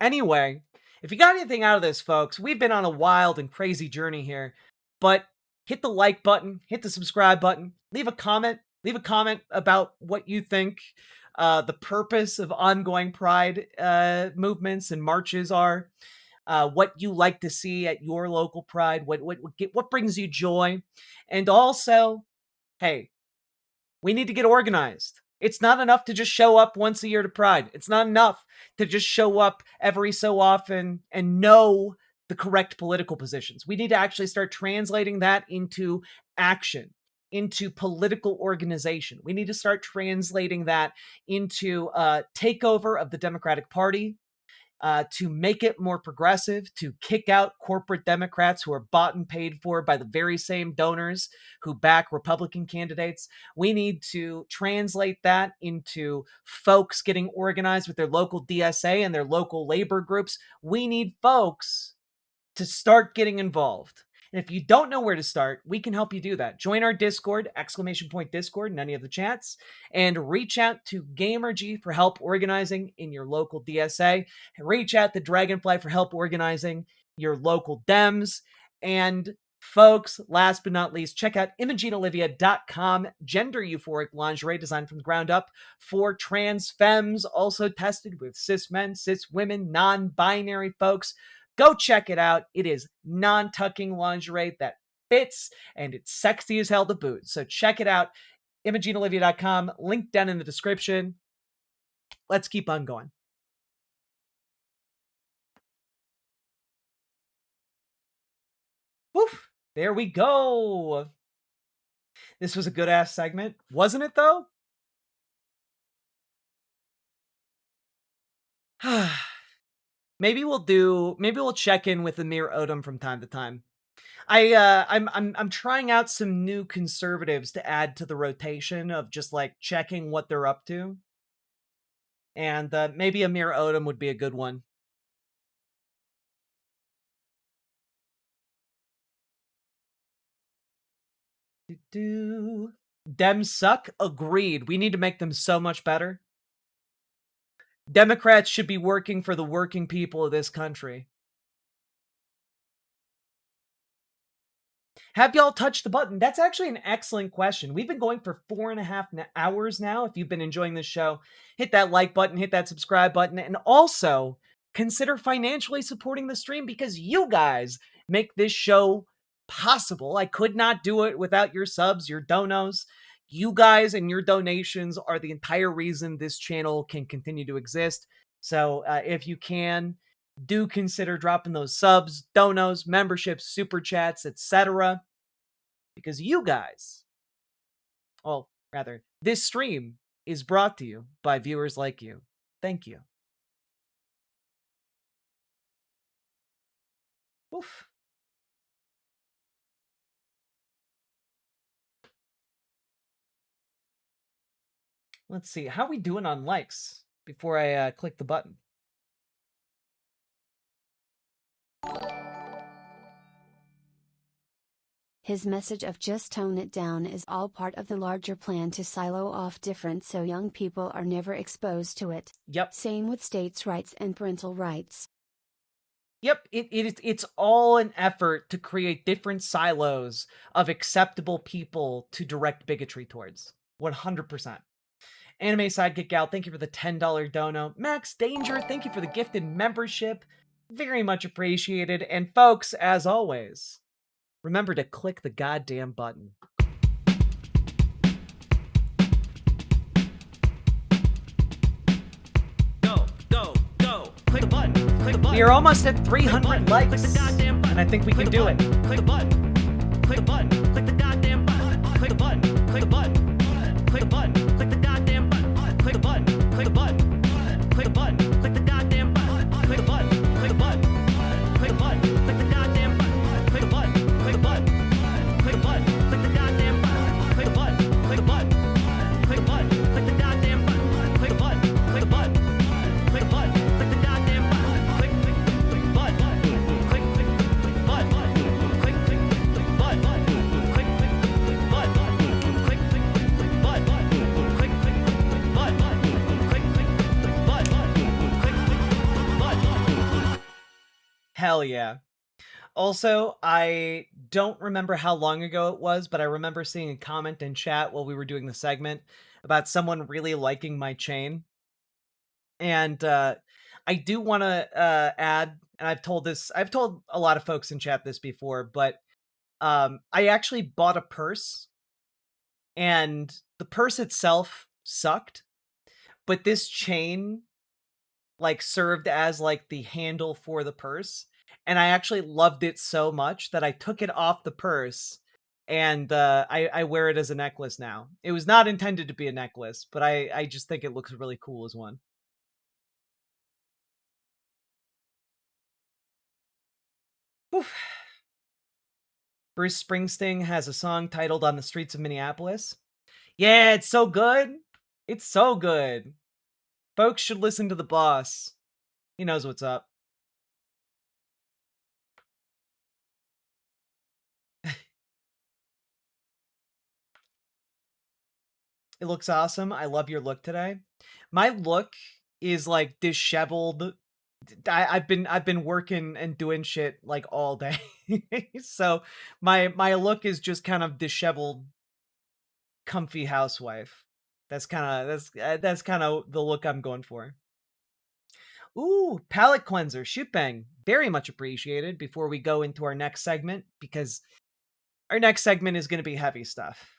Anyway, if you got anything out of this, folks, we've been on a wild and crazy journey here, but hit the like button, hit the subscribe button, leave a comment about what you think the purpose of ongoing pride movements and marches are, what you like to see at your local pride, what brings you joy, and also, hey, we need to get organized. It's not enough to just show up once a year to Pride. It's not enough to just show up every so often and know the correct political positions. We need to actually start translating that into action, into political organization. We need to start translating that into a takeover of the Democratic Party, to make it more progressive, to kick out corporate Democrats who are bought and paid for by the very same donors who back Republican candidates. We need to translate that into folks getting organized with their local DSA and their local labor groups. We need folks to start getting involved. And if you don't know where to start, we can help you do that. Join our Discord, !Discord in any of the chats, and reach out to GamerG for help organizing in your local DSA. And reach out to Dragonfly for help organizing your local Dems. And folks, last but not least, check out ImogeneOlivia.com, gender euphoric lingerie designed from the ground up for trans femmes, also tested with cis men, cis women, non-binary folks. Go check it out. It is non-tucking lingerie that fits, and it's sexy as hell to boot. So check it out. ImogeneOlivia.com, link down in the description. Let's keep on going. Woof, there we go. This was a good ass segment, wasn't it though? Maybe we'll check in with Amir Odom from time to time. I'm trying out some new conservatives to add to the rotation of just like checking what they're up to. And maybe Amir Odom would be a good one. Dems suck? Agreed. We need to make them so much better. Democrats should be working for the working people of this country. Have y'all touched the button? That's actually an excellent question. We've been going for 4.5 hours now. If you've been enjoying this show, hit that like button, hit that subscribe button, and also consider financially supporting the stream because you guys make this show possible. I could not do it without your subs, your donos. You guys and your donations are the entire reason this channel can continue to exist. So if you can, do consider dropping those subs, donos, memberships, super chats, etc. Because you guys, well, rather, this stream is brought to you by viewers like you. Thank you. Oof. Let's see. How are we doing on likes before I click the button? His message of just tone it down is all part of the larger plan to silo off difference so young people are never exposed to it. Yep. Same with states' rights and parental rights. Yep, it's all an effort to create different silos of acceptable people to direct bigotry towards. 100%. Anime Sidekick Gal, thank you for the $10 dono. Max Danger, thank you for the gifted membership. Very much appreciated. And folks, as always, remember to click the goddamn button. Go, go, go. Click the button. Click the button. We are almost at 300 likes. And I think we can do it. Click the button. Click the button. Click the goddamn button. Click the button. Click the button. Click the button. Click the goddamn button. Click the button. Click the button. Click the button. Click the goddamn button. Click the button. Click the button. Click the button. Click the goddamn button. Click the button. Click the button. Click the button. Click the goddamn button. Click the button. Click the button. Click the button. Click the goddamn button. Click the button. Click the button. Click the button. Click the goddamn button. Click button. Click button. Click button. Hell yeah. Also, I don't remember how long ago it was, but I remember seeing a comment in chat while we were doing the segment about someone really liking my chain. And I do want to add, and I've told a lot of folks in chat this before, but I actually bought a purse, and the purse itself sucked, but this chain like served as like the handle for the purse, and I actually loved it so much that I took it off the purse, and I wear it as a necklace now. It was not intended to be a necklace, but I just think it looks really cool as one. Oof. Bruce Springsteen has a song titled On the Streets of Minneapolis. Yeah, it's so good. It's so good. Folks should listen to the boss. He knows what's up. It looks awesome. I love your look today. My look is like disheveled. I've been working and doing shit like all day. So my look is just kind of disheveled, comfy housewife. That's kind of the look I'm going for. Ooh, palette cleanser, shoot bang. Very much appreciated before we go into our next segment, because our next segment is going to be heavy stuff.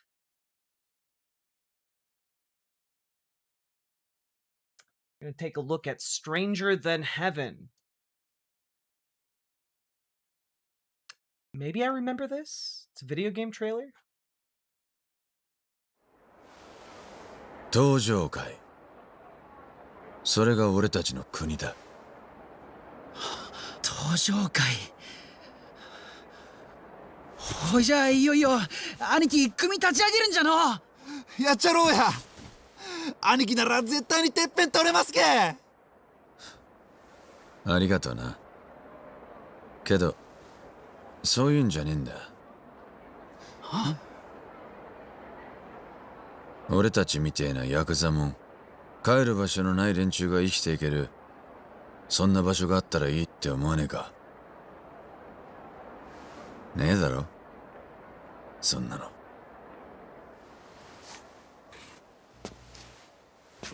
We're going to take a look at Stranger Than Heaven. Maybe I remember this? It's a video game trailer? 登場界それが俺たちの国だ登場界ほいじゃあいよいよ兄貴組立ち上げるんじゃのやっちゃろうや兄貴なら絶対にてっぺん取れますけありがとなけどそういうんじゃねえんだは俺たちみてえなヤクザもん帰る場所のない連中が生きていけるそんな場所があったらいいって思わねえかねえだろそんなの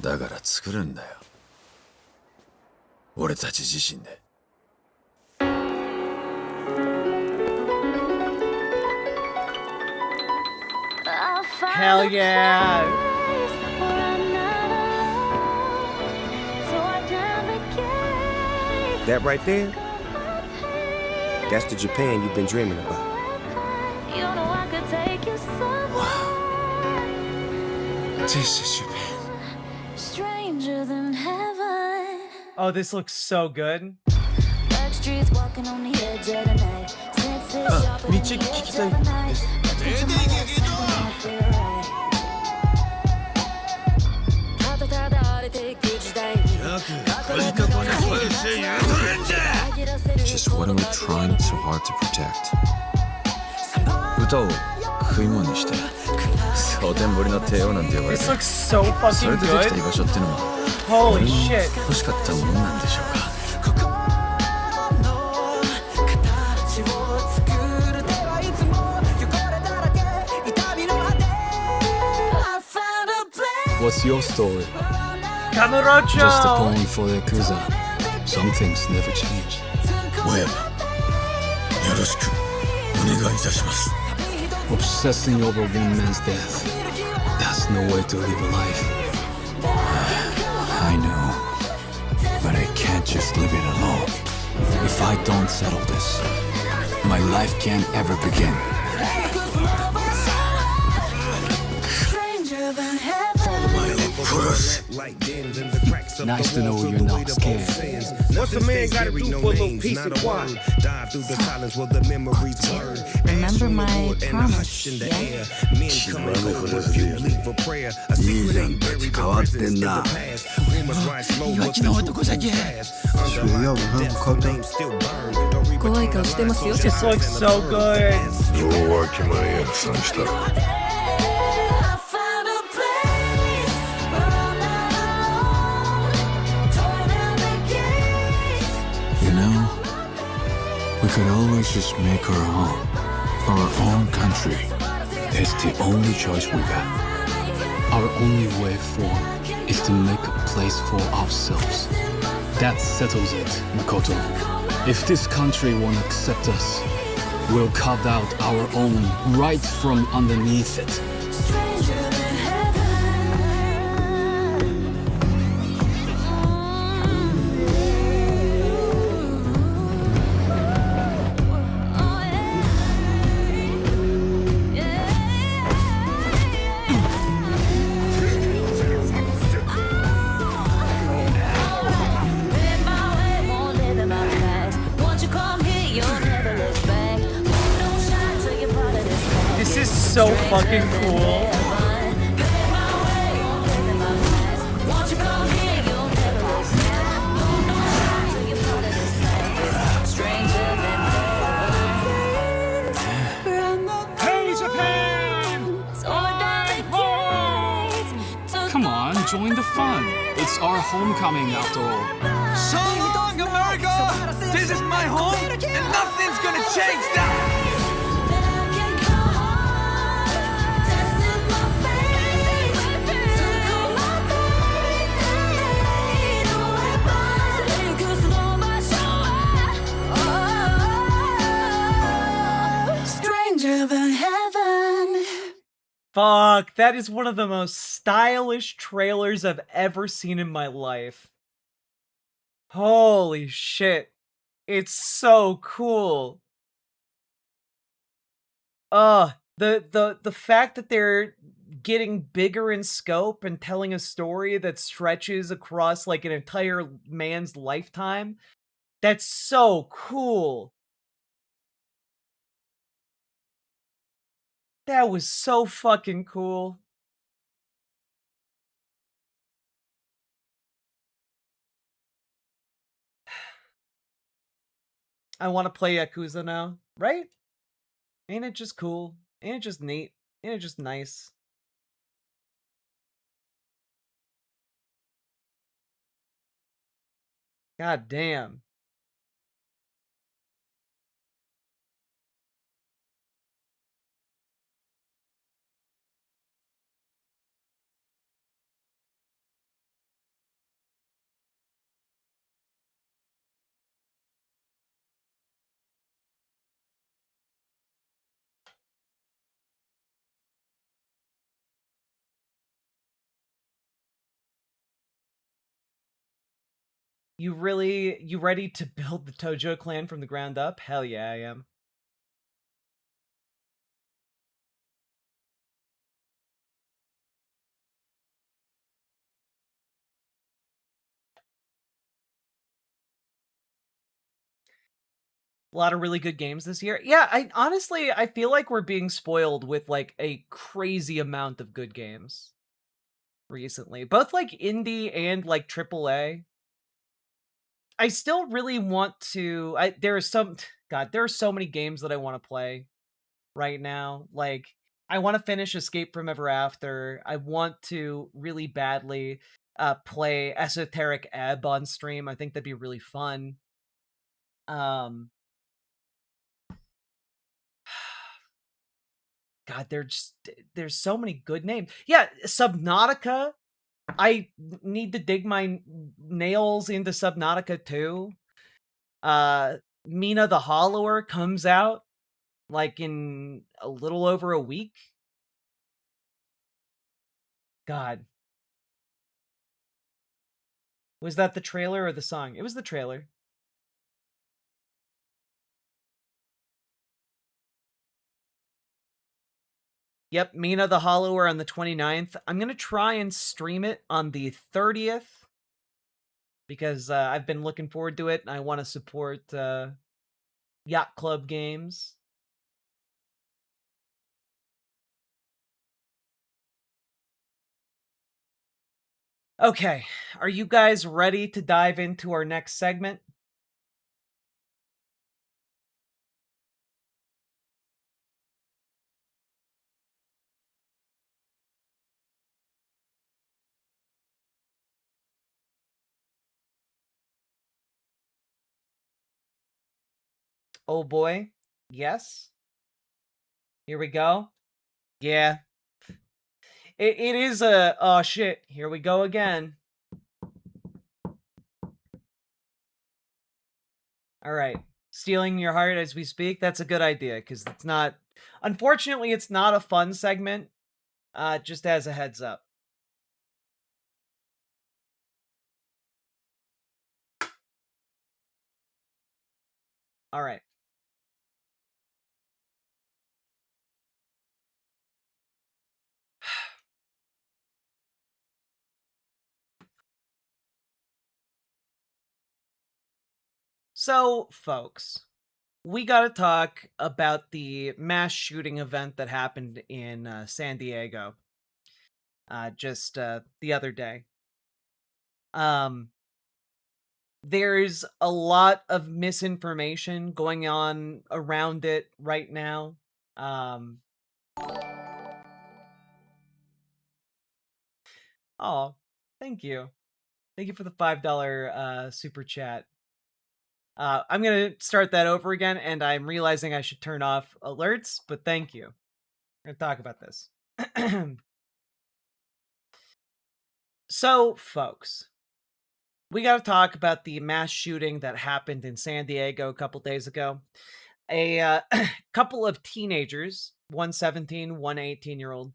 だから作るんだよ俺たち自身でHell yeah! That right there, that's the Japan you've been dreaming about. This is Japan. Stranger than heaven. Oh, this looks so good. Let's 道聞きたいです。Just what are we trying so hard to protect? 歌を食い物にして蒼天堀の帝王なんて呼ばれて This looks so それ fucking でできた居 good. 場所ってのも Holy 俺も shit. 欲しかったものなんでしょうか What's your story? Kamurocho! Just a poem for the Yakuza. Some things never change. 親よろしくお願いいたします Obsessing over one man's death. That's no way to live a life. I know, but I can't just live it alone. If I don't settle this, my life can't ever begin. Nice to know you're not scared. What's a man gotta do for a little peace and quiet? Dive through the silence where the memories blur. Remember my promise, yeah? Men come and go, but few leave a prayer. A secret ain't buried, the presence in the past. Rumors rise slow, but the truth moves fast. Under my death, some names still burn. Don't read between the lines, This looks so good. ようわきまえやさんした You know, we could always just make our own country. It's the only choice we got. Our only way forward is to make a place for ourselves. That settles it, Makoto. If this country won't accept us, we'll carve out our own right from underneath it. This is so fucking cool. Hey, Japan! Come on, join the fun. It's our homecoming after all. So long, America! This is my home, and nothing's gonna change that! Stranger than heaven. Fuck, that is one of the most stylish trailers I've ever seen in my life. Holy shit. It's so cool. The fact that they're getting bigger in scope and telling a story that stretches across like an entire man's lifetime, that's so cool. That was so fucking cool. I want to play Yakuza now, right? Ain't it just cool? Ain't it just neat? Ain't it just nice? God damn. You ready to build the Tojo clan from the ground up? Hell yeah, I am. A lot of really good games this year. Yeah, I feel like we're being spoiled with like a crazy amount of good games recently, both like indie and like AAA. I still really want to. There are some. God, there are so many games that I want to play right now. Like, I want to finish Escape from Ever After. I want to really badly play Esoteric Ebb on stream. I think that'd be really fun. God, there's so many good names. Yeah, Subnautica. I need to dig my nails into Subnautica too. Mina the Hollower comes out like in a little over a week. God. Was that the trailer or the song? It was the trailer. Yep, Mina the Hollower on the 29th. I'm going to try and stream it on the 30th because I've been looking forward to it and I want to support Yacht Club games. Okay, are you guys ready to dive into our next segment? Oh boy. Yes. Here we go. Yeah. It is a... Oh shit. Here we go again. All right. Stealing your heart as we speak. That's a good idea because it's not... Unfortunately, it's not a fun segment. Just as a heads up. All right. So, folks, we got to talk about the mass shooting event that happened in San Diego just the other day. There's a lot of misinformation going on around it right now. Oh, thank you. Thank you for the $5 super chat. I'm going to start that over again, and I'm realizing I should turn off alerts, but thank you. We're going to talk about this. So, folks, we got to talk about the mass shooting that happened in San Diego a couple days ago. A couple of teenagers, one 17, one 18-year-old,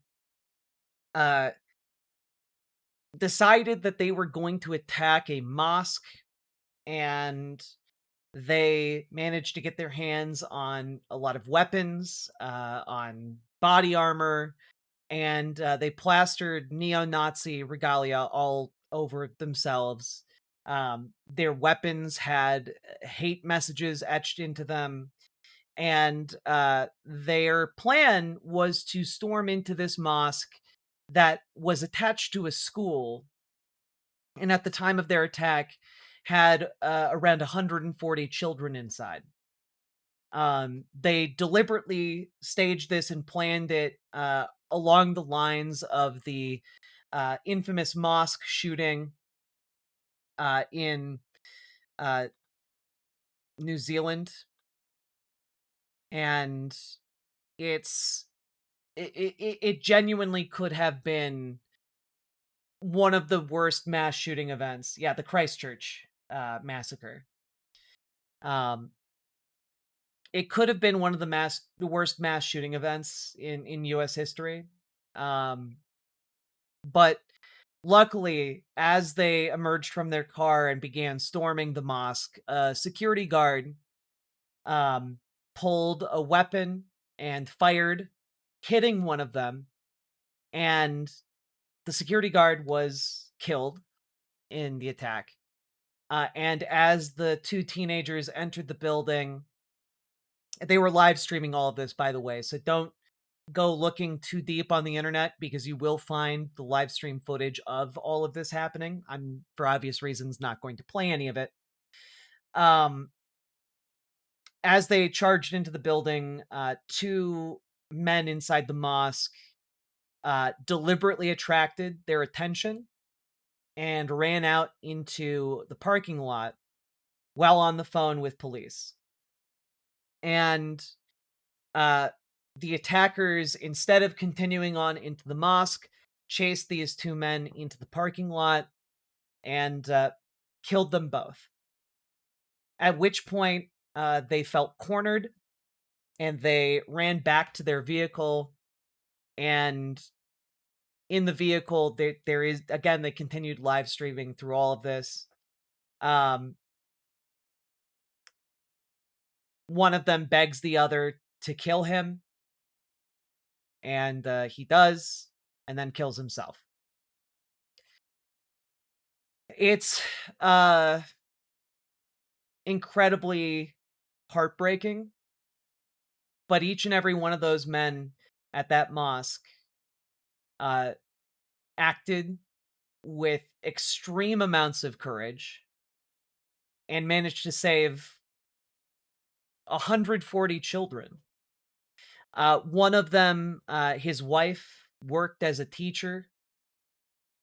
decided that they were going to attack a mosque, and they managed to get their hands on a lot of weapons, on body armor, and they plastered neo-Nazi regalia all over themselves. Their weapons had hate messages etched into them, and their plan was to storm into this mosque that was attached to a school, and at the time of their attack had around 140 children inside. They deliberately staged this and planned it along the lines of the infamous mosque shooting in New Zealand, and it genuinely could have been one of the worst mass shooting events. Yeah, the Christchurch massacre. It could have been one of the worst mass shooting events in U.S. history. But luckily, as they emerged from their car and began storming the mosque, a security guard pulled a weapon and fired, hitting one of them, and the security guard was killed in the attack. And as the two teenagers entered the building, They were live streaming all of this, by the way, so don't go looking too deep on the internet because you will find the live stream footage of all of this happening. I'm, for obvious reasons, not going to play any of it. As they charged into the building, two men inside the mosque deliberately attracted their attention and ran out into the parking lot while on the phone with police. And the attackers, instead of continuing on into the mosque, chased these two men into the parking lot and killed them both. At which point, they felt cornered and they ran back to their vehicle. And in the vehicle, there is, again, they continued live streaming through all of this. One of them begs the other to kill him, and he does, and then kills himself. It's incredibly heartbreaking, but each and every one of those men at that mosque acted with extreme amounts of courage and managed to save 140 children. One of them, his wife, worked as a teacher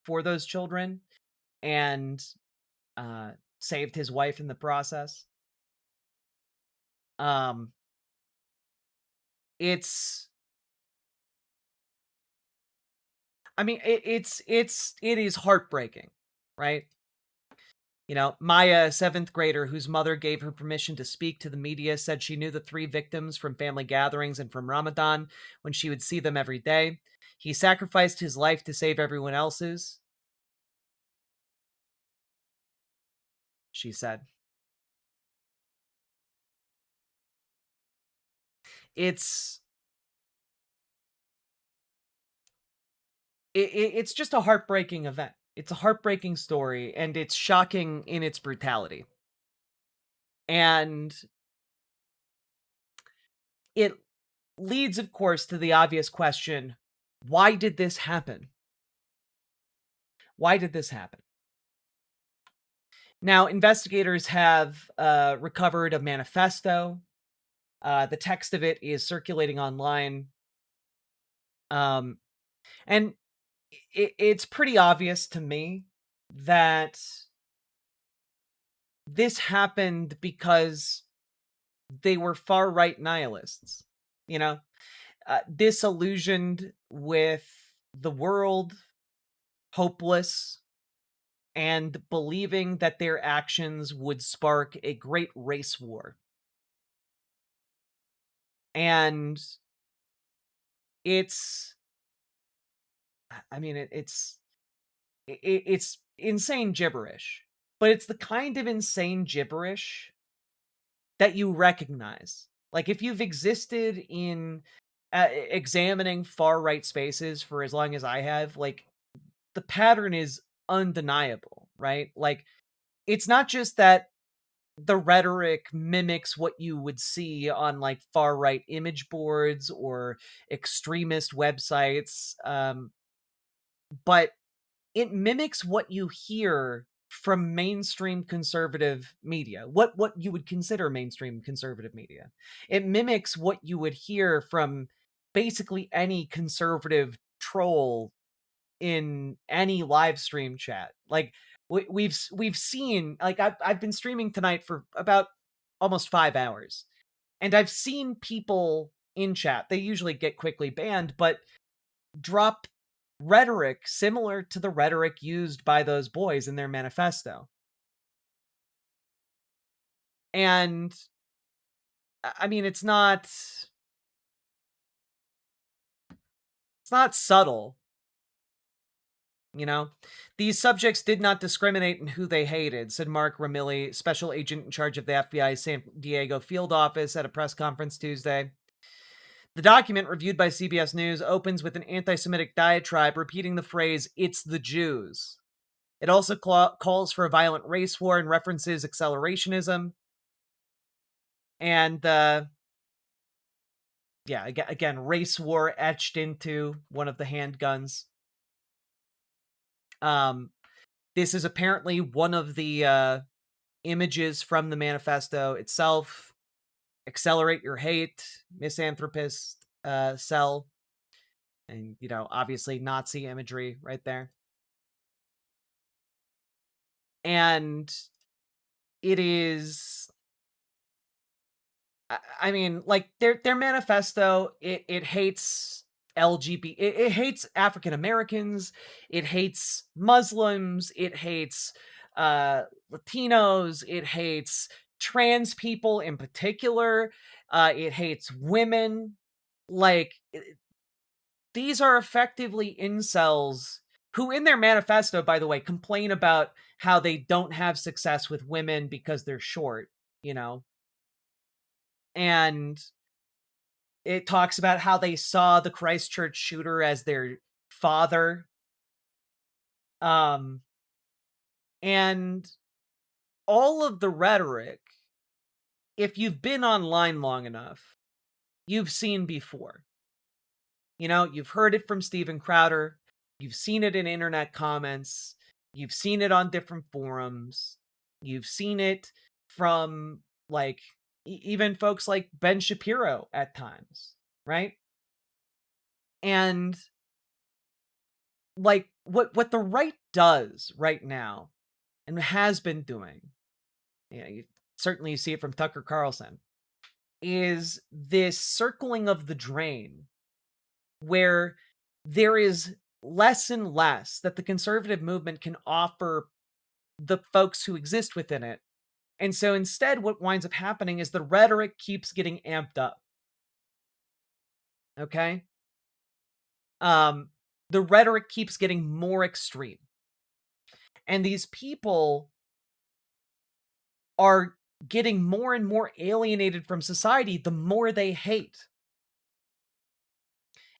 for those children and saved his wife in the process. It's, I mean, it is heartbreaking, right? You know, Maya, a 7th grader whose mother gave her permission to speak to the media, said she knew the 3 victims from family gatherings and from Ramadan when she would see them every day. He sacrificed his life to save everyone else's, she said. It's just a heartbreaking event. It's a heartbreaking story, and it's shocking in its brutality. And it leads, of course, to the obvious question, why did this happen? Why did this happen? Now, investigators have recovered a manifesto. The text of it is circulating online. And it's pretty obvious to me that this happened because they were far-right nihilists, you know, disillusioned with the world, hopeless, and believing that their actions would spark a great race war. And it's, I mean, it's insane gibberish, but it's the kind of insane gibberish that you recognize. Like, if you've existed in examining far-right spaces for as long as I have, like, the pattern is undeniable, right? Like, it's not just that the rhetoric mimics what you would see on, like, far-right image boards or extremist websites, but it mimics what you hear from mainstream conservative media, what you would consider mainstream conservative media. It mimics what you would hear from basically any conservative troll in any live stream chat. Like, we've seen, like, I've been streaming tonight for about almost 5 hours, and I've seen people in chat, they usually get quickly banned, but drop rhetoric similar to the rhetoric used by those boys in their manifesto. And I mean, it's not subtle. You know, these subjects did not discriminate in who they hated, said Mark Ramilli, special agent in charge of the FBI's San Diego field office, at a press conference Tuesday. The document, reviewed by CBS News, opens with an anti-Semitic diatribe repeating the phrase, "It's the Jews." It also calls for a violent race war and references accelerationism. And yeah, again, race war etched into one of the handguns. This is apparently one of the images from the manifesto itself. Accelerate your hate, misanthropist cell. And, you know, obviously Nazi imagery right there. And it is, I mean, like their manifesto, it hates LGBT, it hates African Americans, it hates Muslims, it hates Latinos, it hates trans people in particular, it hates women. Like, these are effectively incels who, in their manifesto, by the way, complain about how they don't have success with women because they're short, you know? And it talks about how they saw the Christchurch shooter as their father. And all of the rhetoric, if you've been online long enough, you've seen before. You know, you've heard it from Steven Crowder, you've seen it in internet comments, you've seen it on different forums, you've seen it from, like, even folks like Ben Shapiro at times, right? And, like, what the right does right now, and has been doing, certainly you see it from Tucker Carlson, is this circling of the drain where there is less and less that the conservative movement can offer the folks who exist within it. And so instead, what winds up happening is the rhetoric keeps getting amped up. Okay? The rhetoric keeps getting more extreme. And these people are getting more and more alienated from society the more they hate.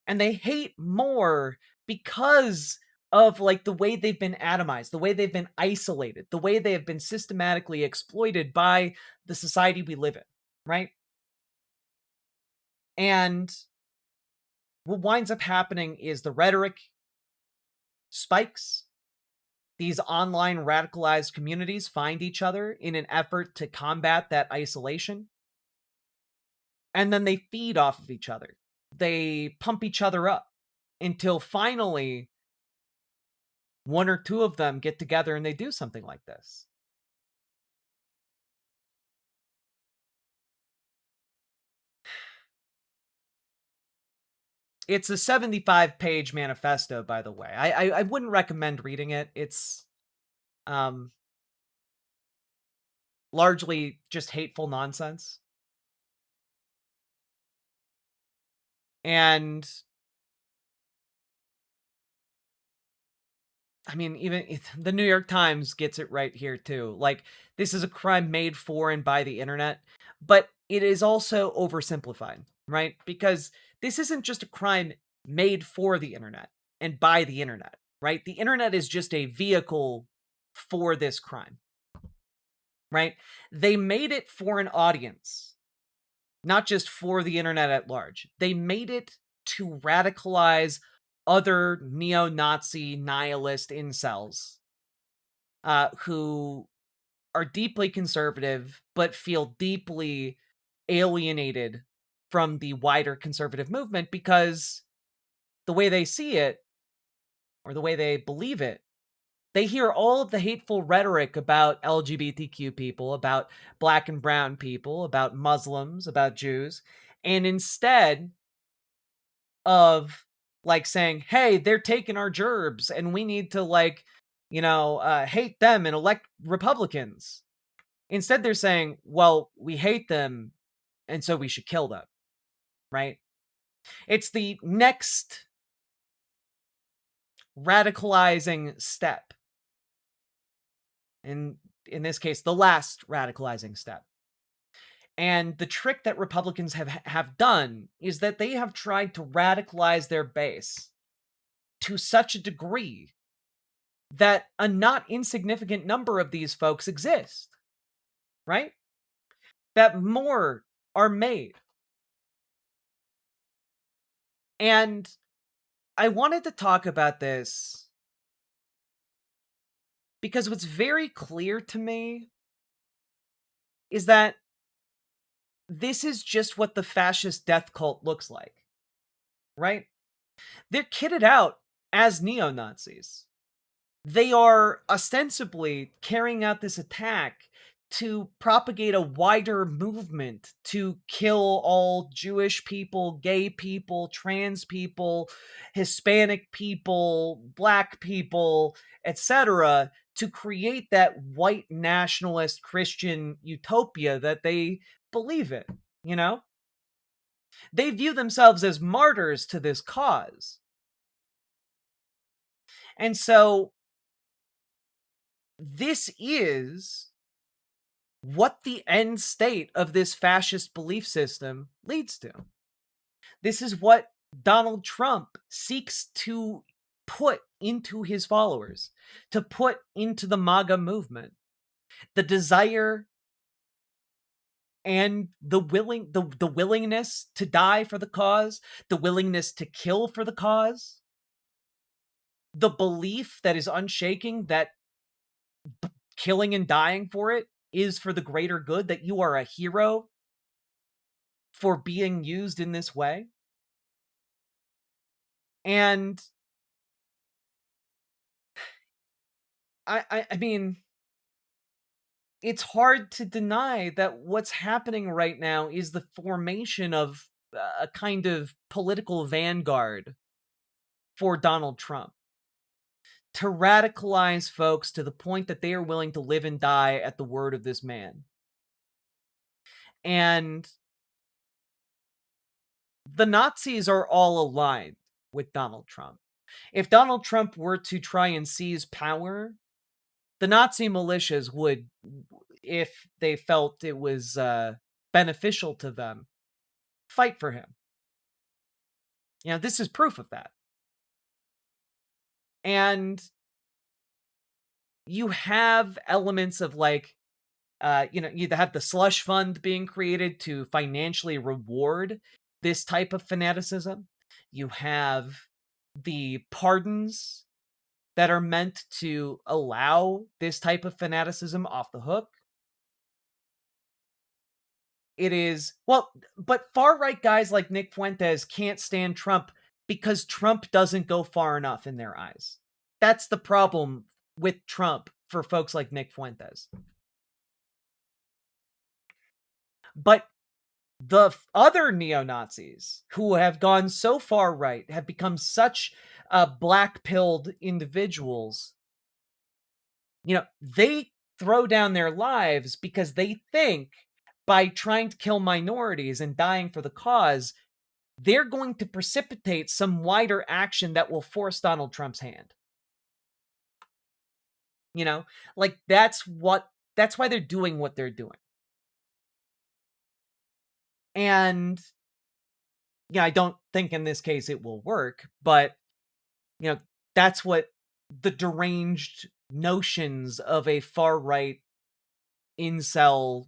And they hate more because of, like, the way they've been atomized, the way they've been isolated, the way they have been systematically exploited by the society we live in, right? And what winds up happening is the rhetoric spikes. These online radicalized communities find each other in an effort to combat that isolation. And then they feed off of each other. They pump each other up until finally one or two of them get together and they do something like this. It's a 75-page manifesto, by the way. I wouldn't recommend reading it. It's largely just hateful nonsense. And I mean, even the New York Times gets it right here too. Like, this is a crime made for and by the internet, but it is also oversimplified, right? Because this isn't just a crime made for the internet and by the internet, right? The internet is just a vehicle for this crime, right? They made it for an audience, not just for the internet at large. They made it to radicalize other neo-Nazi nihilist incels who are deeply conservative but feel deeply alienated from the wider conservative movement because the way they see it, or the way they believe it, they hear all of the hateful rhetoric about LGBTQ people, about black and brown people, about Muslims, about Jews, and instead of, like, saying, hey, they're taking our gerbs and we need to, like, hate them and elect Republicans. Instead, they're saying, well, we hate them and so we should kill them, right? It's the next radicalizing step. In this case, the last radicalizing step. And the trick that Republicans have done is that they have tried to radicalize their base to such a degree that a not insignificant number of these folks exist, right? That more are made And I wanted to talk about this because what's very clear to me is that this is just what the fascist death cult looks like, right? They're kitted out as neo-Nazis. They are ostensibly carrying out this attack to propagate a wider movement to kill all Jewish people, gay people, trans people, Hispanic people, black people, etc., to create that white nationalist Christian utopia that they believe in, you know? They view themselves as martyrs to this cause. And so this is what the end state of this fascist belief system leads to. This is what Donald Trump seeks to put into his followers, to put into the MAGA movement. The desire and the willingness to die for the cause, the willingness to kill for the cause, the belief that is unshaking that killing and dying for it is for the greater good, that you are a hero for being used in this way. And I mean, it's hard to deny that what's happening right now is the formation of a kind of political vanguard for Donald Trump to radicalize folks to the point that they are willing to live and die at the word of this man. And the Nazis are all aligned with Donald Trump. If Donald Trump were to try and seize power, the Nazi militias would, if they felt it was beneficial to them, fight for him. You know, this is proof of that. And you have elements of like, you have the slush fund being created to financially reward this type of fanaticism. You have the pardons that are meant to allow this type of fanaticism off the hook. It is, well, but far-right guys like Nick Fuentes can't stand Trump because Trump doesn't go far enough in their eyes. That's the problem with Trump for folks like Nick Fuentes. But the other neo-Nazis who have gone so far right have become such black-pilled individuals. You know, they throw down their lives because they think by trying to kill minorities and dying for the cause, they're going to precipitate some wider action that will force Donald Trump's hand. You know, like that's why they're doing what they're doing. And yeah, I don't think in this case it will work, but you know, that's what the deranged notions of a far-right incel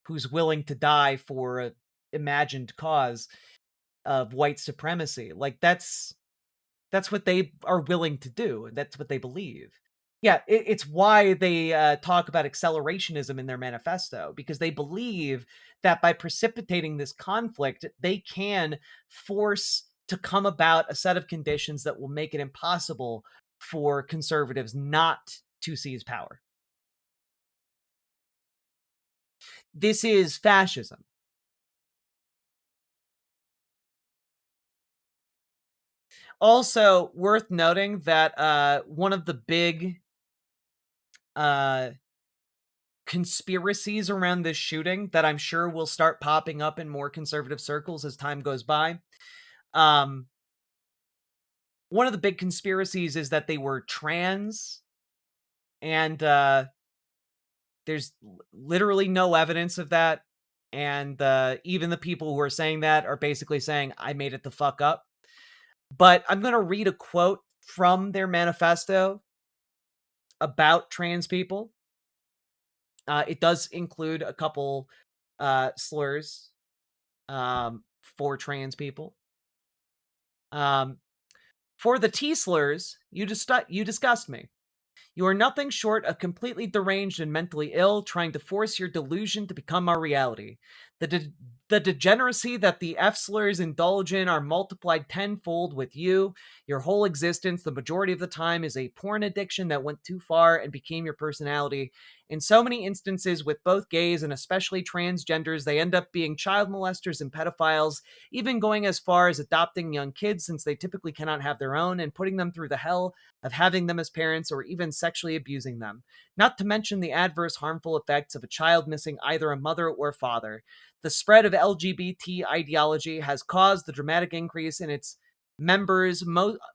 who's willing to die for an imagined cause of white supremacy. Like that's what they are willing to do. That's what they believe. Yeah, it's why they talk about accelerationism in their manifesto, because they believe that by precipitating this conflict, they can force to come about a set of conditions that will make it impossible for conservatives not to seize power. This is fascism. Also, worth noting that one of the big conspiracies around this shooting that I'm sure will start popping up in more conservative circles as time goes by. One of the big conspiracies is that they were trans, and there's literally no evidence of that. And even the people who are saying that are basically saying, I made it the fuck up. But I'm going to read a quote from their manifesto about trans people. It does include a couple slurs for trans people. For the T-slurs, you disgust me. You are nothing short of completely deranged and mentally ill, trying to force your delusion to become our reality. The degeneracy that the F-slurs indulge in are multiplied tenfold with you. Your whole existence, the majority of the time, is a porn addiction that went too far and became your personality. In so many instances with both gays and especially transgenders, they end up being child molesters and pedophiles, even going as far as adopting young kids since they typically cannot have their own and putting them through the hell of having them as parents or even sexually abusing them. Not to mention the adverse harmful effects of a child missing either a mother or father. The spread of LGBT ideology has caused the dramatic increase in its members,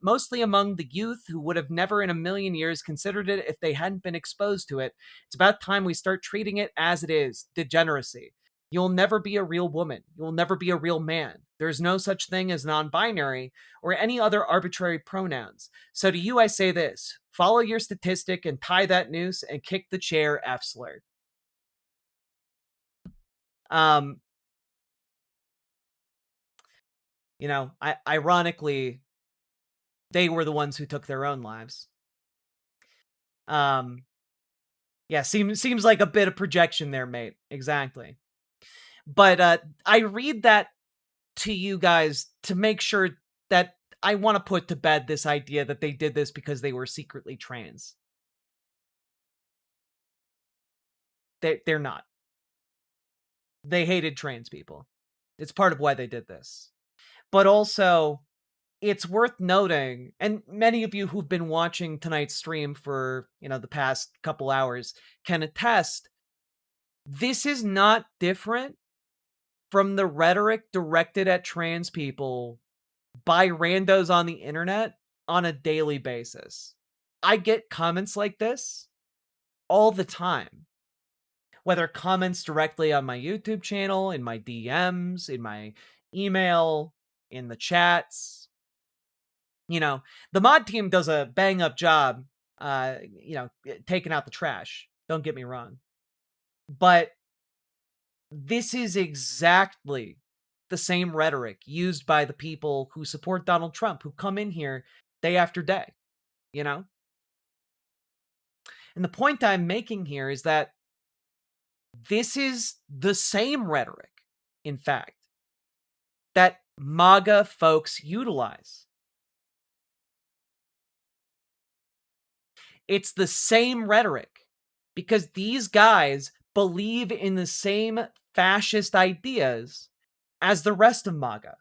mostly among the youth who would have never in a million years considered it if they hadn't been exposed to it. It's about time we start treating it as it is, degeneracy. You'll never be a real woman. You'll never be a real man. There's no such thing as non-binary or any other arbitrary pronouns. So to you, I say this: follow your statistic and tie that noose and kick the chair, F-slur. You know, ironically, they were the ones who took their own lives. Yeah, seems like a bit of projection there, mate. Exactly. But I read that to you guys to make sure that I want to put to bed this idea that they did this because they were secretly trans. They're not. They hated trans people. It's part of why they did this. But also, it's worth noting, and many of you who've been watching tonight's stream for, the past couple hours can attest, this is not different from the rhetoric directed at trans people by randos on the internet on a daily basis. I get comments like this all the time. Whether comments directly on my YouTube channel, in my DMs, in my email, in the chats. The mod team does a bang up job, taking out the trash. Don't get me wrong. But this is exactly the same rhetoric used by the people who support Donald Trump, who come in here day after day, And the point I'm making here is that this is the same rhetoric, in fact, that MAGA folks utilize. It's the same rhetoric because these guys believe in the same fascist ideas as the rest of MAGA.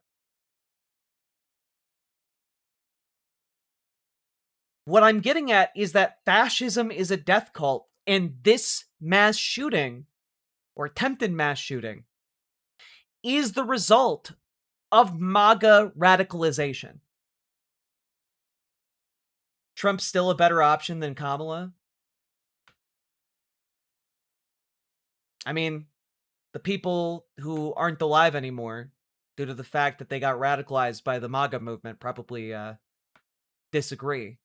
What I'm getting at is that fascism is a death cult, and this mass shooting, or attempted mass shooting, is the result of MAGA radicalization. Trump's still a better option than Kamala? I mean, the people who aren't alive anymore, due to the fact that they got radicalized by the MAGA movement, probably disagree.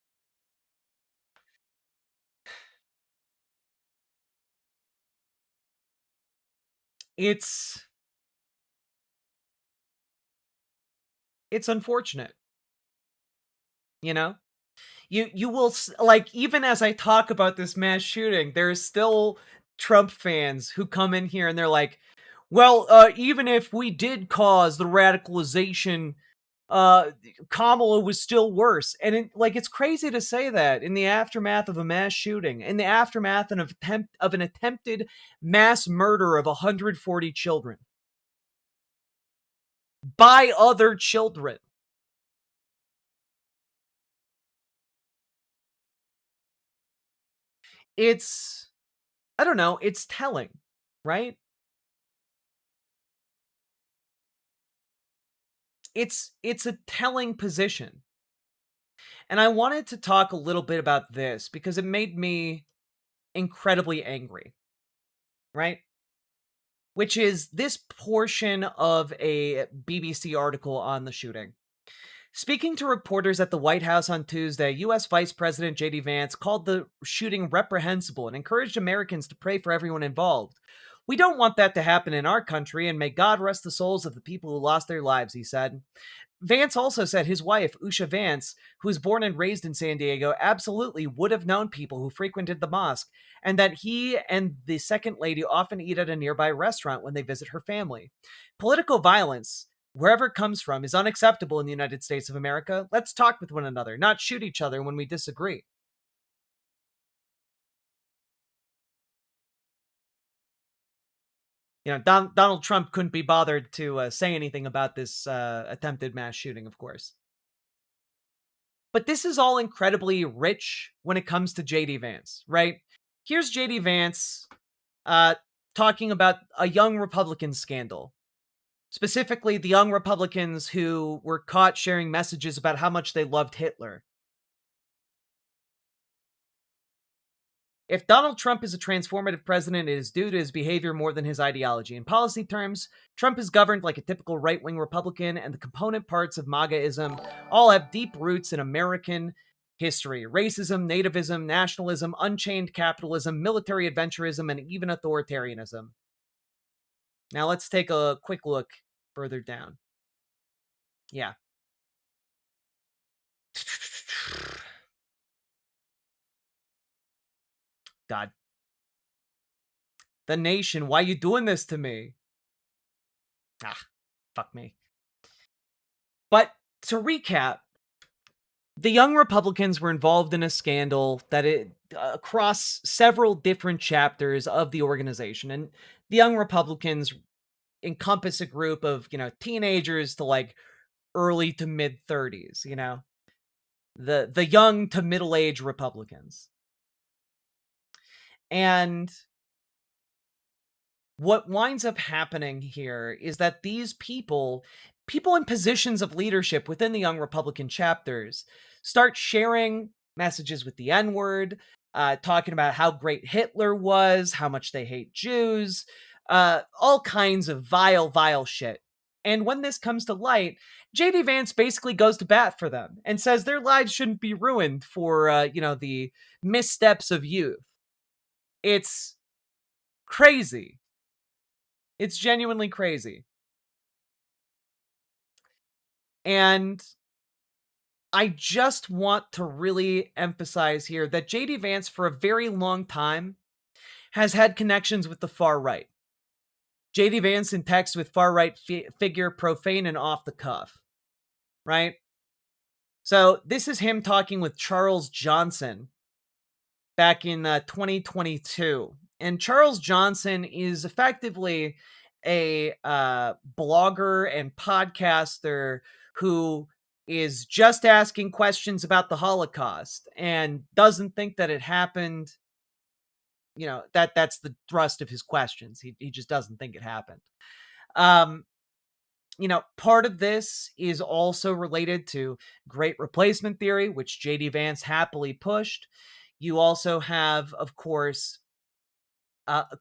It's unfortunate. You will, like, even as I talk about this mass shooting, there's still Trump fans who come in here and they're like, well, even if we did cause the radicalization, Kamala was still worse. And it's crazy to say that in the aftermath of a mass shooting, in the aftermath of an attempted mass murder of 140 children by other children. It's, I don't know, it's telling, right? It's a telling position. And I wanted to talk a little bit about this because it made me incredibly angry, right? Which is this portion of a BBC article on the shooting. Speaking to reporters at the White House on Tuesday, U.S. Vice President J.D. Vance called the shooting reprehensible and encouraged Americans to pray for everyone involved. We don't want that to happen in our country, and may God rest the souls of the people who lost their lives, he said. Vance also said his wife, Usha Vance, who was born and raised in San Diego, absolutely would have known people who frequented the mosque, and that he and the second lady often eat at a nearby restaurant when they visit her family. Political violence, wherever it comes from, is unacceptable in the United States of America. Let's talk with one another, not shoot each other when we disagree. You know, Donald Trump couldn't be bothered to say anything about this attempted mass shooting, of course. But this is all incredibly rich when it comes to JD Vance, right? Here's JD Vance talking about a young Republican scandal. Specifically, the young Republicans who were caught sharing messages about how much they loved Hitler. If Donald Trump is a transformative president, it is due to his behavior more than his ideology. In policy terms, Trump is governed like a typical right-wing Republican, and the component parts of MAGAism all have deep roots in American history. Racism, nativism, nationalism, unchained capitalism, military adventurism, and even authoritarianism. Now let's take a quick look further down. Yeah. God. The Nation, why you doing this to me? Ah, fuck me. But to recap, the young Republicans were involved in a scandal that across several different chapters of the organization. And the young Republicans encompass a group of, teenagers to like early to mid 30s, the young to middle-aged Republicans. And what winds up happening here is that these people in positions of leadership within the young Republican chapters, start sharing messages with the N-word, talking about how great Hitler was, how much they hate Jews, all kinds of vile, vile shit. And when this comes to light, JD Vance basically goes to bat for them and says their lives shouldn't be ruined for, the missteps of youth. It's crazy. It's genuinely crazy. And I just want to really emphasize here that JD Vance, for a very long time, has had connections with the far right. JD Vance in text with far right figure, profane and off the cuff, right? So this is him talking with Charles Johnson back in 2022. And Charles Johnson is effectively a blogger and podcaster who is just asking questions about the Holocaust and doesn't think that it happened. That's the thrust of his questions. He just doesn't think it happened. Part of this is also related to Great Replacement Theory, which JD Vance happily pushed. You also have, of course,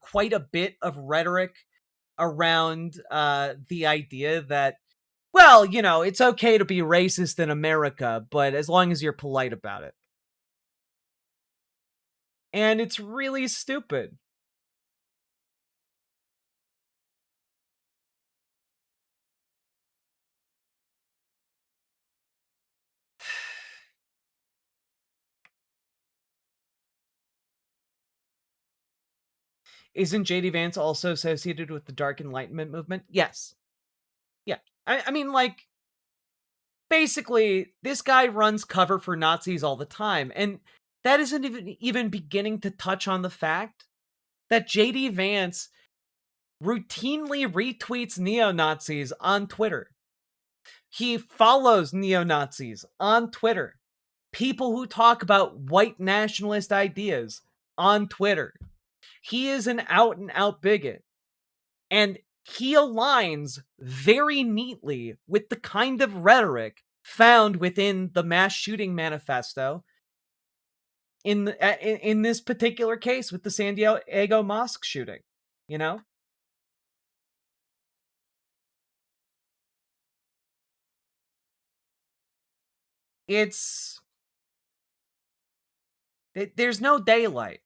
quite a bit of rhetoric around the idea that, well, it's okay to be racist in America, but as long as you're polite about it. And it's really stupid. Isn't JD Vance also associated with the Dark Enlightenment movement? Yes. Yeah. I mean, like, basically, this guy runs cover for Nazis all the time. And that isn't even beginning to touch on the fact that JD Vance routinely retweets neo-Nazis on Twitter. He follows neo-Nazis on Twitter. People who talk about white nationalist ideas on Twitter. He is an out-and-out bigot. And he aligns very neatly with the kind of rhetoric found within the mass shooting manifesto in this particular case with the San Diego mosque shooting, there's no daylight.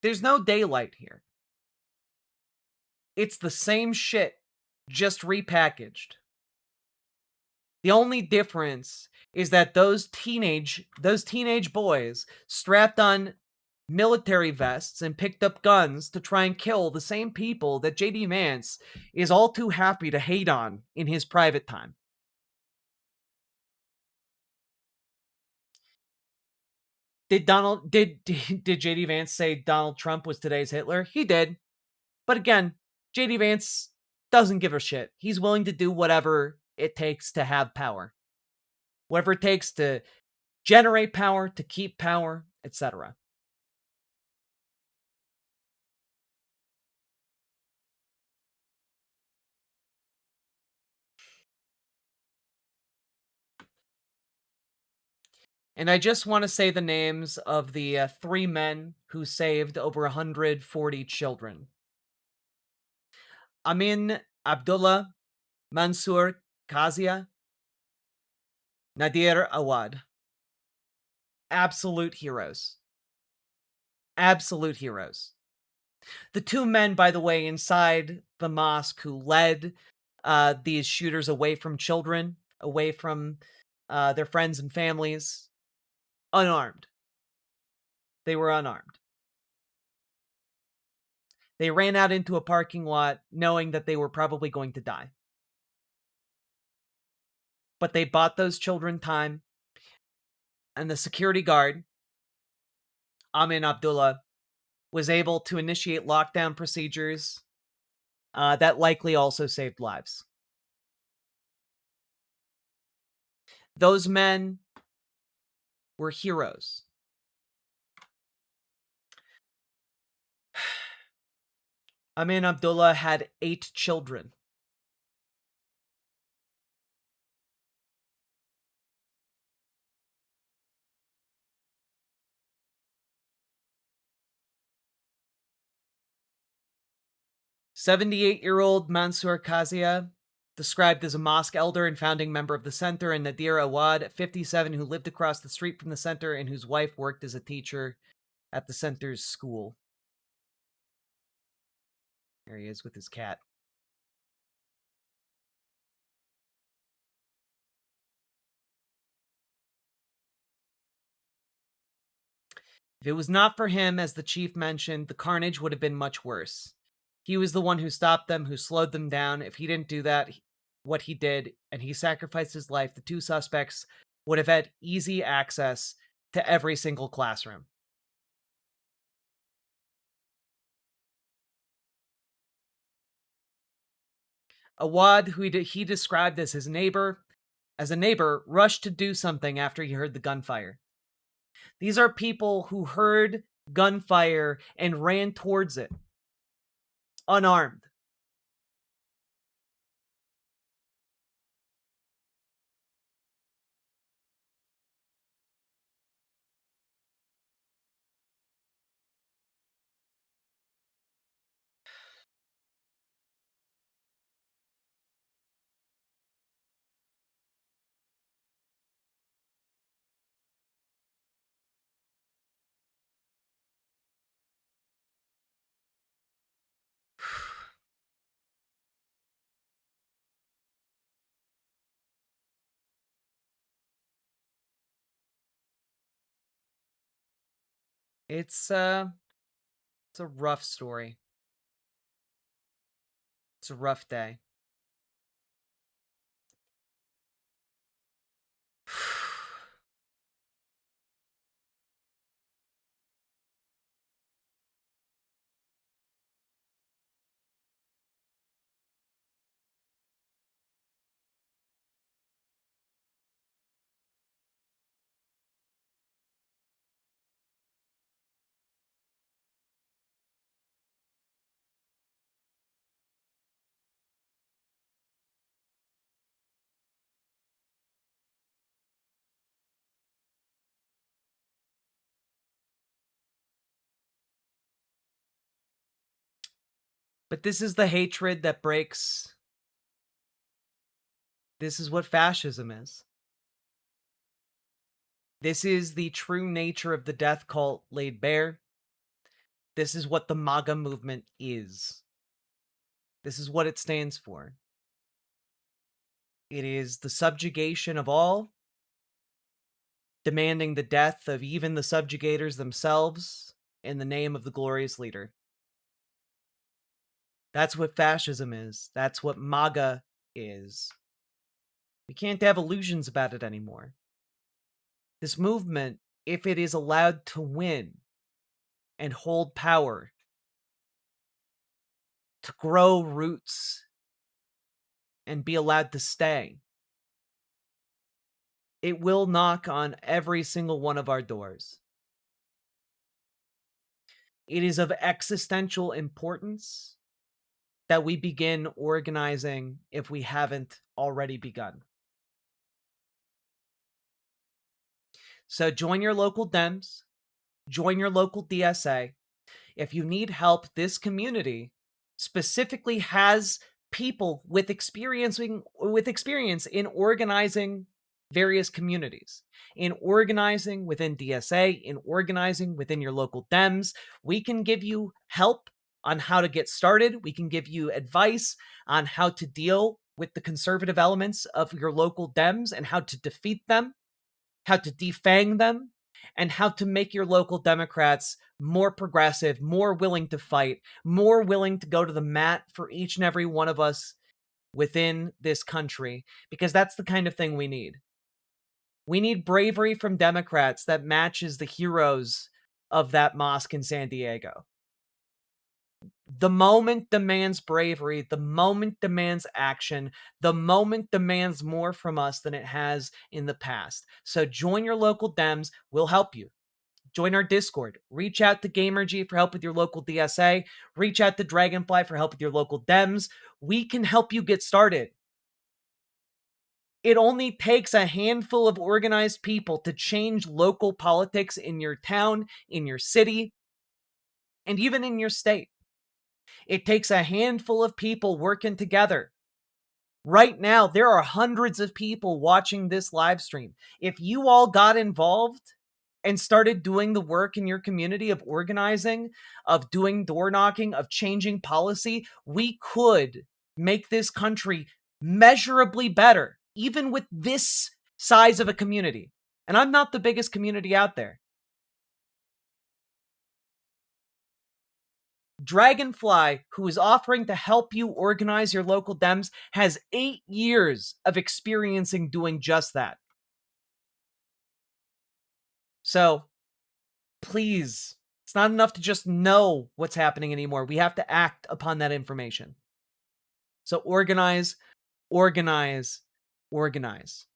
There's no daylight here. It's the same shit just repackaged. The only difference is that those teenage boys strapped on military vests and picked up guns to try and kill the same people that JD Vance is all too happy to hate on in his private time. Did JD Vance say Donald Trump was today's Hitler? He did. But again, JD Vance doesn't give a shit. He's willing to do whatever it takes to have power. Whatever it takes to generate power, to keep power, etc. And I just want to say the names of the 3 men who saved over 140 children. Amin Abdullah, Mansour Kazia, Nadir Awad. Absolute heroes. Absolute heroes. The 2 men, by the way, inside the mosque who led these shooters away from children, away from their friends and families, unarmed. They were unarmed. They ran out into a parking lot knowing that they were probably going to die. But they bought those children time, and the security guard, Amin Abdullah, was able to initiate lockdown procedures that likely also saved lives. Those men were heroes. Amin Abdullah had 8 children. "78-year-old Mansour Kazia, described as a mosque elder and founding member of the center, and Nadir Awad, 57, who lived across the street from the center and whose wife worked as a teacher at the center's school." There he is with his cat. If it was not for him, as the chief mentioned, the carnage would have been much worse. He was the one who stopped them, who slowed them down. If he didn't do that, what he did, and he sacrificed his life, the 2 suspects would have had easy access to every single classroom. Awad, who he described as his neighbor, rushed to do something after he heard the gunfire. These are people who heard gunfire and ran towards it, unarmed. It's a rough story. It's a rough day. But this is the hatred that breaks. This is what fascism is. This is the true nature of the death cult laid bare. This is what the MAGA movement is. This is what it stands for. It is the subjugation of all, demanding the death of even the subjugators themselves in the name of the glorious leader. That's what fascism is. That's what MAGA is. We can't have illusions about it anymore. This movement, if it is allowed to win and hold power, to grow roots and be allowed to stay, it will knock on every single one of our doors. It is of existential importance that we begin organizing if we haven't already begun. So join your local Dems, join your local DSA. If you need help, this community specifically has people with experience in organizing various communities, in organizing within DSA, in organizing within your local Dems. We can give you help on how to get started. We can give you advice on how to deal with the conservative elements of your local Dems and how to defeat them, how to defang them, and how to make your local Democrats more progressive, more willing to fight, more willing to go to the mat for each and every one of us within this country, because that's the kind of thing we need. We need bravery from Democrats that matches the heroes of that mosque in San Diego. The moment demands bravery, the moment demands action, the moment demands more from us than it has in the past. So join your local Dems, we'll help you. Join our Discord. Reach out to GamerG for help with your local DSA. Reach out to Dragonfly for help with your local Dems. We can help you get started. It only takes a handful of organized people to change local politics in your town, in your city, and even in your state. It takes a handful of people working together. Right now, there are hundreds of people watching this live stream. If you all got involved and started doing the work in your community of organizing, of doing door knocking, of changing policy, we could make this country measurably better, even with this size of a community. And I'm not the biggest community out there. Dragonfly, who is offering to help you organize your local Dems, has 8 years of experiencing doing just that. So, please, it's not enough to just know what's happening anymore. We have to act upon that information. So organize, organize, organize.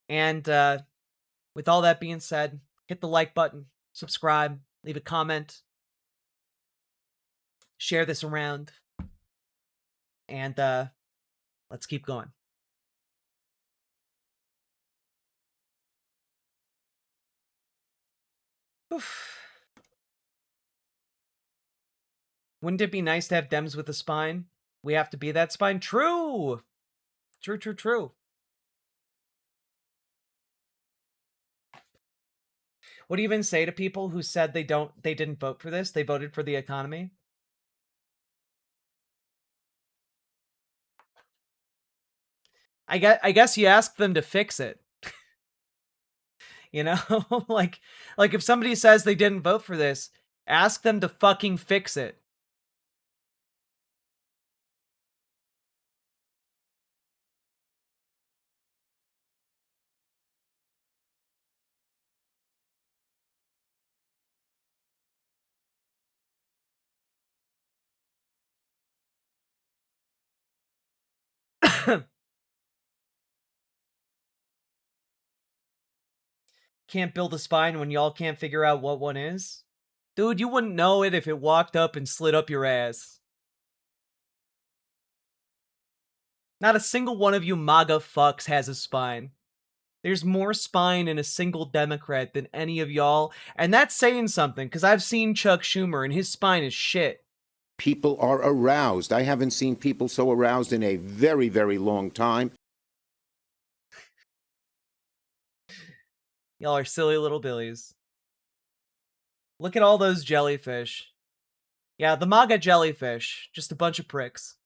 And with all that being said, hit the like button, subscribe, leave a comment, share this around, and let's keep going. Oof. Wouldn't it be nice to have Dems with a spine? We have to be that spine. True. True, true, true. What do you even say to people who said they didn't vote for this? They voted for the economy? I guess you ask them to fix it. You know, like if somebody says they didn't vote for this, ask them to fucking fix it. Can't build a spine when y'all can't figure out what one is? Dude, you wouldn't know it if it walked up and slid up your ass. Not a single one of you MAGA fucks has a spine. There's more spine in a single Democrat than any of y'all, and that's saying something, because I've seen Chuck Schumer, and his spine is shit. People are aroused. I haven't seen people so aroused in a very, very long time. Y'all are silly little billies. Look at all those jellyfish. Yeah, the MAGA jellyfish. Just a bunch of pricks.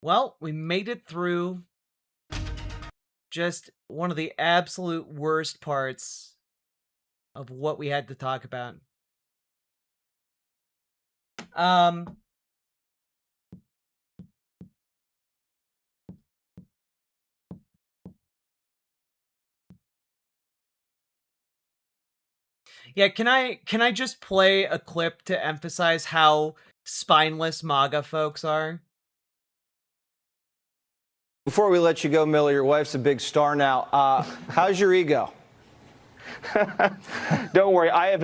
Well, we made it through just one of the absolute worst parts of what we had to talk about. Yeah, can I just play a clip to emphasize how spineless MAGA folks are? Before we let you go, Miller, your wife's a big star now. How's your ego? Don't worry, I have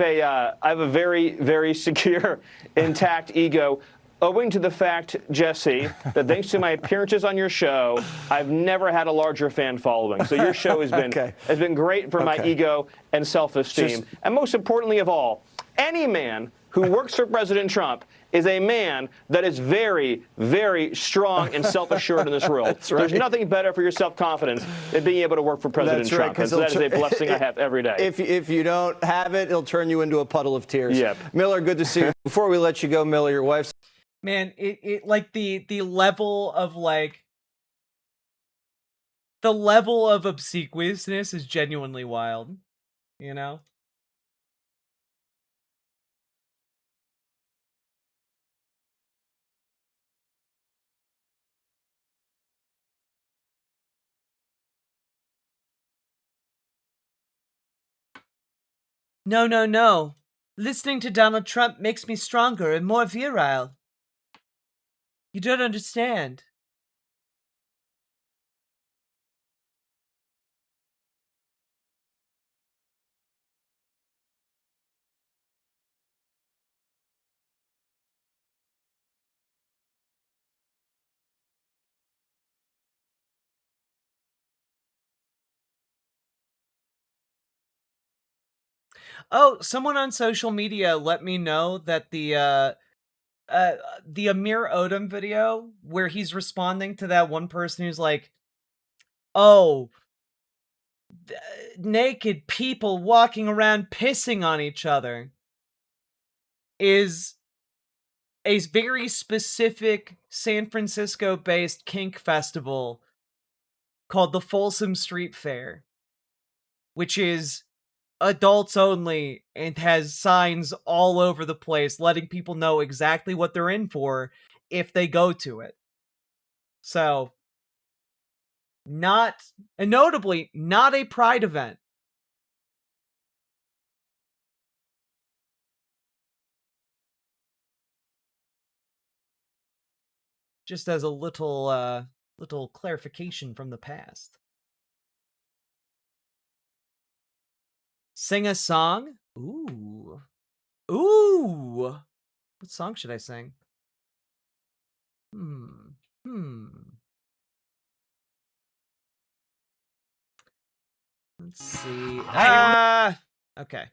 a very, very secure, intact ego. Owing to the fact, Jesse, that thanks to my appearances on your show, I've never had a larger fan following. So your show has been great for my ego and self-esteem. And most importantly of all, any man who works for President Trump is a man that is very, very strong and self-assured in this world. There's nothing better for your self-confidence than being able to work for President Trump. And so that is a blessing I have every day. If you don't have it, it'll turn you into a puddle of tears. Yep. Miller, good to see you. Before we let you go, Miller, your wife's... Man, it like the level of like the level of obsequiousness is genuinely wild, you know? No, no, no. Listening to Donald Trump makes me stronger and more virile. You don't understand. Oh, someone on social media let me know that the Amir Odom video where he's responding to that one person who's like, "Oh, naked people walking around pissing on each other," is a very specific San Francisco-based kink festival called the Folsom Street Fair, which is adults only and has signs all over the place letting people know exactly what they're in for if they go to it. So, notably, not a pride event. Just as a little clarification from the past. Sing a song? Ooh. Ooh! What song should I sing? Let's see. Okay.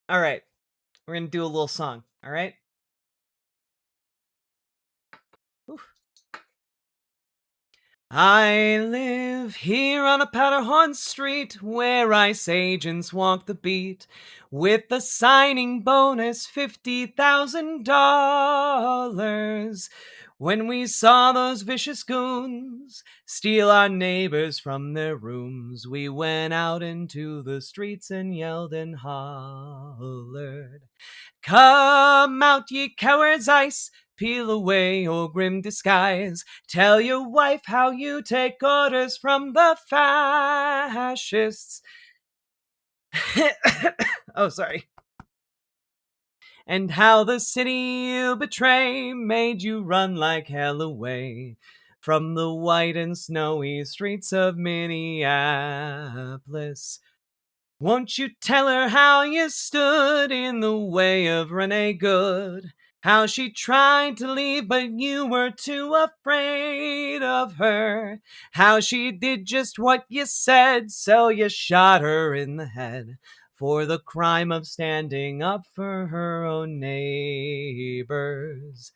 All right. We're going to do a little song, all right? Oof. I live here on a Powderhorn Street where ICE agents walk the beat with the signing bonus $50,000. When we saw those vicious goons steal our neighbors from their rooms, we went out into the streets and yelled and hollered, "Come out, ye cowards, ICE! Peel away your grim disguise. Tell your wife how you take orders from the fascists." Oh, sorry. "And how the city you betray made you run like hell away from the white and snowy streets of Minneapolis. Won't you tell her how you stood in the way of Renee Good? How she tried to leave, but you were too afraid of her. How she did just what you said, so you shot her in the head. for the crime of standing up for her own neighbors.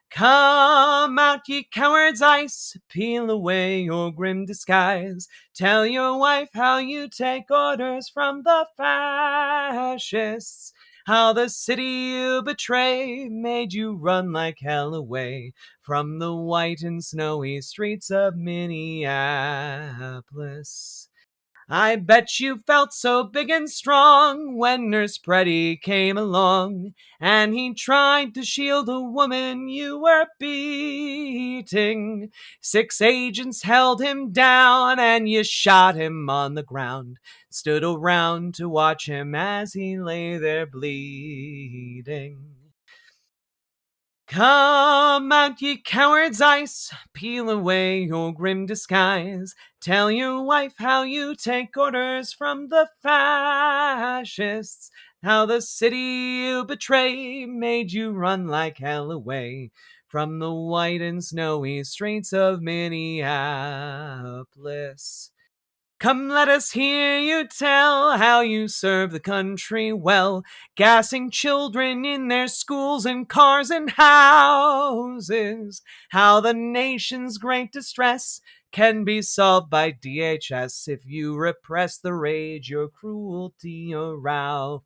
Come out, ye cowards, ice, peel away your grim disguise. Tell your wife how you take orders from the fascists. How the city you betray made you run like hell away from the white and snowy streets of Minneapolis. I bet you felt so big and strong when Nurse Pretty came along and he tried to shield a woman you were beating. 6 agents held him down and you shot him on the ground. Stood around to watch him as he lay there bleeding. Come out, ye cowards, ice, peel away your grim disguise. Tell your wife how you take orders from the fascists. How the city you betray made you run like hell away from the white and snowy streets of Minneapolis. Come, let us hear you tell how you serve the country well, gassing children in their schools and cars and houses. How the nation's great distress can be solved by DHS if you repress the rage your cruelty arouses.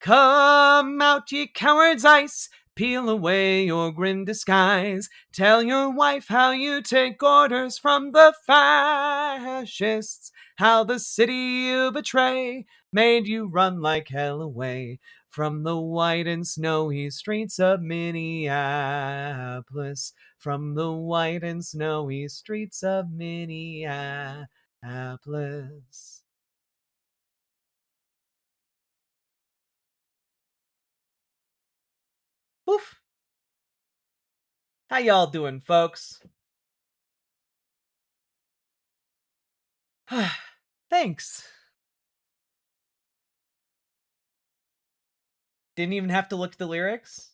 Come out, ye cowards, ice, peel away your grim disguise. Tell your wife how you take orders from the fascists. How the city you betray made you run like hell away from the white and snowy streets of Minneapolis. From the white and snowy streets of Minneapolis. Oof. How y'all doing, folks? Thanks. Didn't even have to look at the lyrics.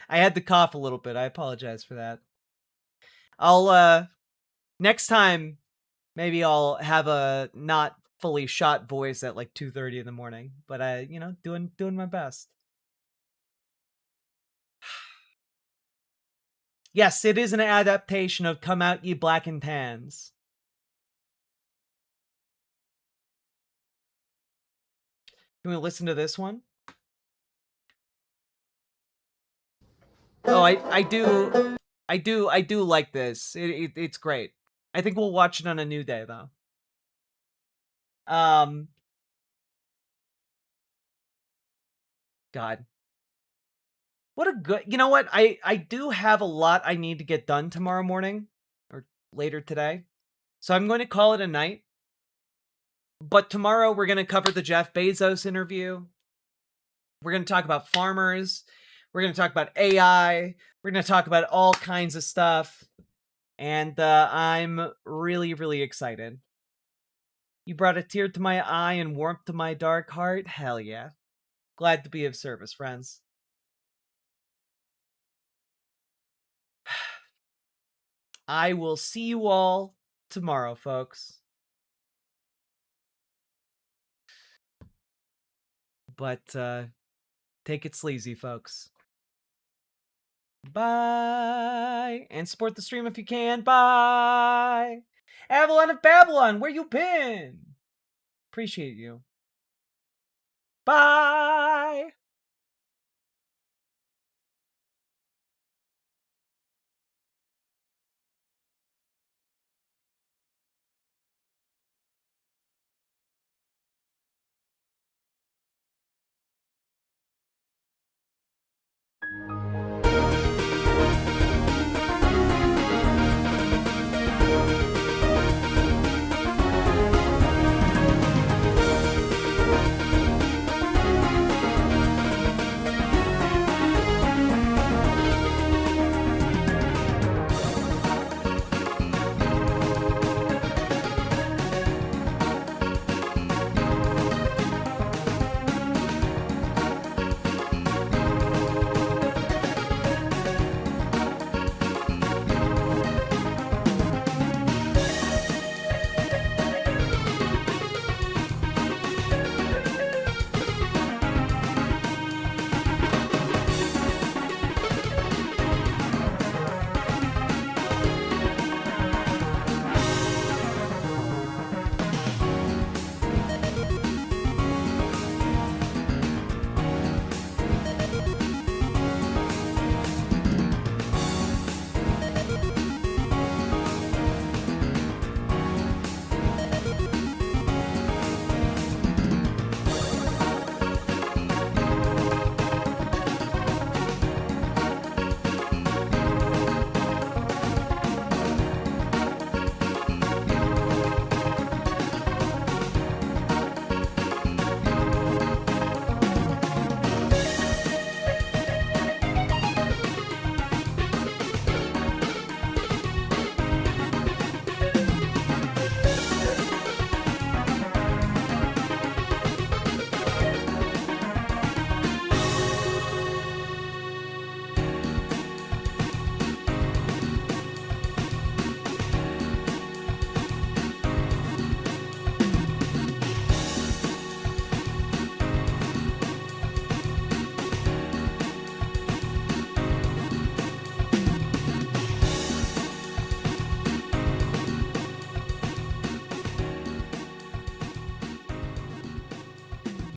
I had to cough a little bit. I apologize for that. I'll next time maybe I'll have a not fully shot voice at like 2:30 in the morning, but doing my best. Yes, it is an adaptation of Come Out Ye Black and Tans. Can we listen to this one? Oh, I do like this. It's great. I think we'll watch it on a new day though. God. What a good, you know what? I do have a lot I need to get done tomorrow morning or later today. So I'm going to call it a night. But tomorrow we're going to cover the Jeff Bezos interview. We're going to talk about farmers. We're going to talk about AI. We're going to talk about all kinds of stuff. And I'm really, really excited. You brought a tear to my eye and warmth to my dark heart. Hell yeah. Glad to be of service, friends. I will see you all tomorrow, folks. But take it sleazy, folks. Bye. And support the stream if you can. Bye. Avalon of Babylon, where you been? Appreciate you. Bye.